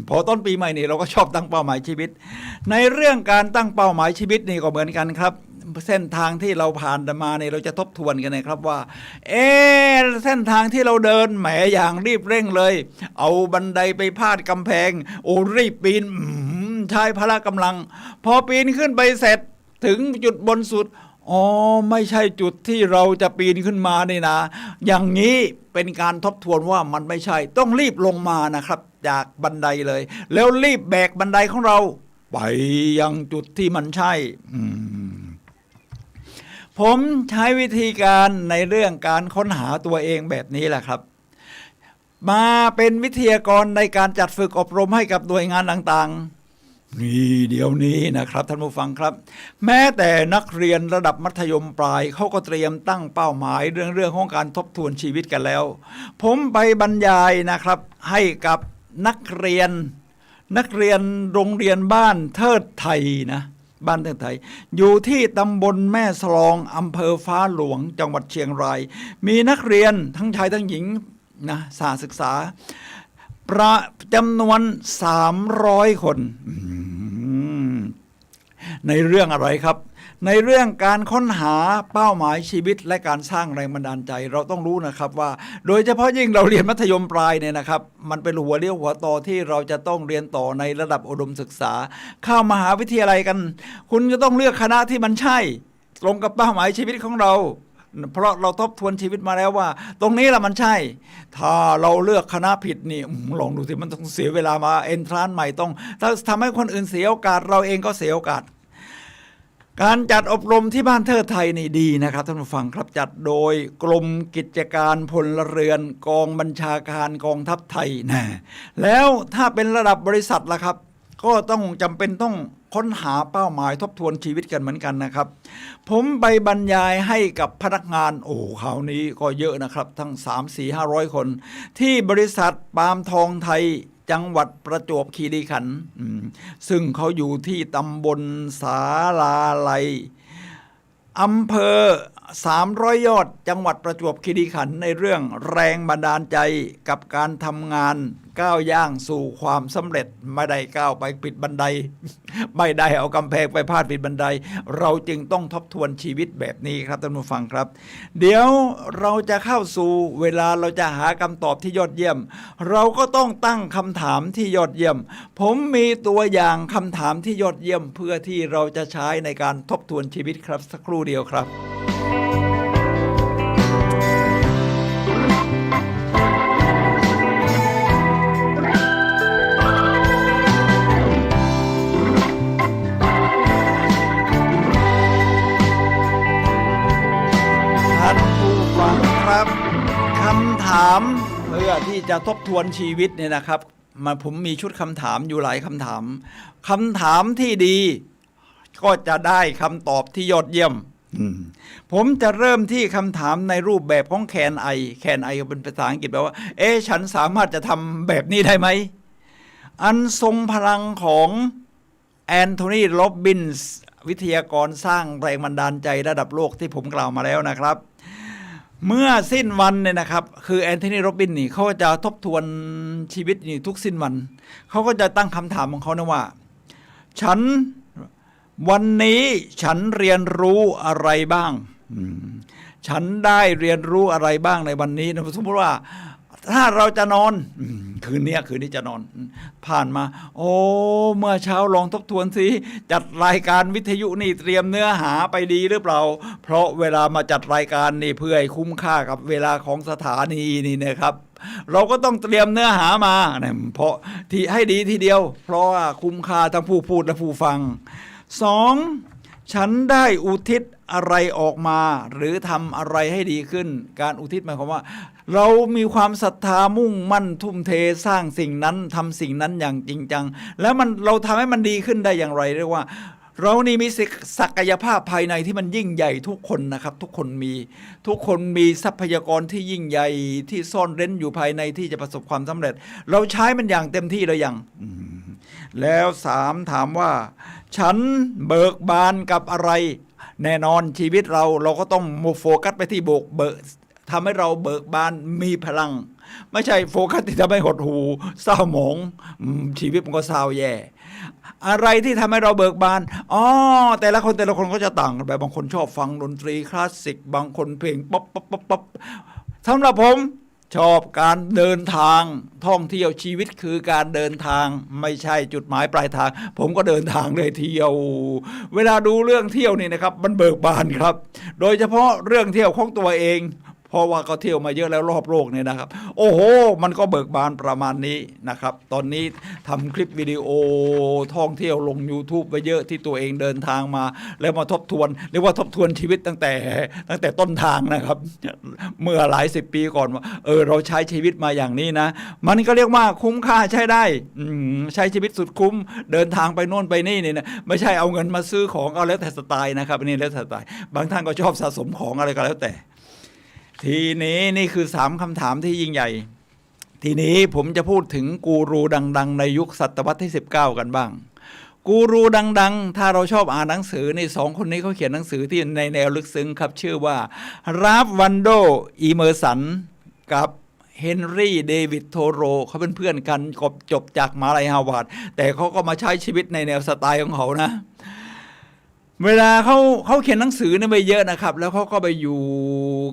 พอต้นปีใหม่นี่เราก็ชอบตั้งเป้าหมายชีวิตในเรื่องการตั้งเป้าหมายชีวิตนี่ก็เหมือนกันครับเส้นทางที่เราผ่านมาเนี่ยเราจะทบทวนกันนะครับว่าเส้นทางที่เราเดินแหมอย่างรีบเร่งเลยเอาบันไดไปพาดกำแพงโอ้รีบปีนใช้พละกำลังพอปีนขึ้นไปเสร็จถึงจุดบนสุดไม่ใช่จุดที่เราจะปีนขึ้นมานี่นะอย่างนี้เป็นการทบทวนว่ามันไม่ใช่ต้องรีบลงมานะครับจากบันไดเลยแล้วรีบแบกบันไดของเราไปยังจุดที่มันใช่ผมใช้วิธีการในเรื่องการค้นหาตัวเองแบบนี้แหละครับมาเป็นวิทยากรในการจัดฝึกอบรมให้กับหน่วยงานต่างๆนี่เดี๋ยวนี้นะครับท่านผู้ฟังครับแม้แต่นักเรียนระดับมัธยมปลายเขาก็เตรียมตั้งเป้าหมายเรื่องของการทบทวนชีวิตกันแล้วผมไปบรรยายนะครับให้กับนักเรียนโรงเรียนบ้านเทิดไทยนะบ้านเทิดไทยอยู่ที่ตำบลแม่สลองอำเภอฟ้าหลวงจังหวัดเชียงรายมีนักเรียนทั้งชายทั้งหญิงนะสาศึกษาจำนวน300 คนในเรื่องอะไรครับ ในเรื่องการค้นหาเป้าหมายชีวิตและการสร้างแรงบันดาลใจเราต้องรู้นะครับว่าโดยเฉพาะยิ่งเราเรียนมัธยมปลายเนี่ยนะครับมันเป็นหัวเลี้ยวหัวต่อที่เราจะต้องเรียนต่อในระดับอุดมศึกษาเข้ามหาวิทยาลัยกันคุณจะต้องเลือกคณะที่มันใช่ตรงกับเป้าหมายชีวิตของเราเพราะเราทบทวนชีวิตมาแล้วว่าตรงนี้แหละมันใช่ถ้าเราเลือกคณะผิดนี่ลองดูสิมันต้องเสียเวลามาเอนทรานซ์ใหม่ต้องถ้าทำให้คนอื่นเสียโอกาสเราเองก็เสียโอกาสการจัดอบรมที่บ้านเทิดไทยนี่ดีนะครับท่านผู้ฟังครับจัดโดยกรมกิจการพลเรือนกองบัญชาการกองทัพไทยนะแล้วถ้าเป็นระดับบริษัทล่ะครับก็ต้องจำเป็นต้องค้นหาเป้าหมายทบทวนชีวิตกันเหมือนกันนะครับผมไปบรรยายให้กับพนักงานคราวนี้ก็เยอะนะครับทั้ง 3-4-500 คนที่บริษัทปาล์มทองไทยจังหวัดประจวบคีรีขันธ์ซึ่งเขาอยู่ที่ตำบลสาลาไลอำเภอ300 ยอดจังหวัดประจวบคีรีขันธ์ในเรื่องแรงบันดาลใจกับการทำงานก้าวย่างสู่ความสำเร็จไม่ได้ก้าวไปปิดบันไดไม่ได้เอากำแพงไปพาดปิดบันไดเราจึงต้องทบทวนชีวิตแบบนี้ครับท่านผู้ฟังครับเดี๋ยวเราจะเข้าสู่เวลาเราจะหาคำตอบที่ยอดเยี่ยมเราก็ต้องตั้งคำถามที่ยอดเยี่ยมผมมีตัวอย่างคำถามที่ยอดเยี่ยมเพื่อที่เราจะใช้ในการทบทวนชีวิตครับสักครู่เดียวครับคำถามเพื่อที่จะทบทวนชีวิตเนี่ยนะครับผมมีชุดคำถามอยู่หลายคำถามคำถามที่ดีก็จะได้คำตอบที่ยอดเยี่ยมผมจะเริ่มที่คำถามในรูปแบบของแคนไอเป็นภาษาอังกฤษแปลว่าฉันสามารถจะทำแบบนี้ได้ไหมอันทรงพลังของแอนโทนี โรบบินส์วิทยากรสร้างแรงบันดาลใจระดับโลกที่ผมกล่าวมาแล้วนะครับเมื่อสิ้นวันเนี่ยนะครับคือแอนโทนี โรบบินส์นี่เขาจะทบทวนชีวิตนี่ทุกสิ้นวันเขาก็จะตั้งคำถามของเขานะว่าวันนี้ฉันเรียนรู้อะไรบ้างฉันได้เรียนรู้อะไรบ้างในวันนี้นะสมมติว่าถ้าเราจะนอนคืนนี้จะนอนผ่านมาเมื่อเช้าลองทบทวนสิจัดรายการวิทยุนี่เตรียมเนื้อหาไปดีหรือเปล่าเพราะเวลามาจัดรายการนี่เพื่อให้คุ้มค่ากับเวลาของสถานีนี่นะครับเราก็ต้องเตรียมเนื้อหามาเพราะที่ให้ดีทีเดียวเพราะว่าคุ้มค่าทั้งผู้พูดและผู้ฟัง2ฉันได้อุทิศอะไรออกมาหรือทำอะไรให้ดีขึ้นการอุทิศหมายความว่าเรามีความศรัทธามุ่งมั่นทุ่มเทสร้างสิ่งนั้นทำสิ่งนั้นอย่างจริงจังแล้วเราทำให้มันดีขึ้นได้อย่างไรเรียกว่าเรานี่มีศักยภาพภายในที่มันยิ่งใหญ่ทุกคนนะครับทุกคนมีทรัพยากรที่ยิ่งใหญ่ที่ซ่อนเร้นอยู่ภายในที่จะประสบความสำเร็จเราใช้มันอย่างเต็มที่หรือยังแล้ว3ถามว่าฉันเบิกบานกับอะไรแน่นอนชีวิตเราก็ต้องโฟกัสไปที่เบิกทำให้เราเบิกบานมีพลังไม่ใช่โฟกัสที่ทำให้หดหู่เศร้าหมองชีวิตมันก็เศร้าแย่อะไรที่ทำให้เราเบิกบานแต่ละคนก็จะต่างกันไปบางคนชอบฟังดนตรีคลาสสิกบางคนเพลงป๊อปสำหรับผมชอบการเดินทางท่องเที่ยวชีวิตคือการเดินทางไม่ใช่จุดหมายปลายทางผมก็เดินทางเลยเที่ยวเวลาดูเรื่องเที่ยวนี่นะครับมันเบิกบานครับโดยเฉพาะเรื่องเที่ยวของตัวเองเพราะว่าก็เที่ยวมาเยอะแล้วรอบโลกเนี่ยนะครับมันก็เบิกบานประมาณนี้นะครับตอนนี้ทำคลิปวิดีโอท่องเที่ยวลง YouTube ไปเยอะที่ตัวเองเดินทางมาแล้วมาทบทวนเรียกว่าทบทวนชีวิตตั้งแต่ต้นทางนะครับเมื่อหลาย10 ปีก่อนว่าเราใช้ชีวิตมาอย่างนี้นะมันก็เรียกว่าคุ้มค่าใช้ได้ใช้ชีวิตสุดคุ้มเดินทางไปโน่นไปนี่เนี่ยนะไม่ใช่เอาเงินมาซื้อของเอาแล้วแต่สไตล์นะครับนี่แล้วแต่สไตล์บางท่านก็ชอบสะสมของอะไรก็แล้วแต่ทีนี้นี่คือ3คำถามที่ยิ่งใหญ่ทีนี้ผมจะพูดถึงกูรูดังๆในยุคศตวรรษที่19กันบ้างกูรูดังๆถ้าเราชอบอ่านหนังสือนี่2คนนี้เขาเขียนหนังสือที่ในแนวลึกซึ้งครับชื่อว่าราฟวันโดอีเมอร์สันกับเฮนรี่เดวิดโทโรเขาเป็นเพื่อนกันจบจากมหาวิทยาลัยฮาร์วาร์ดแต่เขาก็มาใช้ชีวิตในแนวสไตล์ของเขานะ เวลาเขาเขียนหนังสือเนี่ยไม่เยอะนะครับ แล้วเขาก็ไปอยู่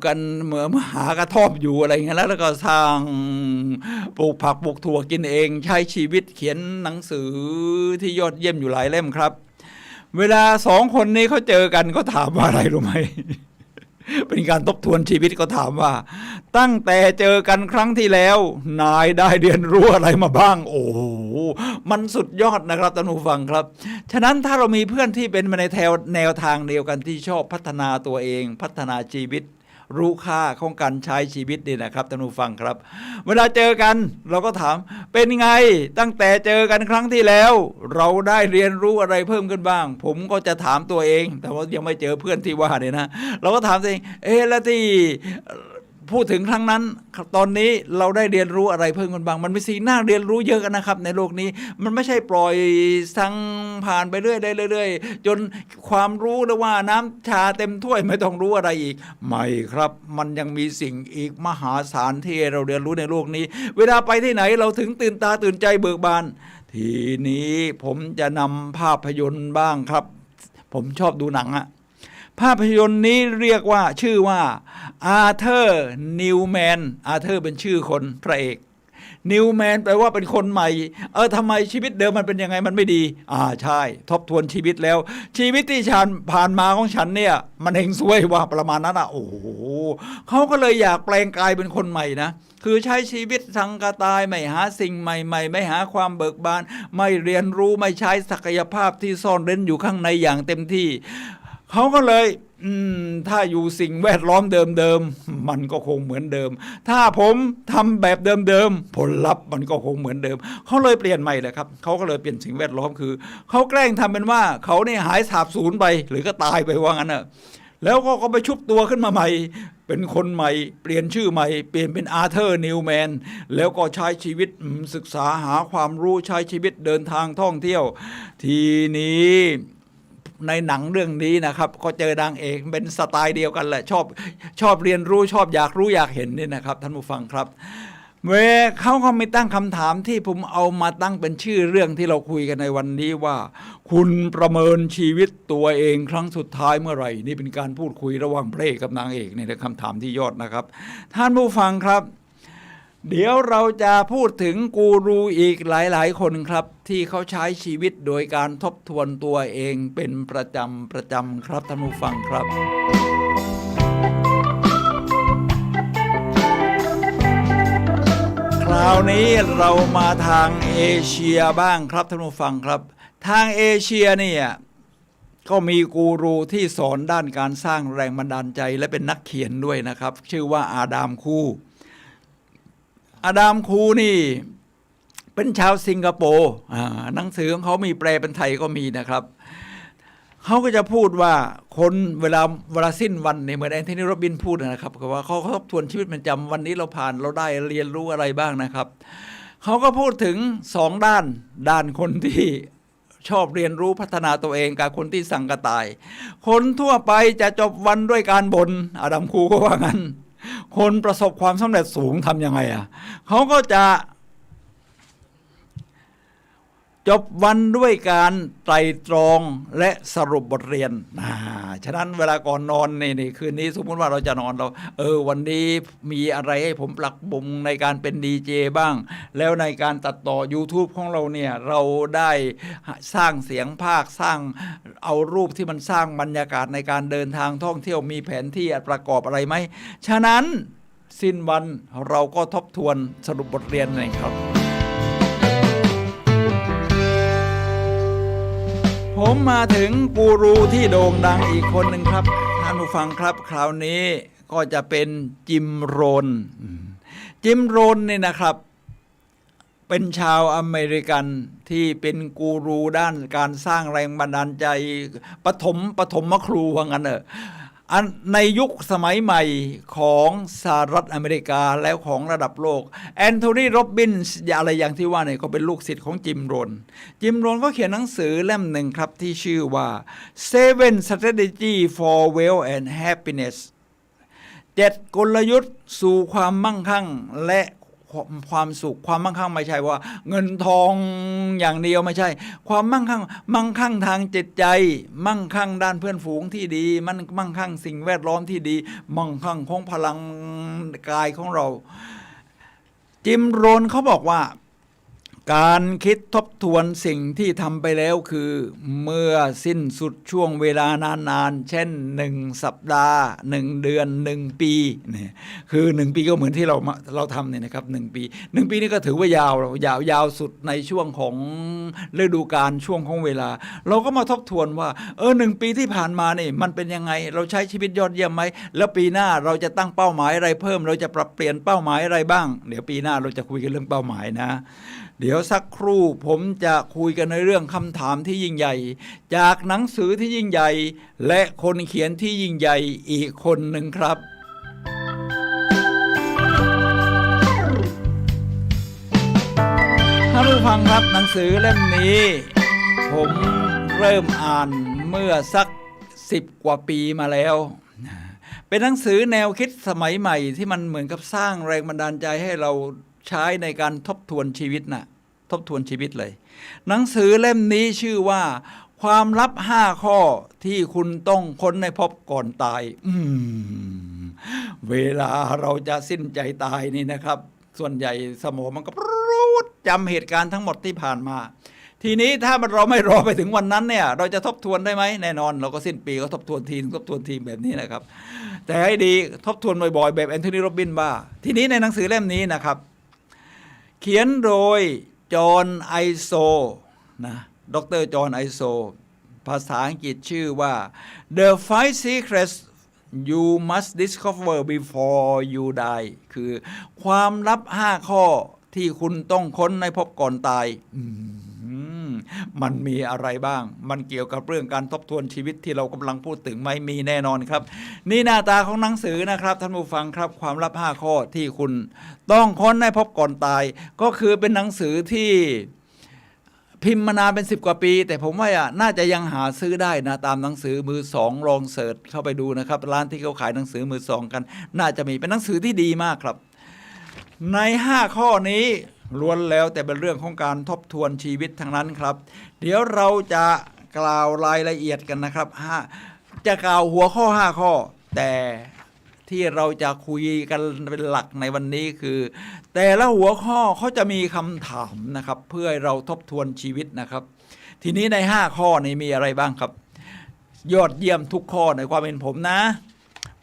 กันเหมือนหากระท่อมอยู่อะไรเงี้ยแล้วก็สร้างปลูกผักปลูกถั่วกินเองใช้ชีวิตเขียนหนังสือที่ยอดเยี่ยมอยู่หลายเล่มครับ เวลา2 คนนี้เขาเจอกันก็ถามว่าอะไรรู้ไหม เป็นการทบทวนชีวิตก็ถามว่าตั้งแต่เจอกันครั้งที่แล้วนายได้เรียนรู้อะไรมาบ้างโอ้โหมันสุดยอดนะครับท่านผู้ฟังครับฉะนั้นถ้าเรามีเพื่อนที่เป็นมาในแนวทางเดียวกันที่ชอบพัฒนาตัวเองพัฒนาชีวิตรู้ค่าของการใช้ชีวิตนี่นะครับท่านผู้ฟังครับเวลาเจอกันเราก็ถามเป็นไงตั้งแต่เจอกันครั้งที่แล้วเราได้เรียนรู้อะไรเพิ่มขึ้นบ้างผมก็จะถามตัวเองแต่ว่ายังไม่เจอเพื่อนที่ว่าเนี่ยนะเราก็ถามตัวเองแล้วที่พูดถึงครั้งนั้นตอนนี้เราได้เรียนรู้อะไรเพิ่มขึ้นบ้างมันมีสิ่งน่าเรียนรู้เยอะกันนะครับในโลกนี้มันไม่ใช่ปล่อยสั่งผ่านไปเรื่อยๆจนความรู้หรือว่าน้ำชาเต็มถ้วยไม่ต้องรู้อะไรอีกไม่ครับมันยังมีสิ่งอีกมหาศาลที่เราเรียนรู้ในโลกนี้เวลาไปที่ไหนเราถึงตื่นตาตื่นใจเบิกบานทีนี้ผมจะนำภาพยนตร์บ้างครับผมชอบดูหนังอะภาพยนตร์นี้เรียกว่าชื่อว่าอาร์เธอร์นิวแมนอาร์เธอร์เป็นชื่อคนพระเอกนิวแมนแปลว่าเป็นคนใหม่ทำไมชีวิตเดิมมันเป็นยังไงมันไม่ดีใช่ทบทวนชีวิตแล้วชีวิตที่ฉันผ่านมาของฉันเนี่ยมันเฮงซวยว่าประมาณนั้นโอ้โหเขาก็เลยอยากแปลงกายเป็นคนใหม่นะคือใช้ชีวิตสังกตายไม่หาสิ่งใหม่ๆไม่หาความเบิกบานไม่เรียนรู้ไม่ใช้ศักยภาพที่ซ่อนเร้นอยู่ข้างในอย่างเต็มที่เขาก็เลยถ้าอยู่สิ่งแวดล้อมเดิมๆมันก็คงเหมือนเดิมถ้าผมทำแบบเดิมๆผลลัพธ์มันก็คงเหมือนเดิมเขาเลยเปลี่ยนใหม่เลยครับเขาก็เลยเปลี่ยนสิ่งแวดล้อมคือเขาแกล้งทำเป็นว่าเขาเนี่ยหายสาบสูญไปหรือก็ตายไปว่างั้นนะแล้วก็ไปชุบตัวขึ้นมาใหม่เป็นคนใหม่เปลี่ยนชื่อใหม่เปลี่ยนเป็นอาร์เธอร์นิวแมนแล้วก็ใช้ชีวิตศึกษาหาความรู้ใช้ชีวิตเดินทางท่องเที่ยวทีนี้ในหนังเรื่องนี้นะครับก็เจอนางเอกเป็นสไตล์เดียวกันแหละชอบเรียนรู้ชอบอยากรู้อยากเห็นนี่นะครับท่านผู้ฟังครับเขาก็ไม่ตั้งคำถามที่ผมเอามาตั้งเป็นชื่อเรื่องที่เราคุยกันในวันนี้ว่าคุณประเมินชีวิตตัวเองครั้งสุดท้ายเมื่อไหร่นี่เป็นการพูดคุยระหว่างพระเอกกับนางเอกนี่เป็นคำถามที่ยอดนะครับท่านผู้ฟังครับเดี๋ยวเราจะพูดถึงกูรูอีกหลายๆคนครับที่เขาใช้ชีวิตโดยการทบทวนตัวเองเป็นประจำครับท่านผู้ฟังครับคราวนี้เรามาทางเอเชียบ้างครับท่านผู้ฟังครับทางเอเชียเนี่ยก็มีกูรูที่สอนด้านการสร้างแรงบันดาลใจและเป็นนักเขียนด้วยนะครับชื่อว่าอาดามคูนี่เป็นชาวสิงคโปร์หนังสือของเขามีแปลเป็นไทยก็มีนะครับเขาก็จะพูดว่าคนเวลาสิ้นวันเนี่ยเหมือนแอนโทนี โรบินพูดนะครับว่าเขาทบทวนชีวิตประจำวันนี้เราผ่านเราได้เรียนรู้อะไรบ้างนะครับเขาก็พูดถึง2ด้านคนที่ชอบเรียนรู้พัฒนาตัวเองกับคนที่สังกตายคนทั่วไปจะจบวันด้วยการบ่นอาดัมคูก็ว่างั้นคนประสบความสำเร็จสูงทำยังไงเขาก็จะจบวันด้วยการไตร่ตรองและสรุปบทเรียนฉะนั้นเวลาก่อนนอนในคืนนี้สมมติว่าเราจะนอนเราวันนี้มีอะไรให้ผมปรับปรุงในการเป็นดีเจบ้างแล้วในการตัดต่อ YouTube ของเราเนี่ยเราได้สร้างเสียงภาคสร้างเอารูปที่มันสร้างบรรยากาศในการเดินทางท่องเที่ยวมีแผนที่ประกอบอะไรไหมฉะนั้นสิ้นวันเราก็ทบทวนสรุปบทเรียนหน่อยครับผมมาถึงกูรูที่โด่งดังอีกคนหนึ่งครับท่านผู้ฟังครับคราวนี้ก็จะเป็นจิมโรนนี่นะครับเป็นชาวอเมริกันที่เป็นกูรูด้านการสร้างแรงบันดาลใจปฐมครูว่างั้นในยุคสมัยใหม่ของสหรัฐอเมริกาแล้วของระดับโลกแอนโทนี โรบินส์อะไรอย่างที่ว่าเนี่ยก็เป็นลูกศิษย์ของจิมโรนก็เขียนหนังสือเล่มหนึ่งครับที่ชื่อว่า Seven Strategy for Wealth and Happiness 7 กลยุทธ์สู่ความมั่งคั่งและ ความสุขความมั่งคั่งไม่ใช่ว่าเงินทองอย่างเดียวไม่ใช่ความมั่งคั่งทางจิตใจมั่งคั่งด้านเพื่อนฝูงที่ดีมั่งคั่งสิ่งแวดล้อมที่ดีมั่งคั่งของพลังกายของเราจิมโรนเขาบอกว่าการคิดทบทวนสิ่งที่ทำไปแล้วคือเมื่อสิ้นสุดช่วงเวลานานๆเช่น1 สัปดาห์1 เดือน1 ปีเนี่ยคือ1 ปีก็เหมือนที่เราทำเนี่ยนะครับ1 ปี1 ปีนี่ก็ถือว่ายาวสุดในช่วงของฤดูกาลช่วงของเวลาเราก็มาทบทวนว่า1 ปีที่ผ่านมานี่มันเป็นยังไงเราใช้ชีวิตยอดเยี่ยมไหมแล้วปีหน้าเราจะตั้งเป้าหมายอะไรเพิ่มเราจะปรับเปลี่ยนเป้าหมายอะไรบ้างเดี๋ยวปีหน้าเราจะคุยกันเรื่องเป้าหมายนะเดี๋ยวสักครู่ผมจะคุยกันในเรื่องคำถามที่ยิ่งใหญ่จากหนังสือที่ยิ่งใหญ่และคนเขียนที่ยิ่งใหญ่อีกคนหนึ่งครับท่านผู้ฟังครับหนังสือเล่มนี้ผมเริ่มอ่านเมื่อสัก10 กว่าปีมาแล้วเป็นหนังสือแนวคิดสมัยใหม่ที่มันเหมือนกับสร้างแรงบันดาลใจให้เราใช้ในการทบทวนชีวิตทบทวนชีวิตเลยหนังสือเล่มนี้ชื่อว่าความลับ5 ข้อที่คุณต้องค้นให้พบก่อนตายเวลาเราจะสิ้นใจตายนี่นะครับส่วนใหญ่สมองมันก็รูดจำเหตุการณ์ทั้งหมดที่ผ่านมาทีนี้ถ้าเราไม่รอไปถึงวันนั้นเนี่ยเราจะทบทวนได้ไหมแน่นอนเราก็สิ้นปีก็ทบทวนทีแบบนี้นะครับแต่ให้ดีทบทวนบ่อยๆแบบแอนโทนี โรบินว่าทีนี้ในหนังสือเล่มนี้นะครับเขียนโดยจอห์นไอโซนะดร.จอห์นไอโซภาษาอังกฤษชื่อว่า The 5 Secrets You Must Discover Before You Die คือความลับ5 ข้อที่คุณต้องค้นให้พบก่อนตายมันมีอะไรบ้างมันเกี่ยวกับเรื่องการทบทวนชีวิตที่เรากำลังพูดถึงไหมมีแน่นอนครับนี่หน้าตาของหนังสือนะครับท่านผู้ฟังครับความลับ5 ข้อที่คุณต้องค้นให้พบก่อนตายก็คือเป็นหนังสือที่พิมพ์มานานเป็น10 กว่าปีแต่ผมว่าน่าจะยังหาซื้อได้นะตามหนังสือมือ2ลองเสิร์ชเข้าไปดูนะครับร้านที่เขาขายหนังสือมือ2กันน่าจะมีเป็นหนังสือที่ดีมากครับใน5 ข้อนี้ล้วนแล้วแต่เป็นเรื่องของการทบทวนชีวิตทั้งนั้นครับเดี๋ยวเราจะกล่าวรายละเอียดกันนะครับจะกล่าวหัวข้อ5 ข้อแต่ที่เราจะคุยกันเป็นหลักในวันนี้คือแต่ละหัวข้อเขาจะมีคำถามนะครับเพื่อให้เราทบทวนชีวิตนะครับทีนี้ใน5 ข้อนี้มีอะไรบ้างครับยอดเยี่ยมทุกข้อในความเป็นผมนะ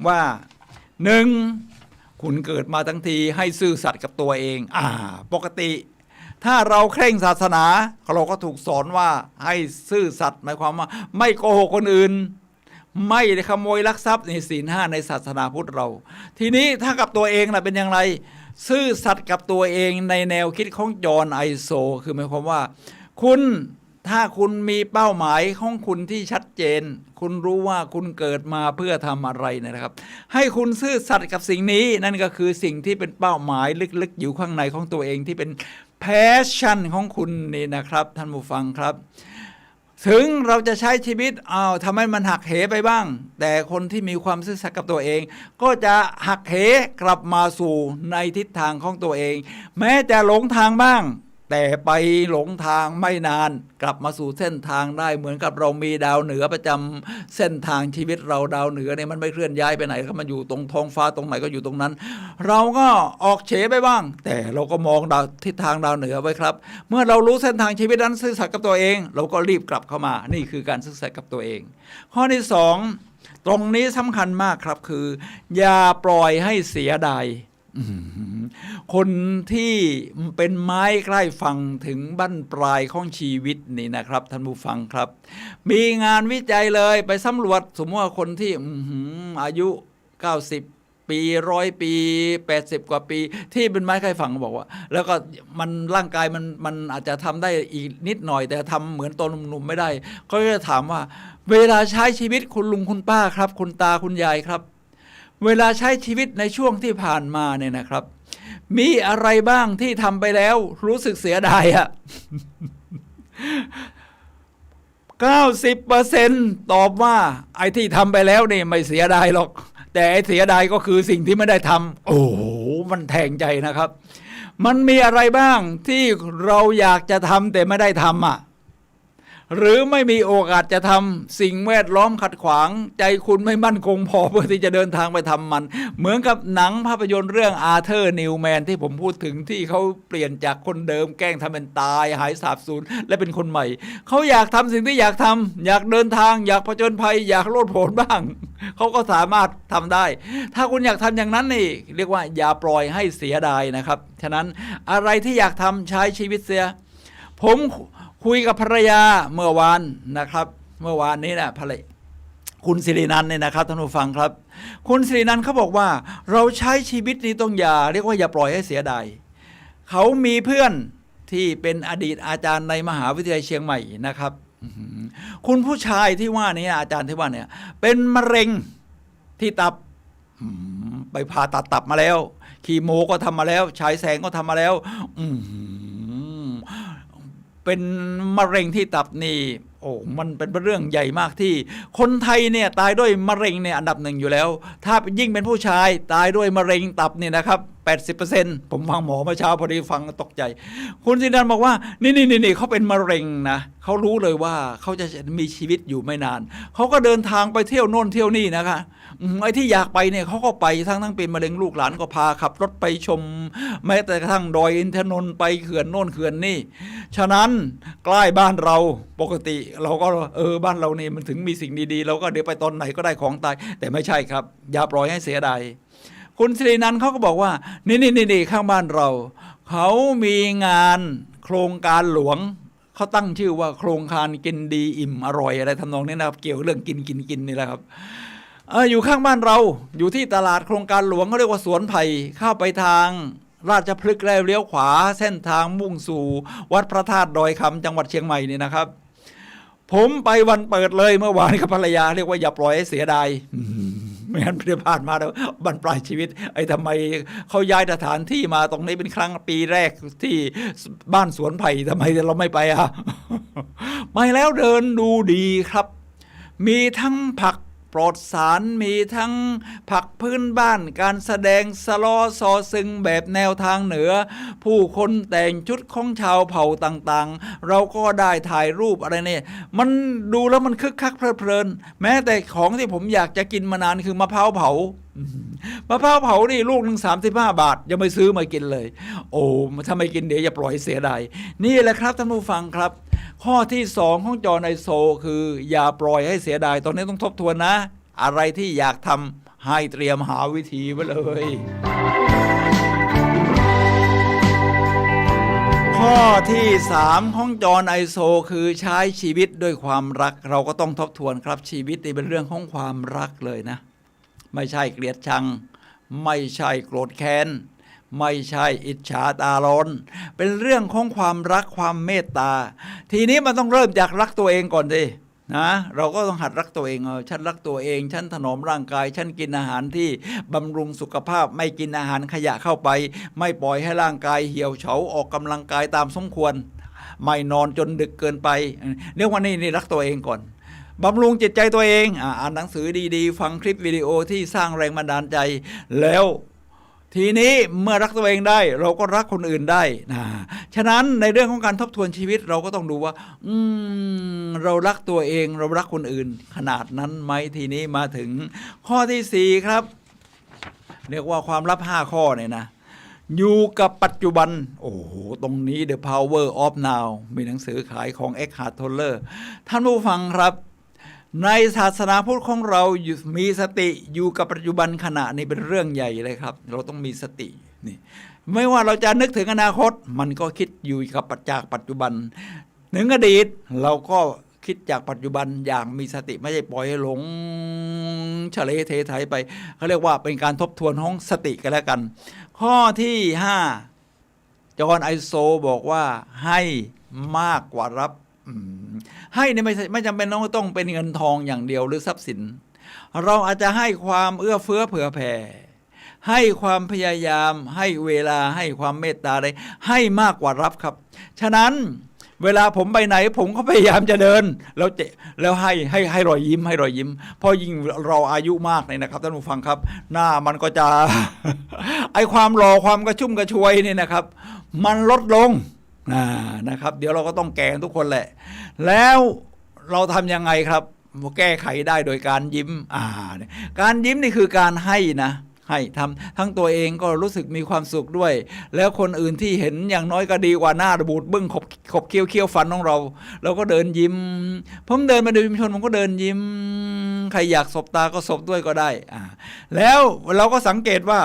ว่า1คุณเกิดมาทั้งทีให้ซื่อสัตย์กับตัวเองปกติถ้าเราเคร่งศาสนาเราก็ถูกสอนว่าให้ซื่อสัตย์หมายความว่าไม่โกหกคนอื่นไม่ขโมยลักทรัพย์ในศีล 5ในศาสนาพุทธเราทีนี้ถ้ากับตัวเองล่ะเป็นอย่างไรซื่อสัตย์กับตัวเองในแนวคิดของจอห์นไอโซคือหมายความว่าถ้าคุณมีเป้าหมายของคุณที่ชัดเจนคุณรู้ว่าคุณเกิดมาเพื่อทำอะไรนะครับให้คุณซื่อสัตย์กับสิ่งนี้นั่นก็คือสิ่งที่เป็นเป้าหมายลึกๆอยู่ข้างในของตัวเองที่เป็นแพชชั่นของคุณนี่นะครับท่านผู้ฟังครับถึงเราจะใช้ชีวิตทำให้มันหักเหไปบ้างแต่คนที่มีความซื่อสัตย์กับตัวเองก็จะหักเหกลับมาสู่ในทิศทางของตัวเองแม้จะหลงทางบ้างแต่ไปหลงทางไม่นานกลับมาสู่เส้นทางได้เหมือนกับเรามีดาวเหนือประจำเส้นทางชีวิตเราดาวเหนือเนี่ยมันไม่เคลื่อนย้ายไปไหนก็มันอยู่ตรงท้องฟ้าตรงไหนก็อยู่ตรงนั้นเราก็ออกเฉไปบ้างแต่เราก็มองทิศทางดาวเหนือไว้ครับเมื่อเรารู้เส้นทางชีวิตนั้นซื่อสัตย์กับตัวเองเราก็รีบกลับเข้ามานี่คือการซื่อสัตย์กับตัวเองข้อที่2ตรงนี้สำคัญมากครับคืออย่าปล่อยให้เสียดายคนที่เป็นไม้ใกล้ฝั่งถึงบั้นปลายของชีวิตนี่นะครับท่านผู้ฟังครับมีงานวิจัยเลยไปสำรวจสมมติว่าคนที่อายุ90 ปี100 ปี80 กว่าปีที่เป็นไม้ใกล้ฝั่งบอกว่าแล้วก็มันร่างกายมันอาจจะทำได้อีกนิดหน่อยแต่ทำเหมือนตอนหนุ่มๆไม่ได้ก็จะถามว่าเวลาใช้ชีวิตคุณลุงคุณป้าครับคุณตาคุณยายครับเวลาใช้ชีวิตในช่วงที่ผ่านมาเนี่ยนะครับมีอะไรบ้างที่ทำไปแล้วรู้สึกเสียดาย90% ตอบว่าไอ้ที่ทำไปแล้วนี่ไม่เสียดายหรอกแต่ไอ้เสียดายก็คือสิ่งที่ไม่ได้ทำโอ้โหมันแทงใจนะครับ มันมีอะไรบ้างที่เราอยากจะทำแต่ไม่ได้ทำหรือไม่มีโอกาสจะทำสิ่งแวดล้อมขัดขวางใจคุณไม่มั่นคงพอเพื่อที่จะเดินทางไปทำมันเหมือนกับหนังภาพยนตร์เรื่องอาเธอร์นิวแมนที่ผมพูดถึงที่เขาเปลี่ยนจากคนเดิมแกล้งทำเป็นตายหายสาบสูญและเป็นคนใหม่เขาอยากทำสิ่งที่อยากทำอยากเดินทางอยากผจญภัยอยากโลดโผนบ้างเขาก็สามารถทำได้ถ้าคุณอยากทำอย่างนั้นนี่เรียกว่าอย่าปล่อยให้เสียดายนะครับฉะนั้นอะไรที่อยากทำใช้ชีวิตเสียผมคุยกับภรรยาเมื่อวานนะครับเมื่อวานนี้นะภรรยาคุณสิรินันท์เนี่ยนะครับท่านผู้ฟังครับคุณสิรินันท์เขาบอกว่าเราใช้ชีวิตนี้ต้องเรียกว่าอย่าปล่อยให้เสียดายเขามีเพื่อนที่เป็นอดีตอาจารย์ในมหาวิทยาลัยเชียงใหม่นะครับคุณผู้ชายที่ว่านี้อาจารย์ที่ว่าเนี่ยเป็นมะเร็งที่ตับไปผ่าตัดตับมาแล้วคีโมก็ทำมาแล้วฉายแสงก็ทำมาแล้วเป็นมะเร็งที่ตับนี่โอ้มันเป็นเรื่องใหญ่มากที่คนไทยเนี่ยตายด้วยมะเร็งเนี่ยอันดับหนึ่งอยู่แล้วถ้ายิ่งเป็นผู้ชายตายด้วยมะเร็งตับเนี่ยนะครับ 80% ผมฟังหมอเมื่อเช้าพอดีฟังตกใจคุณสินันบอกว่านี่เขาเป็นมะเร็งนะเขารู้เลยว่าเขาจะมีชีวิตอยู่ไม่นานเขาก็เดินทางไปเที่ยวโน่นเที่ยวนี่นะคะไอ้ที่อยากไปเนี่ยเขาก็ไปทั้งเป็นมะเร็งลูกหลานก็พาขับรถไปชมแม้แต่กระทั่งดอยอินทนนท์ไปเขื่อนโน่นเขื่อนนี่ฉะนั้นใกล้บ้านเราปกติเราก็บ้านเรานี่มันถึงมีสิ่งดีๆเราก็เดี๋ยวไปตอนไหนก็ได้ของตายแต่ไม่ใช่ครับอย่าปล่อยให้เสียดายคุณสิรินันท์เขาก็บอกว่านี่ข้างบ้านเราเขามีงานโครงการหลวงเขาตั้งชื่อว่าโครงการกินดีอิ่มอร่อยอะไรทำนองนี้นะครับเกี่ยวเรื่องกินนี่แหละครับอยู่ข้างบ้านเราอยู่ที่ตลาดโครงการหลวงเขาเรียกว่าสวนไผ่เข้าไปทางราชพฤกษ์แล้วเลี้ยวขวาเส้นทางมุ่งสู่วัดพระธาตุดอยคำจังหวัดเชียงใหม่นี่นะครับผมไปวันเปิดเลยเมื่อวานกับภรรยาเรียกว่าอย่าปล่อยให้เสียดายไม่งั้นผ่านมาแล้วบรรปลายชีวิตทำไมเขาย้ายสถานที่มาตรงนี้เป็นครั้งปีแรกที่บ้านสวนไผ่ทำไมเราไม่ไปไปแล้วเดินดูดีครับมีทั้งผักปลอดสารมีทั้งผักพื้นบ้านการแสดงสลอซอซึงแบบแนวทางเหนือผู้คนแต่งชุดของชาวเผ่าต่างๆเราก็ได้ถ่ายรูปอะไรเนี่ยมันดูแล้วมันคึกคักเพลินแม้แต่ของที่ผมอยากจะกินมานานคือมะพร้าวเผามะพร้าวเผานี่ลูกหนึ่ง35 บาทยังไม่ซื้อมากินเลยโอ้ถ้าไม่กินเดี๋ยวอย่าปล่อยเสียดายนี่แหละครับท่านผู้ฟังครับข้อที่2ของจอห์นไอโซคืออย่าปล่อยให้เสียดายตอนนี้ต้องทบทวนนะอะไรที่อยากทำให้เตรียมหาวิธีไว้เลยข้อที่3ของจอห์นไอโซคือใช้ชีวิตด้วยความรักเราก็ต้องทบทวนครับชีวิตนี่เป็นเรื่องของความรักเลยนะไม่ใช่เกลียดชังไม่ใช่โกรธแค้นไม่ใช่อิจฉาตาร้อนเป็นเรื่องของความรักความเมตตาทีนี้มันต้องเริ่มจากรักตัวเองก่อนสินะเราก็ต้องหัดรักตัวเองฉันรักตัวเองฉันถนอมร่างกายฉันกินอาหารที่บำรุงสุขภาพไม่กินอาหารขยะเข้าไปไม่ปล่อยให้ร่างกายเหี่ยวเฉาออกกำลังกายตามสมควรไม่นอนจนดึกเกินไปเรียกว่านี่รักตัวเองก่อนบำรุงจิตใจตัวเองอ่านหนังสือดีๆฟังคลิปวิดีโอที่สร้างแรงบันดาลใจแล้วทีนี้เมื่อรักตัวเองได้เราก็รักคนอื่นได้นะฉะนั้นในเรื่องของการทบทวนชีวิตเราก็ต้องดูว่าเรารักตัวเองเรารักคนอื่นขนาดนั้นไหมทีนี้มาถึงข้อที่4ครับเรียกว่าความลับ5ข้อเนี่ยนะอยู่กับปัจจุบันโอ้โหตรงนี้ The Power of Now มีหนังสือขายของ Eckhart Tolle ท่านผู้ฟังครับในศาสนาพุทธของเรามีสติอยู่กับปัจจุบันขณะนี้เป็นเรื่องใหญ่เลยครับเราต้องมีสตินี่ไม่ว่าเราจะนึกถึงอนาคตมันก็คิดอยู่กับจากปัจจุบันถึงอดีตเราก็คิดจากปัจจุบันอย่างมีสติไม่ใช่ปล่อยให้หลงทะเลเทไถไปเขาเรียกว่าเป็นการทบทวนของสติกันแล้วกันข้อที่5จอห์นไอโซบอกว่าให้มากกว่ารับให้เนี่ยไม่จำเป็นต้องเป็นเงินทองอย่างเดียวหรือทรัพย์สินเราอาจจะให้ความเอื้อเฟื้อเผื่อแผ่ให้ความพยายามให้เวลาให้ความเมตตาได้ให้มากกว่ารับครับฉะนั้น เวลาผมไปไหนผมก็พยายามจะเดินแล้วให้รอยยิ้มให้รอยยิ้มเพราะยิ่งเราอายุมากเนี่ยนะครับท่านผู้ฟังครับหน้ามันก็จะ ไอความหล่อความกระชุ่มกระชวยนี่นะครับมันลดลงนะครับเดี๋ยวเราก็ต้องแก่ทุกคนแหละแล้วเราทำยังไงครับแก้ไขได้โดยการยิ้มการยิ้มนี่คือการให้นะให้ทำทั้งตัวเองก็รู้สึกมีความสุขด้วยแล้วคนอื่นที่เห็นอย่างน้อยก็ดีกว่าหน้าบูดบึ้งขบเคี้ยวฟันของเราก็เดินยิ้มผมเดินมาดูชุมชนผมก็เดินยิ้มใครอยากสบตาก็สบด้วยก็ได้แล้วเราก็สังเกตว่า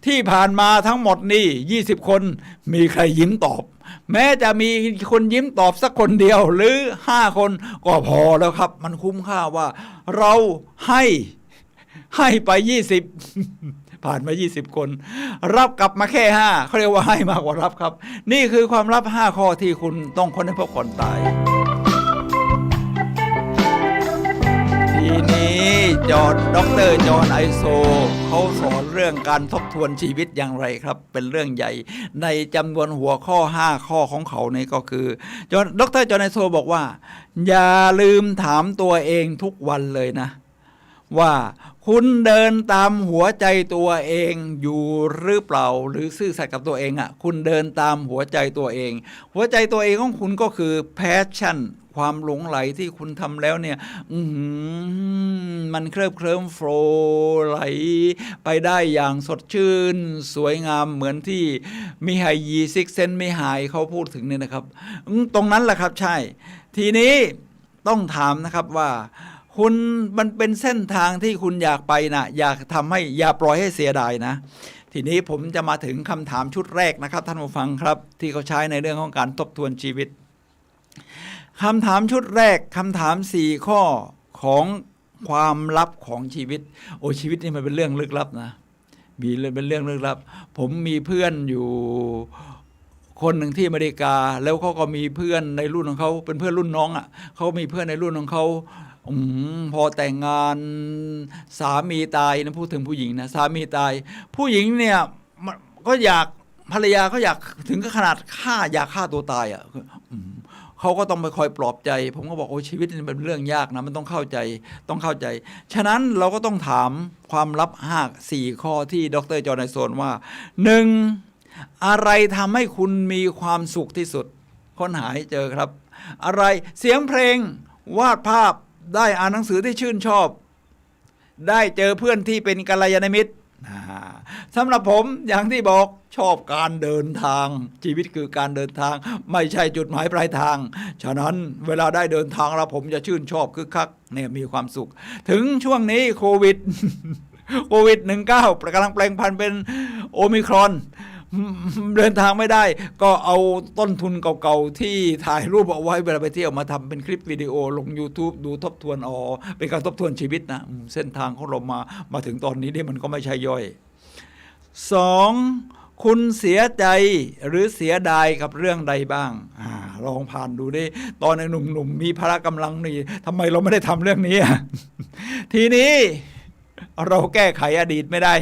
ที่ผ่านมาทั้งหมดนี่20 คนมีใครยิ้มตอบแม้จะมีคนยิ้มตอบสักคนเดียวหรือ5 คนก็พอแล้วครับมันคุ้มค่าว่าเราให้ไป20ผ่านมา20 คนรับกลับมาแค่5เขาเรียกว่าให้มากกว่ารับครับนี่คือความลับ5 ข้อที่คุณต้องค้นให้พบก่อนตายทีนี้ดร.จอห์นไอโซเขาสอนเรื่องการทบทวนชีวิตอย่างไรครับเป็นเรื่องใหญ่ในจำนวนหัวข้อ5 ข้อของเขานี่ก็คือดร.จอห์นไอโซบอกว่าอย่าลืมถามตัวเองทุกวันเลยนะว่าคุณเดินตามหัวใจตัวเองอยู่หรือเปล่าหรือซื่อสัตย์กับตัวเองคุณเดินตามหัวใจตัวเองหัวใจตัวเองของคุณก็คือ passion ความหลงไหลที่คุณทำแล้วเนี่ยมันเคลิ้มโฟลว์ไหลไปได้อย่างสดชื่นสวยงามเหมือนที่มิไฮยีซิกเซนมิไฮเขาพูดถึงเนี่ยนะครับตรงนั้นแหละครับใช่ทีนี้ต้องถามนะครับว่าคุณมันเป็นเส้นทางที่คุณอยากไปนะอยากทำให้อย่าปล่อยให้เสียดายนะทีนี้ผมจะมาถึงคำถามชุดแรกนะครับท่านผู้ฟังครับที่เขาใช้ในเรื่องของการทบทวนชีวิตคำถามชุดแรกคำถาม4 ข้อของความลับของชีวิตชีวิตนี่มันเป็นเรื่องลึกลับนะเป็นเรื่องลึกลับผมมีเพื่อนอยู่คนหนึ่งที่อเมริกาแล้วเขาก็มีเพื่อนในรุ่นของเขาเป็นเพื่อนรุ่นน้องเขามีเพื่อนในรุ่นของเขาพอแต่งงานสามีตายนะพูดถึงผู้หญิงนะสามีตายผู้หญิงเนี่ยก็อยากภรรยาเขาอยากถึงขนาดอยากฆ่าตัวตายเขาก็ต้องไปคอยปลอบใจผมก็บอกชีวิตนี่เป็นเรื่องยากนะมันต้องเข้าใจฉะนั้นเราก็ต้องถามความลับ4 ข้อที่ดร.จอห์นไอโซว่า 1. อะไรทำให้คุณมีความสุขที่สุดค้นหาให้เจอครับอะไรเสียงเพลงวาดภาพได้อ่านหนังสือที่ชื่นชอบได้เจอเพื่อนที่เป็นกัลยาณมิตรสำหรับผมอย่างที่บอกชอบการเดินทางชีวิตคือการเดินทางไม่ใช่จุดหมายปลายทางฉะนั้นเวลาได้เดินทางแล้วผมจะชื่นชอบคึกคักเนี่ยมีความสุขถึงช่วงนี้โควิด 19กำลังแปลงพันธุ์เป็นโอมิครอนเดินทางไม่ได้ก็เอาต้นทุนเก่าๆที่ถ่ายรูปเอาไว้เวลาไปเที่ยวมาทำเป็นคลิปวิดีโอลง YouTube ดูทบทวนเป็นการทบทวนชีวิตนะเส้นทางของเรามาถึงตอนนี้นี่มันก็ไม่ใช่ย่อย 2. คุณเสียใจหรือเสียดายกับเรื่องใดบ้างลองผ่านดูดิตอนหนุ่มๆมีพละกำลังนี่ทำไมเราไม่ได้ทำเรื่องนี้ ทีนี้เราแก้ไขอดีตไม่ได้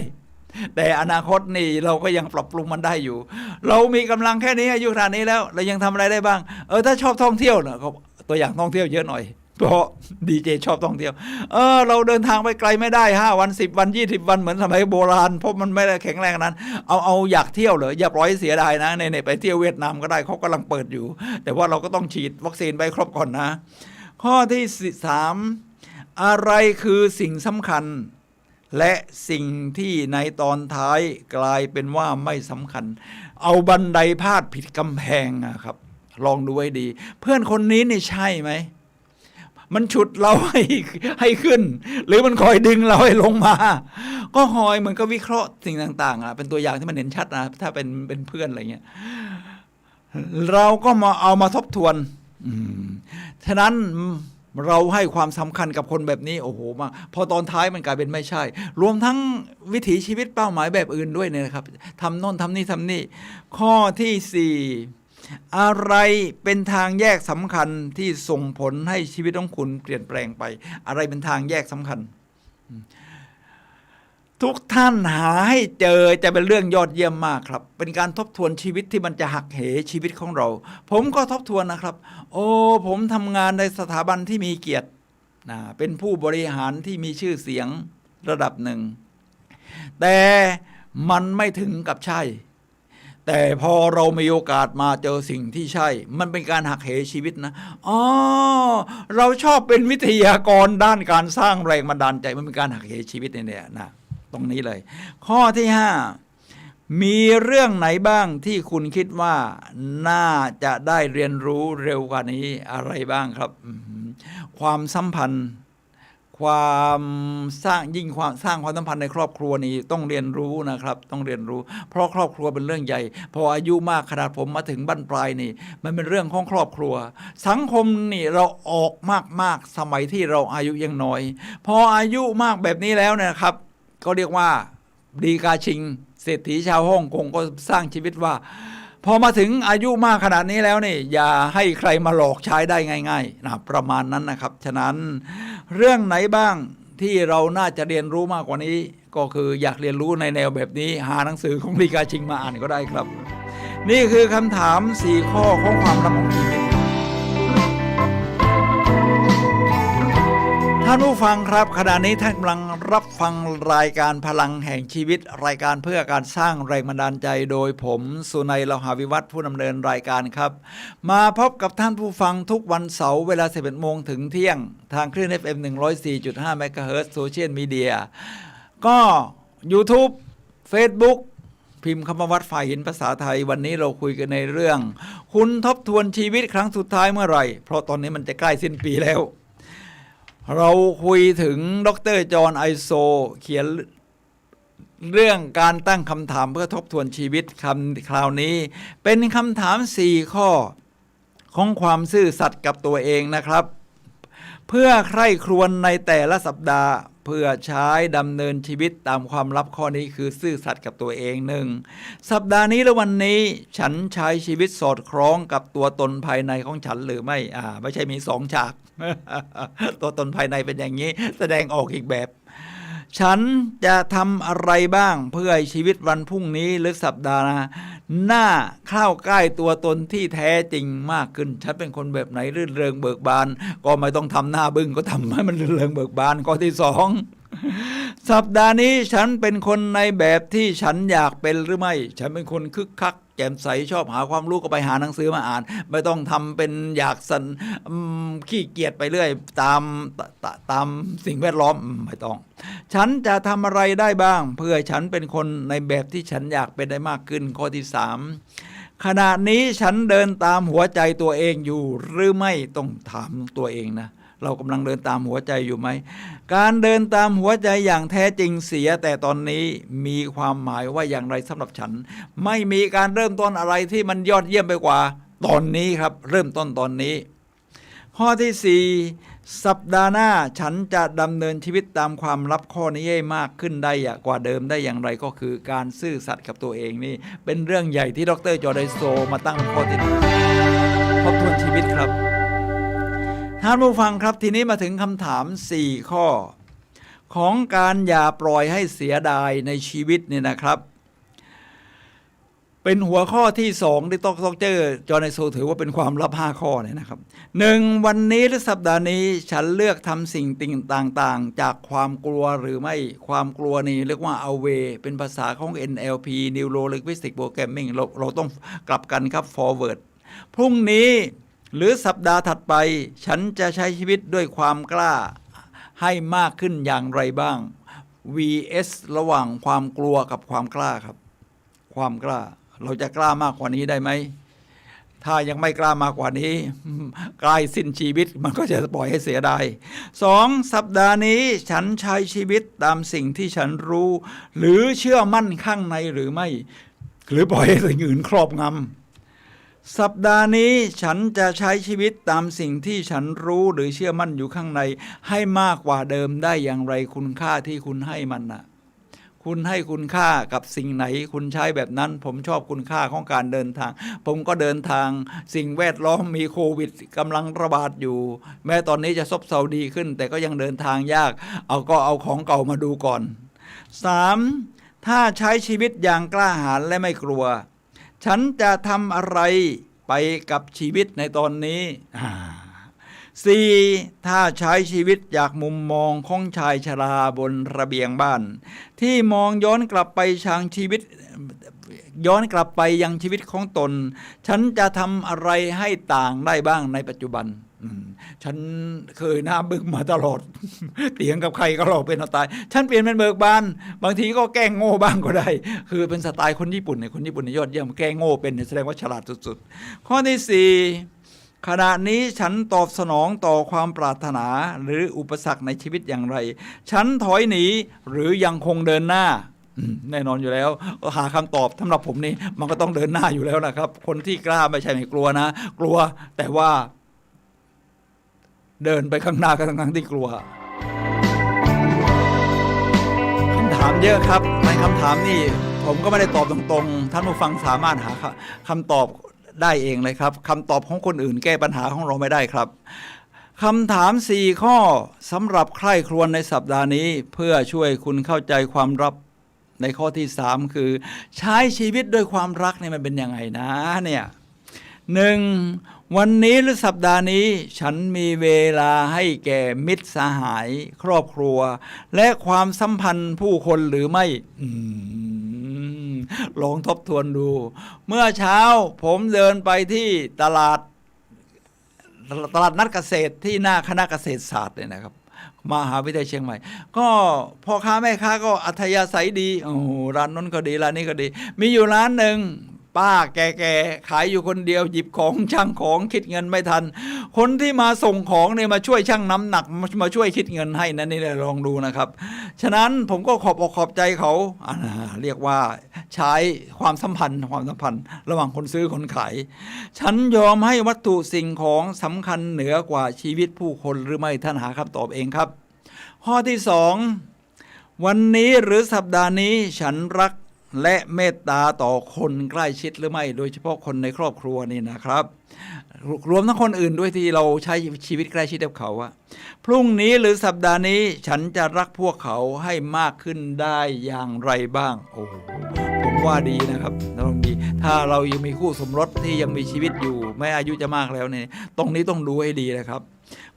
แต่อนาคตนี่เราก็ยังปรับปรุงมันได้อยู่เรามีกำลังแค่นี้อายุขนาดนี้แล้วเรายังทำอะไรได้บ้างถ้าชอบท่องเที่ยวนะก็ตัวอย่างท่องเที่ยวเยอะหน่อยเพราะดีเจชอบท่องเที่ยวเราเดินทางไปไกลไม่ได้5 วัน10 วัน20 วันเหมือนสมัยโบราณเพราะมันไม่ได้แข็งแรงนั้นเอาอยากเที่ยวเหรออย่าปล่อยเสียดายนะในไปเที่ยวเวียดนามก็ได้เขากำลังเปิดอยู่แต่ว่าเราก็ต้องฉีดวัคซีนไปครบก่อนนะข้อที่3อะไรคือสิ่งสำคัญและสิ่งที่ในตอนท้ายกลายเป็นว่าไม่สำคัญเอาบันไดพาดผิดกำแพงครับลองดูให้ดีเพื่อนคนนี้นี่ใช่ไหมมันฉุดเราให้ขึ้นหรือมันคอยดึงเราให้ลงมาก็คอยเหมือนกับวิเคราะห์สิ่งต่างๆเป็นตัวอย่างที่มันเห็นชัดนะถ้าเป็นเพื่อนอะไรเงี้ยเราก็มาทบทวนฉะนั้นเราให้ความสำคัญกับคนแบบนี้มากพอตอนท้ายมันกลายเป็นไม่ใช่รวมทั้งวิถีชีวิตเป้าหมายแบบอื่นด้วยเนี่ยนะครับทำโน่นทำนี่ข้อที่4อะไรเป็นทางแยกสำคัญที่ส่งผลให้ชีวิตของคุณเปลี่ยนแปลงไปอะไรเป็นทางแยกสำคัญ ทุกท่านหาให้เจอจะเป็นเรื่องยอดเยี่ยมมากครับเป็นการทบทวนชีวิตที่มันจะหักเหชีวิตของเราผมก็ทบทวนนะครับโอ้ผมทำงานในสถาบันที่มีเกียรติเป็นผู้บริหารที่มีชื่อเสียงระดับหนึ่งแต่มันไม่ถึงกับใช่แต่พอเรามีโอกาสมาเจอสิ่งที่ใช่มันเป็นการหักเหชีวิตนะอ๋อเราชอบเป็นวิทยากรด้านการสร้างแรงบันดาลใจมันเป็นการหักเหชีวิตเนี่ยนะตรงนี้เลยข้อที่5มีเรื่องไหนบ้างที่คุณคิดว่าน่าจะได้เรียนรู้เร็วกว่านี้อะไรบ้างครับความสัมพันธ์ความสร้างความสัมพันธ์ในครอบครัวนี้ต้องเรียนรู้นะครับต้องเรียนรู้เพราะครอบครัวเป็นเรื่องใหญ่พออายุมากขนาดผมมาถึงบั้นปลายนี่มันเป็นเรื่องของครอบครัวสังคมนี่เราออกมากสมัยที่เราอายุยังน้อยพออายุมากแบบนี้แล้วเนี่ยครับก็เรียกว่าดีกาชิงเศรษฐีชาวฮ่องกงก็สร้างชีวิตว่าพอมาถึงอายุมากขนาดนี้แล้วนี่อย่าให้ใครมาหลอกใช้ได้ง่ายๆนะประมาณนั้นนะครับฉะนั้นเรื่องไหนบ้างที่เราน่าจะเรียนรู้มากกว่านี้ก็คืออยากเรียนรู้ในแนวแบบนี้หาหนังสือของลีกาชิงมาอ่านก็ได้ครับนี่คือคำถาม4ข้อของความลับของชีวิตท่านผู้ฟังครับขณะนี้ท่านกำลังรับฟังรายการพลังแห่งชีวิตรายการเพื่อการสร้างแรงบันดาลใจโดยผมสุนัย เลหาวิวัฒน์ผู้ดำเนินรายการครับมาพบกับท่านผู้ฟังทุกวันเสาร์เวลา 11 โมงถึงเที่ยงทางคลื่น FM 104.5 เมกะเฮิรตซ์โซเชียลมีเดียก็ YouTube Facebook พิมพ์คำว่าวัดฝ่ายหินภาษาไทยวันนี้เราคุยกันในเรื่องคุณทบทวนชีวิตครั้งสุดท้ายเมื่อไหร่เพราะตอนนี้มันจะใกล้สิ้นปีแล้วเราคุยถึงดร.จอห์นไอโซเขียนเรื่องการตั้งคำถามเพื่อทบทวนชีวิตคราวนี้เป็นคำถาม4ข้อของความซื่อสัตย์กับตัวเองนะครับเพื่อใคร่ครวญในแต่ละสัปดาห์เพื่อใช้ดำเนินชีวิตตามความลับข้อนี้คือซื่อสัตย์กับตัวเอง1สัปดาห์นี้และวันนี้ฉันใช้ชีวิตสอดคล้องกับตัวตนภายในของฉันหรือไม่ไม่ใช่มี2ฉาก ตัวตนภายในเป็นอย่างนี้แสดงออกอีกแบบฉันจะทำอะไรบ้างเพื่อให้ชีวิตวันพรุ่งนี้หรือสัปดาห์หน้าเข้าใกล้ตัวตนที่แท้จริงมากขึ้นฉันเป็นคนแบบไหนรื่นเริงเบิกบานก็ไม่ต้องทำหน้าบึ้งก็ทำให้มันรื่นเริงเบิกบานข้อที่2สัปดาห์นี้ฉันเป็นคนในแบบที่ฉันอยากเป็นหรือไม่ฉันเป็นคนคึกคักแจ่มใสชอบหาความรู้ก็ไปหาหนังสือมาอ่านไม่ต้องทำเป็นอยากสันขี้เกียจไปเรื่อยตามสิ่งแวดล้อมไม่ต้องฉันจะทำอะไรได้บ้างเพื่อฉันเป็นคนในแบบที่ฉันอยากเป็นได้มากขึ้นข้อที่3ขณะนี้ฉันเดินตามหัวใจตัวเองอยู่หรือไม่ต้องถามตัวเองนะเรากำลังเดินตามหัวใจอยู่ไหมการเดินตามหัวใจอย่างแท้จริงเสียแต่ตอนนี้มีความหมายว่าอย่างไรสำหรับฉันไม่มีการเริ่มต้นอะไรที่มันยอดเยี่ยมไปกว่าตอนนี้ครับเริ่มต้นตอนนี้ข้อที่4สัปดาห์หน้าฉันจะดำเนินชีวิตตามความลับข้อนี้ให้มากขึ้นได้กว่าเดิมได้อย่างไรก็คือการซื่อสัตย์กับตัวเองนี่เป็นเรื่องใหญ่ที่ดร.จอห์น ไอโซมาตั้งข้อที่ทบทวนชีวิตครับท่านผู้ฟังครับทีนี้มาถึงคำถาม4ข้อของการอย่าปล่อยให้เสียดายในชีวิตนี่นะครับเป็นหัวข้อที่2ที่ดร.จอห์น ไอโซถือว่าเป็นความลับ5ข้อเนี่ยนะครับ1วันนี้หรือสัปดาห์นี้ฉันเลือกทำสิ่งต่างๆจากความกลัวหรือไม่ความกลัวนี่เรียกว่า away เป็นภาษาของ NLP Neuro Linguistic Programming เราต้องกลับกันครับ forward พรุ่งนี้หรือสัปดาห์ถัดไปฉันจะใช้ชีวิตด้วยความกล้าให้มากขึ้นอย่างไรบ้าง vs ระหว่างความกลัวกับความกล้าครับความกล้าเราจะกล้ามากกว่านี้ได้ไหมถ้ายังไม่กล้ามากกว่านี้ใกล้สิ้นชีวิตมันก็จะปล่อยให้เสียดาย2สัปดาห์นี้ฉันใช้ชีวิตตามสิ่งที่ฉันรู้หรือเชื่อมั่นข้างในหรือไม่หรือปล่อยให้สิ่งอื่นครอบงำสัปดาห์นี้ฉันจะใช้ชีวิตตามสิ่งที่ฉันรู้หรือเชื่อมั่นอยู่ข้างในให้มากกว่าเดิมได้อย่างไรคุณค่าที่คุณให้มันน่ะคุณให้คุณค่ากับสิ่งไหนคุณใช้แบบนั้นผมชอบคุณค่าของการเดินทางผมก็เดินทางสิ่งแวดล้อมมีโควิดกำลังระบาดอยู่แม้ตอนนี้จะซบเซาดีขึ้นแต่ก็ยังเดินทางยากเอาของเก่ามาดูก่อน 3. ถ้าใช้ชีวิตอย่างกล้าหาญและไม่กลัว ฉันจะทำอะไรไปกับชีวิตในตอนนี้ 4. ถ้าใช้ชีวิตจากมุมมองของชายชราบนระเบียงบ้าน ที่มองย้อนกลับไปยังชีวิตของตน ฉันจะทำอะไรให้ต่างได้บ้างในปัจจุบัน ฉันเคยหน้าบึ้งมาตลอด เถียงกับใครก็หลอกเป็นเอาตายฉันเปลี่ยนเป็นเบิกบานบางทีก็แกล้งโง่บ้างก็ได้คือเป็นสไตล์คนญี่ปุ่นเนี่ยคนญี่ปุ่นยอดเยี่ยมแกล้งโง่เป็นแสดงว่าฉลาดสุดๆข้อที่ 4 ขณะนี้ฉันตอบสนองต่อความปรารถนาหรืออุปสรรคในชีวิตอย่างไรฉันถอยหนีหรือยังคงเดินหน้าแน่นอนอยู่แล้วหาคำตอบสำหรับผมนี่มันก็ต้องเดินหน้าอยู่แล้วนะครับคนที่กล้าไม่ใช่ไม่กลัวนะกลัวแต่ว่าเดินไปข้างหน้ากันทั้งที่กลัวคำถามเยอะครับในคำถามนี่ผมก็ไม่ได้ตอบตรงๆท่านผู้ฟังสามารถหาคำตอบได้เองเลยครับคำตอบของคนอื่นแก้ปัญหาของเราไม่ได้ครับคำถาม4ข้อสำหรับใคร่ครวญในสัปดาห์นี้เพื่อช่วยคุณเข้าใจความลับในข้อที่3คือใช้ชีวิตด้วยความรักเนี่ยมันเป็นยังไงนะเนี่ย1. วันนี้หรือสัปดาห์นี้ฉันมีเวลาให้แก่มิตรสหายครอบครัวและความสัมพันธ์ผู้คนหรือไม่ลองทบทวนดูเมื่อเช้าผมเดินไปที่ตลาดนัดเกษตรที่หน้าคณะเกษตรศาสตร์เนี่ยนะครับมหาวิทยาลัยเชียงใหม่ก็พ่อค้าแม่ค้าก็อัธยาศัยดีโอ้ร้านนั้นก็ดีร้านนี้ก็ดีมีอยู่ร้านหนึ่งป้าแก่ๆขายอยู่คนเดียวหยิบของช่างของคิดเงินไม่ทันคนที่มาส่งของเนี่ยมาช่วยชั่งน้ำหนักมาช่วยคิดเงินให้นั่นนี่ลองดูนะครับฉะนั้นผมก็ขอบใจเขาเรียกว่าใช้ความสัมพันธ์ระหว่างคนซื้อคนขายฉันยอมให้วัตถุสิ่งของสำคัญเหนือกว่าชีวิตผู้คนหรือไม่ท่านหาคำตอบเองครับข้อที่ 2วันนี้หรือสัปดาห์นี้ฉันรักและเมตตาต่อคนใกล้ชิดหรือไม่โดยเฉพาะคนในครอบครัวนี่นะครับรวมทั้งคนอื่นด้วยที่เราใช้ชีวิตใกล้ชิดกับเขาอะพรุ่งนี้หรือสัปดาห์นี้ฉันจะรักพวกเขาให้มากขึ้นได้อย่างไรบ้างโอ้ผมว่าดีนะครับต้องดีถ้าเรายังมีคู่สมรสที่ยังมีชีวิตอยู่แม้อายุจะมากแล้วเนี่ยตรงนี้ต้องดูให้ดีนะครับ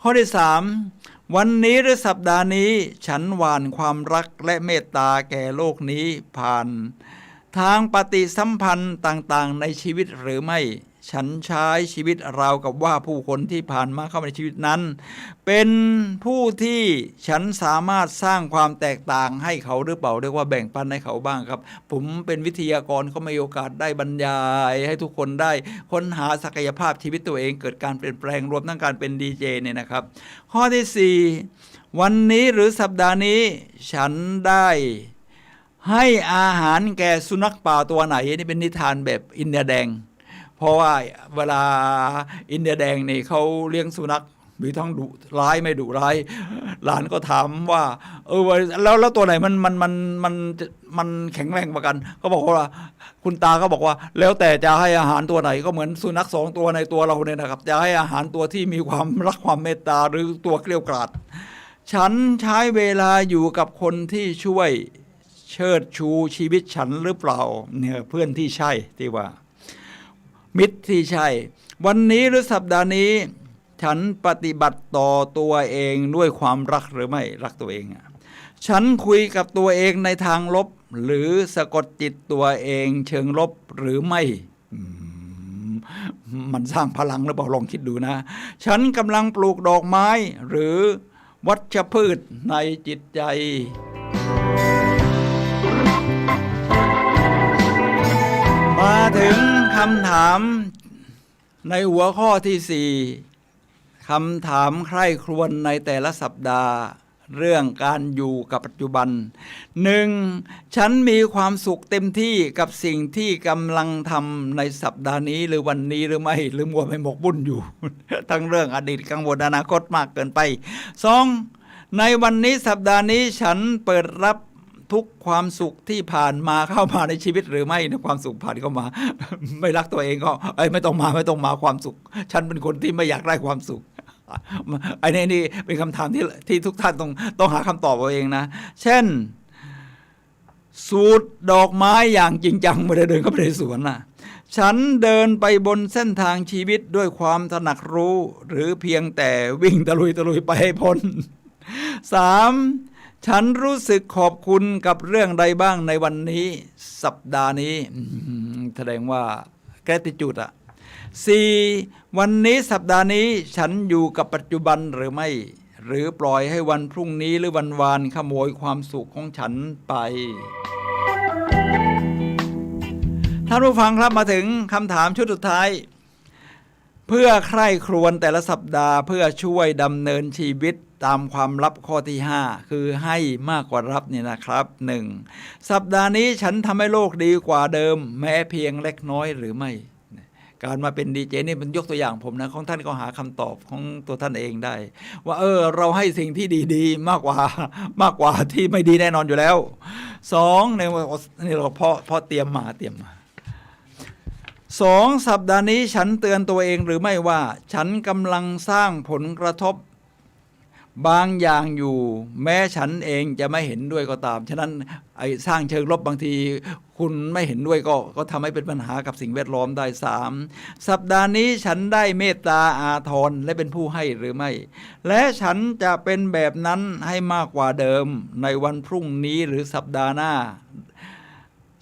ข้อที่ 3วันนี้หรือสัปดาห์นี้ฉันหว่านความรักและเมตตาแก่โลกนี้ผ่านทางปฏิสัมพันธ์ต่างๆในชีวิตหรือไม่ฉันใช้ชีวิตราวกับว่าผู้คนที่ผ่านมาเข้ามาในชีวิตนั้นเป็นผู้ที่ฉันสามารถสร้างความแตกต่างให้เขาหรือเปล่าเรียกว่าแบ่งปันให้เขาบ้างครับผมเป็นวิทยากรก็มีโอกาสได้บรรยายให้ทุกคนได้ค้นหาศักยภาพชีวิตตัวเองเกิดการเปลี่ยนแปลงรวมทั้งการเป็นดีเจเนี่ยนะครับข้อที่ 4วันนี้หรือสัปดาห์นี้ฉันได้ให้อาหารแก่สุนัขป่าตัวไหนนี่เป็นนิทานแบบอินเดียแดงเพราะว่าเวลาอินเดียแดงนี่เขาเลี้ยงสุนัขมีทั้งดุร้ายไม่ดุร้ายหลานก็ถามว่าแล้วตัวไหนมันแข็งแรงกว่ากันก็บอกว่าคุณตาก็บอกว่าแล้วแต่จะให้อาหารตัวไหนก็เหมือนสุนัข2ตัวในตัวเราเนี่ยนะครับจะให้อาหารตัวที่มีความรักความเมตตาหรือตัวเกลี้ยกล่อมฉันใช้เวลาอยู่กับคนที่ช่วยเชิดชูชีวิตฉันหรือเปล่าเนี่ยเพื่อนที่ใช่ที่ว่ามิตรที่ใช่วันนี้หรือสัปดาห์นี้ฉันปฏิบัติต่อตัวเองด้วยความรักหรือไม่รักตัวเองฉันคุยกับตัวเองในทางลบหรือสะกดจิตตัวเองเชิงลบหรือไม่มันสร้างพลังหรือเปล่าลองคิดดูนะฉันกำลังปลูกดอกไม้หรือวัชพืชในจิตใจมาถึงคำถามในหัวข้อที่ 4คำถามใคร่ครวญในแต่ละสัปดาห์เรื่องการอยู่กับปัจจุบัน 1. ฉันมีความสุขเต็มที่กับสิ่งที่กำลังทำในสัปดาห์นี้หรือวันนี้หรือไม่หรือมัวไปหมกบุ่นอยู่ ทั้งเรื่องอดีตกังวลอนาคตมากเกินไป 2. ในวันนี้สัปดาห์นี้ฉันเปิดรับทุกความสุขที่ผ่านมาเข้ามาในชีวิตหรือไม่ในความสุขผ่านเข้ามาไม่รักตัวเองก็ไม่ต้องมาความสุขฉันเป็นคนที่ไม่อยากได้ความสุขไอ้นี่เป็นคำถามที่ทุกท่านต้องหาคำตอบเอาเองนะเช่น สูดดอกไม้อย่างจริงจังไม่ได้เดินเข้าไปในสวนนะฉันเดินไปบนเส้นทางชีวิตด้วยความตระหนักรู้หรือเพียงแต่วิ่งตะลุยไปให้พ้น 3. ฉันรู้สึกขอบคุณกับเรื่องใดบ้างในวันนี้สัปดาห์นี้แสดงว่าgratitude อ่ะ 4. วันนี้สัปดาห์นี้ฉันอยู่กับปัจจุบันหรือไม่หรือปล่อยให้วันพรุ่งนี้หรือวันวานขโมยความสุขของฉันไปท่านผู้ฟังครับมาถึงคำถามชุดสุดท้ายเพื่อใคร่ครวญแต่ละสัปดาห์เพื่อช่วยดำเนินชีวิตตามความลับข้อที่5คือให้มากกว่ารับนี่นะครับ 1. สัปดาห์นี้ฉันทำให้โลกดีกว่าเดิมแม้เพียงเล็กน้อยหรือไม่การมาเป็นดีเจนี่มันยกตัวอย่างผมนะของท่านก็หาคำตอบของตัวท่านเองได้ว่าเราให้สิ่งที่ดีๆมากกว่าที่ไม่ดีแน่นอนอยู่แล้ว 2. นี่เราพอเตรียมมา 2. สัปดาห์นี้ฉันเตือนตัวเองหรือไม่ว่าฉันกำลังสร้างผลกระทบบางอย่างอยู่แม้ฉันเองจะไม่เห็นด้วยก็ตามฉะนั้นไอ้สร้างเชิงลบบางทีคุณไม่เห็นด้วยก็ทำให้เป็นปัญหากับสิ่งแวดล้อมได้ 3. สัปดาห์นี้ฉันได้เมตตาอาทรและเป็นผู้ให้หรือไม่และฉันจะเป็นแบบนั้นให้มากกว่าเดิมในวันพรุ่งนี้หรือสัปดาห์หน้า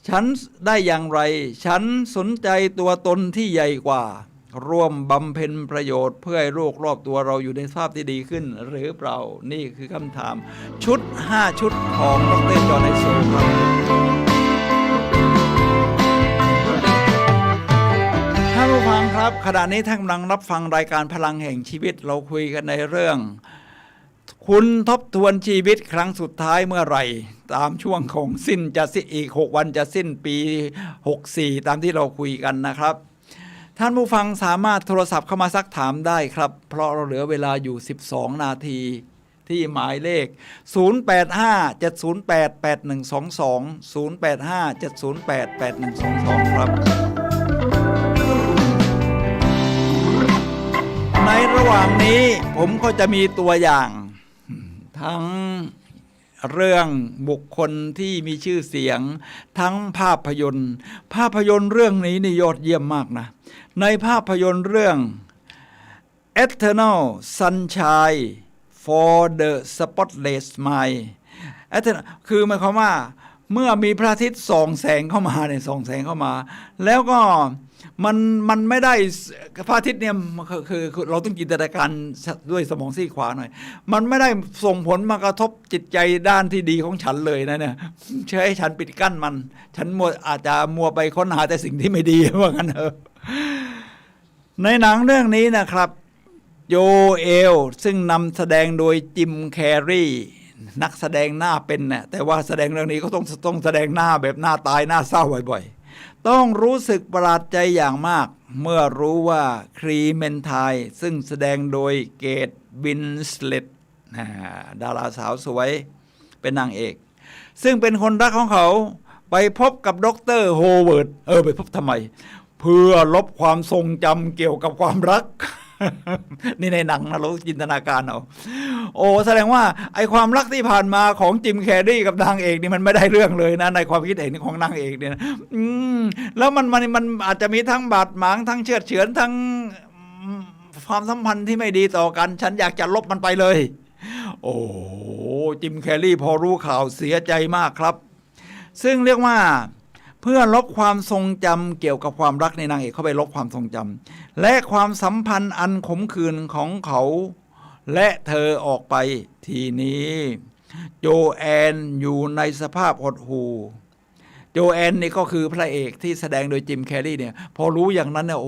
ฉันได้อย่างไรฉันสนใจตัวตนที่ใหญ่กว่าร่วมบำเพ็ญประโยชน์เพื่อให้โลกรอบตัวเราอยู่ในสภาพที่ดีขึ้นหรือเปล่านี่คือคำถามชุด5ชุดของดร.จอห์น ไอโซครับท่านผู้ฟังครับขณะนี้ท่านกำลังรับฟังรายการพลังแห่งชีวิตเราคุยกันในเรื่องคุณทบทวนชีวิตครั้งสุดท้ายเมื่อไหร่ตามช่วงของสิ้นจะอีก6วันจะสิ้นปี64ตามที่เราคุยกันนะครับท่านผู้ฟังสามารถโทรศัพท์เข้ามาซักถามได้ครับเพราะเราเหลือเวลาอยู่12นาทีที่หมายเลข0857088122 0857088122ครับในระหว่างนี้ผมก็จะมีตัวอย่างทั้งเรื่องบุคคลที่มีชื่อเสียงทั้งภาพยนตร์เรื่องนี้นี่ยอดเยี่ยมมากนะในภาพยนตร์เรื่อง Eternal Sunshine for the Spotless Mind คือหมายความว่าเมื่อมีพระอาทิตย์ส่องแสงเข้ามาแล้วก็มันไม่ได้พระอาทิตย์เนี่ยคือเราต้องจินตนาการด้วยสมองซีกขวาหน่อยมันไม่ได้ส่งผลมากระทบจิตใจด้านที่ดีของฉันเลยนะเนี่ยใช้ให้ฉันปิดกั้นมันฉันอาจจะมัวไปค้นหาแต่สิ่งที่ไม่ดีว่างั้นเถอะในหนังเรื่องนี้นะครับโจเอลซึ่งนำแสดงโดยจิมแคร์รีนักแสดงหน้าเป็นเนี่ยแต่ว่าแสดงเรื่องนี้ก็ต้องแสดงหน้าแบบหน้าตายหน้าเศร้าบ่อยๆต้องรู้สึกประหลาดใจอย่างมากเมื่อรู้ว่าครีเมนไทน์ซึ่งแสดงโดยเกตวินสเลตดาราสาวสวยเป็นนางเอกซึ่งเป็นคนรักของเขาไปพบกับดร.โฮเวิร์ดไปพบทำไมเพื่อลบความทรงจำเกี่ยวกับความรัก นี่ในหนังนะเราจินตนาการเอาแสดงว่าไอ้ความรักที่ผ่านมาของจิมแคร์รีกับนางเอกนี่มันไม่ได้เรื่องเลยนะในความคิดเห็นของนางเอกเนี่ยแล้วมันอาจจะมีทั้งบาดหมางทั้งเชือดเฉือนทั้งความสัมพันธ์ที่ไม่ดีต่อกันฉันอยากจะลบมันไปเลยจิมแคร์รีพอรู้ข่าวเสียใจมากครับซึ่งเรียกว่าเพื่อลบความทรงจำเกี่ยวกับความรักในนางเอกเข้าไปลบความทรงจำและความสัมพันธ์อันขมขื่นของเขาและเธอออกไปทีนี้โจแอนอยู่ในสภาพหดหู่โจแอนนี่ก็คือพระเอกที่แสดงโดยจิมแคร์รีเนี่ยพอรู้อย่างนั้นเนี่ย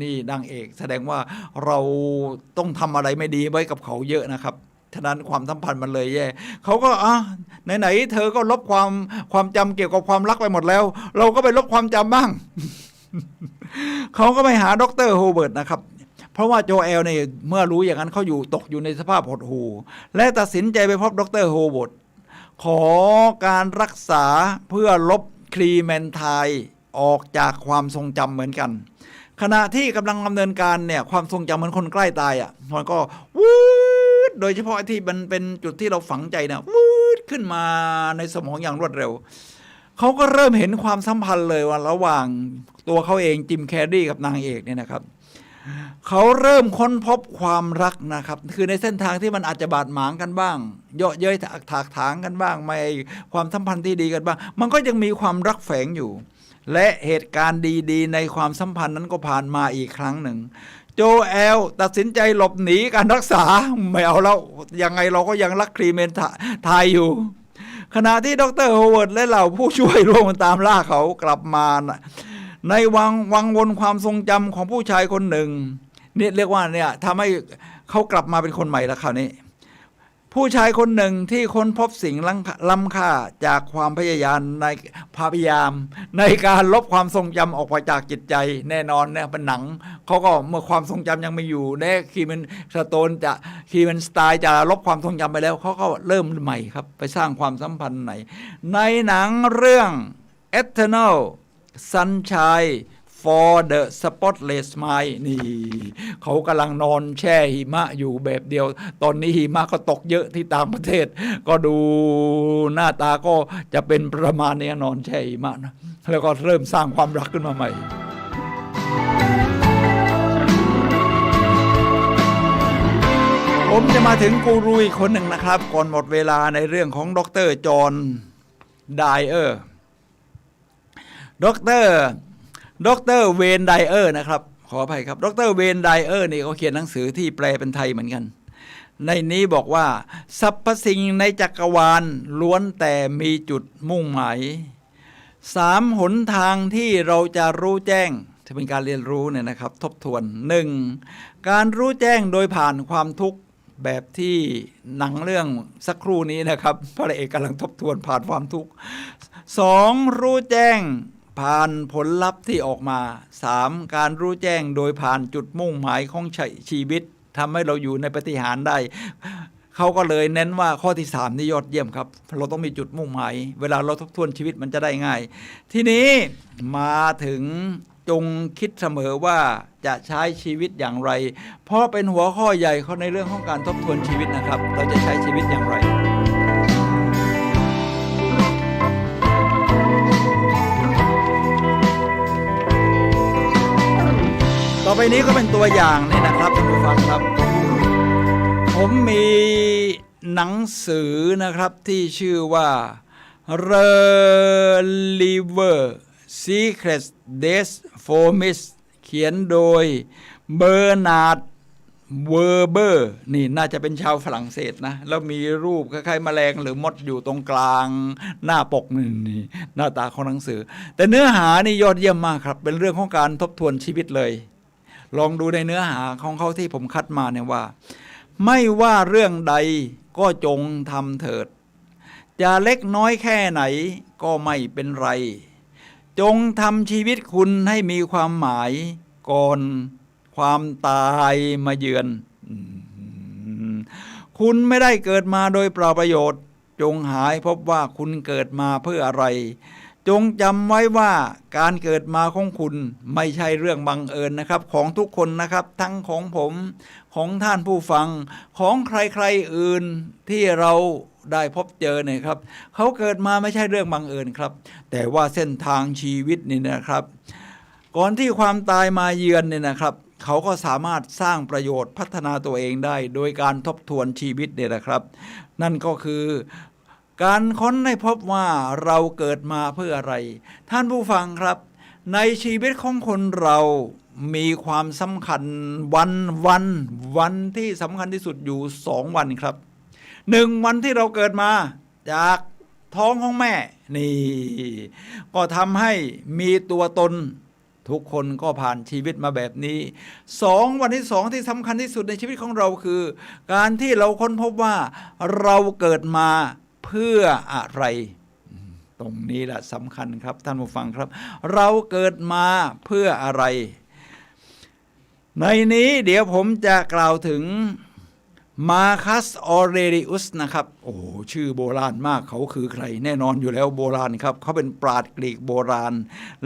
นี่นางเอกแสดงว่าเราต้องทำอะไรไม่ดีไว้กับเขาเยอะนะครับฉะนั้นความสัมพันธ์มันเลยแย่เขาก็ไหนๆเธอก็ลบความจำเกี่ยวกับความรักไปหมดแล้วเราก็ไปลบความจำบ้าง เขาก็ไปหาดร.โฮเวิร์ดนะครับเพราะว่าโจเอลเนี่ยเมื่อรู้อย่างนั้นเขาตกอยู่ในสภาพหดหู่และตัดสินใจไปพบดร.โฮเวิร์ดขอการรักษาเพื่อลบครีเมนไทน์ออกจากความทรงจำเหมือนกันขณะที่กำลังดำเนินการเนี่ยความทรงจำเหมือนคนใกล้ตายมันก็วูดโดยเฉพาะที่มันเป็นจุดที่เราฝังใจเนี่ยวืดขึ้นมาในสมองอย่างรวดเร็ว เขาก็เริ่มเห็นความสัมพันธ์เลยว่าระหว่างตัวเขาเองจิมแคร์รีกับนางเอกเนี่ยนะครับเขาเริ่มค้นพบความรักนะครับคือในเส้นทางที่มันอาจจะบาดหมางกันบ้างเยาะเย้ยถากถางกันบ้างไม่ความสัมพันธ์ที่ดีกันบ้างมันก็ยังมีความรักแฝงอยู่และเหตุการณ์ดีๆในความสัมพันธ์นั้นก็ผ่านมาอีกครั้งหนึ่งโจแอลตัดสินใจหลบหนีการรักษาไม่เอาแล้วยังไงเราก็ยังรักคลีเมนไทยอยู่ขณะที่ดร.โฮเวิร์ดและเหล่าผู้ช่วยร่วมตามล่าเขากลับมาในวังวนความทรงจำของผู้ชายคนหนึ่งนี่เรียกว่าเนี่ยทำให้เขากลับมาเป็นคนใหม่แล้วคราวนี้ผู้ชายคนหนึ่งที่ค้นพบสิ่งล้ำค่าจากความพยายามในการลบความทรงจำออกไปจากจิตใจแน่นอนเนี่ยเป็นหนังเขาก็เมื่อความทรงจำยังไม่อยู่แน่คีแมนสโตนจะคีแมนสไตล์จะลบความทรงจำไปแล้วเขาก็เริ่มใหม่ครับไปสร้างความสัมพันธ์ในหนังเรื่อง Eternal Sunshine for the Spotless Mind นี่เขากำลังนอนแช่หิมะอยู่แบบเดียวตอนนี้หิมะก็ตกเยอะที่ต่างประเทศก็ดูหน้าตาก็จะเป็นประมาณนี้นอนแช่หิมะนะแล้วก็เริ่มสร้างความรักขึ้นมาใหม่ผมจะมาถึงกูรูอีกคนหนึ่งนะครับก่อนหมดเวลาในเรื่องของดร.จอห์น ไดเออร์ดร.เวนไดเออร์นะครับขออภัยครับดร.เวนไดเออร์นี่เขาเขียนหนังสือที่แปลเป็นไทยเหมือนกันในนี้บอกว่าสรรพสิ่งในจักรวาลล้วนแต่มีจุดมุ่งหมาย3 หนทางที่เราจะรู้แจ้งจะเป็นการเรียนรู้เนี่ยนะครับทบทวน 1. การรู้แจ้งโดยผ่านความทุกข์แบบที่หนังเรื่องสักครู่นี้นะครับพระเอกกำลังทบทวนผ่านความทุกข์ 2. รู้แจ้งผ่านผลลัพธ์ที่ออกมา 3. การรู้แจ้งโดยผ่านจุดมุ่งหมายของชีวิตทำให้เราอยู่ในปฏิหารย์ได้เขาก็เลยเน้นว่าข้อที่3นี่ยอดเยี่ยมครับเราต้องมีจุดมุ่งหมายเวลาเราทบทวนชีวิตมันจะได้ง่ายทีนี้มาถึงจงคิดเสมอว่าจะใช้ชีวิตอย่างไรเพราะเป็นหัวข้อใหญ่เขาในเรื่องของการทบทวนชีวิตนะครับเราจะใช้ชีวิตอย่างไรต่อไปนี้ก็เป็นตัวอย่างนี่นะครับท่านผู้ฟังครับผมมีหนังสือนะครับที่ชื่อว่า Reliever Secrets Death for Miss เขียนโดยเบอร์นาร์ดเวอร์เบอร์นี่น่าจะเป็นชาวฝรั่งเศสนะแล้วมีรูปคล้ายๆแมลงหรือมดอยู่ตรงกลางหน้าปกนี่หน้าตาของหนังสือแต่เนื้อหานี่ยอดเยี่ยมมากครับเป็นเรื่องของการทบทวนชีวิตเลยลองดูในเนื้อหาของเขาที่ผมคัดมาเนี่ยว่าไม่ว่าเรื่องใดก็จงทำเถิดจะเล็กน้อยแค่ไหนก็ไม่เป็นไรจงทำชีวิตคุณให้มีความหมายก่อนความตายมาเยือนคุณไม่ได้เกิดมาโดยเปล่าประโยชน์จงหายพบว่าคุณเกิดมาเพื่ออะไรจงจำไว้ว่าการเกิดมาของคุณไม่ใช่เรื่องบังเอิญนะครับของทุกคนนะครับทั้งของผมของท่านผู้ฟังของใครๆอื่นที่เราได้พบเจอเนี่ยครับเขาเกิดมาไม่ใช่เรื่องบังเอิญครับแต่ว่าเส้นทางชีวิตนี่นะครับก่อนที่ความตายมาเยือนเนี่ยนะครับเขาก็สามารถสร้างประโยชน์พัฒนาตัวเองได้โดยการทบทวนชีวิตเนี่ยนะครับนั่นก็คือการค้นให้พบว่าเราเกิดมาเพื่ออะไรท่านผู้ฟังครับในชีวิตของคนเรามีความสำคัญวันที่สำคัญที่สุดอยู่2 วันครับ1 วันที่เราเกิดมาจากท้องของแม่นี่ก็ทำให้มีตัวตนทุกคนก็ผ่านชีวิตมาแบบนี้2 วันที่2ที่สำคัญที่สุดในชีวิตของเราคือการที่เราค้นพบว่าเราเกิดมาเพื่ออะไรตรงนี้แหละสำคัญครับท่านผู้ฟังครับเราเกิดมาเพื่ออะไรในนี้เดี๋ยวผมจะกล่าวถึงมาคัสออเรริอุสนะครับโอ้ชื่อโบราณมากเขาคือใครแน่นอนอยู่แล้วโบราณครับเขาเป็นปราชญ์กรีกโบราณ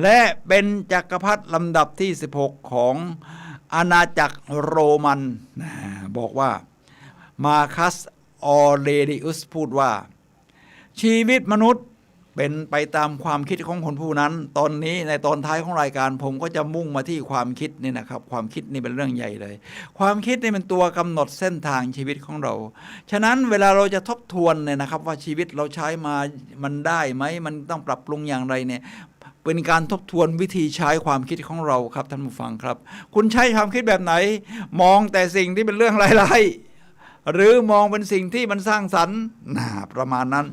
และเป็นจักรพรรดิลำดับที่16ของอาณาจักรโรมันบอกว่ามาคัสออเรริอุสพูดว่าชีวิตมนุษย์เ เป็นไปตามความคิดของคนผู้นั้นตอนนี้ในตอนท้ายของรายการผมก็จะมุ่งมาที่ความคิดนี่นะครับความคิดนี่เป็นเรื่องใหญ่เลยความคิดนี่เป็นตัวกำหนดเส้นทางชีวิตของเราฉะนั้นเวลาเราจะทบทวนเนี่ยนะครับว่าชีวิตเราใช้มามันได้ไหมมันต้องปรับปรุงอย่างไรเนี่ยเป็นการทบทวนวิธีใช้ความคิดของเราครับท่านผู้ฟังครับคุณใช้ความคิดแบบไหนมองแต่สิ่งที่เป็นเรื่องร้ายๆหรือมองเป็นสิ่งที่มันสร้างสรรค์ประมาณนั้น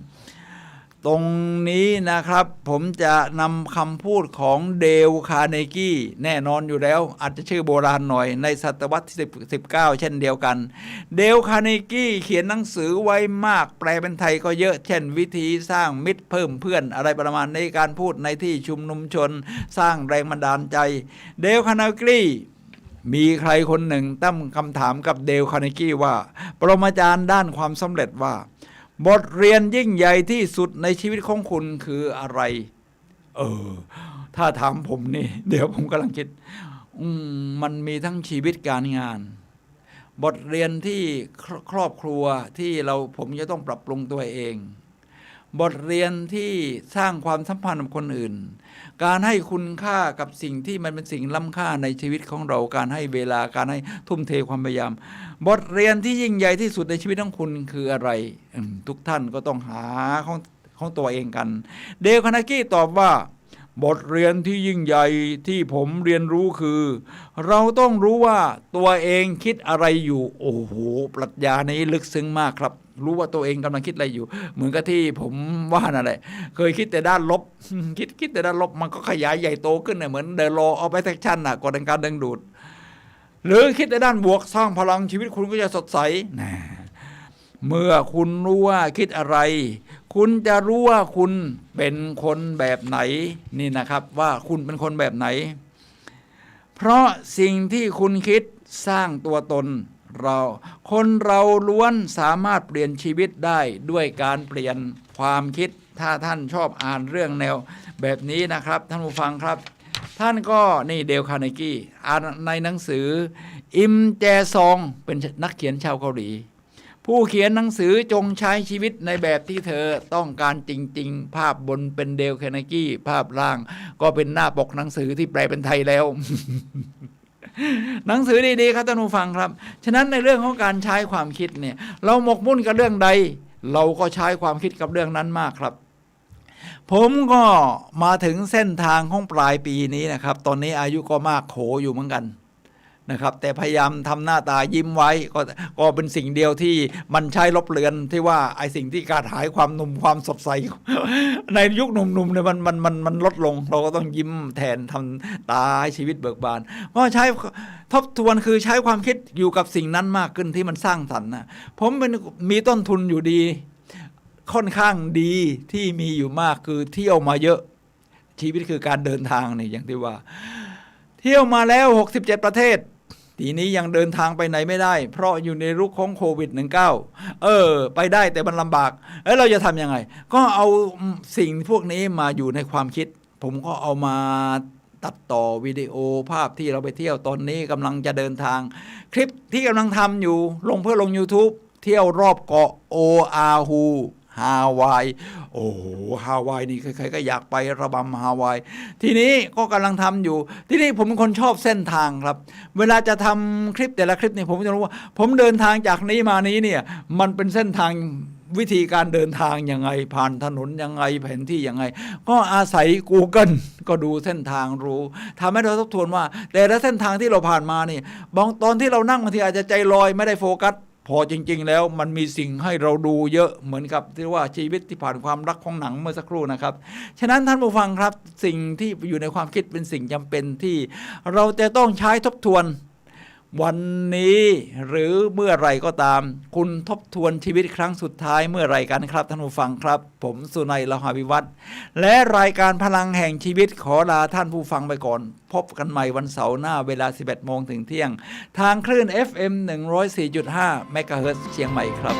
ตรงนี้นะครับผมจะนำคำพูดของเดลคาร์เนกี้แน่นอนอยู่แล้วอาจจะชื่อโบราณหน่อยในศตวรรษที่19เช่นเดียวกันเดลคาร์เนกี้เขียนหนังสือไว้มากแปลเป็นไทยก็เยอะเช่นวิธีสร้างมิตรเพิ่มเพื่อนอะไรประมาณในการพูดในที่ชุมนุมชนสร้างแรงบันดาลใจเดลคาร์เนกี้มีใครคนหนึ่งตั้งคำถามกับเดลคาร์เนกี้ว่าปรมาจารย์ด้านความสำเร็จว่าบทเรียนยิ่งใหญ่ที่สุดในชีวิตของคุณคืออะไรถ้าถามผมนี่เดี๋ยวผมกำลังคิดมันมีทั้งชีวิตการงานบทเรียนที่ครอบครัวที่ผมจะต้องปรับปรุงตัวเองบทเรียนที่สร้างความสัมพันธ์กับคนอื่นการให้คุณค่ากับสิ่งที่มันเป็นสิ่งล้ำค่าในชีวิตของเราการให้เวลาการให้ทุ่มเทความพยายามบทเรียนที่ยิ่งใหญ่ที่สุดในชีวิตของคุณคืออะไรทุกท่านก็ต้องหาของตัวเองกันเดลคาร์เนกี้ตอบว่าบทเรียนที่ยิ่งใหญ่ที่ผมเรียนรู้คือเราต้องรู้ว่าตัวเองคิดอะไรอยู่โอ้โหปรัชญานี้ลึกซึ้งมากครับรู้ว่าตัวเองกำลังคิดอะไรอยู่เหมือนกับที่ผมว่านั่นแหละเคยคิดแต่ด้านลบคิดแต่ด้านลบมันก็ขยายใหญ่โตขึ้นเหมือนเดลโลเอาไปแทคชั่นกฎแห่งการดึงดูดหรือคิดแต่ด้านบวกสร้างพลังชีวิตคุณก็จะสดใสเมื่อคุณรู้ว่าคิดอะไรคุณจะรู้ว่าคุณเป็นคนแบบไหนนี่นะครับว่าคุณเป็นคนแบบไหนเพราะสิ่งที่คุณคิดสร้างตัวตนคนเราล้วนสามารถเปลี่ยนชีวิตได้ด้วยการเปลี่ยนความคิดถ้าท่านชอบอ่านเรื่องแนวแบบนี้นะครับท่านผู้ฟังครับท่านก็นี่เดลคาร์เนกี้อ่านในหนังสืออิมแจซองเป็นนักเขียนชาวเกาหลีผู้เขียนหนังสือจงใช้ชีวิตในแบบที่เธอต้องการจริงๆภาพบนเป็นเดลคาร์เนกี้ภาพล่างก็เป็นหน้าปกหนังสือที่แปลเป็นไทยแล้ว หนังสือดีๆครับท่านผู้ฟังครับฉะนั้นในเรื่องของการใช้ความคิดเนี่ยเราหมกมุ่นกับเรื่องใดเราก็ใช้ความคิดกับเรื่องนั้นมากครับผมก็มาถึงเส้นทางของปลายปีนี้นะครับตอนนี้อายุก็มากโขอยู่เหมือนกันนะครับแต่พยายามทำหน้าตายิ้มไว้ก็เป็นสิ่งเดียวที่มันใช้ลบเลือนที่ว่าไอ้สิ่งที่การหายความหนุ่มความสดใส ในยุคหนุ่มๆเนี่ยมันลดลงเราก็ต้องยิ้มแทนทำตาให้ชีวิตเบิกบานก็ใช้ทบทวนคือใช้ความคิดอยู่กับสิ่งนั้นมากขึ้นที่มันสร้างสรรค์นะผมมีต้นทุนอยู่ดีค่อนข้างดีที่มีอยู่มากคือเที่ยวมาเยอะชีวิตคือการเดินทางนี่อย่างที่ว่าเที่ยวมาแล้ว67ประเทศทีนี้ยังเดินทางไปไหนไม่ได้เพราะอยู่ในยุคของโควิด-19ไปได้แต่มันลำบากเราจะทำยังไงก็เอาสิ่งพวกนี้มาอยู่ในความคิดผมก็เอามาตัดต่อวิดีโอภาพที่เราไปเที่ยวตอนนี้กำลังจะเดินทางคลิปที่กำลังทำอยู่เพื่อลง YouTube เที่ยวรอบเกาะโออาฮูฮาวายโอ้โหฮาวายนี่ใครๆก็อยากไประบำฮาวายทีนี้ก็กำลังทำอยู่ทีนี้ผมเป็นคนชอบเส้นทางครับเวลาจะทำคลิปแต่ละคลิปนี่ผมจะรู้ว่าผมเดินทางจากนี้มานี้เนี่ยมันเป็นเส้นทางวิธีการเดินทางยังไงผ่านถนนยังไงแผนที่ยังไงก็อาศัย Google ก็ดูเส้นทางรู้ทำให้เราทบทวนว่าแต่ละเส้นทางที่เราผ่านมานี่บางตอนที่เรานั่งบางทีอาจจะใจลอยไม่ได้โฟกัสพอจริงๆแล้วมันมีสิ่งให้เราดูเยอะเหมือนกับที่ว่าชีวิตที่ผ่านความรักของหนังเมื่อสักครู่นะครับฉะนั้นท่านผู้ฟังครับสิ่งที่อยู่ในความคิดเป็นสิ่งจำเป็นที่เราจะต้องใช้ทบทวนวันนี้หรือเมื่อไรก็ตามคุณทบทวนชีวิตครั้งสุดท้ายเมื่อไรกันครับท่านผู้ฟังครับผมสุนัย ละหาวิวัฒน์และรายการพลังแห่งชีวิตขอลาท่านผู้ฟังไปก่อนพบกันใหม่วันเสาร์หน้าเวลา 11:00 นถึงเที่ยงทางคลื่น FM 104.5 เมกะเฮิรตซ์เชียงใหม่ครับ